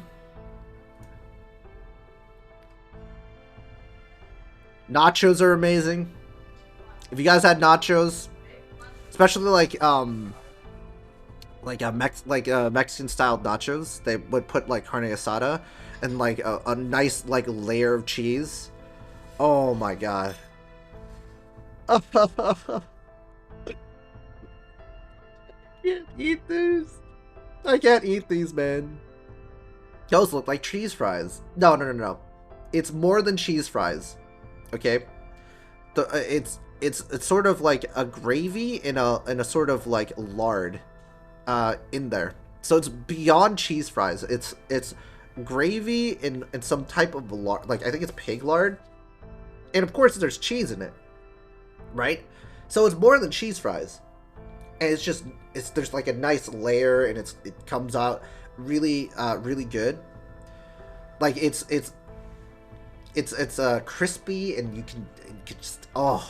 Nachos are amazing. If you guys had nachos, especially like Mexican style nachos, they would put like carne asada and like a nice like layer of cheese. Oh my god. I can't eat these. I can't eat these, man. Those look like cheese fries. No. It's more than cheese fries. Okay, it's sort of like a gravy in a sort of like lard, in there. So it's beyond cheese fries. It's gravy in some type of lard. Like I think it's pig lard, and of course there's cheese in it, right? So it's more than cheese fries, and there's like a nice layer, and it comes out really really good. Like it's crispy, and you can just, oh,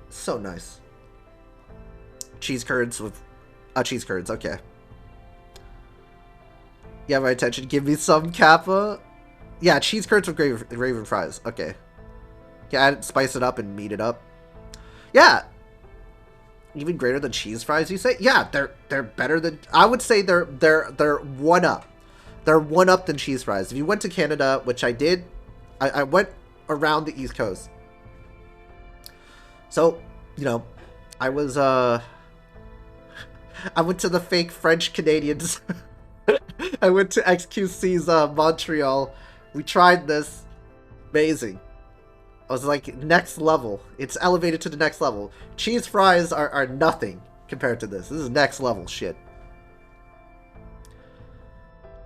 so nice. Cheese curds with cheese curds. Okay, yeah, my attention. Give me some Kappa. Yeah, cheese curds with gravy and fries. Okay, yeah, spice it up and meat it up. Yeah, even greater than cheese fries, you say? Yeah, they're better than, I would say they're one up. They're one up than cheese fries. If you went to Canada, which I did, I went around the East Coast. So, you know, I was I went to the fake French Canadians. I went to XQC's Montreal. We tried this. Amazing. I was like, next level. It's elevated to the next level. Cheese fries are nothing compared to this. This is next level shit.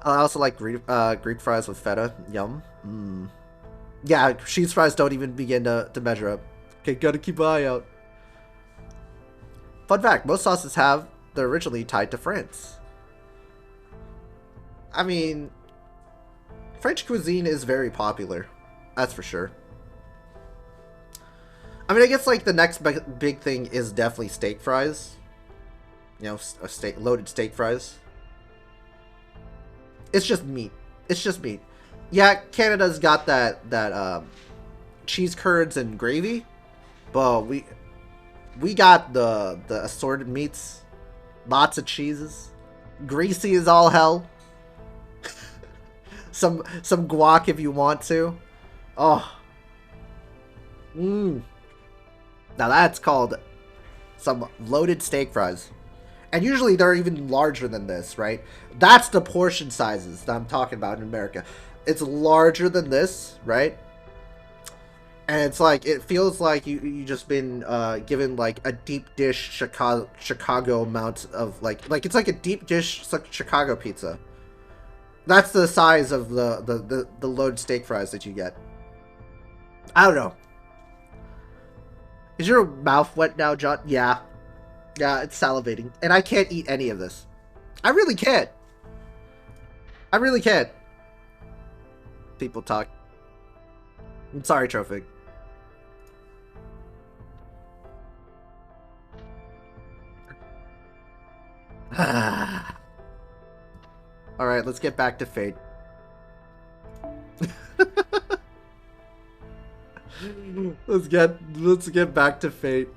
I also like Greek fries with feta. Yum. Yeah, cheese fries don't even begin to measure up. Okay, gotta keep an eye out. Fun fact, most sauces they're originally tied to France. I mean, French cuisine is very popular. That's for sure. I mean, I guess like the next big thing is definitely steak fries. You know, loaded steak fries. It's just meat. It's just meat. Yeah, Canada's got that cheese curds and gravy, but we got the assorted meats, lots of cheeses, greasy as all hell. some guac if you want to. Oh. Now that's called some loaded steak fries. And usually they're even larger than this, right? That's the portion sizes that I'm talking about in America. It's larger than this, right? And it's like, it feels like you just been given like a deep dish Chicago amount of like it's like a deep dish Chicago pizza. That's the size of the loaded steak fries that you get. I don't know. Is your mouth wet now, John? Yeah. Yeah, it's salivating. And I can't eat any of this. I really can't. I really can't. People talk. I'm sorry, Trophic. Alright, let's get back to Fate. Let's get back to Fate.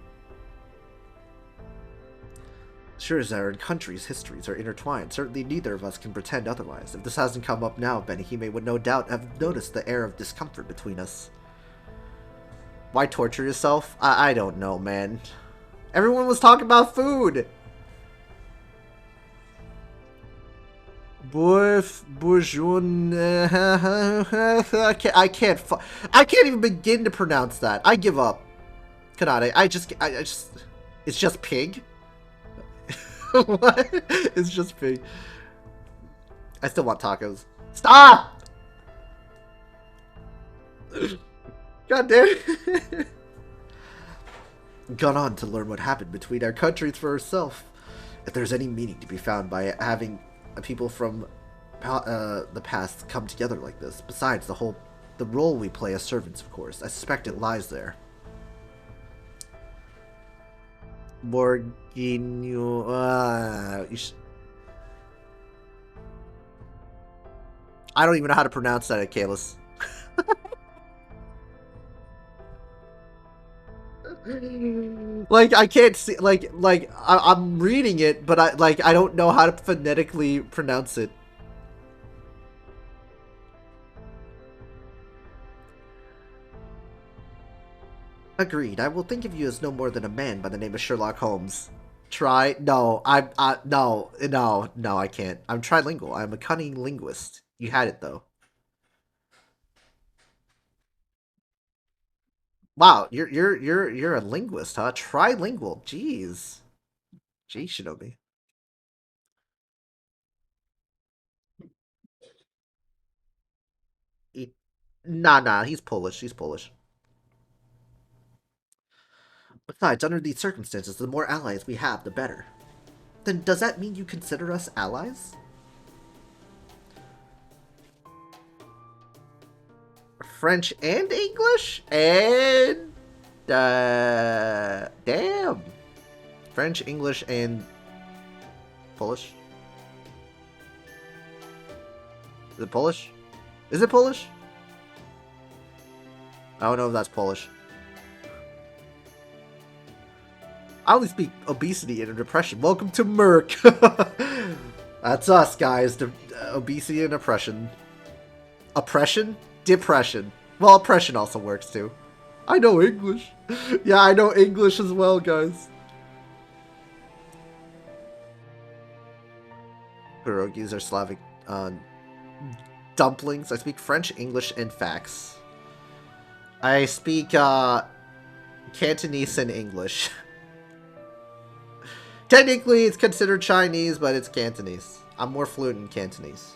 Sure as our country's histories are intertwined, certainly neither of us can pretend otherwise. If this hasn't come up now, Benihime would no doubt have noticed the air of discomfort between us. Why torture yourself? I don't know, man. Everyone was talking about food! I can't even begin to pronounce that. I give up. Kanade, I just, it's just pig? What? It's just pig. I still want tacos. Stop! God damn it. Gone on to learn what happened between our countries for herself. If there's any meaning to be found by having people from the past come together like this, besides the role we play as servants, of course, I suspect it lies there. Borginio. I don't even know how to pronounce that, Kalis. Like I can't see. I'm reading it, but I don't know how to phonetically pronounce it. Agreed. I will think of you as no more than a man by the name of Sherlock Holmes. Try? No, no, I can't. I'm trilingual. I'm a cunning linguist. You had it though. Wow, you're a linguist, huh? Trilingual. Jeez. Jeez, Shinobi. Nah, he's Polish. He's Polish. Besides, under these circumstances, the more allies we have, the better. Then does that mean you consider us allies? French and English? And... damn. French, English, and... Polish? Is it Polish? Is it Polish? I don't know if that's Polish. I only speak obesity and depression. Welcome to Merc. That's us, guys. Obesity and oppression. Oppression? Depression. Well, oppression also works, too. I know English. Yeah, I know English as well, guys. Pierogies are Slavic dumplings. I speak French, English, and facts. I speak Cantonese and English. Technically, it's considered Chinese, but it's Cantonese. I'm more fluent in Cantonese.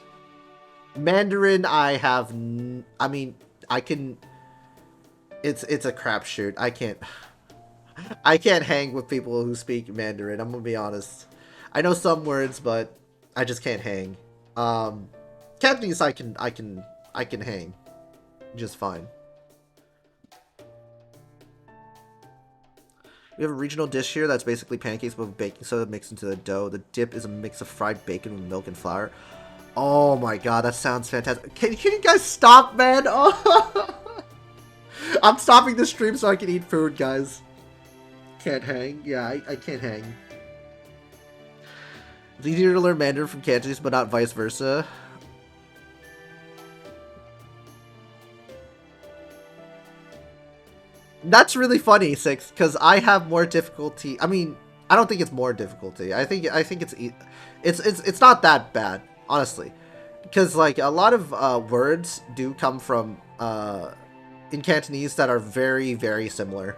Mandarin, I have... I mean, I can... It's a crapshoot. I can't hang with people who speak Mandarin. I'm gonna be honest. I know some words, but I just can't hang. Cantonese, I can hang just fine. We have a regional dish here that's basically pancakes with baking soda mixed into the dough. The dip is a mix of fried bacon with milk and flour. Oh my god, that sounds fantastic. Can you guys stop, man? Oh. I'm stopping the stream so I can eat food, guys. Can't hang. Yeah, I can't hang. It's easier to learn Mandarin from Cantonese, but not vice versa. That's really funny, Six, because I have more difficulty. I mean, I don't think it's more difficulty. I think it's not that bad, honestly, because like a lot of words do come from in Cantonese that are very, very similar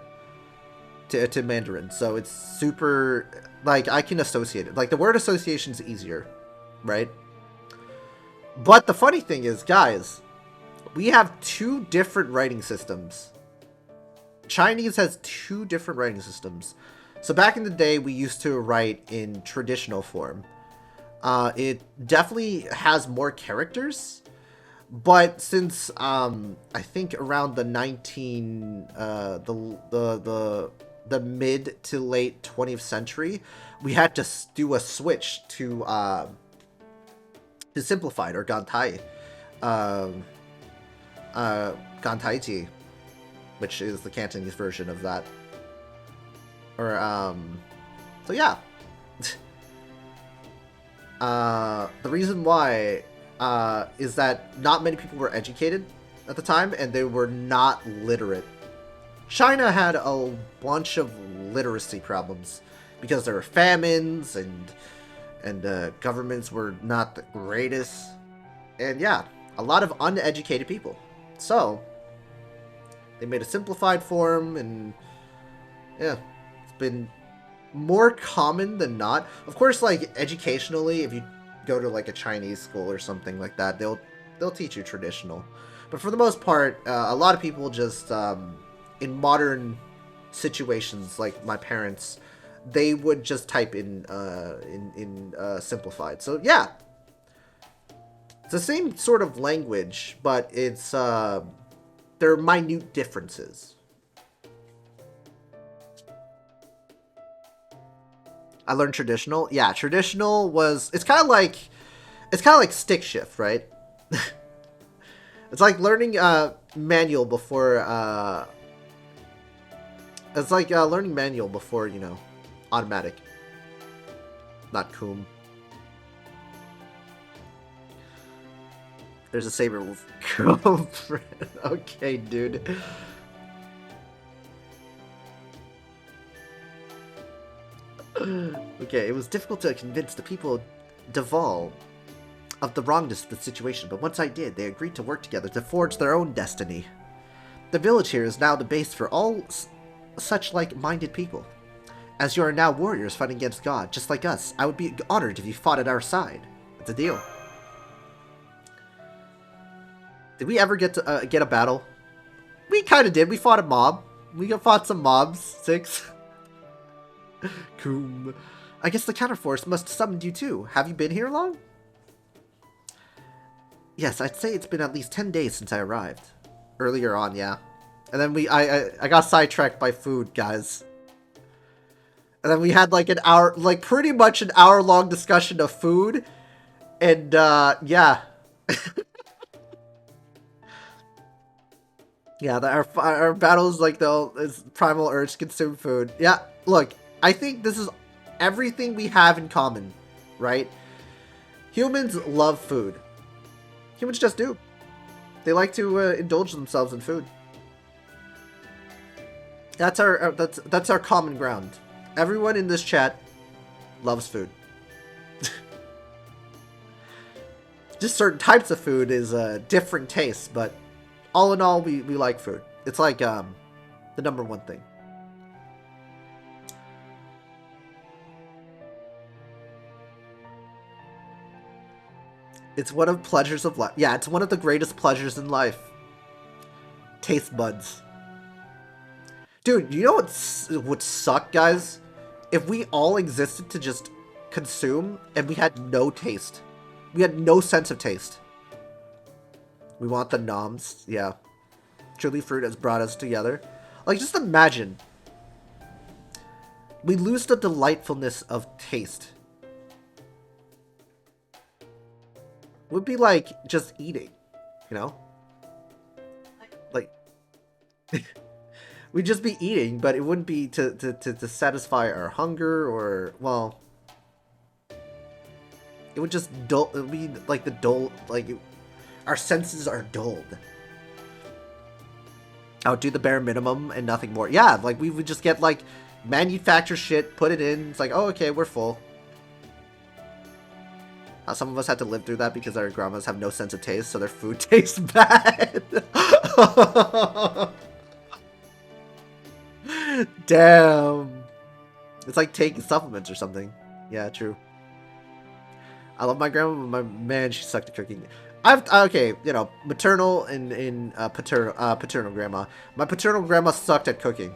to Mandarin. So it's super, like, I can associate it. Like, the word association is easier, right? But the funny thing is, guys, we have two different writing systems. Chinese has two different writing systems. So back in the day, we used to write in traditional form. It definitely has more characters, but since I think around the the mid to late 20th century, we had to do a switch to simplified, or Gantai, Gantaiji, which is the Cantonese version of that. Or so yeah. The reason why is that not many people were educated at the time, and they were not literate. China had a bunch of literacy problems because there were famines, and governments were not the greatest, and yeah, a lot of uneducated people. So they made a simplified form, and yeah, it's been more common than not. Of course, like, educationally, if you go to like a Chinese school or something like that, they'll teach you traditional. But for the most part, a lot of people just in modern situations, like my parents, they would just type in simplified. So yeah, it's the same sort of language, but it's there are minute differences. I learned traditional. Yeah, traditional was, it's kind of like stick shift, right? It's like learning manual before it's like learning manual before, you know, automatic. Not coom. There's a saber wolf. Okay, dude. Okay, it was difficult to convince the people of Deval of the wrongness of the situation, but once I did, they agreed to work together to forge their own destiny. The village here is now the base for all such like-minded people. As you are now warriors fighting against God, just like us, I would be honored if you fought at our side. It's a deal. Did we ever get to get a battle? We kind of did. We fought a mob. We fought some mobs. 6. Cool. I guess the counterforce must have summoned you too. Have you been here long? Yes, I'd say it's been at least 10 days since I arrived. Earlier on, yeah. And then I got sidetracked by food, guys. And then we had like an hour, like pretty much an hour-long discussion of food. And, yeah. Yeah, our battles, like, is primal urge to consume food. Yeah, look, I think this is everything we have in common, right? Humans love food. Humans just do. They like to indulge themselves in food. That's our common ground. Everyone in this chat loves food. just certain types of food is different tastes, but all in all, we like food. It's like the number one thing. It's one of pleasures of life. Yeah, it's one of the greatest pleasures in life. Taste buds. Dude, you know what would suck, guys? If we all existed to just consume and we had no taste. We had no sense of taste. We want the noms. Yeah. Truly fruit has brought us together. Like, just imagine. We lose the delightfulness of taste. It would be like just eating, you know? Like, we'd just be eating, but it wouldn't be to satisfy our hunger or, well, it would just dull. It would be like the dull, like, our senses are dulled. I would do the bare minimum and nothing more. Yeah, like, we would just get, like, manufacture shit, put it in. It's like, oh, okay, we're full. Some of us had to live through that because our grandmas have no sense of taste, so their food tastes bad. Damn. It's like taking supplements or something. Yeah, true. I love my grandma, but man, she sucked at cooking. Okay, you know, maternal and paternal grandma. My paternal grandma sucked at cooking.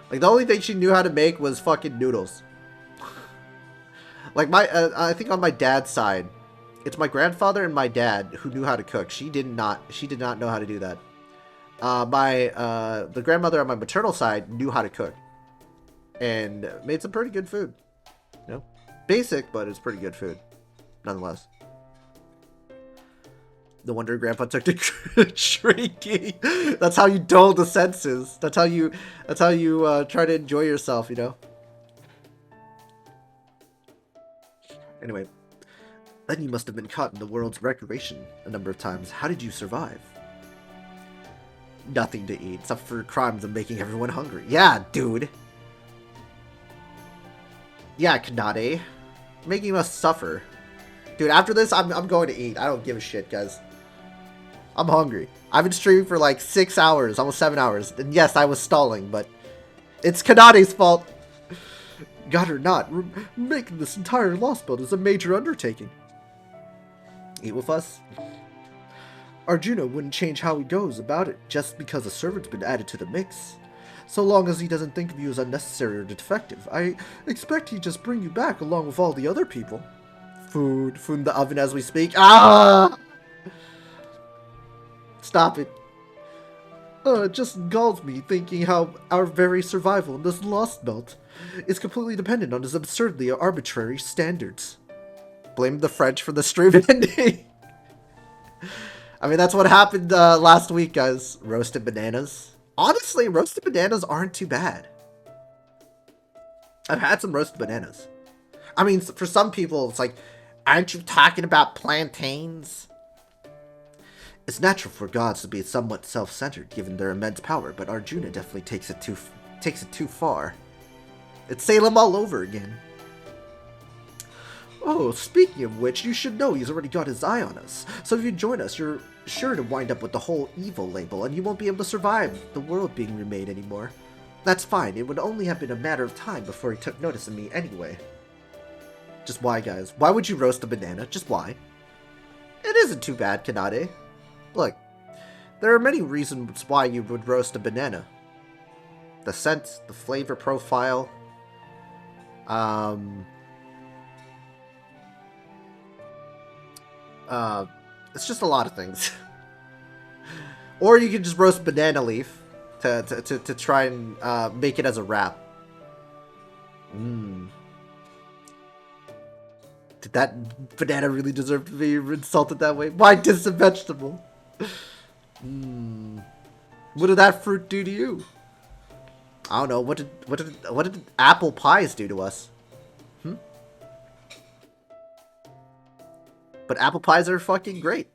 Like, the only thing she knew how to make was fucking noodles. Like, I think on my dad's side, it's my grandfather and my dad who knew how to cook. She did not know how to do that. The grandmother on my maternal side knew how to cook. And made some pretty good food. You know? Basic, but it's pretty good food. Nonetheless. No wonder Grandpa took to shrinking. That's how you dull the senses. That's how you try to enjoy yourself, you know? Anyway, then you must have been caught in the world's recreation a number of times. How did you survive? Nothing to eat, except for crimes of making everyone hungry. Yeah, dude. Yeah, Kanade. Making us suffer. Dude, after this, I'm going to eat. I don't give a shit, guys. I'm hungry. I've been streaming for like 6 hours, almost 7 hours. And yes, I was stalling, but it's Kanade's fault. God or not, making this entire Lostbelt is a major undertaking. Eat with us? Arjuna wouldn't change how he goes about it just because a servant's been added to the mix. So long as he doesn't think of you as unnecessary or defective, I expect he'd just bring you back along with all the other people. Food in the oven as we speak. Ah! Stop it. It just galls me thinking how our very survival in this Lostbelt is completely dependent on his absurdly arbitrary standards. Blame the French for the stream ending. I mean, that's what happened last week, guys. Roasted bananas. Honestly, roasted bananas aren't too bad. I've had some roasted bananas. I mean, for some people, it's like, aren't you talking about plantains? It's natural for gods to be somewhat self-centered, given their immense power, but Arjuna definitely takes it too far. It's Salem all over again. Oh, speaking of which, you should know he's already got his eye on us. So if you join us, you're sure to wind up with the whole evil label, and you won't be able to survive the world being remade anymore. That's fine, it would only have been a matter of time before he took notice of me anyway. Just why, guys? Why would you roast a banana? Just why? It isn't too bad, Kanade. Look, there are many reasons why you would roast a banana. The scent, the flavor profile, it's just a lot of things. Or you can just roast banana leaf to try and make it as a wrap. Did that banana really deserve to be insulted that way? Why diss a vegetable? What did that fruit do to you? I don't know. What did apple pies do to us? But apple pies are fucking great.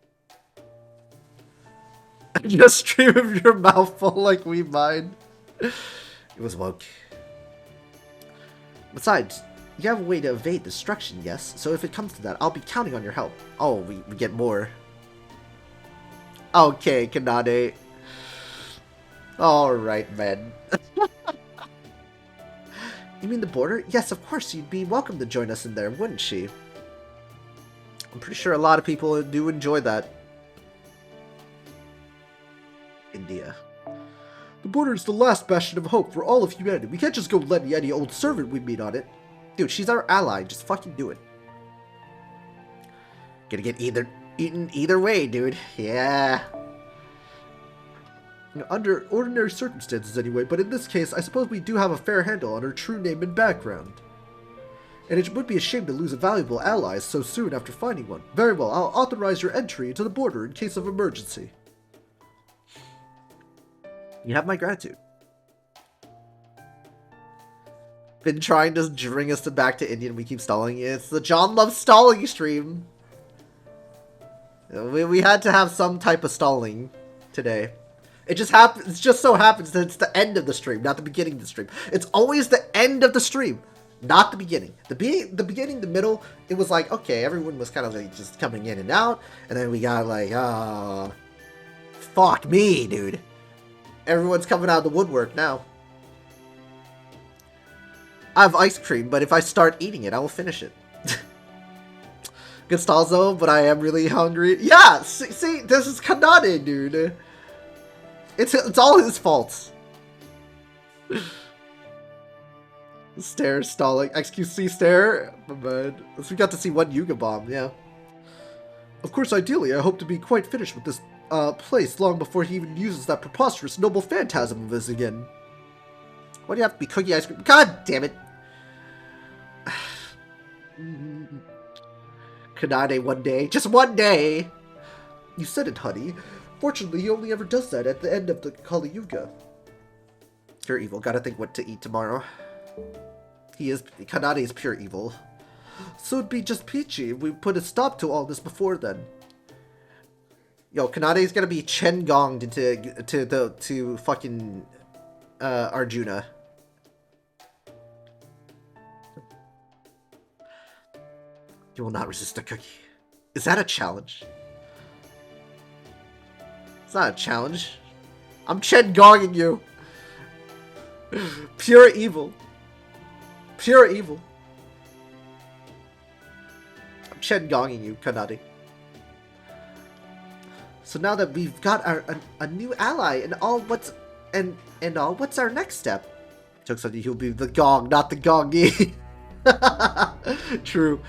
Just stream of your mouth full like we mine. It was woke. Besides, You have a way to evade destruction, yes? So if it comes to that, I'll be counting on your help. Oh, we get more. Okay, Kanade. Alright, man. You mean the border? Yes, of course, you'd be welcome to join us in there, wouldn't she? I'm pretty sure a lot of people do enjoy that. India. The border is the last bastion of hope for all of humanity. We can't just go let any old servant we meet on it. Dude, she's our ally. Just fucking do it. Gonna get eaten either way, dude. Yeah. Under ordinary circumstances anyway, but in this case, I suppose we do have a fair handle on her true name and background. And it would be a shame to lose a valuable ally so soon after finding one. Very well, I'll authorize your entry into the border in case of emergency. You have my gratitude. Been trying to bring us back to India and we keep stalling. It's the John Loves Stalling stream. We had to have some type of stalling today. It just so happens that it's the end of the stream, not the beginning of the stream. It's always the end of the stream, not the beginning. The beginning, the middle, it was like, okay, everyone was kind of like just coming in and out, and then we got like, fuck me, dude. Everyone's coming out of the woodwork now. I have ice cream, but if I start eating it, I will finish it. Good stalls though, but I am really hungry. Yeah, see, this is Kanade, dude. It's all his fault. Stare stalling. XQC stare. But we got to see one Yuga bomb, yeah. Of course, ideally, I hope to be quite finished with this place long before he even uses that preposterous noble phantasm of his again. Why do you have to be cookie ice cream? God damn it. Kanade one day. Just one day. You said it, honey. Fortunately, he only ever does that at the end of the Kali Yuga. Pure evil. Gotta think what to eat tomorrow. Kanade is pure evil. So it'd be just peachy if we put a stop to all this before then. Yo, Kanade's gonna be Chen-gonged to fucking Arjuna. You will not resist a cookie. Is that a challenge? It's not a challenge. I'm Chen-gonging you. Pure evil. Pure evil. I'm Chen-gonging you, Kanade. So now that we've got a new ally and all, what's our next step? Joke's on you, he'll be the gong, not the gongi. True.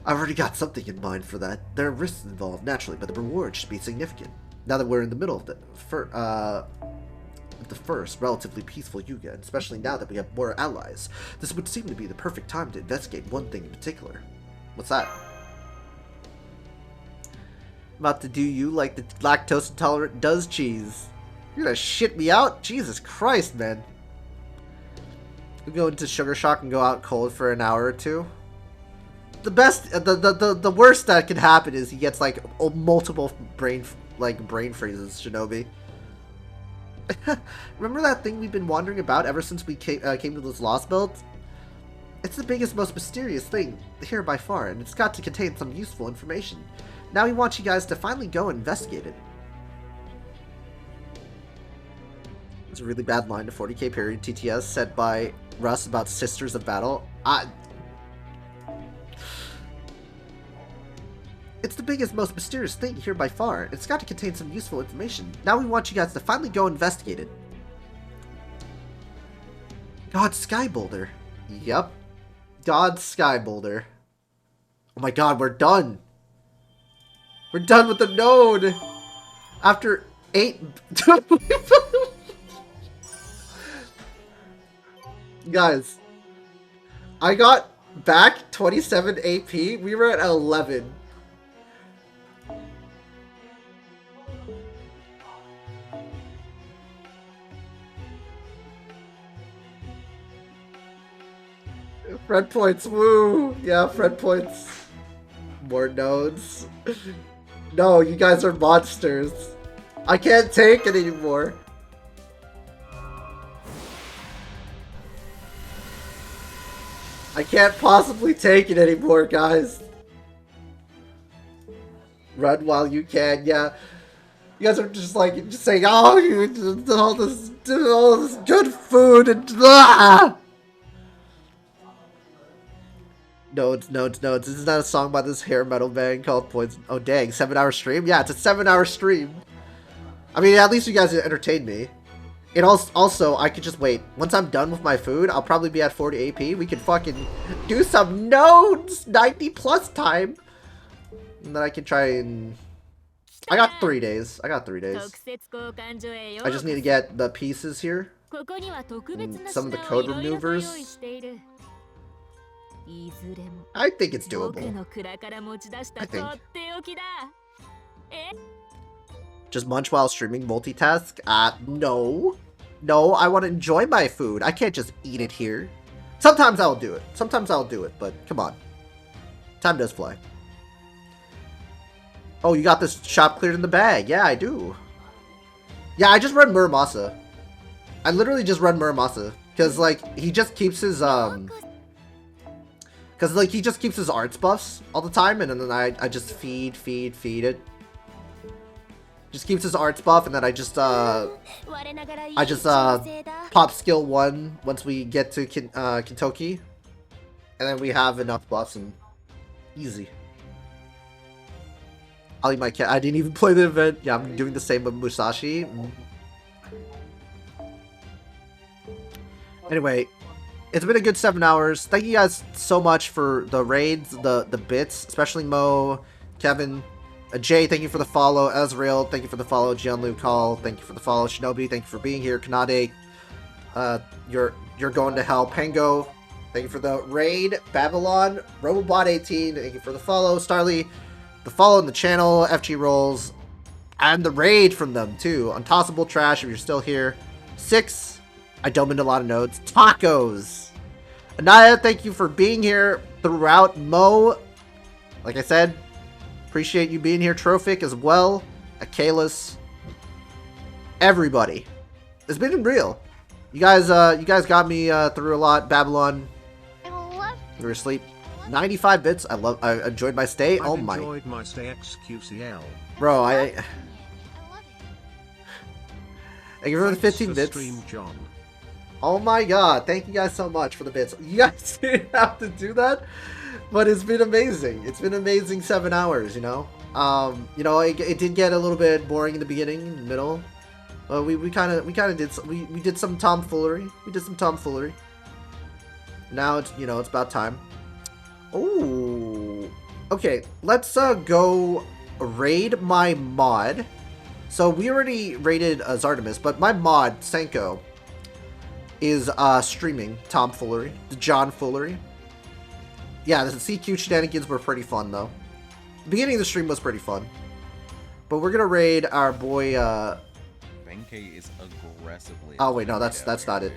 I've already got something in mind for that. There are risks involved, naturally, but the reward should be significant. Now that we're in the middle of the first relatively peaceful Yuga, and especially now that we have more allies, this would seem to be the perfect time to investigate one thing in particular. What's that? I'm about to do you like the lactose intolerant does cheese. You're gonna shit me out? Jesus Christ, man. We go into Sugar Shock and go out cold for an hour or two. The best, the worst that could happen is he gets like multiple brain freezes, Shinobi. Remember that thing we've been wondering about ever since we came to this Lostbelt? It's the biggest, most mysterious thing here by far, and it's got to contain some useful information. Now we want you guys to finally go and investigate it. It's a really bad line to 40k period TTS said by Russ about Sisters of Battle. It's the biggest, most mysterious thing here by far. It's got to contain some useful information. Now we want you guys to finally go investigate it. God Sky Boulder. Yep. God Sky Boulder. Oh my god, we're done. We're done with the node. After 8... Guys. I got back 27 AP. We were at 11. Friend points, woo! Yeah, friend points. More nodes. No, you guys are monsters. I can't take it anymore. I can't possibly take it anymore, guys. Run while you can, yeah. You guys are just like, just saying, oh, you did all this good food and ah! Notes. This is not a song by this hair metal band called Poison. Oh, dang. 7-hour stream? Yeah, it's a 7-hour stream. I mean, at least you guys entertained me. It also, I could just wait. Once I'm done with my food, I'll probably be at 40 AP. We can fucking do some nodes 90 plus time. And then I can try and... I got 3 days. I just need to get the pieces here. And some of the code removers. I think it's doable. I think. Just munch while streaming, multitask? No. No, I want to enjoy my food. I can't just eat it here. Sometimes I'll do it. But come on. Time does fly. Oh, you got this shop cleared in the bag. Yeah, I do. Yeah, I just run Muramasa. I literally just run Muramasa. Because, like, he just keeps his, Because, like, he just keeps his arts buffs all the time, and then I just feed it. Just keeps his arts buff, and then I just pop skill 1 once we get to Kintoki. And then we have enough buffs, and easy. I'll eat my cat. I didn't even play the event. Yeah, I'm doing the same with Musashi. Anyway, it's been a good 7 hours. Thank you guys so much for the raids, the bits, especially Mo, Kevin, Jay, thank you for the follow. Ezreal, thank you for the follow. Jianlu Call, thank you for the follow. Shinobi, thank you for being here. Kanade, you're going to hell. Pengo, thank you for the raid. Babylon, Robobot18, thank you for the follow. Starly, the follow in the channel. FG Rolls, and the raid from them too. Untossable Trash, if you're still here. 6, I domed a lot of nodes. Tacos, Anaya, thank you for being here throughout. Mo, like I said, appreciate you being here. Trophic as well. Akalis. Everybody. It's been real. You guys got me through a lot. Babylon. You were asleep. 95 bits. I enjoyed my stay. Oh my. Enjoyed my stay XQCL. Bro, I love it. Thank you for the 15 bits. Stream, John. Oh my god. Thank you guys so much for the bits. You guys didn't have to do that. But it's been amazing. It's been amazing 7 hours, you know? You know, it did get a little bit boring in the beginning, in the middle. But we kind of did some tomfoolery. Now it's, you know, it's about time. Oh. Okay, let's go raid my mod. So we already raided Zardamus, but my mod, Senko, is streaming tomfoolery, the John foolery. Yeah, the CQ shenanigans were pretty fun, though. The beginning of the stream was pretty fun. But we're gonna raid our boy, Benkei is aggressively... Oh, wait, no, that's not it.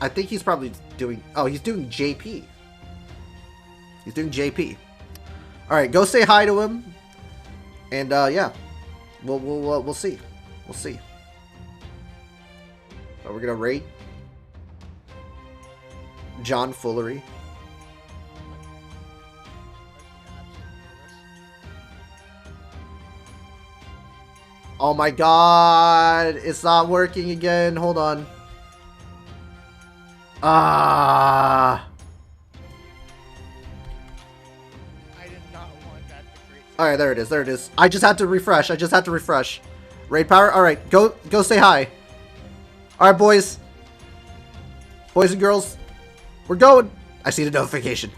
I think he's probably doing... Oh, he's doing JP. He's doing JP. Alright, go say hi to him. And, yeah. We'll see. We'll see. But we're gonna raid John Foolery. Oh my god, it's not working again. Hold on. Ah. I did not want that to create. All right, there it is. I just had to refresh. Raid power. All right, go say hi. All right, boys and girls, we're going. I see the notification.